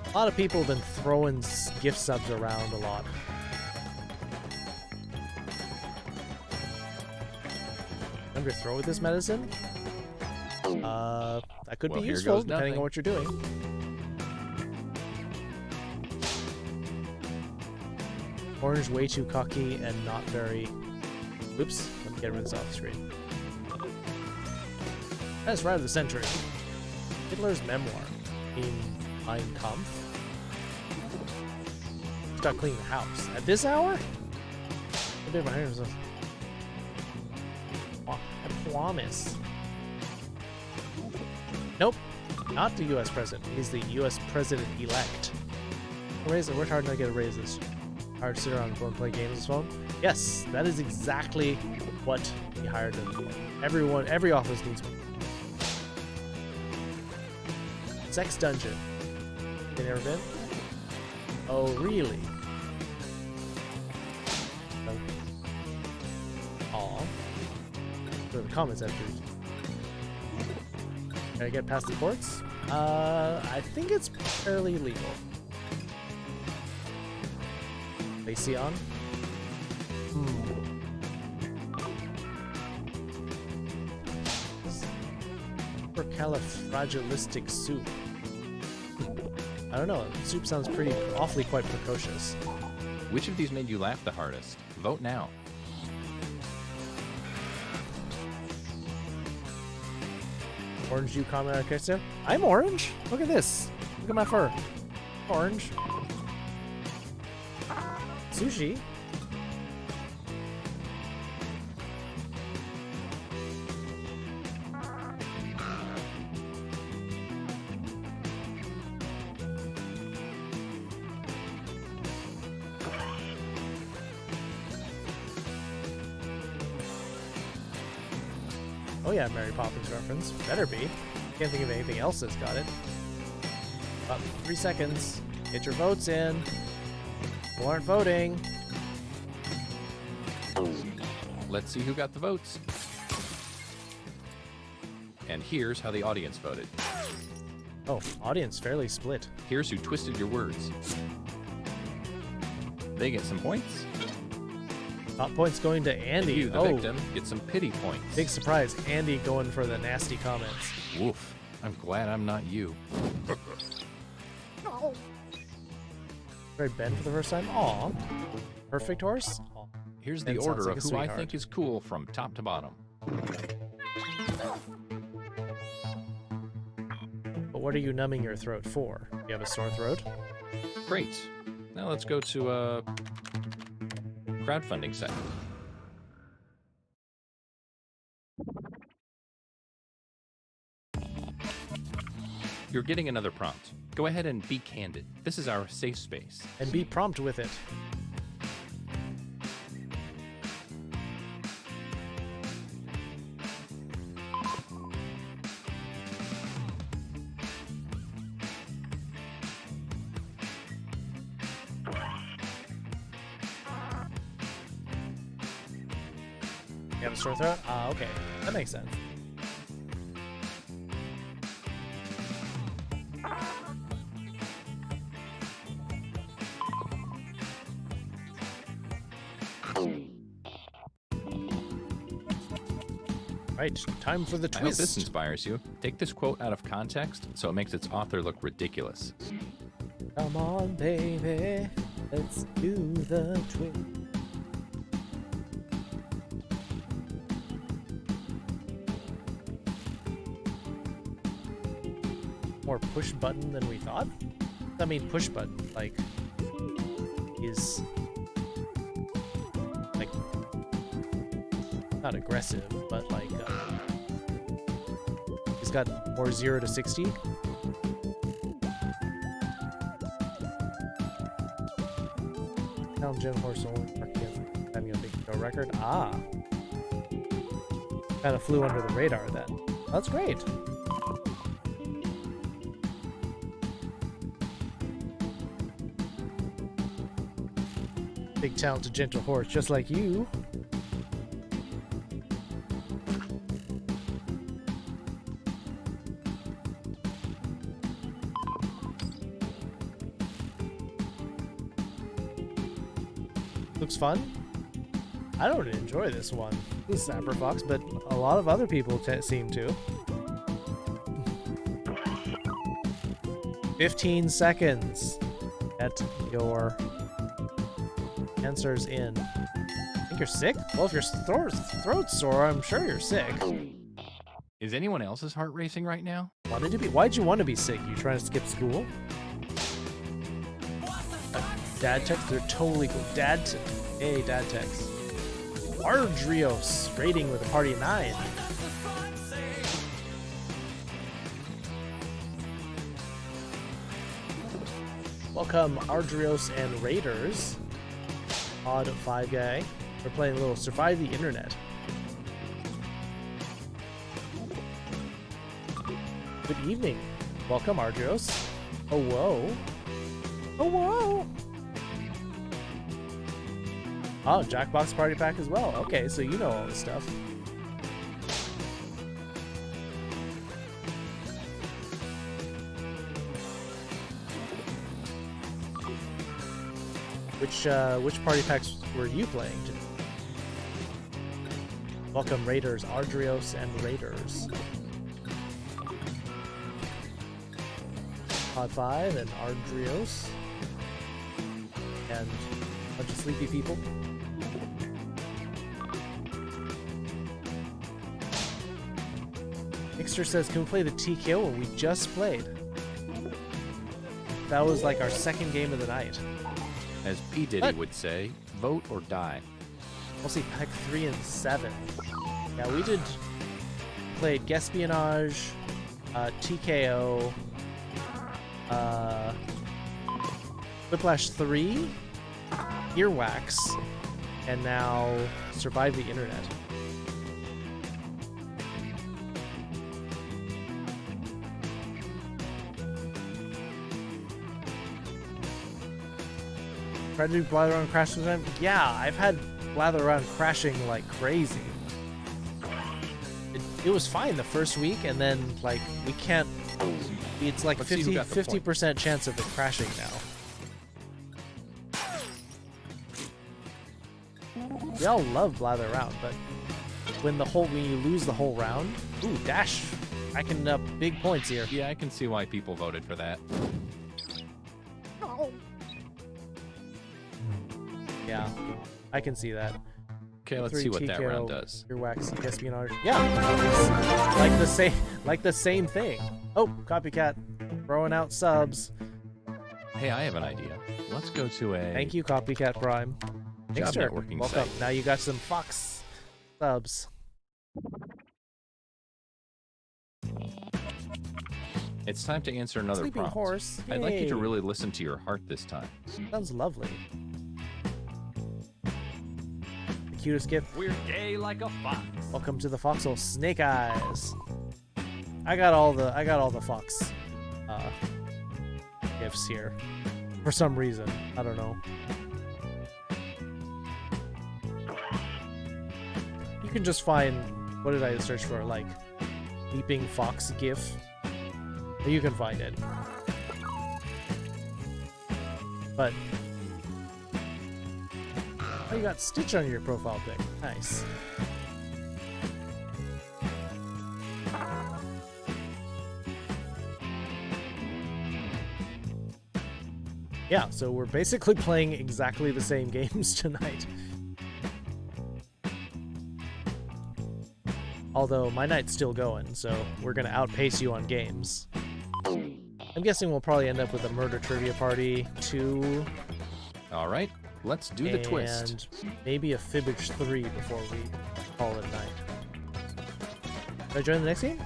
A lot of people have been throwing gift subs around a lot. Underthrow with this medicine? That could be useful depending on what you're doing. Orange way too cocky and not very... Oops, let me get rid of this off the screen. That's right of the century. Hitler's memoir in Mein Kampf. Start cleaning the house. At this hour? I did my hands up. I promise. Nope, not the U.S. president. He's the U.S. president-elect. Raise it. Worked hard to get a raise. This hard to sit around and play games on his phone. Yes, that is exactly what he hired him for. Every office needs one. Sex dungeon. You never been? Oh, really? Aw. Go to the comments after. Can I get past the courts? I think it's fairly legal. AC on? Supercalifragilistic soup. I don't know. Soup sounds pretty awfully quite precocious. Which of these made you laugh the hardest? Vote now. Orange, you comment on character? I'm orange. Look at this. Look at my fur. Orange. Sushi. Oh yeah, Mary Poppins reference. Better be. Can't think of anything else that's got it. About 3 seconds. Get your votes in. People aren't voting. Let's see who got the votes. And here's how the audience voted. Oh, audience fairly split. Here's who twisted your words. They get some points. Top points going to Andy. And you, the victim, get some pity points. Big surprise. Andy going for the nasty comments. Woof. I'm glad I'm not you. Right, Ben for the first time. Aw. Perfect horse. Aw. Here's Ben the sounds order like of a who I sweetheart. think is cool from top to bottom. But what are you numbing your throat for? You have a sore throat? Great. Now let's go to a crowdfunding site. You're getting another prompt. Go ahead and be candid. This is our safe space. And be prompt with it. You have a sore throat? Ah, okay. That makes sense. Right, time for the I hope this twist. inspires you. Take this quote out of context so it makes its author look ridiculous. Come on, baby. Let's do the twist. More push button than we thought? I mean, push button, like, is, like, not aggressive, but like, he's got more 0 to 60. Down Jim Horse only having a big show record. Ah. Kind of flew under the radar then. That's great. Big talented gentle horse, just like you. Looks fun. I don't enjoy this one, Snapper Fox, but a lot of other people seem to. 15 seconds. Get your answers in. Think you're sick? Well, if your throat's sore, I'm sure you're sick. Is anyone else's heart racing right now? Wanted to be? Why'd you want to be sick? You trying to skip school? Dad text? They're totally cool. Hey, dad text. Ardrios rating with a party of 9. Welcome, Ardrios and Raiders. Odd 5 guy. We're playing a little Survive the Internet. Good evening. Welcome, Ardrios. Oh, whoa. Oh, whoa. Oh, JackFox party pack as well. Okay, so you know all this stuff. Which party packs were you playing? Welcome, Raiders, Ardrios, and Raiders. Pod 5 and Ardrios. And a bunch of sleepy people. Mixer says, can we play the TKO one we just played? That was like our second game of the night. As P. Diddy would say, vote or die. We'll see pack 3 and 7. Yeah, we did played Gespionage, TKO, Whiplash 3, Earwax, and now Survive the Internet. Try to do blather around crash sometime? Yeah, I've had blather around crashing like crazy. It was fine the first week, and then like we can't. It's like 50% chance of it crashing now. We all love blather around, but when you lose the whole round, ooh, dash racking up big points here. Yeah, I can see why people voted for that. Yeah, I can see that. Okay, let's see what that round does. Your waxy espionage. Yeah, like the same thing. Oh, copycat, throwing out subs. Hey, I have an idea. Let's go to a. Thank you, Copycat Prime. Thanks, job networking welcome. site. Now you got some Fox subs. It's time to answer another Sleeping prompt. horse. I'd like you to Yay. really listen to your heart this time. Sounds lovely. The cutest gift. We're gay like a fox. Welcome to the foxhole. Snake eyes. I got all the fox gifts here for some reason. I don't know. You can just find, what did I search for? Like leaping fox gif. You can find it. But oh, you got Stitch on your profile pic. Nice. Yeah, so we're basically playing exactly the same games tonight. Although my night's still going, so we're gonna outpace you on games. I'm guessing we'll probably end up with a murder trivia party 2. All right, let's do the twist. And maybe a Fibbage 3 before we call it a night. Should I join the next game?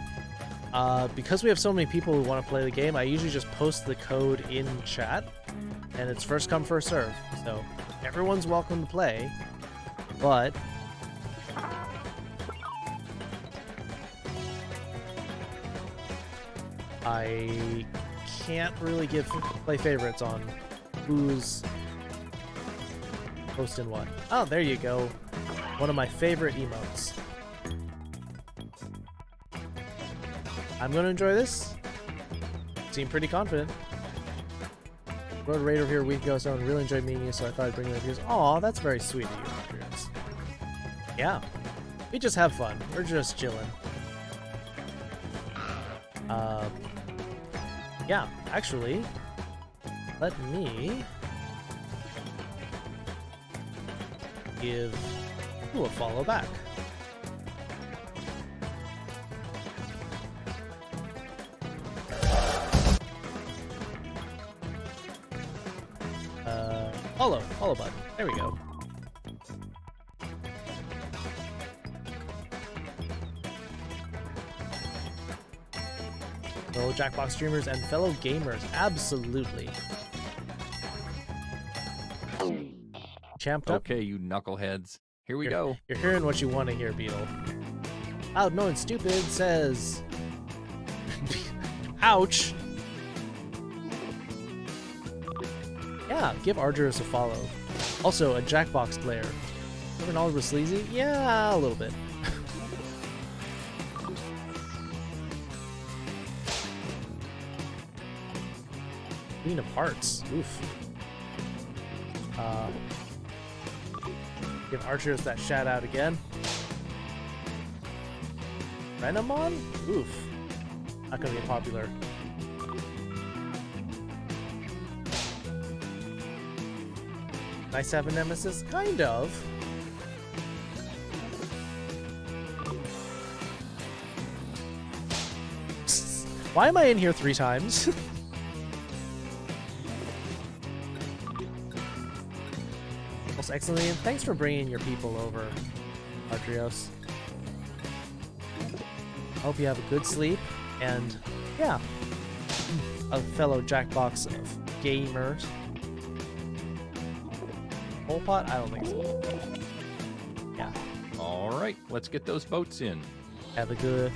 Because we have so many people who want to play the game, I usually just post the code in chat, and it's first come, first serve. So everyone's welcome to play, but I can't really play favorites on who's posting what. Oh, there you go. One of my favorite emotes. I'm gonna enjoy this. Seem pretty confident. Rode a Raider here a week ago, so I really enjoyed meeting you, so I thought I'd bring you reviews. Aw, that's very sweet of you, Andreas. Yeah. We just have fun. We're just chilling. Yeah, actually, let me give you a follow back. Follow button. There we go. Fellow JackFox streamers and fellow gamers, absolutely. Champed up. Okay, you knuckleheads. Here we go. You're hearing what you want to hear, Beetle. Loud, no, and stupid says... Ouch! Yeah, give Argerus a follow. Also, a JackFox player. Living all over sleazy? Yeah, a little bit. Queen of Hearts. Oof. Give Archerus that shout out again. Renamon? Oof. Not gonna be popular. Nice to have a nemesis? Kind of. Why am I in here 3 times? Most excellently, and thanks for bringing your people over, Artrios. I hope you have a good sleep, and yeah, a fellow JackFox of gamers. Whole pot? I don't think so. Yeah. All right, let's get those votes in. Have a good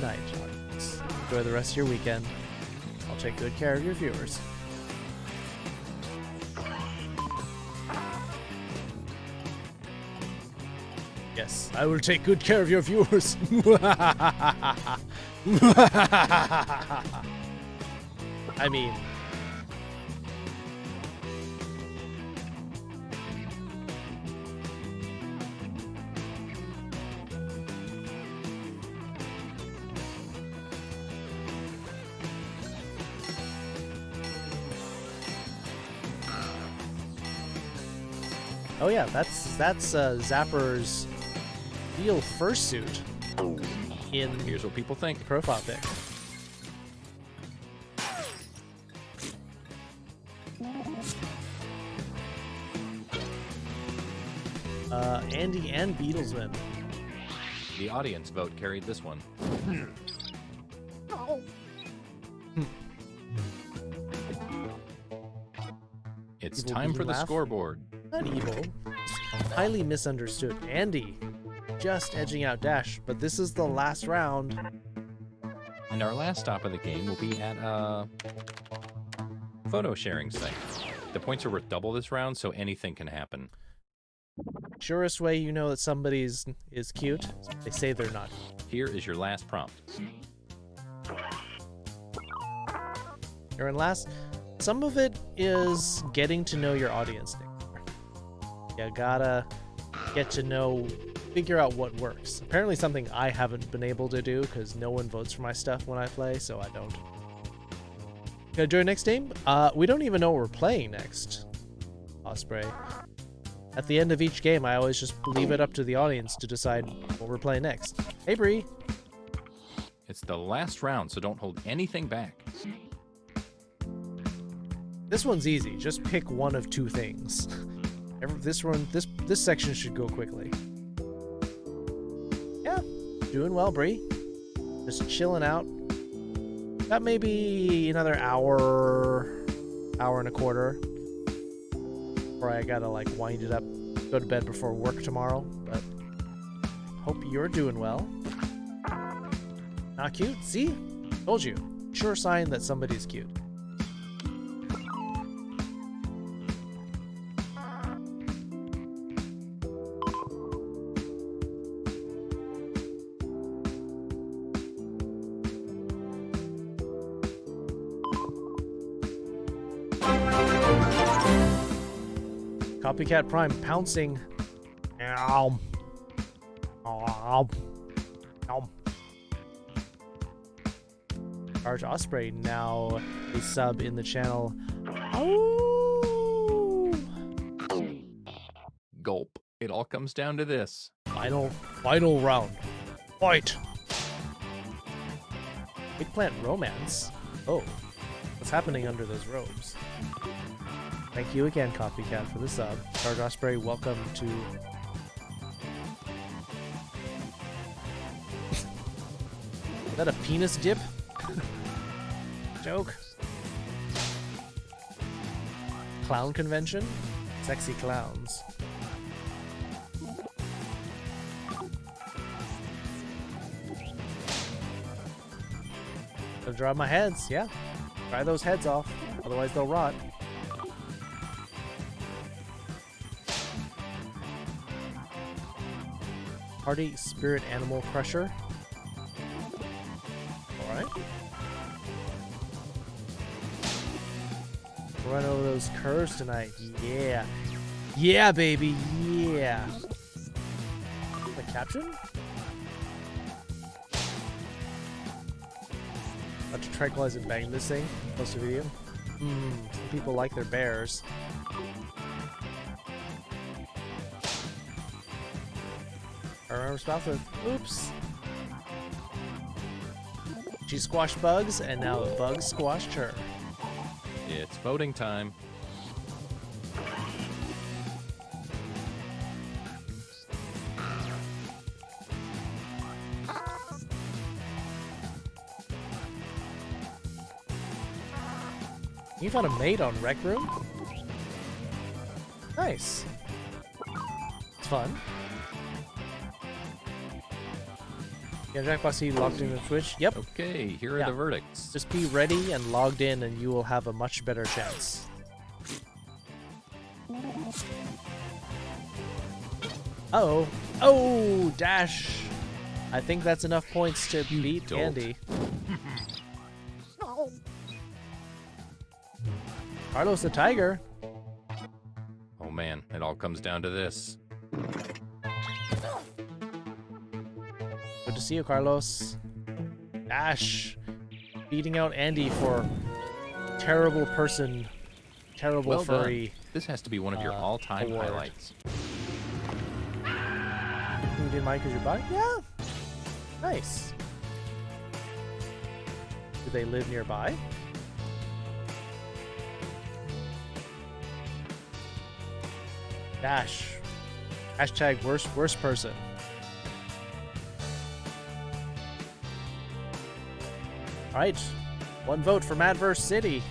night, John. Enjoy the rest of your weekend. I'll take good care of your viewers. Yes, I will take good care of your viewers. I mean, Oh yeah, that's Zapper's real fursuit in Here's what people think. profile pic. Andy and Beatlesman. The audience vote carried this one. It's Evil time Bee for the laugh. scoreboard. Not evil. Highly misunderstood. Andy just edging out Dash, but this is the last round. And our last stop of the game will be at a photo sharing site. The points are worth double this round, so anything can happen. Surest way you know that somebody's is cute, they say they're not. Here is your last prompt. You're in last. Some of it is getting to know your audience. You gotta get to know, figure out what works. Apparently something I haven't been able to do because no one votes for my stuff when I play, so I don't. Gonna join next game? We don't even know what we're playing next. Osprey. At the end of each game, I always just leave it up to the audience to decide what we're playing next. Hey, Bree. It's the last round, so don't hold anything back. This one's easy. Just pick one of two things. This section should go quickly. Yeah, doing well, Bree. Just chilling out. Got maybe another hour and a quarter. Or I gotta like wind it up, go to bed before work tomorrow. But hope you're doing well. Not cute? See? Told you. Sure sign that somebody's cute. Copycat Prime pouncing. Ow. Ow. Ow. Arch Osprey now a sub in the channel. Oh. Gulp. It all comes down to this. Final round. Fight. Eggplant romance. Oh, what's happening under those robes? Thank you again, Copycat, for the sub. Charge Osprey, welcome to... Is that a penis dip? Joke. Clown convention? Sexy clowns. I'll draw my heads, yeah. Dry those heads off, otherwise they'll rot. Party Spirit Animal Crusher. Alright. Run over those curves tonight. Yeah. Yeah, baby. Yeah. The caption? About to tranquilize and bang this thing. Post a video. Some people like their bears. Our spouse with, oops. She squashed bugs, and now the bugs squashed her. It's voting time. You found a mate on Rec Room? Nice. It's fun. Yeah, JackFox, he logged into Twitch. Yep. Okay, here are the verdicts. Just be ready and logged in, and you will have a much better chance. Uh-oh. Oh, Dash. I think that's enough points to beat Andy. Carlos the Tiger. Oh man, it all comes down to this. Good to see you, Carlos. Dash beating out Andy for terrible person terrible Well done. furry. This has to be one of your all-time award. highlights. You did mine because you're bi? Yeah. Nice. Do they live nearby? Dash. Hashtag worst person. Alright. 1 vote for Madverse City.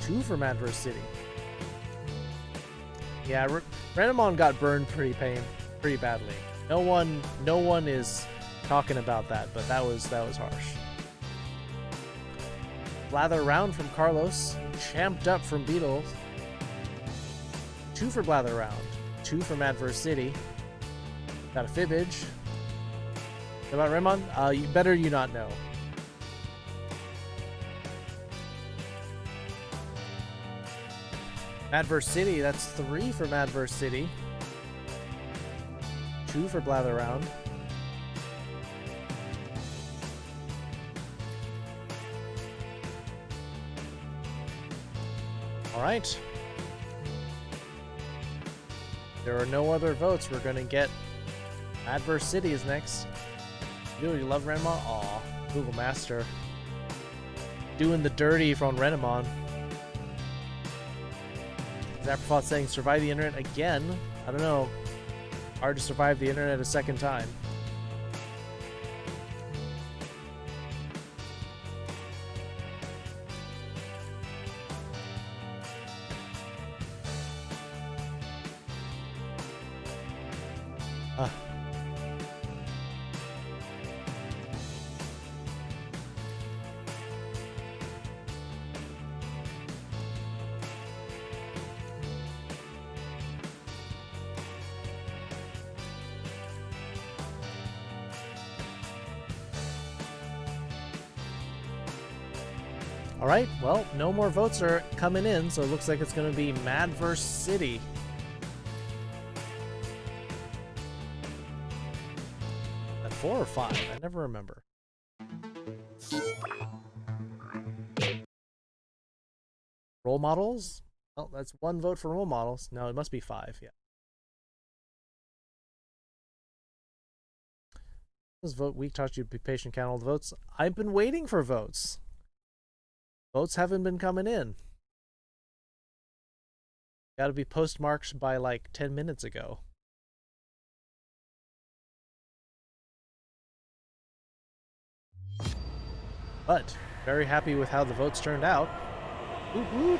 Two for Madverse City. Yeah, Renamon got burned pretty badly. No one is talking about that, but that was harsh. Blather Round from Carlos, Champed Up from Beatles. 2 for Blather Round, 2 from Adverse City. Got a Fibbage. What about Remon? You not know. Adverse City, that's 3 from Adverse City. 2 for Blather Round. Alright. There are no other votes. We're gonna get Adverse City is next. Dude, you love Renamon? Aw, Google Master. Doing the dirty from Renamon. Zapperfot saying survive the internet again. I don't know. Hard to survive the internet a second time. Alright, well, no more votes are coming in, so it looks like it's going to be Madverse City. At 4 or 5? I never remember. Role models? Oh, that's 1 vote for role models. No, it must be 5, yeah. This vote week taught you to be patient, count all the votes. I've been waiting for votes. Votes haven't been coming in. Got to be postmarked by like 10 minutes ago. But very happy with how the votes turned out. Whoop, whoop.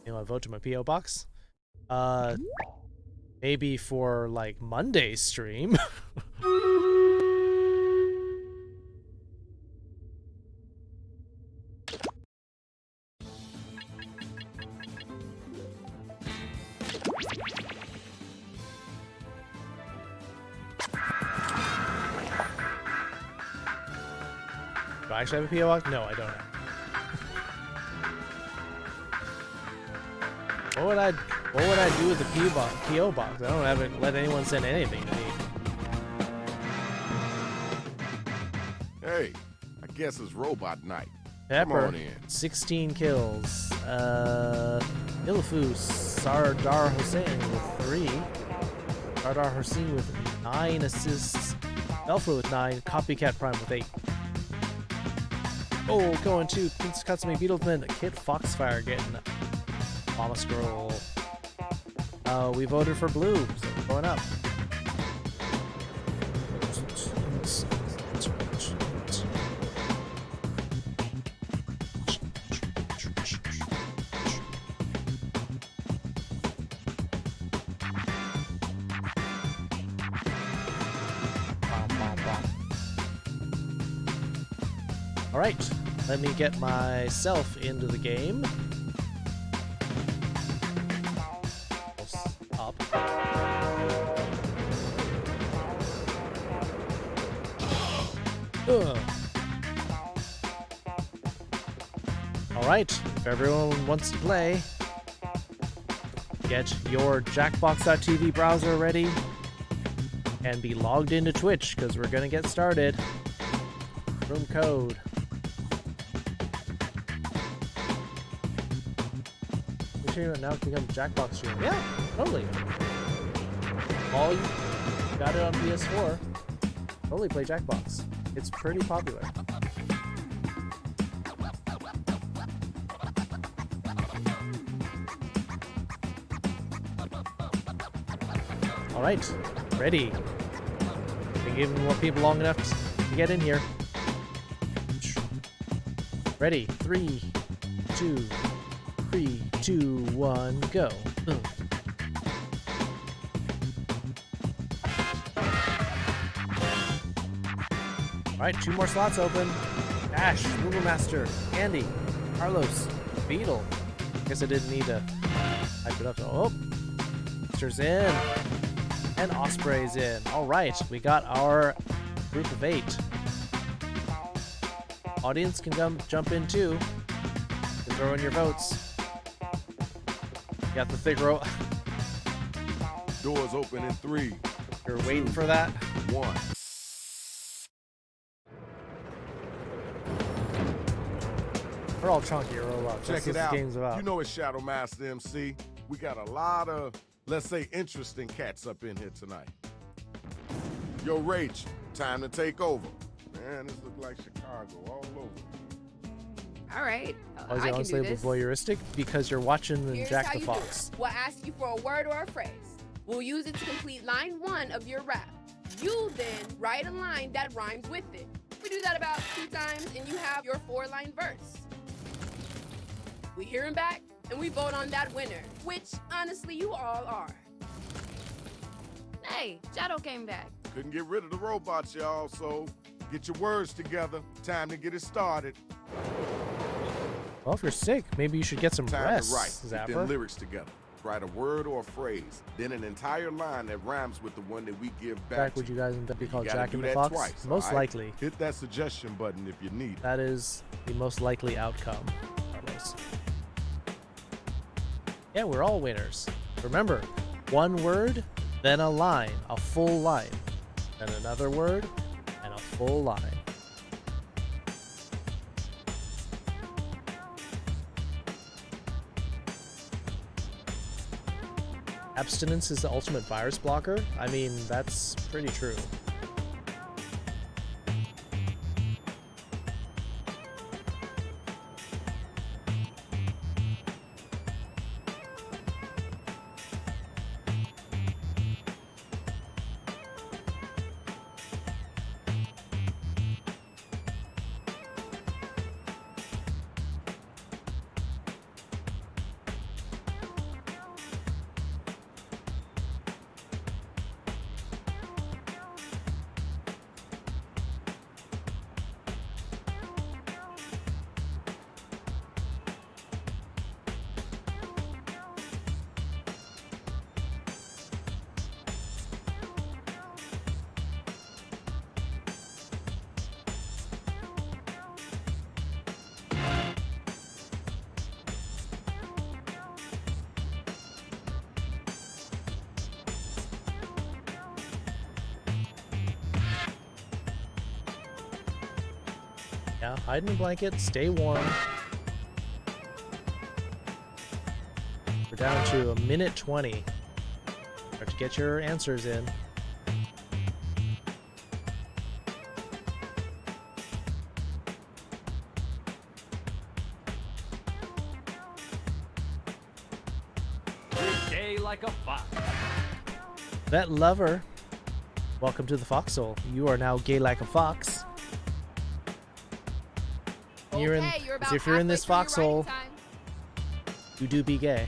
You know, I vote to my P.O. box. Maybe for like Monday's stream. Do I actually have a P.O. box? No, I don't have. What would I do with the P.O. box? I don't haven't let anyone send anything to me. Hey, I guess it's robot night. Pepper, Come on in. 16 kills. Ilfu Sardar Hussein with 3. Sardar Hussein with 9 assists. Belfort with 9. Copycat Prime with 8. Oh, going to Prince Katsumi Beetleman. Kid Foxfire getting Mama Scroll. We voted for blue, so we're going up. All right, let me get myself into the game. Alright, if everyone wants to play, Get your JackFox.tv browser ready and be logged into Twitch because we're going to get started. Room code. Make sure you now become JackFox streamer. Yeah, totally. All you got it on PS4. Totally play JackFox. It's pretty popular. All right, ready. Been giving more people long enough to get in here. Ready? 3, 2, 1, go. All right, 2 more slots open. Ash, Google Master, Andy, Carlos, Beetle. Guess I didn't need to hype it up. Oh, Master's in. And Osprey's in. All right, we got our group of 8. Audience can jump in too. You can throw in your votes. Got the thick row. Doors open in 3. You're waiting for that? 1. We're all chunky roll-ups. Check it That's out. what this game's about. You know it's Shadow Master MC. We got a lot of, let's say, interesting cats up in here tonight. Yo, Rach, time to take over. Man, this looks like Chicago all over. All right. Why is it I can do unstable this. voyeuristic? Because you're watching the Here's Jack how the you Fox. do it. We'll ask you for a word or a phrase. We'll use it to complete line 1 of your rap. You then write a line that rhymes with it. We do that about 2 times, and you have your 4-line verse. We hear him back, and we vote on that winner, which, honestly, you all are. Hey, Shadow came back. Couldn't get rid of the robots, y'all, so get your words together. Time to get it started. Well, if you're sick, maybe you should get some Time rest, to write. Get Zapper. them lyrics together. Write a word or a phrase, then an entire line that rhymes with the one that we give back. Jack, would you guys be called You gotta Jack do and the that Fox? twice, Most all right? likely. Hit that suggestion button if you need it. That is the most likely outcome, Carlos. Yeah, we're all winners. Remember, 1 word, then a line, a full line. Then another word, and a full line. Abstinence is the ultimate virus blocker? I mean, that's pretty true. Yeah, hide in a blanket, stay warm. We're down to 1:20. Start to get your answers in. We're gay like a fox. Vet lover, welcome to the foxhole. You are now gay like a fox. You're in, Okay, you're about if you're in this halfway through your foxhole, writing time. you do be gay.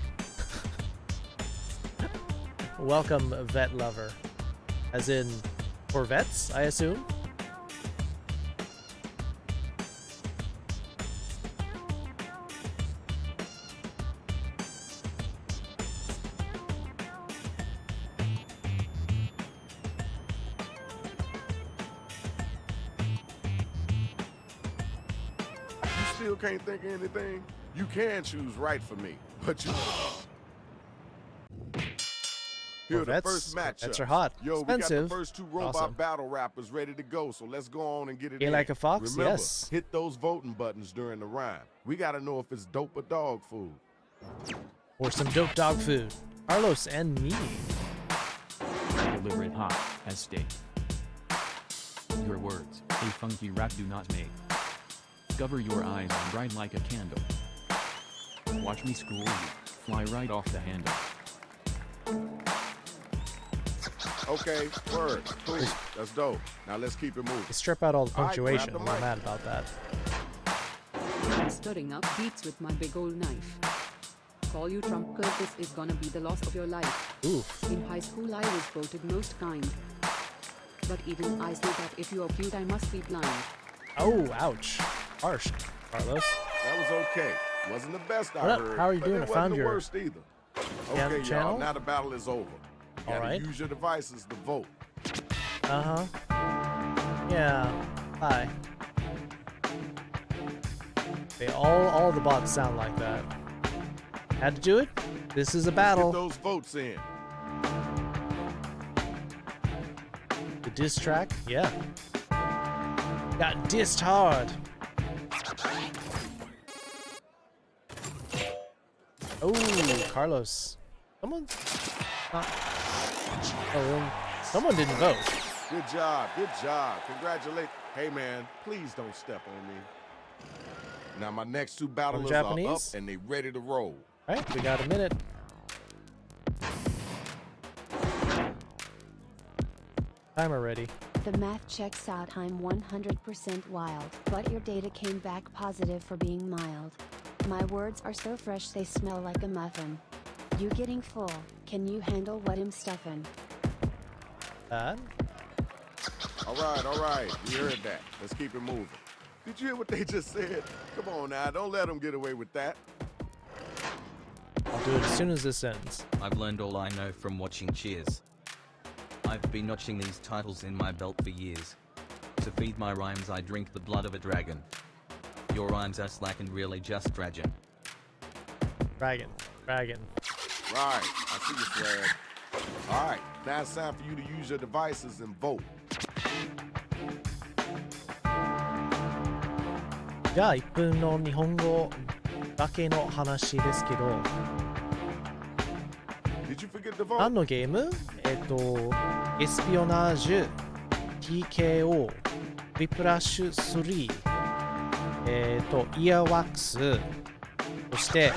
Welcome, vet lover. As in, for vets, I assume? Still can't think of anything? You can choose right for me, but you... Here, the first matchup. Corvettes are hot. Yo, Expensive. we got the first two robot Awesome. battle rappers ready to go, so let's go on and get it Gay in. like a fox? Remember, Yes. hit those voting buttons during the rhyme. We gotta know if it's dope or dog food. Or some dope dog food. Carlos and me. Deliver it hot, as steak. Your words, a funky rap do not make. Cover your eyes and bright like a candle. Watch me school you, fly right off the handle. Okay, word, cool, that's dope. Now let's keep it moving. Strip out all the All right, punctuation. grab I'm the mic. mad about that. I'm stirring up beats with my big old knife. Call you Trump, cause this is gonna be the loss of your life. Oof. In high school I was voted most kind. But even I say that if you are cute I must be blind. Oh, ouch. Harsh, Carlos. That was okay. Wasn't the best I What up? heard. How are you but doing? It I wasn't found the your worst either. Okay, channel? y'all. Now the battle is over. You gotta Alright. use your devices to vote. Uh-huh. Yeah. Hi. They all the bots sound like that. Had to do it. This is a battle. Get those votes in. The diss track? Yeah. Got dissed hard. Oh, Carlos. Someone someone didn't vote. Good job, good job. Congratulate. Hey man, please don't step on me. Now my next two battlers are up Japanese? and they ready to roll. Alright, we got a minute. Timer ready. The math checks out. I'm 100% wild, but your data came back positive for being mild. My words are so fresh they smell like a muffin. You getting full, can you handle what I'm stuffing? That? All right. We heard that. Let's keep it moving. Did you hear what they just said? Come on now, don't let them get away with that. I'll do it as soon as this ends. I've learned all I know from watching Cheers. I've been notching these titles in my belt for years. To feed my rhymes I drink the blood of a dragon. Your rhymes are slack and really just dragon. Dragon. Right, I see you, Swag. All right, now it's time for you to use your devices and vote. じゃあ1分の日本語だけの話ですけど、 Did you forget to vote? 何のゲーム？エスピオナージュ、TKO、ウィプラッシュ3、イヤーワックス、そして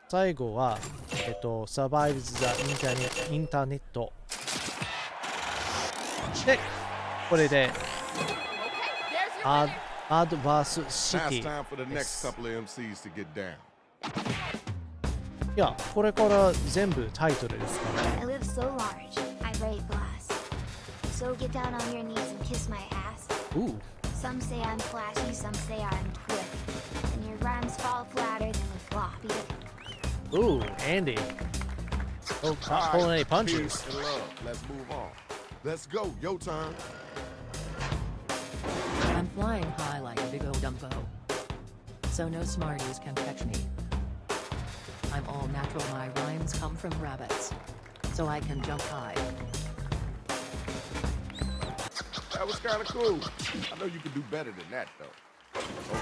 最後はサバイブ・ザ・インターネット。で、これでアドバースシテ Now ィ it's time for the で next す。 couple of MCs to get down. いや、これから全部タイトルですから。 I live so large, I break glass. So get down on your knees and kiss my ass. Ooh. Some say I'm flashy, some say I'm quick. And your rhymes fall flatter than with floppy. Ooh, Andy. Oh, not pulling any punches. Peace and love. Let's move on. Let's go. Your turn. I'm flying high like a big old Dumbo. So no smarties can catch me. I'm all natural, my rhymes come from rabbits. So I can jump high. That was kind of cool. I know you can do better than that, though.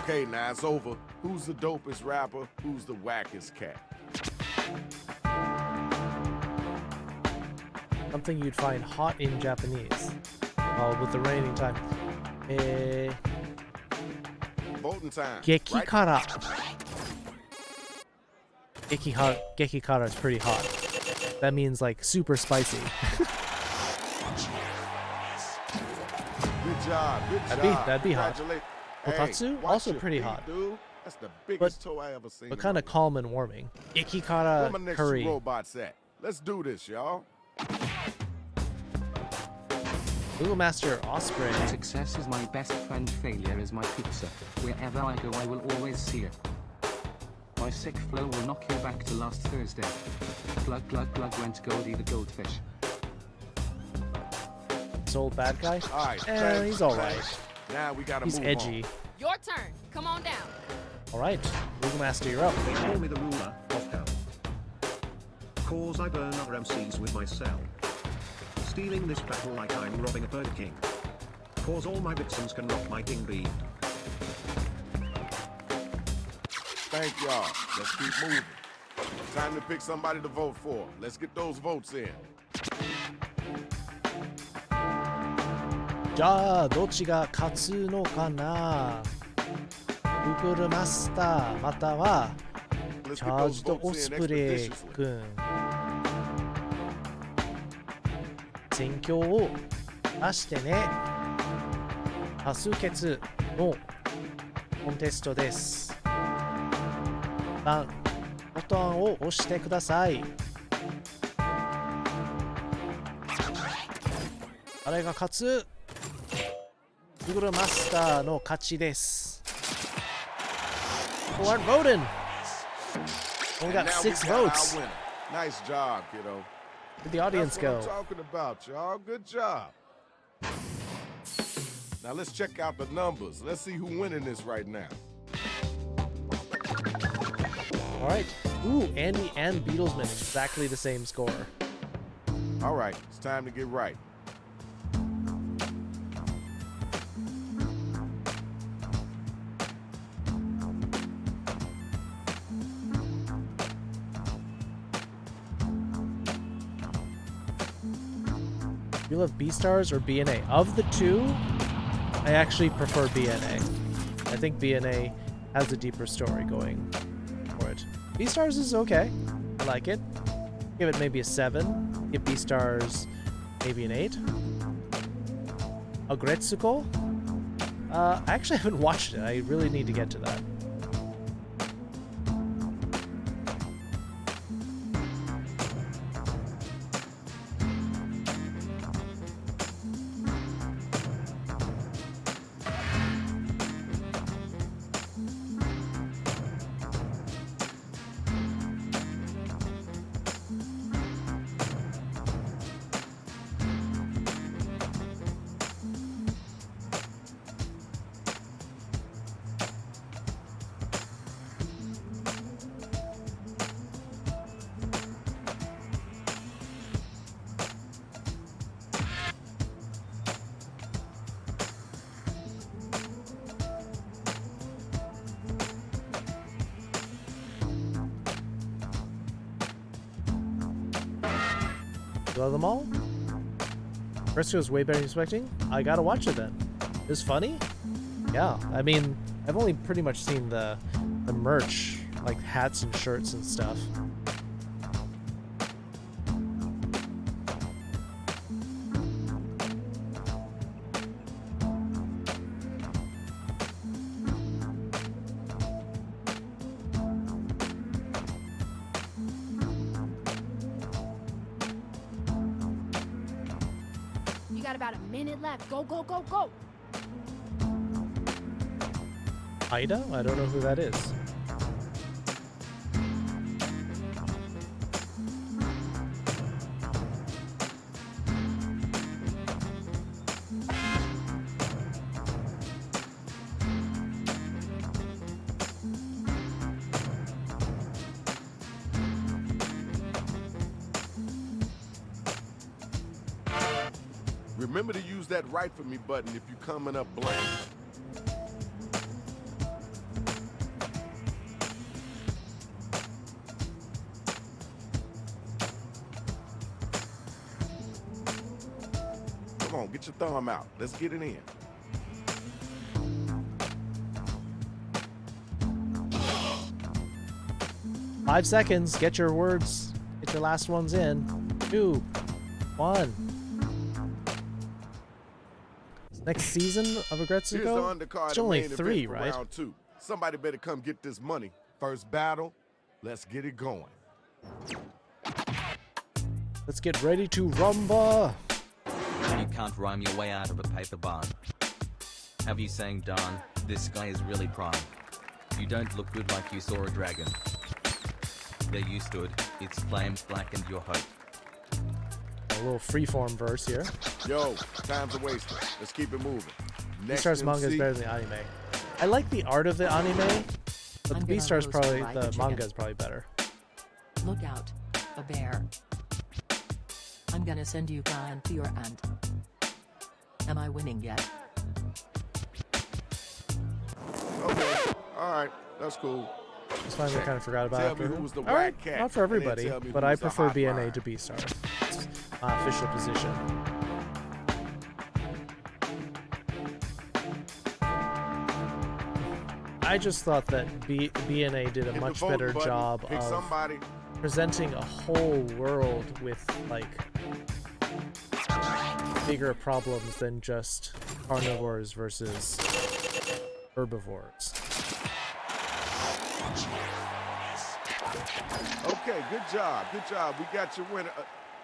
Okay, now it's over. Who's the dopest rapper? Who's the wackest cat? Something you'd find hot in Japanese. With the reigning time. Voting time. Gekikara. Gekikara is pretty hot. That means like super spicy. Good job. That'd be hot. Congratulate- Otatsu, watch also your pretty feet, hot. Dude. That's the biggest toe I ever seen. But kind of calm and warming. Gekikara Where my next curry. two robots at? Let's do this, y'all. Google Master Osprey. Success is my best friend, failure is my pizza. Wherever I go, I will always see it. My sick flow will knock you back to last Thursday. Glug glug glug went Goldie the goldfish. This old bad guy? Alright, he's alright. Now we gotta He's move edgy. Your turn. Come on down. Alright, Google Master, you're up. They call me the ruler of hell. cause I burn other MCs with my cell. Stealing this battle like I'm robbing a Burger King. Cause all my Vixens can rock my king bead. Thank y'all. Let's keep moving. Time to pick somebody to vote for. Let's get those votes in. じゃあどっちが勝つのかな。Google マスターまたはチャージドオスプレイ君。選挙を出してね。多数決のコンテストです。ボタンを押してください。誰が勝つ？ Google マスターの勝ちです。People aren't voting. Only got 6 votes. Nice job, kiddo. Where'd the audience go? That's what I'm talking about, y'all. Good job. Now let's check out the numbers. Let's see who's winning this right now. All right. Ooh, Andy and Beatlesman, exactly the same score. All right, it's time to get right. You love B-Stars or BNA? Of the two, I actually prefer BNA. I think BNA has a deeper story going for it. B-Stars is okay. I like it. Give it maybe a 7. Give B-Stars maybe an 8. Agretsuko? I actually haven't watched it. I really need to get to that. Love them all? First was way better than expecting. I gotta watch it then. It was funny? Yeah, I mean, I've only pretty much seen the merch, like hats and shirts and stuff. Go, go, go, go! Ida? I don't know who that is. Remember to use that write for me button if you're coming up blank. Come on, get your thumb out. Let's get it in. Five seconds. Get your words. Get your last ones in. 2, 1. Next season of Agretsuko? It's only 3, right? Round 2. Somebody better come get this money. First battle, let's get it going. Let's get ready to rumba. You can't rhyme your way out of a paper barn. Have you sang, Don? This guy is really prime. You don't look good like you saw a dragon. There you stood. Its flames blackened your hope. A little freeform verse here. Yo, time's a waste. Let's keep it moving. B-Stars manga is better than the anime. I like the art of the anime, but the B-Stars probably, the manga is probably better. Look out. a bear. I'm gonna send you Brian to your aunt. Am I winning yet? Okay, alright, that's cool. This time I kind of forgot about it. Tell me who was the Alright, whack cat, not for and then everybody, tell me but who I was the prefer hot BNA wire. to B-star. My official position. I just thought that BNA did a Hit the much voting better button, job pick of somebody. presenting a whole world with, like, bigger problems than just carnivores versus herbivores. Okay, good job, good job. We got your winner.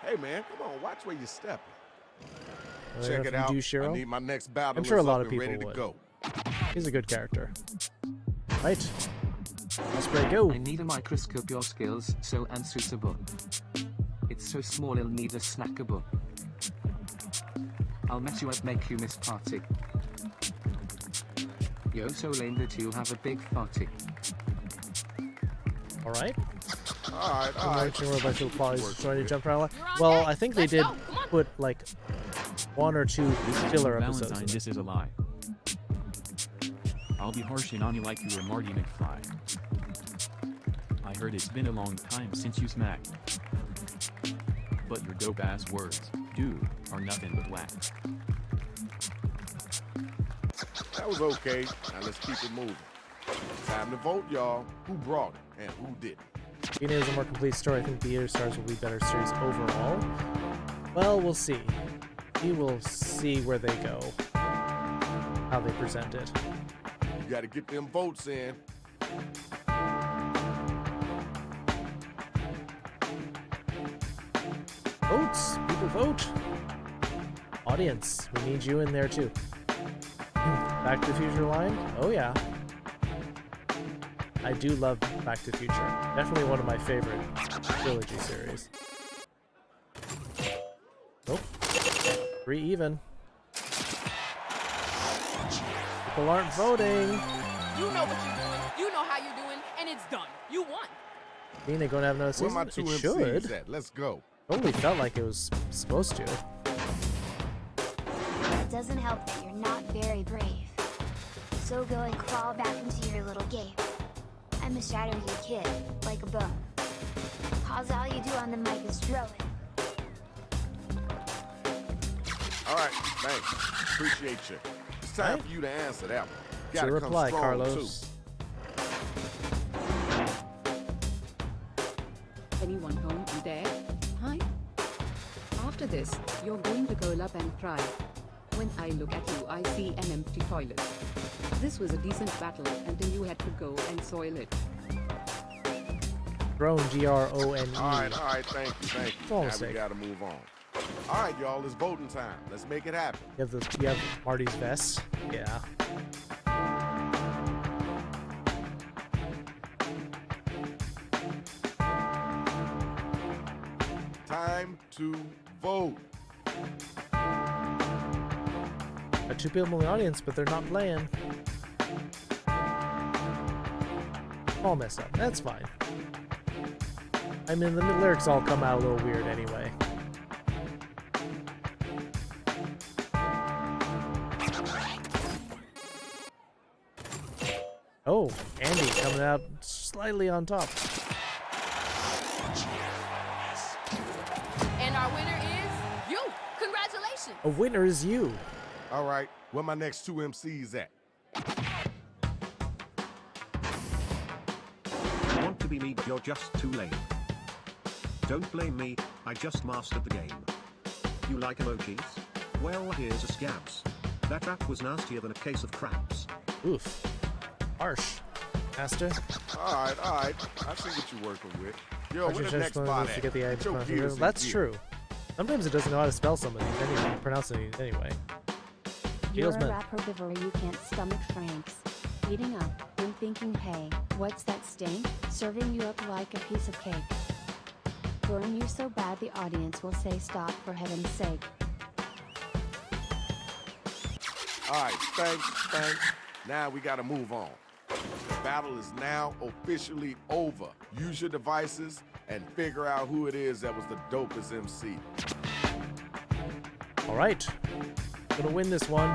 Hey man, come on, watch where you're stepping. Check it out. I need my next battle. I'm sure a lot up of and people ready to would. go. He's a good character. Right. Osprey, go. I need a microscope your skills so unsuitable. It's so small it'll need a snackable. I'll mess you up, make you miss party. Yo, so lame that you'll have a big party. Alright. Alright. Trying to jump around. Well, I think they did put like one or two filler episodes. Valentine, this is a lie. I'll be harshing on you like you were Marty McFly. I heard it's been a long time since you smacked. But your dope ass words, dude, are nothing but whack. That was okay. Now let's keep it moving. Time to vote, y'all. Who brought it and who didn't? BNA is a more complete story. I think the Stars will be better series overall. Well, we'll see. We will see where they go. How they present it. You gotta get them votes in. Votes! People vote! Audience, we need you in there too. Back to the Future line? Oh yeah. I do love Back to the Future. Definitely one of my favorite trilogy series. Nope. 3 even. People aren't voting. You know what you're doing. You know how you're doing, and it's done. You won. Mean they going to have another season? Where my two It MCs should. at? Let's go. Totally felt like it was supposed to. It doesn't help that you're not very brave. So go and crawl back into your little cave. I'm a shadow you kid, like a bone. Cause all you do on the mic is drill it. Alright, thanks. Appreciate you. It's time for you to answer that one. You gotta come reply, strong, Carlos. too. Anyone home there? Hi? After this, you're going to curl up and cry. When I look at you, I see an empty toilet. This was a decent battle until you had to go and soil it. Drone, G-R-O-N-E. Alright, thank you. It's all Now mistake. we gotta move on. Alright, y'all, it's voting time. Let's make it happen. You have Marty's vest? Yeah. Time to vote. Got 2 people in the audience, but they're not playing. All messed up. That's fine. I mean, the lyrics all come out a little weird anyway. Oh, Andy coming out slightly on top. And our winner is you. Congratulations. A winner is you. Alright, where my next two MCs at? You want to be me, you're just too lame. Don't blame me, I just mastered the game. You like emojis? Well, here's a scabs. That rap was nastier than a case of craps. Oof. Harsh. Master. Alright. I see what you're working with. Yo, Archer where the next spot to at? get the Get your gears in That's gear. true. Sometimes it doesn't know how to spell some of these anyway, pronounce it anyway. You're a Geosman. rap herbivore, you can't stomach Franks. Eating up, and thinking, hey, what's that stink? Serving you up like a piece of cake. Burn you so bad the audience will say stop for heaven's sake. Alright, thanks. Now we gotta move on. The battle is now officially over. Use your devices and figure out who it is that was the dopest MC. All right, gonna win this one.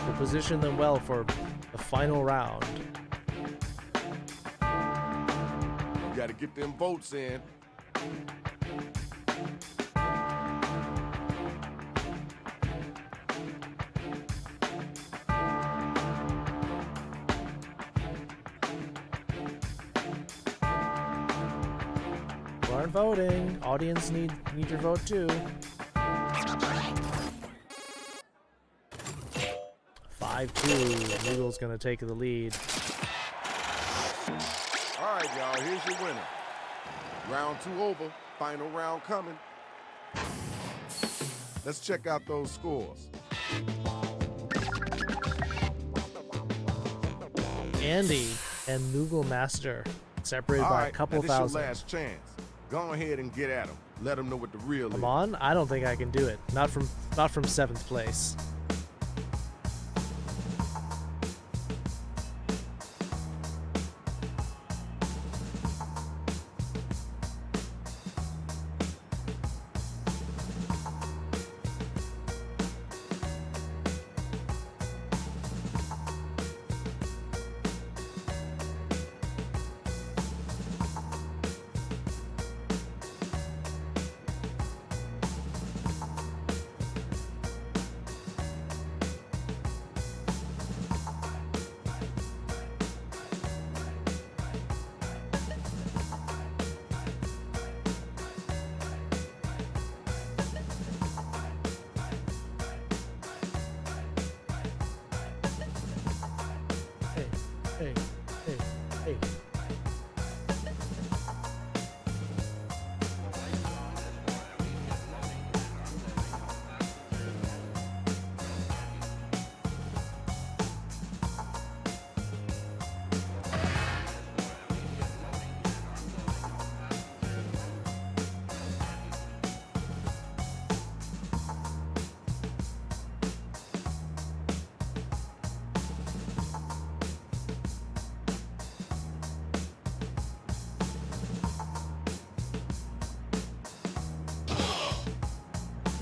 We'll position them well for the final round. You gotta get them votes in. You aren't voting. Audience need your vote too. 5-2. Noodle's gonna take the lead. All right, y'all, here's your winner. Round 2 over, final round coming. Let's check out those scores. Andy and Noogle Master separated by a couple this thousand. Your last chance. Go ahead and get at them. Let them know what the real is. Come on, I don't think I can do it. Not from 7th place. Hey.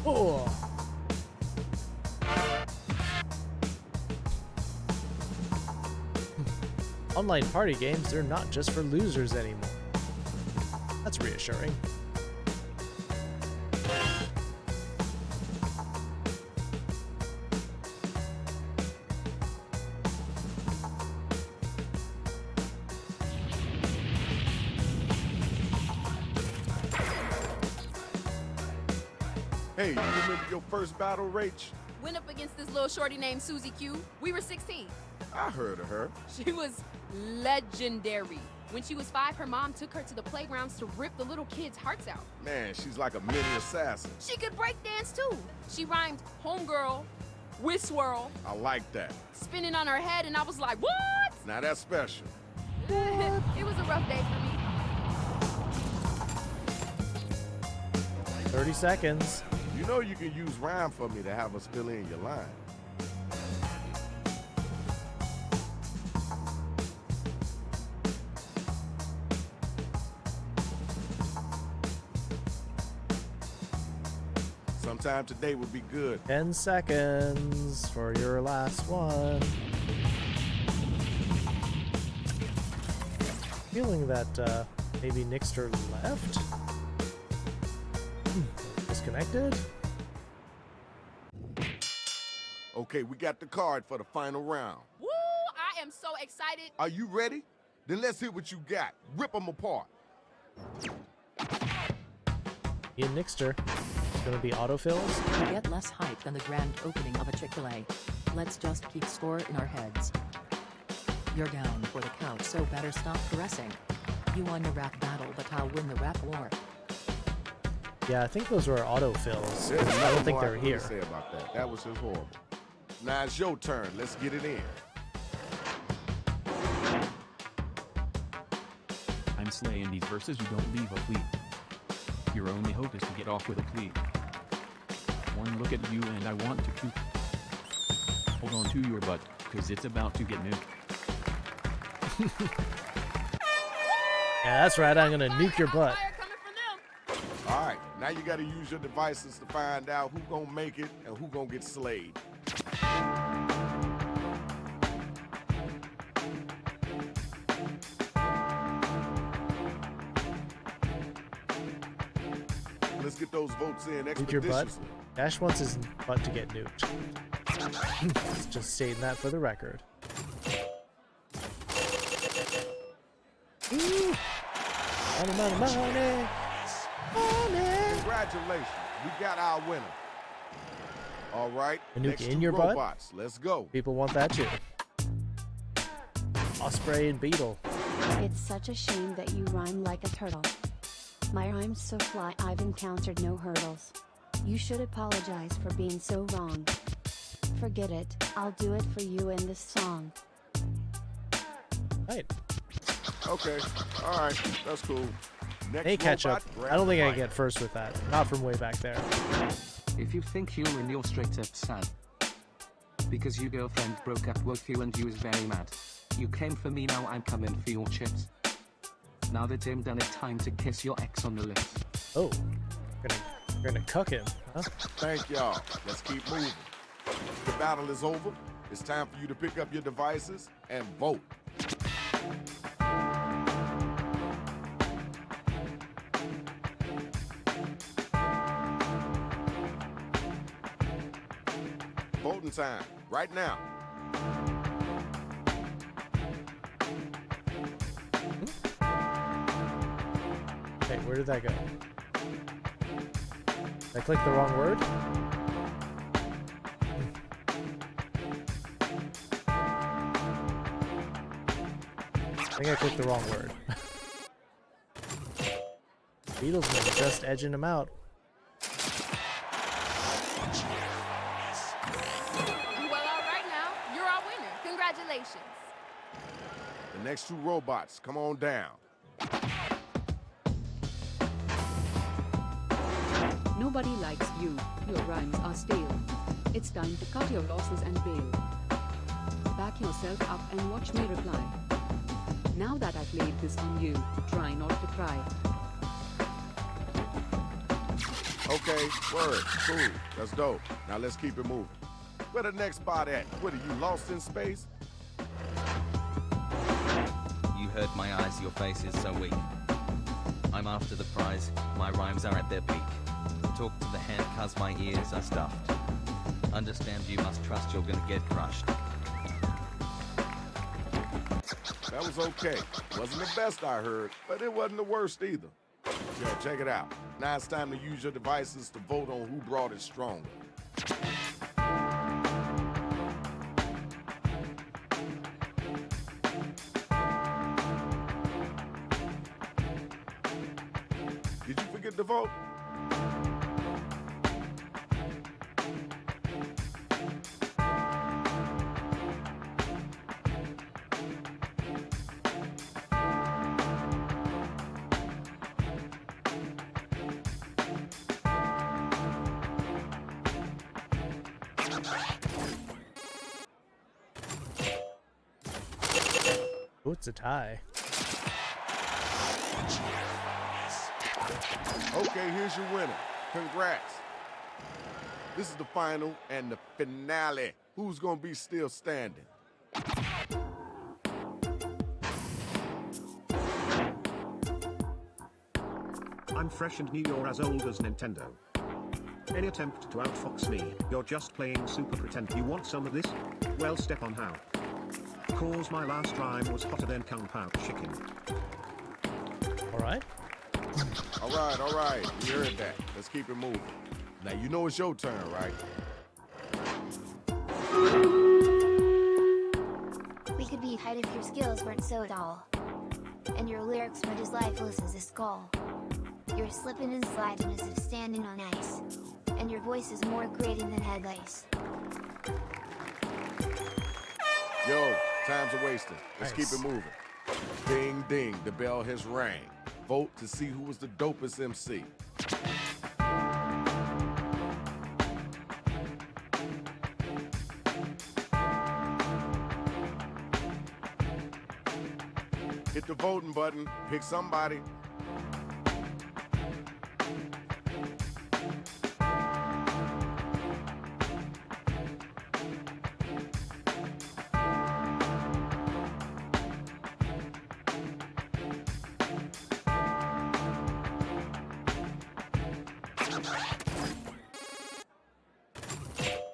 Oh. Online party games, they're not just for losers anymore. That's reassuring. Hey, you remember your first battle, Rach? Went up against this little shorty named Susie Q. We were 16. I heard of her. She was legendary. When she was 5, her mom took her to the playgrounds to rip the little kids' hearts out. Man, she's like a mini assassin. She could break dance too. She rhymed homegirl with swirl. I like that. Spinning on her head, and I was like, what? Now that's special. It was a rough day for me. 30 seconds. You know you can use rhyme for me to have us fill in your line. Sometime today would be good. 10 seconds for your last one. Feeling that maybe Nixter left? Disconnected? Okay, we got the card for the final round. Woo! I am so excited. Are you ready? Then let's hear what you got. Rip them apart. Ian Nixter. Gonna be autofills? We get less hype than the grand opening of a Chick-fil-A. Let's just keep score in our heads. You're down for the couch, so better stop caressing. You won the rap battle, but I'll win the rap war. Yeah, I think those were autofills. There's I don't think nothing they're here. to say about that. That was just horrible. Now it's your turn. Let's get it in. I'm slaying these verses. You don't leave a cleat. Your only hope is to get off with a cleat. One look at you and I want to puke. Hold on to your butt, cause it's about to get nuked. Yeah, that's right. I'm gonna nuke your butt. All right, now you got to use your devices to find out who gonna make it and who gonna get slayed. Let's get those votes in Nuke your butt. expeditiously. Dash wants his butt to get nuked. Just stating that for the record. Ooh. Money, money, money. Congratulations, we got our winner. All right, A nuke next in two your butt? robots. Let's go. People want that too. Osprey and Beetle. It's such a shame that you rhyme like a turtle. My rhyme's so fly, I've encountered no hurdles. You should apologize for being so wrong. Forget it, I'll do it for you in this song. Right. Okay, all right, that's cool. Next Hey, catch up. robot, grab I don't think the I mic. get first with that. Not from way back there. If you think you win, you're straight up sad. Because your girlfriend broke up with you and you was very mad. You came for me, now I'm coming for your chips. Now that I'm done, it's time to kiss your ex on the lips. Oh, we're gonna cuck him, huh? Thank y'all. Let's keep moving. The battle is over. It's time for you to pick up your devices and vote. Voting time, right now. Okay, where did that go? Did I click the wrong word? I think I clicked the wrong word. Beetlesman just edging him out. Well, all right now, you're our winner. Congratulations. The next two robots, come on down. Nobody likes you. Your rhymes are stale. It's time to cut your losses and bail. Back yourself up and watch me reply. Now that I've laid this on you, try not to cry. Okay, word, cool, that's dope. Now let's keep it moving. Where the next bot at? What are you, lost in space? You hurt my eyes, your face is so weak. I'm after the prize, my rhymes are at their peak. Talk to the hand cause my ears are stuffed. Understand you must trust you're gonna get crushed. That was okay. Wasn't the best I heard, but it wasn't the worst either. Yo, check it out. Now it's time to use your devices to vote on who brought it stronger. Did you forget to vote? Oh, it's a tie. Okay, here's your winner. Congrats. This is the final and the finale. Who's gonna be still standing? I'm fresh and new, you're as old as Nintendo. Any attempt to outfox me, you're just playing super pretend. You want some of this? Well, step on how. Cause my last rhyme was hotter than Kung Pao chicken. Alright. Alright. You heard that. Let's keep it moving. Now you know it's your turn, right? We could be tight if your skills weren't so dull. And your lyrics weren't as lifeless as a skull. You're slipping and sliding as if standing on ice. And your voice is more grating than head lice. Yo, time's a wasting. Let's Nice. keep it moving. Ding, ding, the bell has rang. Vote to see who was the dopest MC. Hit the voting button, pick somebody.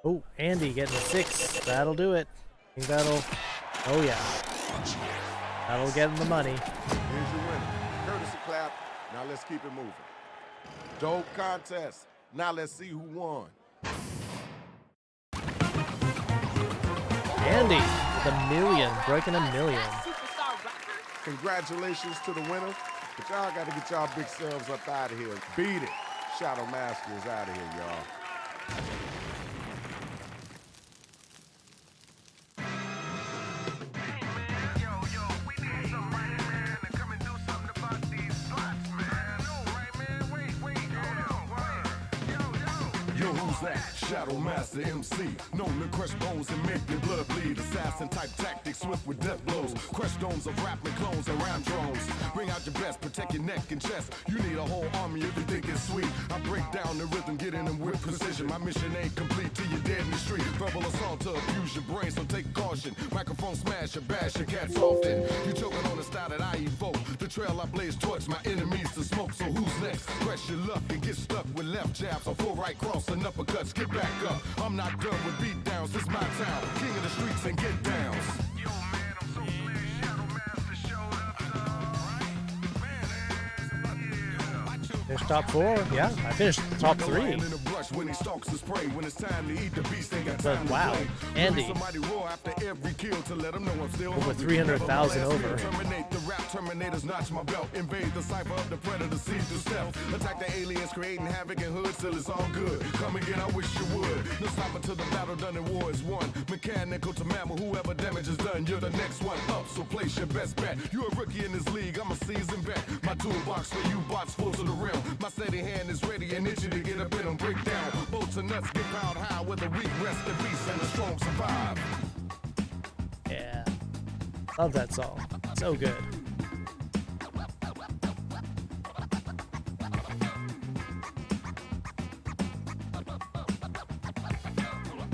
Oh, Andy getting a 6. That'll do it. I think that'll... Oh, yeah. That'll get him the money. Here's your winner. Courtesy clap. Now let's keep it moving. Dope contest. Now let's see who won. Andy with $1 million, breaking $1 million. Congratulations to the winner. But y'all got to get y'all big selves up out of here. Beat it. Shadow Master is out of here, y'all. Shadow Master MC, known to crush bones and make your blood bleed. Assassin type tactics, swift with death blows. Crush domes of rapping clones and ram drones. Bring out your best, protect your neck and chest. You need a whole army if you think it's sweet. I break down the rhythm, get in them with precision. My mission ain't complete till you're dead in the street. Verbal assault to abuse your brain, so take caution. Microphone smash or bash your cats often. You choking on the style that I evoke. The trail I blaze towards my enemies to smoke. So who's next? Press your luck and get stuck with left jabs or full right cross and uppercuts. Get back up. I'm not done with beat downs. This my town. King of the streets and get downs. Yo, man, I'm so glad Shadow Master showed up. Finished top 4. Yeah, I finished top 3. But wow, Andy. Over 300,000 over. Terminate the rap terminators, notch my belt. Invade the cipher of the predator, see through stealth. Attack the aliens, creating havoc in hoods till it's all good. Come again, I wish you would. No stopper till the battle done and war is won. Mechanical to mammal, whoever damage is done, you're the next one up. So place your best bet. You're a rookie in this league, I'm a seasoned vet. My toolbox for you bots full to the rim. My steady hand is ready and itchy to get up in them. Break down, bolts and nuts get piled high. Where the weak rest in peace and the strong survive. Yeah, love that song. So good.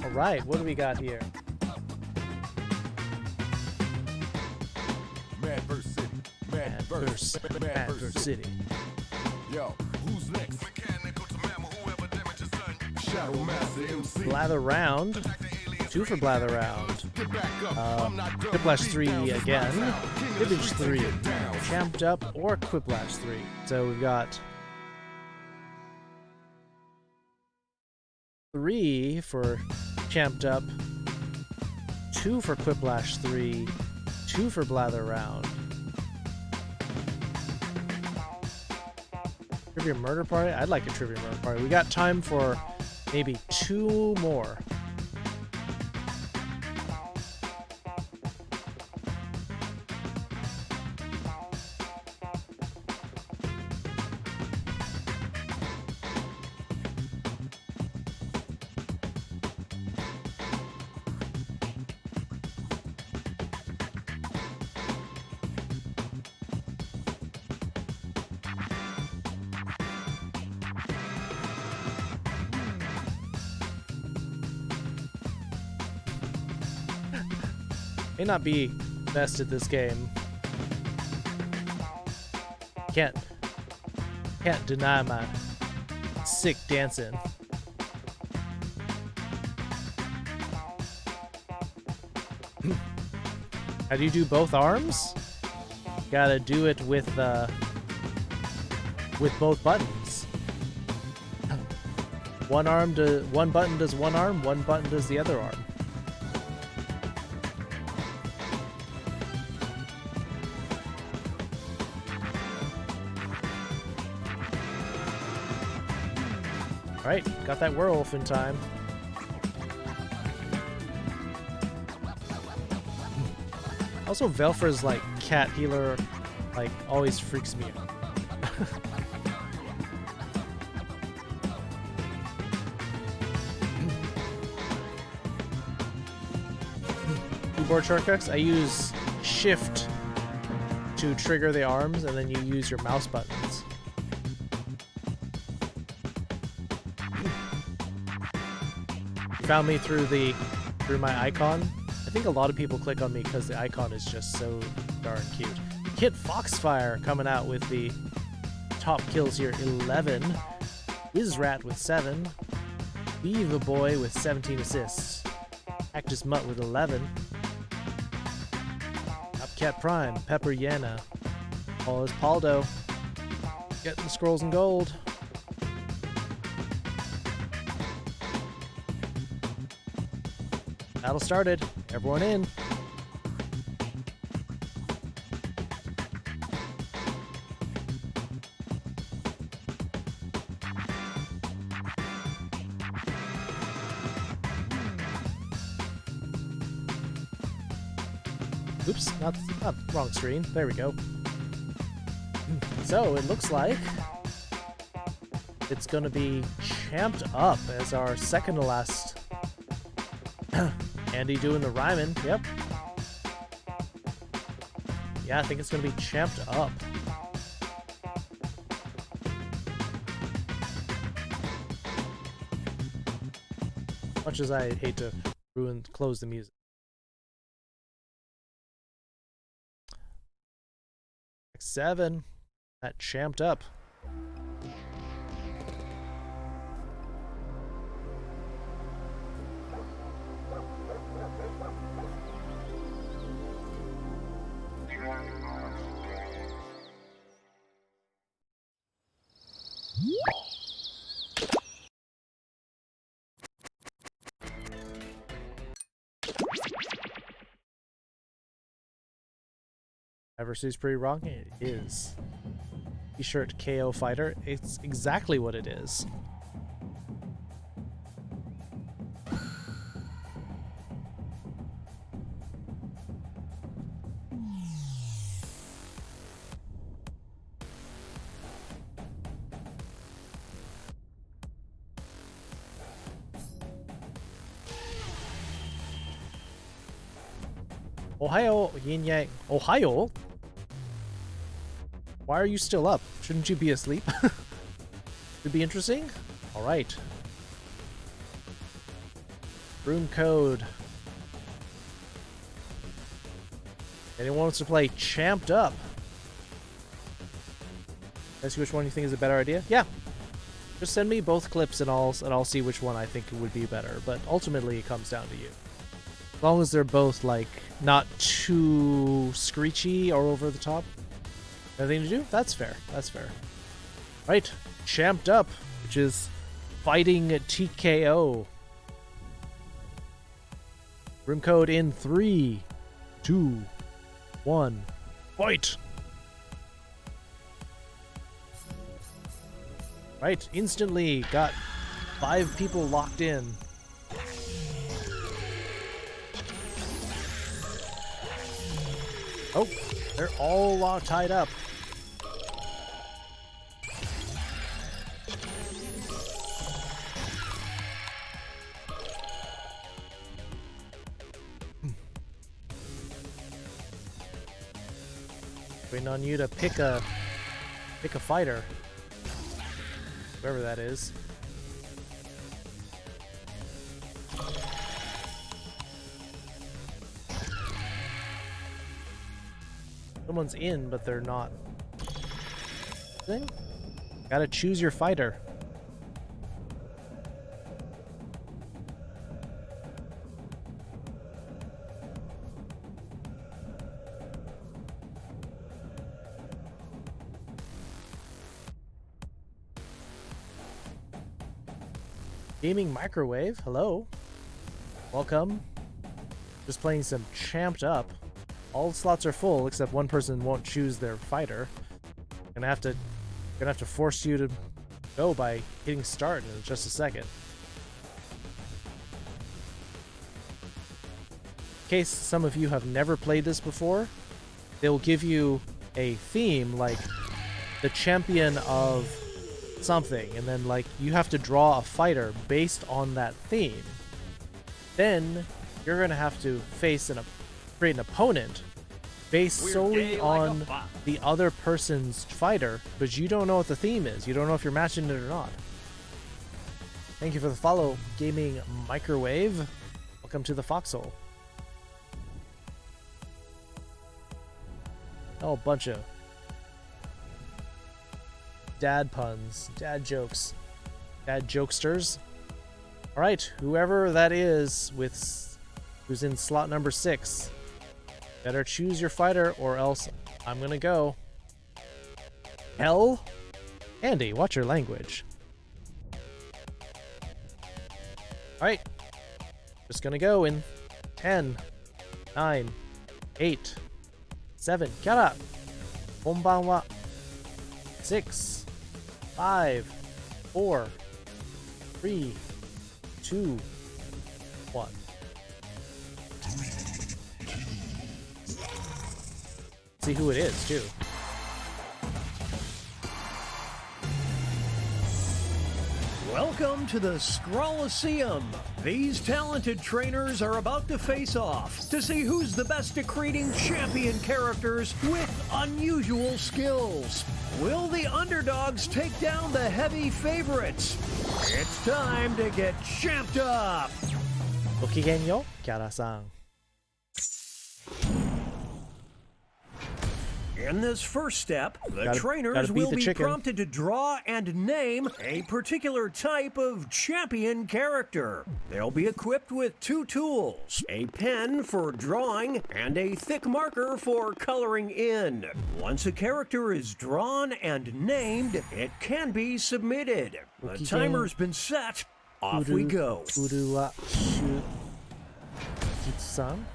All right, what do we got here? Mad versus City. Mad versus City. Yo, who's next? Mechanical to mammal, whoever damage is done. Shadow Master MC. Blather round. 2 for Blather round. Quiplash 3 again. Image 3. Champed Up or Quiplash 3. So we've got 3 for Champed Up, 2 for Quiplash 3, 2 for Blather round. Trivia Murder Party? I'd like a Trivia Murder Party. We got time for maybe 2 more. May not be best at this game. Can't deny my sick dancing. How do you do both arms? Gotta do it with both buttons. One button does one arm, one button does the other arm. Alright, got that werewolf in time. Also, Velfra's like cat healer like always freaks me out. Keyboard shortcuts, I use shift to trigger the arms and then you use your mouse buttons. Found me through my icon. I think a lot of people click on me because the icon is just so darn cute. Kit Foxfire coming out with the top kills here, 11. Wizrat with 7. Beaver Boy with 17 assists. Cactus Mutt with 11. Upcat Prime, Pepper Yana. All is Paldo. Getting the scrolls and gold. Battle started. Everyone in. Oops, not wrong screen. There we go. So it looks like it's gonna be Champed Up as our second to last. Andy doing the rhyming. Yep. Yeah, I think it's gonna be Champed Up. Much as I hate to close the music. 7. That Champed Up. Diversity's pretty wrong. It is. T-shirt KO fighter. It's exactly what it is. Ohio, yin yang. Ohio? Why are you still up? Shouldn't you be asleep? Should be interesting? Alright. Room code. Anyone wants to play Champed Up? Ask which one you think is a better idea? Yeah. Just send me both clips and I'll see which one I think would be better. But ultimately it comes down to you. As long as they're both like not too screechy or over the top. Anything to do? That's fair. That's fair. Right. Champed Up, which is fighting TKO. Room code in 3, 2, 1. Fight! Right. Instantly got 5 people locked in. Oh, they're all tied up. Waiting on you to pick a fighter, whoever that is. Someone's in, but they're not. Gotta choose your fighter. Gaming Microwave, hello. Welcome. Just playing some Champed Up. All slots are full except one person won't choose their fighter. Gonna have to force you to go by hitting start in just a second. In case some of you have never played this before, they'll give you a theme like the champion of something, and then like you have to draw a fighter based on that theme. Then you're gonna have to face create an opponent based solely on the other person's fighter, but you don't know what the theme is. You don't know if you're matching it or not. Thank you for the follow, Gaming Microwave. Welcome to the foxhole. Oh, a bunch of dad puns, dad jokes, dad jokesters. Alright, whoever that is who's in slot number 6, better choose your fighter or else I'm gonna go. Hell? Andy, watch your language. Alright, just gonna go in 10, 9, 8, 7, Kyara! Konbanwa. 6, 5, 4, 3, 2, 1. See who it is, too. Welcome to the Scrollaceum. These talented trainers are about to face off to see who's the best at creating champion characters with unusual skills. Will the underdogs take down the heavy favorites? It's time to get champed up. Gokigenyo, Kyara-san. In this first step, the trainers will be prompted to draw and name a particular type of champion character. They'll be equipped with 2 tools, a pen for drawing and a thick marker for coloring in. Once a character is drawn and named, it can be submitted. The timer's been set. Off we go. Kitsu-san?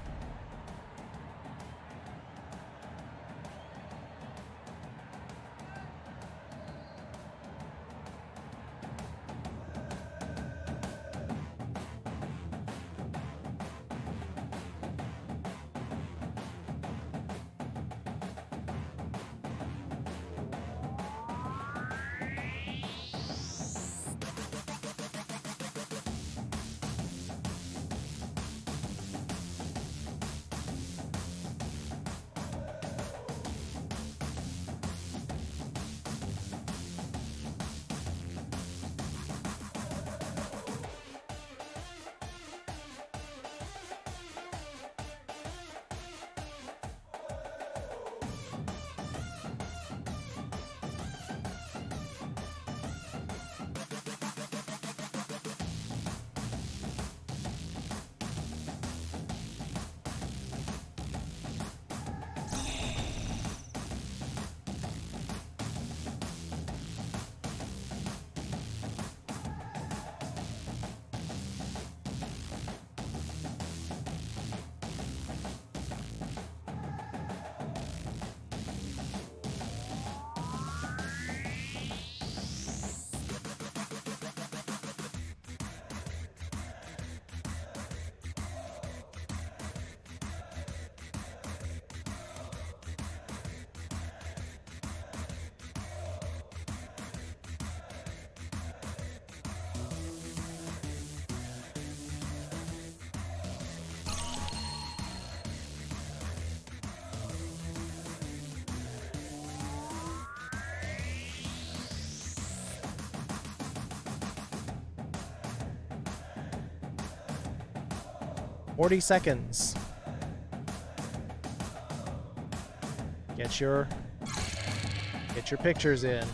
$40 seconds. Get your pictures in.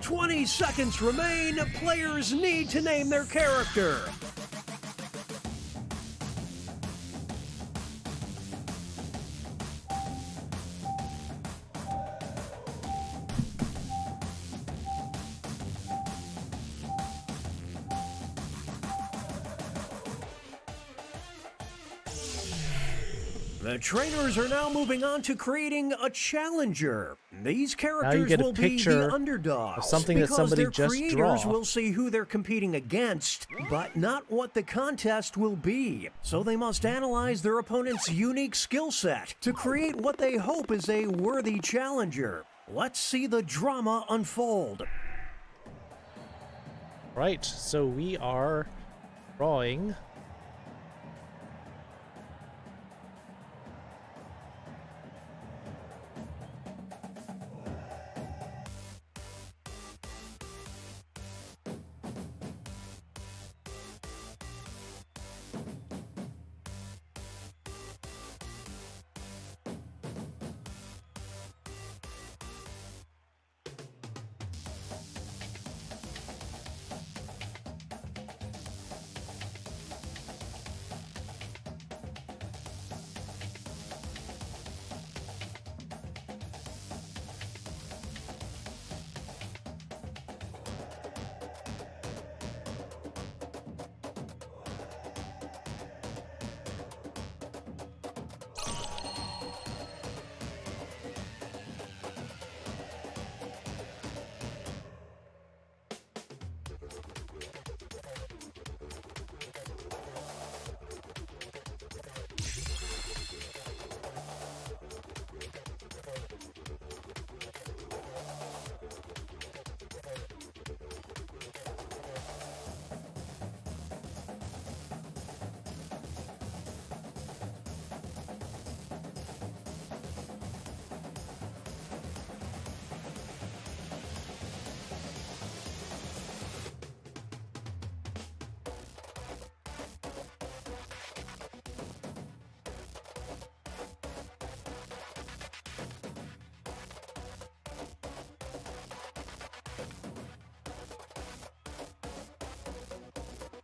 "20 seconds remain. Players need to name their character." The trainers are now moving on to creating a challenger. These characters will be the underdogs of something that somebody because their just creators draw. will see who they're competing against, but not what the contest will be. So they must analyze their opponent's unique skill set to create what they hope is a worthy challenger. Let's see the drama unfold. Right, so we are drawing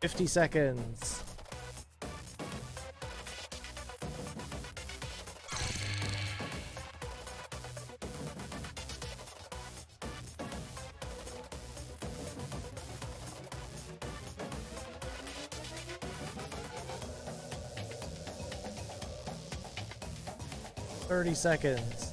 50 seconds. Seconds.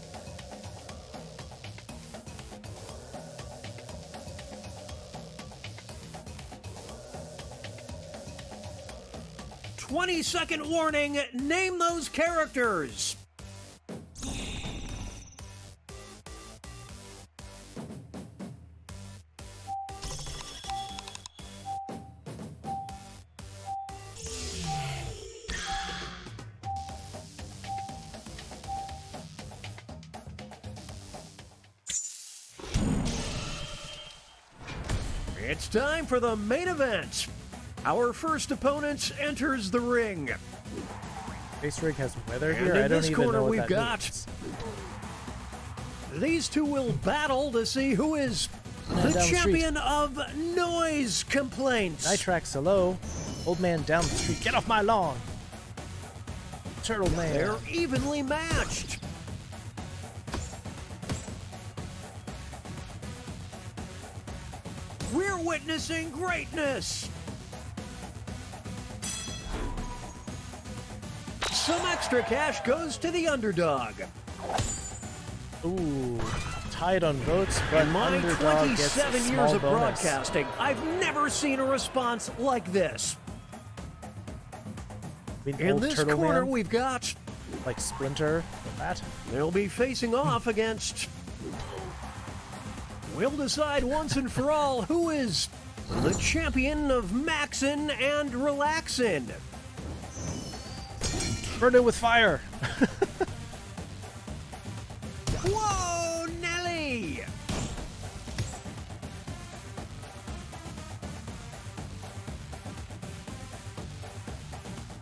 "20-second warning, name those characters." It's time for the main event. Our first opponent enters the ring. Face rig has weather here. And I in don't this even corner know what we've that got. means. These two will battle to see who is Man the down the champion of noise complaints. Nitrax, hello. Old man down the street. Get off my lawn. Turtle man. They're evenly matched. We're witnessing greatness. Some extra cash goes to the underdog. Ooh, tied on votes, but In my underdog gets a 27 small years of bonus. broadcasting, I've never seen a response like this. In Old this Turtle corner, Man? we've got Like Splinter, that. They'll be facing off against. We'll decide once and for all who is the champion of maxin' and relaxin'. Burn it with fire. Whoa, Nelly!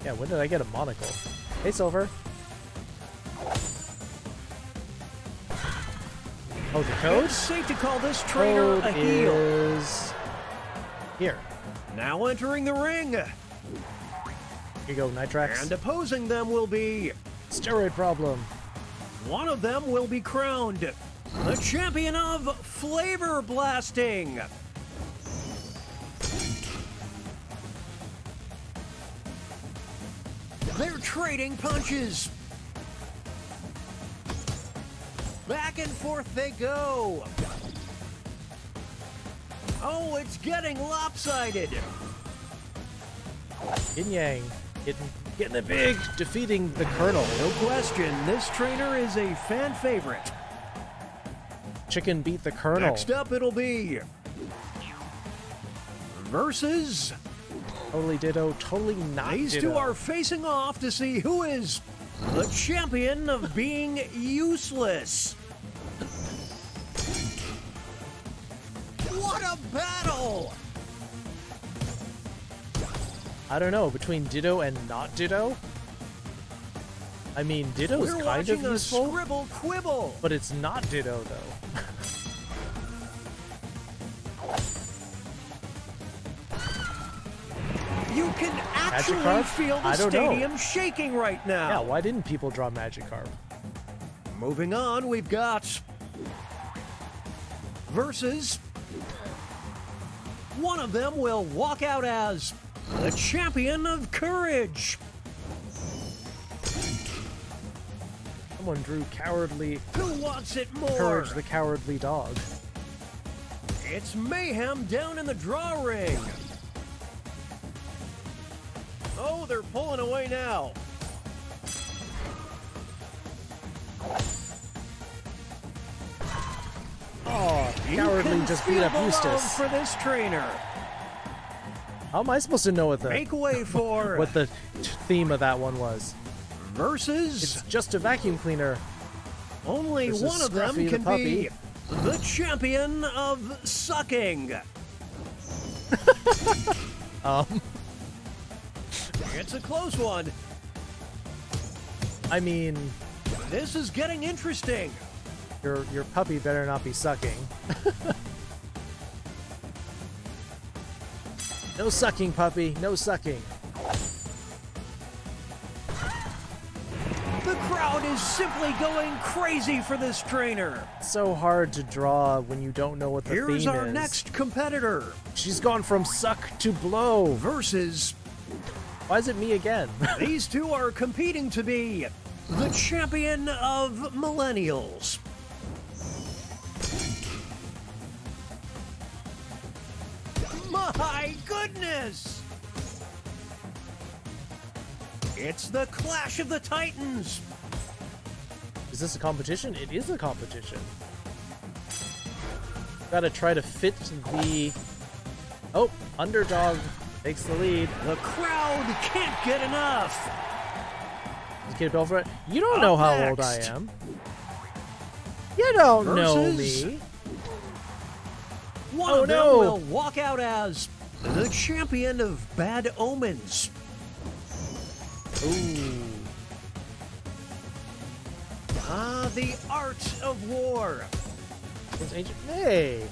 Yeah, when did I get a monocle? Hey, Silver. Oh, the code? It's safe to call this trainer Code a heel. is here. Now entering the ring. Here you go, Nitrax. And opposing them will be steroid problem. One of them will be crowned the champion of flavor blasting. They're trading punches. Back and forth they go. Oh, it's getting lopsided. Yin Yang getting it big, defeating the Colonel. No question, this trainer is a fan favorite. Chicken beat the Colonel. Next up, it'll be versus. Totally ditto, totally not These ditto. two are facing off to see who is the champion of being useless. What a battle! I don't know, between ditto and not ditto? I mean, ditto is We're kind of watching a useful, scribble quibble. but it's not ditto, though. You can actually Magikarp? feel the I don't know. stadium shaking right now. Yeah, why didn't people draw Magikarp? Moving on, we've got versus. One of them will walk out as the champion of courage. Someone drew cowardly. Who wants it more? Courage the cowardly dog. It's mayhem down in the draw ring. Oh, they're pulling away now. Oh, You cowardly can just feel beat up the love Eustace. for this trainer. How am I supposed to know what the Make way for what the theme of that one was? versus. It's just a vacuum cleaner. Only versus one of them Scruffy the can be puppy. the champion of sucking. It's a close one. I mean, This is getting interesting. your puppy better not be sucking. No sucking, puppy. No sucking. The crowd is simply going crazy for this trainer. It's so hard to draw when you don't know what the theme is. Here's our next competitor. She's gone from suck to blow. Versus... Why is it me again? These two are competing to be the champion of millennials. My goodness! It's the Clash of the Titans! Is this a competition? It is a competition. Gotta try to fit the... Oh, underdog takes the lead. The crowd can't get enough! Is Kid Belfort? You don't know how old I am. You don't know me. One of them will walk out as the champion of bad omens. Ooh. Ah, the art of war. It's Ancient May.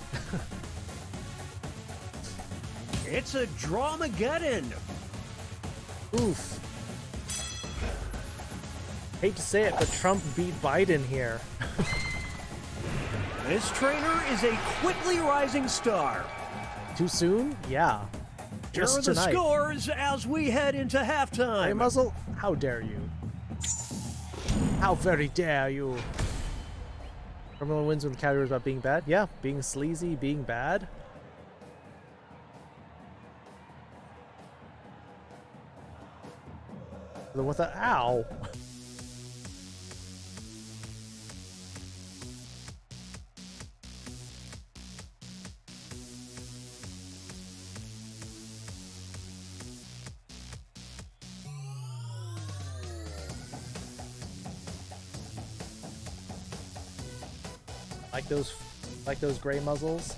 It's a Dramageddon. Oof. Hate to say it, but Trump beat Biden here. This trainer is a quickly rising star. Too soon? Yeah. Just Here are the tonight. scores as we head into halftime. Hey, Muzzle, how dare you? How very dare you? Criminal wins when the category is about being bad? Yeah, being sleazy, being bad. What the? Ow! Like those gray muzzles.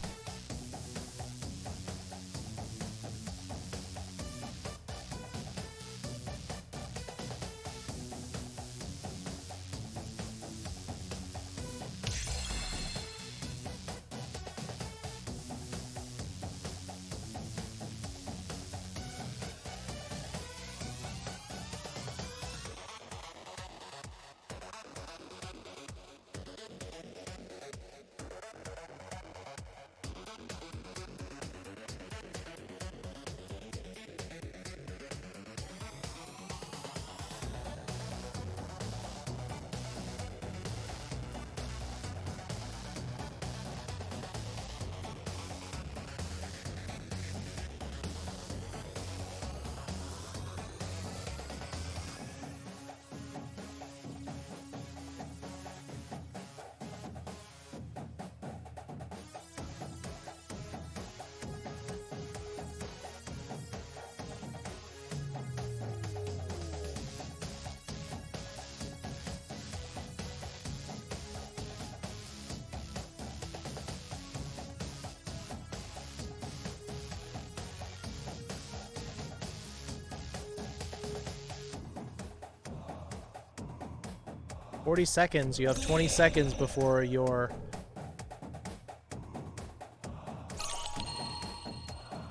$40 seconds. You have 20 seconds before you're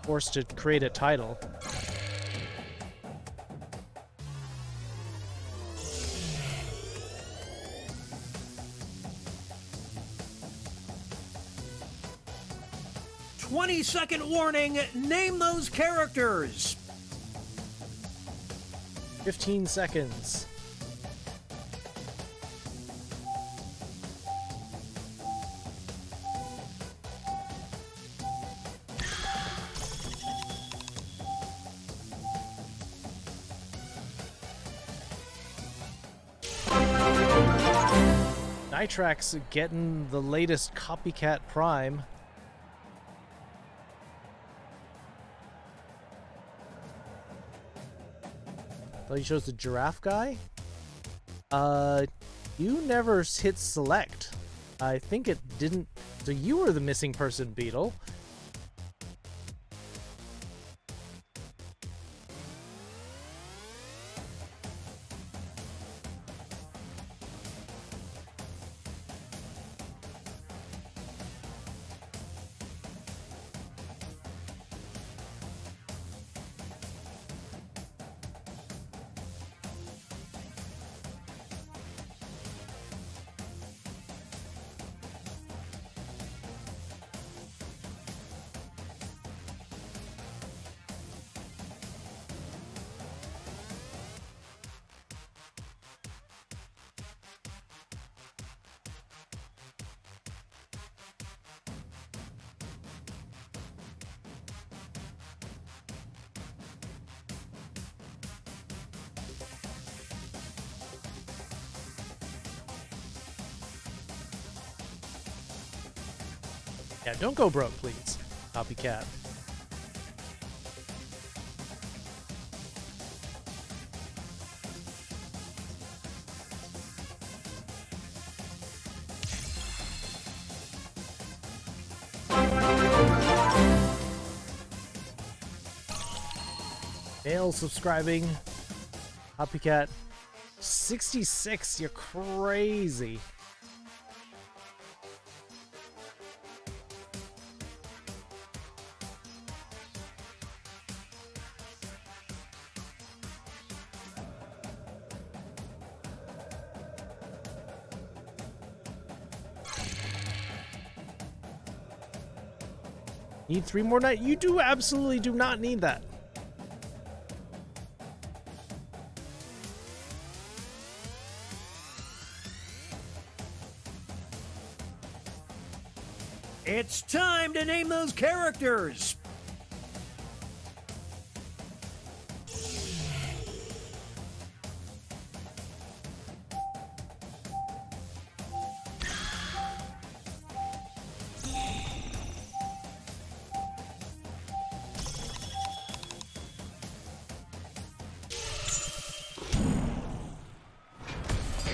forced to create a title. "20-second warning. Name those characters." 15 seconds. Nitrax getting the latest copycat prime. Thought you chose the giraffe guy? You never hit select. I think it didn't. So you were the missing person, Beetle. Yeah, don't go broke, please. Copycat. Male subscribing. Copycat. 66, you're crazy. Need 3 more nights? You do absolutely do not need that. It's time to name those characters.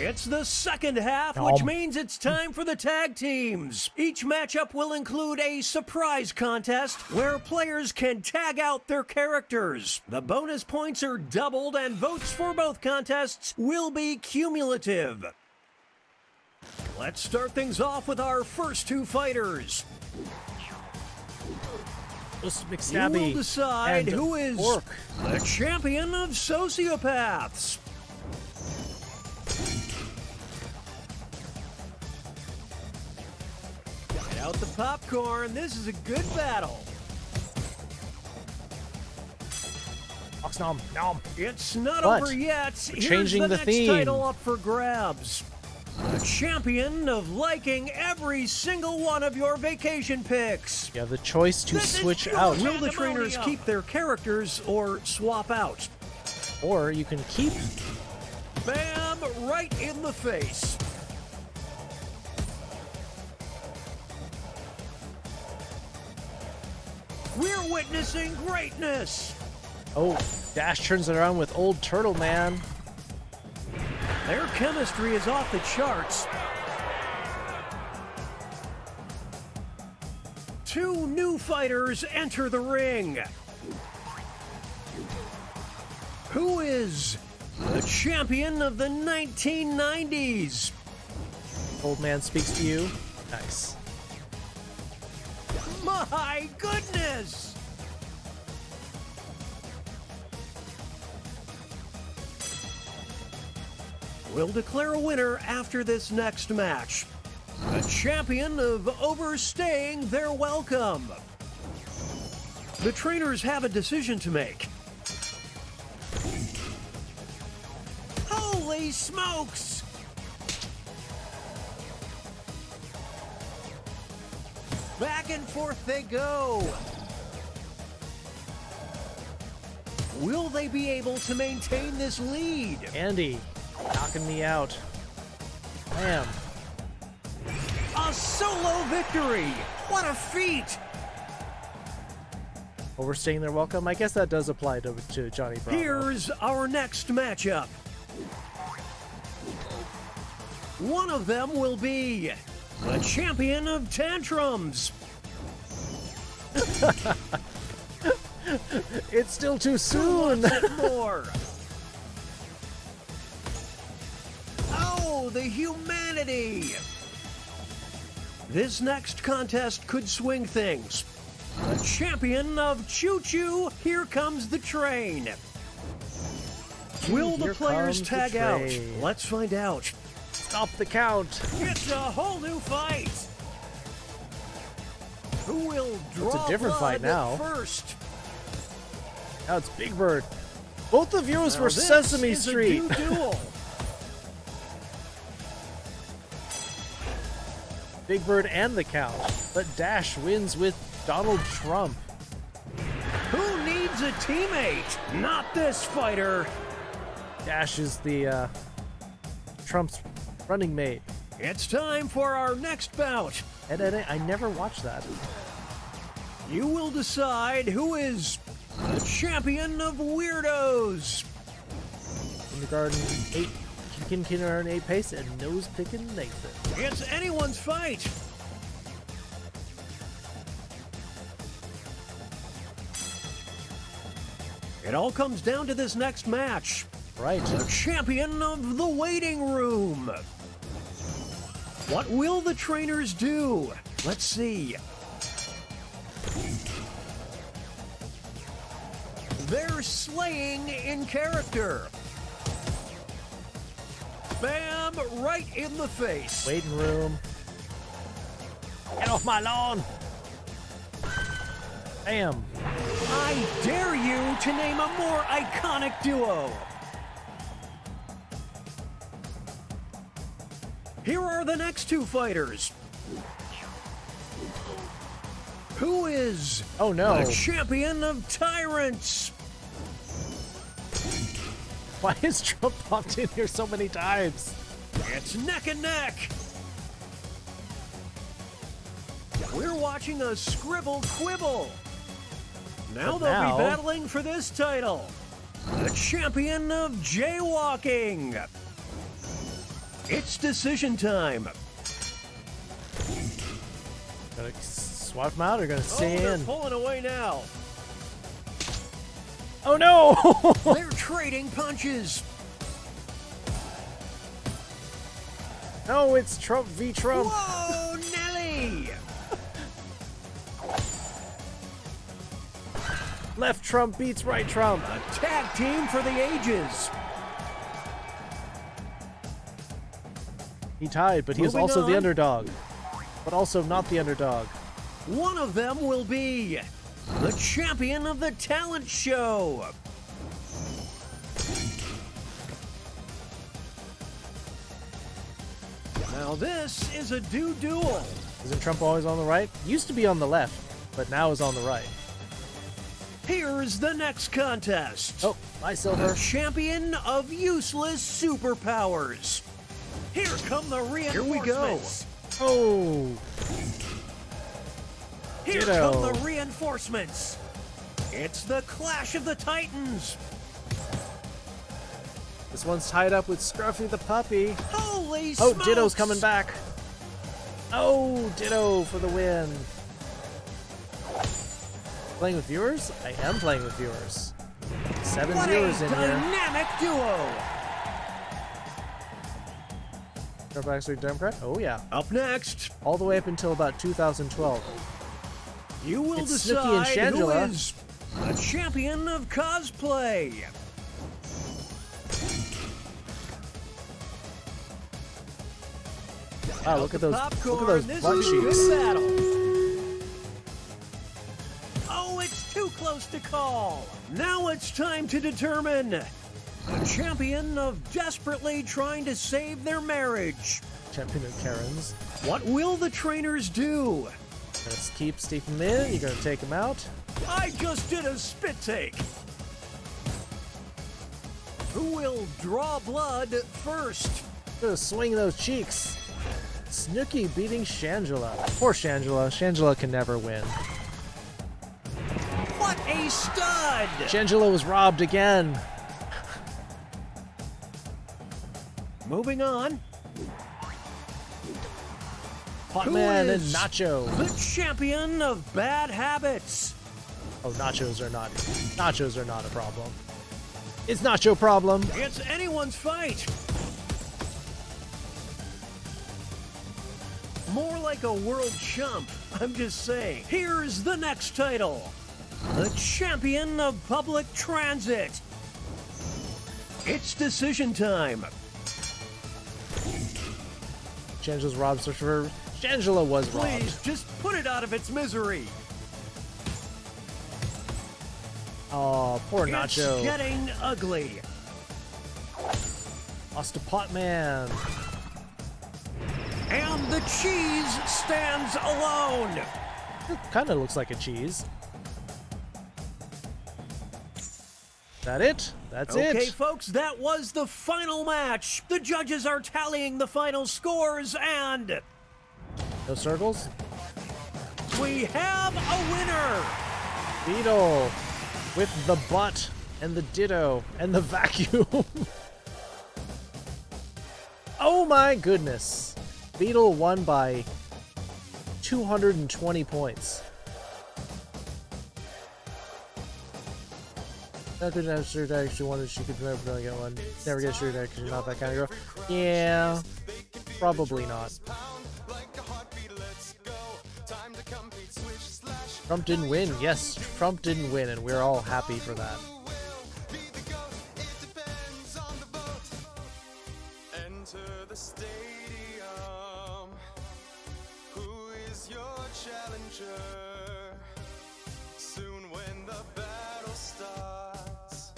It's the second half, which means it's time for the tag teams. Each matchup will include a surprise contest where players can tag out their characters. The bonus points are doubled and votes for both contests will be cumulative. Let's start things off with our first 2 fighters. You will decide who is the champion of sociopaths. Get out the popcorn. This is a good battle. Fox nom, nom. It's not over yet. We're changing Here's the the next theme. title up for grabs. The champion of liking every single one of your vacation pics. You have the choice to switch out. Will the trainers keep their characters or swap out? Or you can keep. Bam! Right in the face. We're witnessing greatness. Oh, Dash turns it around with Old Turtle Man. Their chemistry is off the charts. 2 new fighters enter the ring. Who is the champion of the 1990s? Old Man speaks to you. Nice. My goodness! We'll declare a winner after this next match. The champion of overstaying their welcome. The trainers have a decision to make. Holy smokes! Back and forth they go. Will they be able to maintain this lead? Andy, knocking me out. Bam. A solo victory! What a feat! Overstaying their welcome? I guess that does apply to Johnny Bravo. Here's our next matchup. One of them will be the champion of tantrums. It's still too soon. More. Oh, the humanity. This next contest could swing things. The champion of choo-choo, here comes the train. Will the players tag out? Let's find out. Stop the count. It's a whole new fight. Who will draw It's a different fight now. First? Now it's Big Bird. Both of yours Now were this Sesame is a Street. new duel. Big Bird and the count. But Dash wins with Donald Trump. Who needs a teammate? Not this fighter. Dash is the Trump's running mate. It's time for our next bout. I never watched that. You will decide who is the champion of weirdos. Kindergarten 8, kindergarten 8 pace, and nose picking Nathan. It's anyone's fight. It all comes down to this next match. Right. The champion of the waiting room. What will the trainers do? Let's see. They're slaying in character. Bam! Right in the face. Waiting room. Get off my lawn. Bam. I dare you to name a more iconic duo. Here are the next two fighters. Who is the champion of tyrants? Why is Trump popped in here so many times? It's neck and neck. We're watching a scribble quibble. Now they'll be battling for this title. The champion of jaywalking. It's decision time. Gonna swap them out or gonna stay in? They're pulling away now. Oh no! They're trading punches. No, it's Trump v. Trump. Whoa, Nelly! Left Trump beats right Trump. A tag team for the ages. He tied, but he was also the underdog. But also not the underdog. One of them will be the champion of the talent show. Now this is a duel. Isn't Trump always on the right? Used to be on the left, but now is on the right. Here's the next contest. Oh, my silver. The champion of useless superpowers. Here come the reinforcements. Here we go. Oh. Here come the reinforcements. It's the Clash of the Titans. This one's tied up with Scruffy the puppy. Holy smokes! smokes! Ditto's coming back. Oh, Ditto for the win. Playing with viewers? I am playing with viewers. 7 viewers in here. Dynamic duo. Backstreet Democrat? Oh yeah. Up next. All the way up until about 2012. You will it's decide Snooki and who Shangela. is the champion of cosplay. Wow, look at those popcorn. This butt is cheeks. a battle. Oh, it's too close to call. Now it's time to determine the champion of desperately trying to save their marriage. Champion of Karens. What will the trainers do? Let's keep Stephen in. You're gonna take him out. I just did a spit take. Who will draw blood first? Gonna swing those cheeks. Snooki beating Shangela. Poor Shangela. Shangela can never win. What a stud! Shangela was robbed again. Moving on. Hotman and Nacho. The champion of bad habits. Oh, nachos are not a problem. It's Nacho problem. It's anyone's fight. More like a world chump, I'm just saying. Here's the next title. The champion of public transit. It's decision time. Shangela's robbed for Shangela was robbed. Please, just put it out of its misery. Oh, poor Nacho. It's getting ugly. Lost to Potman. And the cheese stands alone. Kind of looks like a cheese. That it? That's it. Okay, folks, that was the final match. The judges are tallying the final scores, and no circles. We have a winner. Beetle with the butt and the ditto and the vacuum. Oh my goodness. Beetle won by 220 points. Not good enough shirt I actually wanted she could never get one. Never get a shirt because you're not that kind of girl. Yeah, probably not. Trump didn't win. Yes, Trump didn't win, and we're all happy for that. Enter the stadium. Who is your challenger? Soon when the battle starts,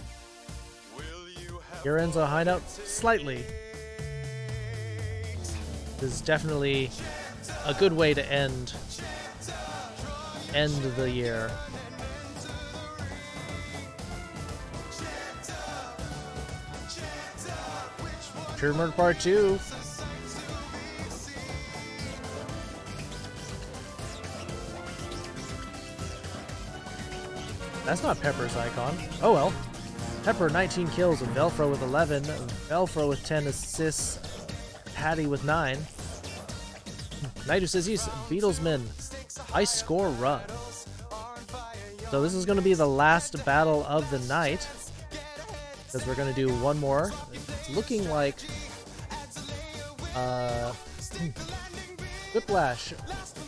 will you have Your ends a high note? Slightly. This is definitely a good way to end the year. True Murder Part 2. That's not Pepper's icon. Oh well. Pepper 19 kills and Velfro with 11. Velfro with 10 assists. Hattie with 9. Naidu says he's Beatlesman. I score run. So this is going to be the last battle of the night. Because we're going to do one more. It's looking like Quiplash.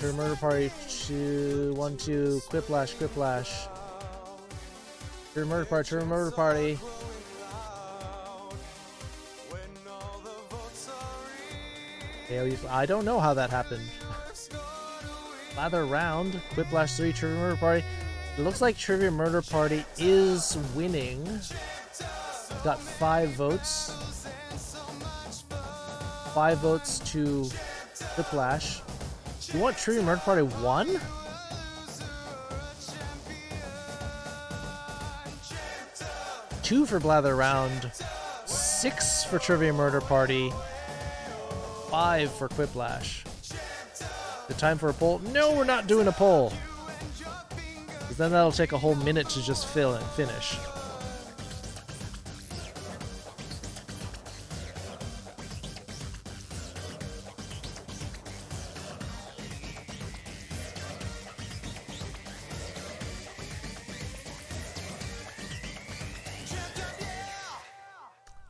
True Murder Party 2, 1, 2, Quiplash, Quiplash. True Murder Party, True Murder Party. I don't know how that happened. Lather round, Quiplash 3, Trivia Murder Party. It looks like Trivia Murder Party is winning. Got 5 votes. 5 votes to Quiplash. You want Trivia Murder Party 1? Two for Blather Round, 6 for Trivia Murder Party, 5 for Quiplash. The time for a poll? No, we're not doing a poll. Because then that'll take a whole minute to just fill and finish.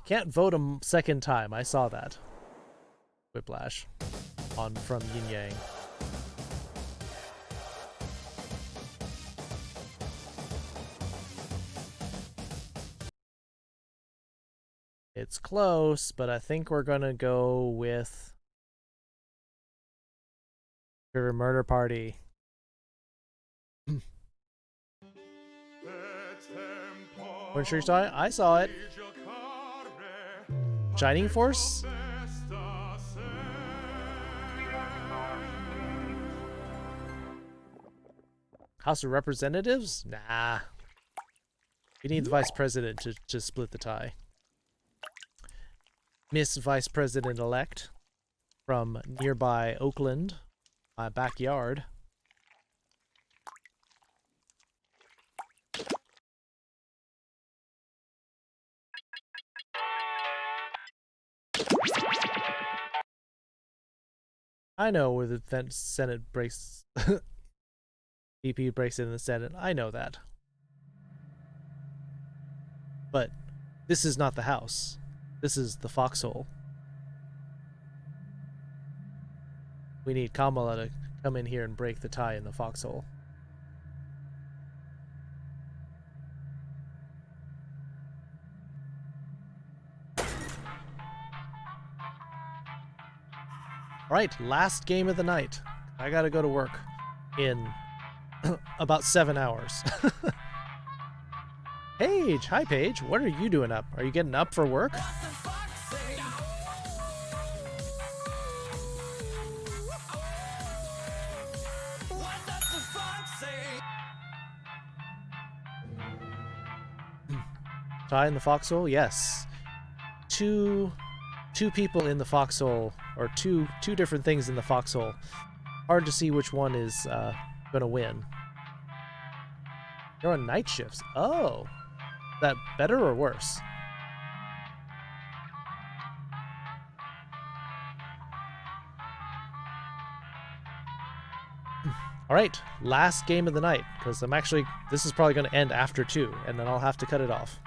Can't vote a second time. I saw that. Whiplash on from Yin Yang. It's close, but I think we're gonna go with River Murder Party. Weren't sure you saw it? I saw it. Shining Force? House of Representatives? Nah. We need the Vice President to split the tie. Miss Vice President-elect from nearby Oakland, my backyard. I know where the Senate breaks. VP breaks in the Senate. I know that. But this is not the House. This is the foxhole. We need Kamala to come in here and break the tie in the foxhole. Alright, last game of the night. I gotta go to work in about 7 hours. Paige! Hi, Paige. What are you doing up? Are you getting up for work? tie in the foxhole? Yes. Two people in the foxhole, or two different things in the foxhole. Hard to see which one is gonna win. You're on night shifts. Oh, is that better or worse? All right, last game of the night, because this is probably going to end after 2, and then I'll have to cut it off.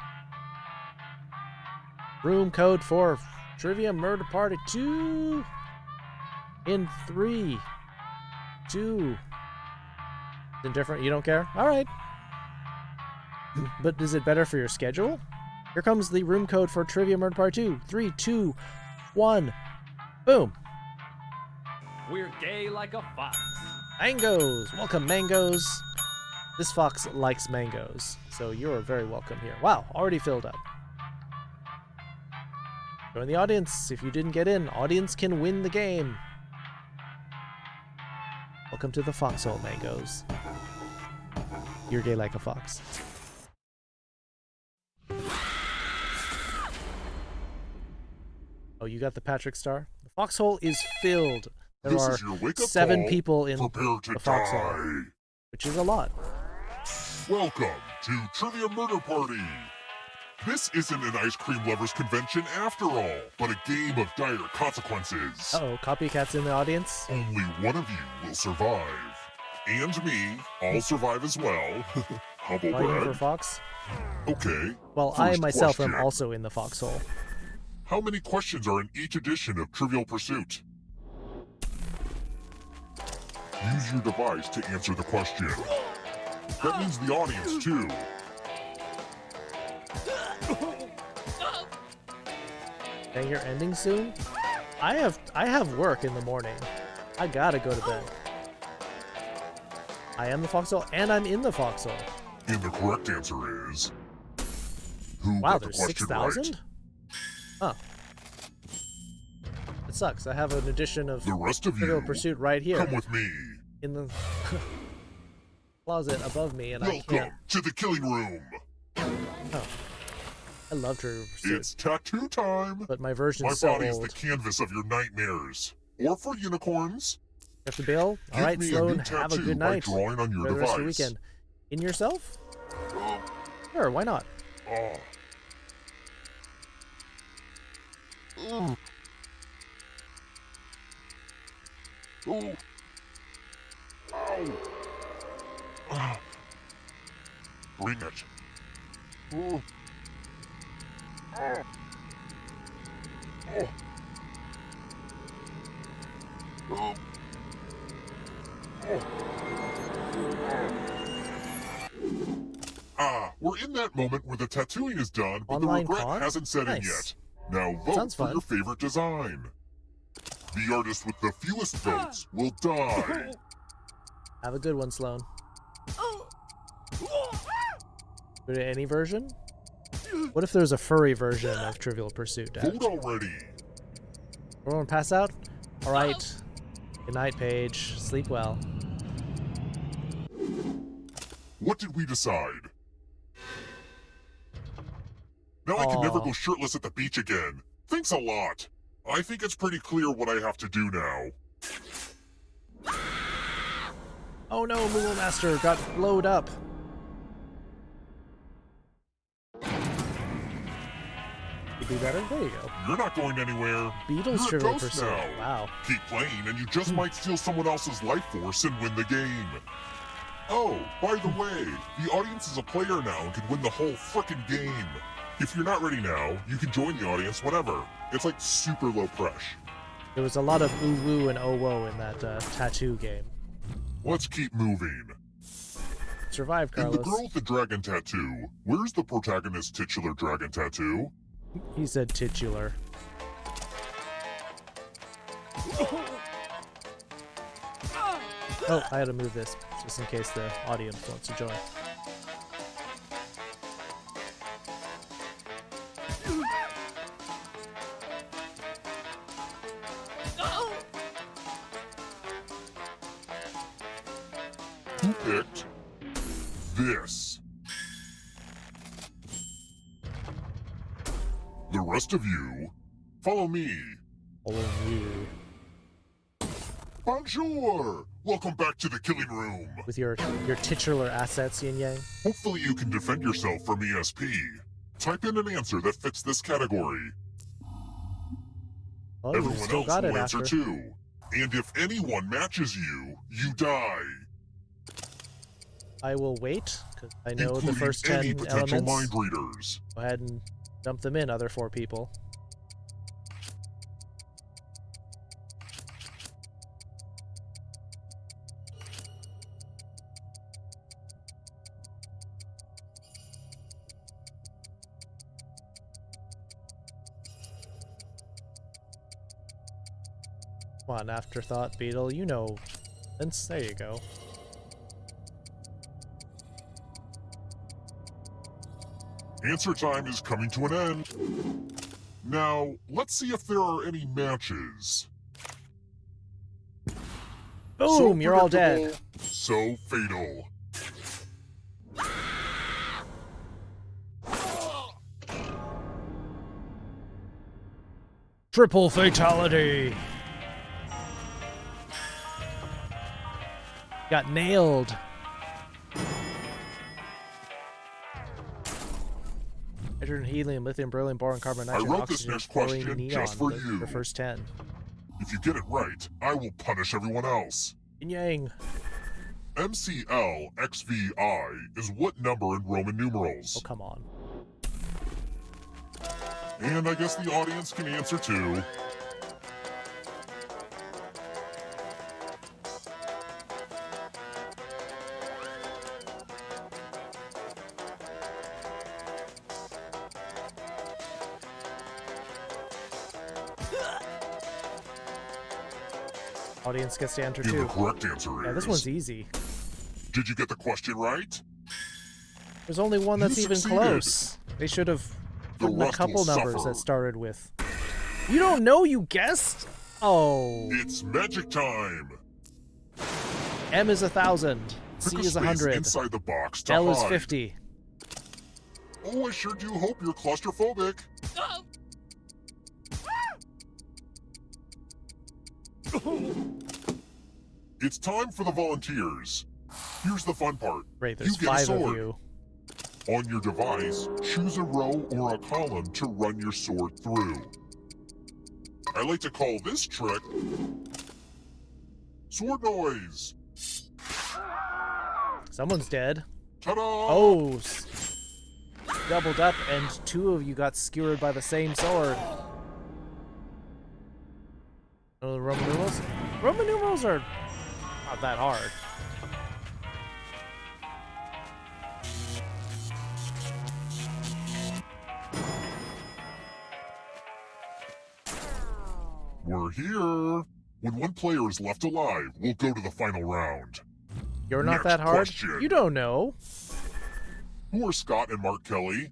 Room code for Trivia Murder Party 2 in 3, 2. Indifferent, you don't care? All right. But is it better for your schedule? Here comes the room code for Trivia Murder Party 2. 3, 2, 1. Boom. We're gay like a fox. Mangoes! Welcome, mangoes! This fox likes mangoes, so you're very welcome here. Wow, already filled up. Join the audience. If you didn't get in, audience can win the game. Welcome to the foxhole, mangoes. You're gay like a fox. Oh, you got the Patrick Star? The foxhole is filled. There are 7 people in the foxhole, which is a lot. Welcome to Trivia Murder Party. This isn't an ice cream lovers convention after all, but a game of dire consequences. Uh-oh, copycats in the audience? Only one of you will survive. And me, I'll survive as well. Humble Fighting brag. for Fox? Okay. Well, I first myself question. am also in the foxhole. How many questions are in each edition of Trivial Pursuit? Use your device to answer the question. That means the audience, too. Dang, you're ending soon? I have work in the morning. I gotta go to bed. I am the foxhole, and I'm in the foxhole. And the correct answer is... Who Wow, got the there's question 6,000? right? Huh. It sucks. I have an edition of The rest of Trivial you, Pursuit right here. come with me. In the closet above me, and I Welcome can't. to the killing room. Oh. I love Trivial Pursuit. It's tattoo time. But my version's My so body is old. the canvas of your nightmares. Or for unicorns. You have to bail? Give Alright, me a Sloan, new have a tattoo good by night. drawing on your Enjoy the rest of your device. weekend. In yourself? Sure, why not? Oh. Ooh. Ooh. Ow. Ah. Bring it. Ooh. Oh. Oh. Oh. Ah, we're in that moment where the tattooing is done, but Online the regret con? hasn't set in Nice. yet. Now vote Sounds for fun. your favorite design. The artist with the fewest votes will die. Have a good one, Sloan. Go to any version? What if there's a furry version of Trivial Pursuit, Dad? Vote already. Everyone pass out? Alright. Good night, Paige. Sleep well. What did we decide? Now I can never Aw. go shirtless at the beach again. Thanks a lot. I think it's pretty clear what I have to do now. Oh no, Moogle Master got blowed up. You do better? There you go. You're not going anywhere. Beatles You're a Trivial ghost Pursuit. now. Wow. Keep playing and you just might steal someone else's life force and win the game. Oh, by the way, the audience is a player now and can win the whole frickin' game. If you're not ready now, you can join the audience whenever. It's like super low pressure. There was a lot of ooh woo and oh whoa in that tattoo game. Let's keep moving. Survive, In The Carlos. Girl with the Dragon Tattoo, where's the protagonist's titular dragon tattoo? He said titular. Oh, I had to move this just in case the audience wants to join. Who picked this? rest of you, follow me. Follow you. Bonjour! Welcome back to the killing room. With your titular assets, Yin Yang. Hopefully you can defend yourself from ESP. Type in an answer that fits this category. Oh, Everyone else will answer too. And if anyone matches you, you die. I will wait, because I know Including the first 10 any potential elements. mind readers. Go ahead and dump them in, other 4 people. Come on, afterthought, Beetle. You know. There you go. Answer time is coming to an end. Now, let's see if there are any matches. Boom! You're all dead. So fatal. Triple fatality! Got nailed. Hydrogen, helium, lithium, beryllium, boron, carbon, nitrogen, I wrote oxygen, this next question neon, just for you. The first 10. If you get it right, I will punish everyone else. Yin Yang. MCLXVI is what number in Roman numerals? Oh, come on. And I guess the audience can answer too. Audience gets to enter And too. the correct answer is... Yeah, this one's easy. Did you get the question right? There's only one that's even succeeded. close. They should have The put in a rest couple will numbers suffer. that started with. You don't know, you guessed? Oh. It's magic time. M is 1,000. C Pick a is space 100. inside the box to L is hide. 50. Oh, I sure do hope you're claustrophobic. It's time for the volunteers. Here's the fun part. Right, there's you get 5 a sword. of you. On your device, choose a row or a column to run your sword through. I like to call this trick sword noise. Someone's dead. Ta-da! Oh, doubled up, and 2 of you got skewered by the same sword. Oh, the Roman numerals? Roman numerals are not that hard. We're here. When one player is left alive, we'll go to the final round. You're not Next that hard? question. You don't know. Who are Scott and Mark Kelly?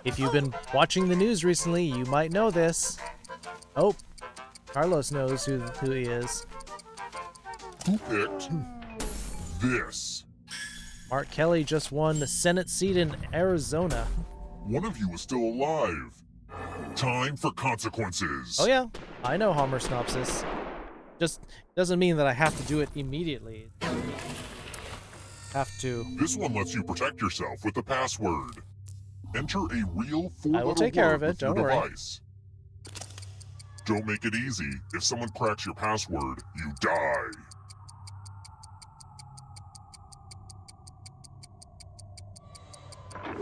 If you've been watching the news recently, you might know this. Oh, Carlos knows who he is. Who picked this? Mark Kelly just won the Senate seat in Arizona. One of you is still alive. Time for consequences. Oh yeah, I know Homer synopsis. Just doesn't mean that I have to do it immediately. Have to. This one lets you protect yourself with the password. Enter a real 4-letter I will take care of word it, with your don't worry. device. Don't make it easy. If someone cracks your password, you die.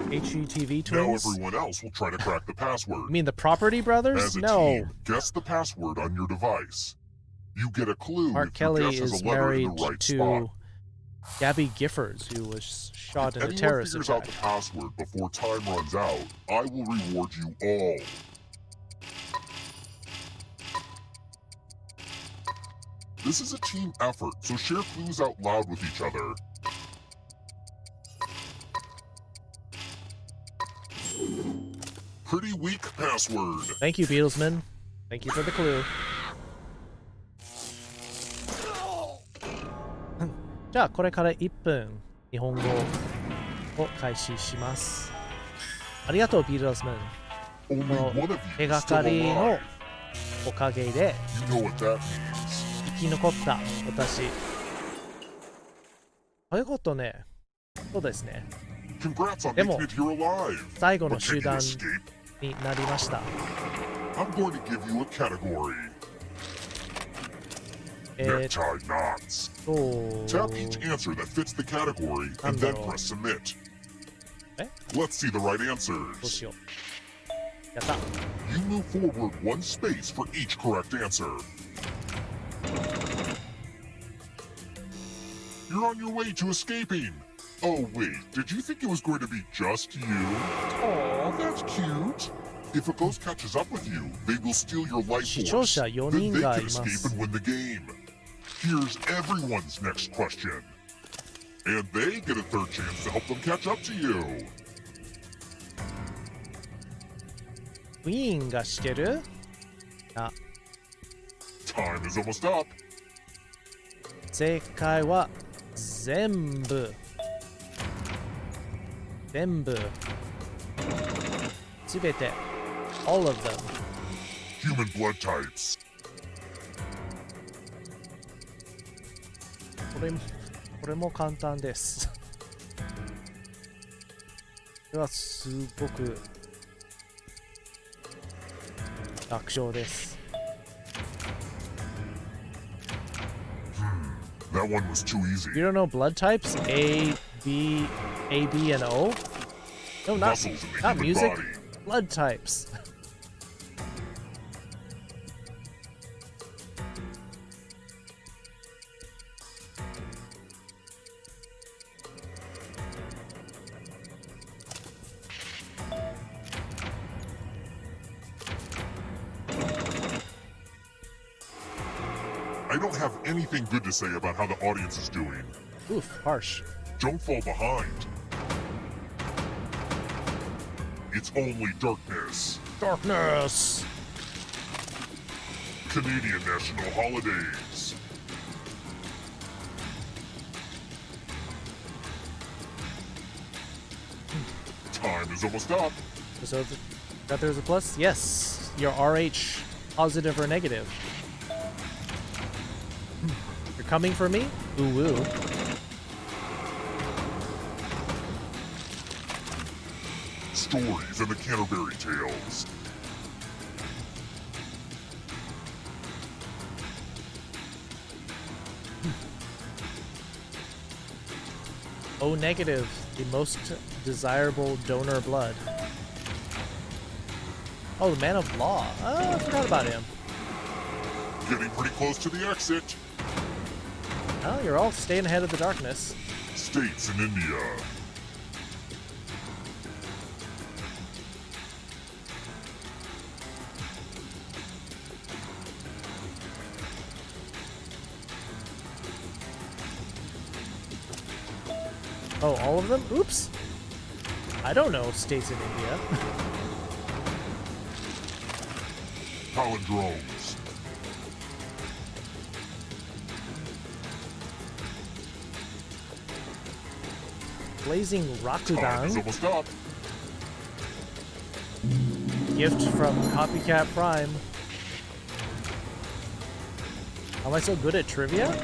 HGTV Now twins? everyone else will try to crack the password. You mean the Property Brothers? As a No. team, guess the password on your device. You get a clue Mark if Kelly your guess has is a letter married in the right to spot. Gabby Giffords, who was shot If in a anyone terrorist figures attack. out the password before time runs out, I will reward you all. This is a team effort, so share clues out loud with each other. Pretty weak password. Thank you, Beatlesman. Thank you for the clue. じゃあこれから1分日本語を開始します。ありがとうビートルズマン。この手がかりのおかげで生き残った私。そういうことね。そうですね。でも最後の集団になりました。I'm going to give you a category. Necktie knots. Tap each answer that fits the category and then press submit. Let's see the right answers. You move forward one space for each correct answer. You're on your way to escaping. Oh wait, did you think it was going to be just you? Aw, that's cute. If a ghost catches up with you, they will steal your life force. Then they can escape and win the game. Here's everyone's next question. And they get a third chance to help them catch up to you. ウィーンがしてる？あ。Time is almost up. 正解は全部。すべて。All of them. Human blood types. これも簡単です。これはすごく楽勝です。That one was too easy. You don't know blood types? A, B, and O? No, not music. Body. Blood types. I don't have anything good to say about how the audience is doing. Oof, harsh. Don't fall behind. It's only darkness. Darkness! Canadian national holidays. Time is almost up. So that there's a plus? Yes. Your RH positive or negative. You're coming for me? Ooh woo. Stories and the Canterbury Tales. O negative, the most desirable donor blood. Oh, the Man of Law. Oh, I forgot about him. Getting pretty close to the exit. Oh, you're all staying ahead of the darkness. States in India. Oh, all of them? Oops. I don't know states in India. Palindromes. Blazing Rakudan. Time is almost up. Gift from Copycat Prime. Am I so good at trivia?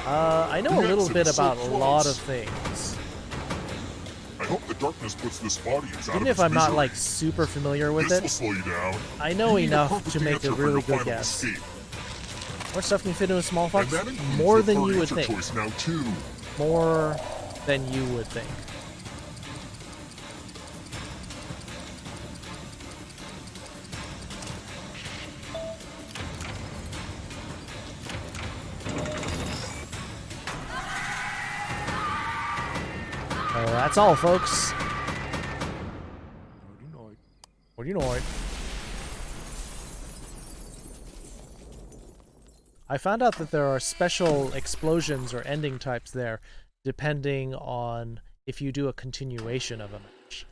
I know a little bit about a lot of things. I hope the darkness puts this audience out Even of if its I'm not misery. like super familiar with This it, will slow you down. I know You need a enough perfect to make answer a for really your good final guess. escape. More stuff can fit into a small And box. that includes More the than furry you would answer think. choice now too. More than you would think. That's all, folks. What do you know? I found out that there are special explosions or ending types there, depending on if you do a continuation of a match.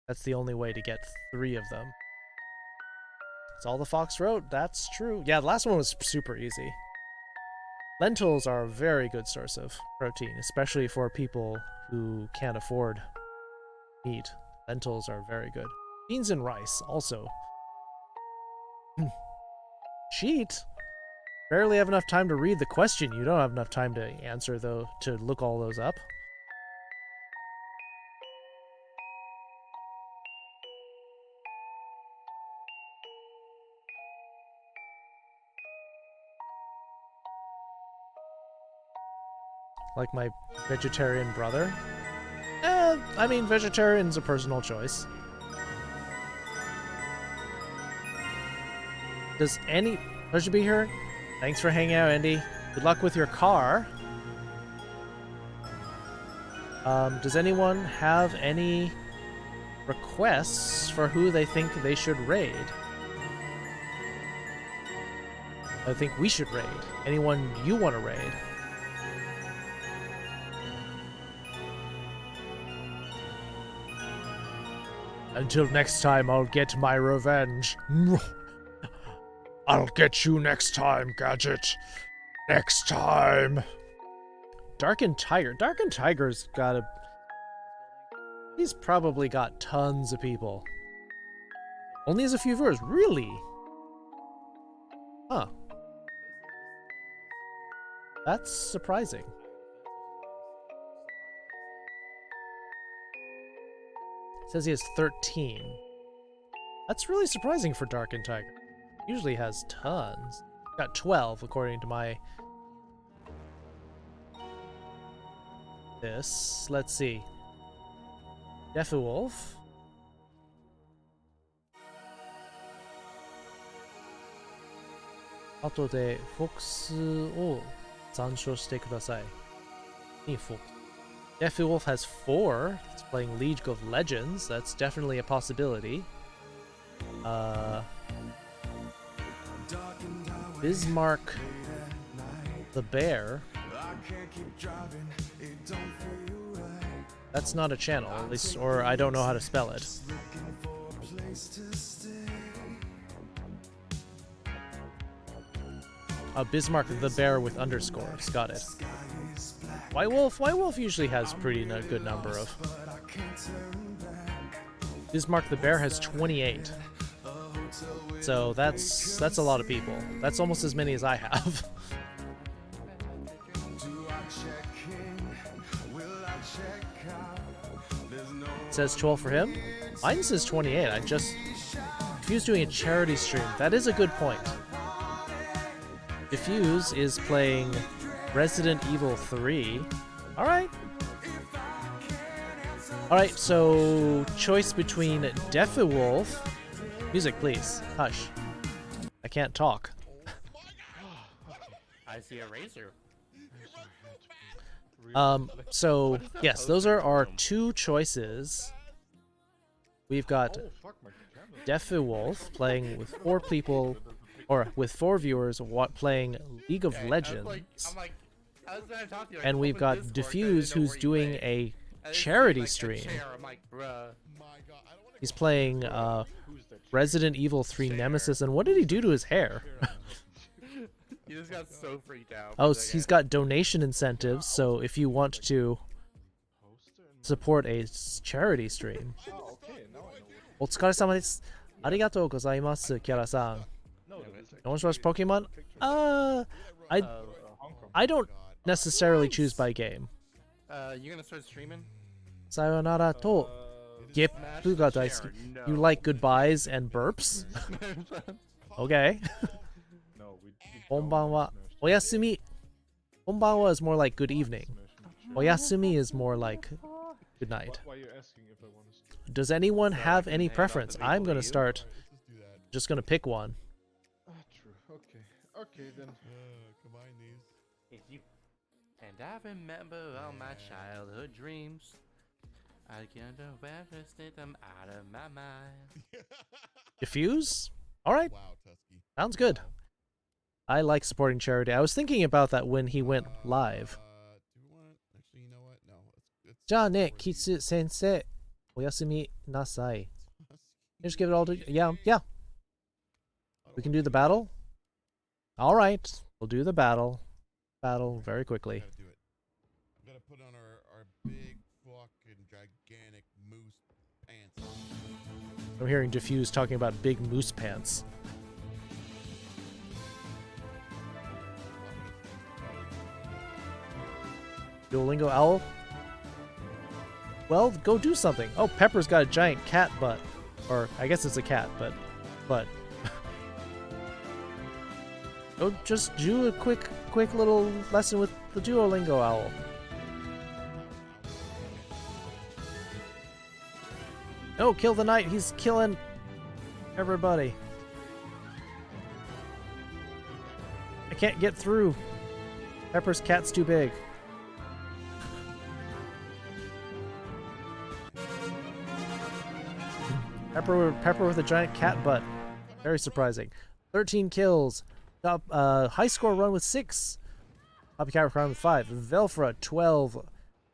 That's the only way to get 3 of them. That's all the Fox wrote. That's true. Yeah, the last one was super easy. Lentils are a very good source of protein, especially for people who can't afford meat. Lentils are very good. Beans and rice also. Cheat? Barely have enough time to read the question. You don't have enough time to answer, though, to look all those up. Like my vegetarian brother? I mean, vegetarian's a personal choice. Does any... Pleasure to be here. Thanks for hanging out, Andy. Good luck with your car. Does anyone have any requests for who they think they should raid? I think we should raid. Anyone you want to raid? Until next time, I'll get my revenge. I'll get you next time, Gadget. Next time. Darkened Tiger. Darkened Tiger's got a... He's probably got tons of people. Only has a few viewers. Really? Huh. That's surprising. Says he has 13. That's really surprising for Darkened Tiger. Usually has tons. Got 12 according to my... This. Let's see. Defewolf. Ato de Fox o zanshou shite kudasai. Ni Fox. Defewolf has 4. It's playing League of Legends. That's definitely a possibility. Bismarck the Bear. That's not a channel, at least, or I don't know how to spell it. Bismarck the Bear with underscores. Got it. White Wolf? White Wolf usually has pretty good number of. Bismarck the Bear has 28. So that's a lot of people. That's almost as many as I have. It says 12 for him. Mine says 28. If he was doing a charity stream, that is a good point. Diffuse is playing Resident Evil 3. Alright. Alright, so choice between Defewolf. Music, please. Hush. I can't talk. I see a razor. So, yes, those are our two choices. We've got Defewolf playing with 4 people, or with 4 viewers playing League of Legends. And we've got Diffuse, who's doing a charity stream. He's playing Resident Evil 3 Nemesis, and what did he do to his hair? He just got so freaked out. Oh, he's got donation incentives, so if you want to support a charity stream. お疲れ様です。ありがとうございます、キャラさん。No one watch Pokemon? I don't necessarily choose by game. You gonna start streaming? Sayonara to Geppu ga daisuki. You like goodbyes and burps? Okay. Konbanwa. Oyasumi. Konbanwa is more like good evening. Oyasumi is more like good night. Does anyone have any preference? I'm gonna start. Just gonna pick one. Okay then. Combine these. And I remember all my childhood dreams. I can't state them out of my mind. Diffuse? Alright. Sounds good. I like supporting charity. I was thinking about that when he went live. Actually, you know what? No. It's じゃあね、Kitsu sensei. おやすみなさい. Just give it all to... Yeah. We can do the battle? Alright. We'll do the battle. battle very quickly. Gotta do it. We gotta put on our big fucking gigantic moose pants. I'm hearing Diffuse talking about big moose pants. Duolingo Owl? Well, go do something. Oh, Pepper's got a giant cat butt. Or, I guess it's a cat, but... Go just do a quick little lesson with the Duolingo Owl. No, kill the knight. He's killing everybody. I can't get through. Pepper's cat's too big. Pepper with a giant cat butt. Very surprising. 13 kills. Top high score run with 6. Copycat run with 5. Velfra 12.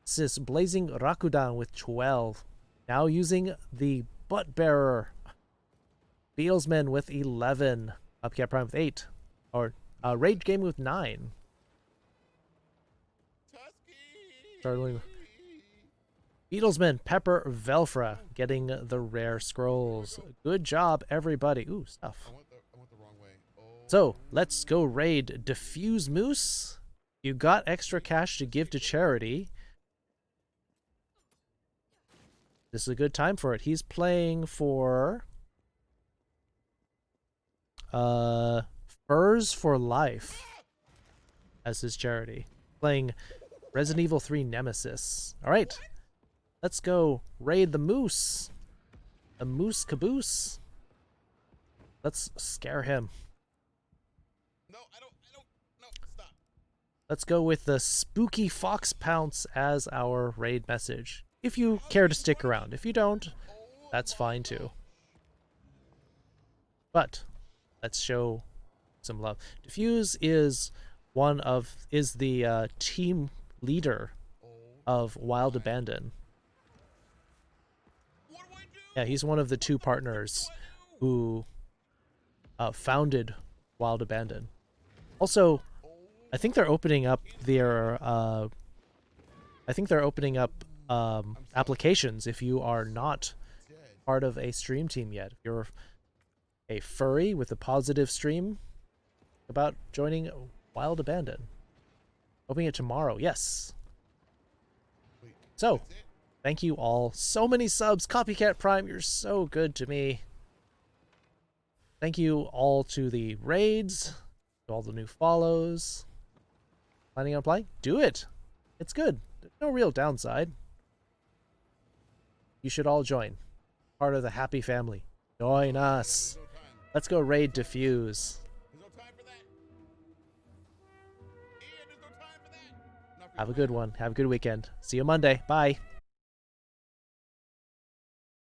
Sis Blazing Rakudan with 12. Now using the butt bearer. Beatlesman with 11. Copycat Prime with 8. Or Rage Game with 9. Startling. Beatlesman, Pepper, Velfra getting the rare scrolls. Good job, everybody. Ooh, stuff. I went the wrong way. Oh. So, let's go raid Diffuse Moose. You got extra cash to give to charity. This is a good time for it. He's playing for Furs for Life as his charity. Playing Resident Evil 3 Nemesis. All right. Let's go raid the moose. The moose caboose. Let's scare him. No, stop. Let's go with the spooky fox pounce as our raid message. If you care to stick around. If you don't, that's fine too. But let's show some love. Diffuse is the team leader of Wild Abandon. Yeah, he's one of the 2 partners who founded Wild Abandon. Also, I think they're opening up their applications if you are not part of a stream team yet. If you're a furry with a positive stream about joining Wild Abandon. Opening it tomorrow, yes. So, thank you all. So many subs. Copycat Prime, you're so good to me. Thank you all to the raids, to all the new follows. Planning on playing? Do it. It's good. There's no real downside. You should all join. Part of the happy family. Join us. Let's go raid Diffuse. Have a good one. Have a good weekend. See you Monday. Bye.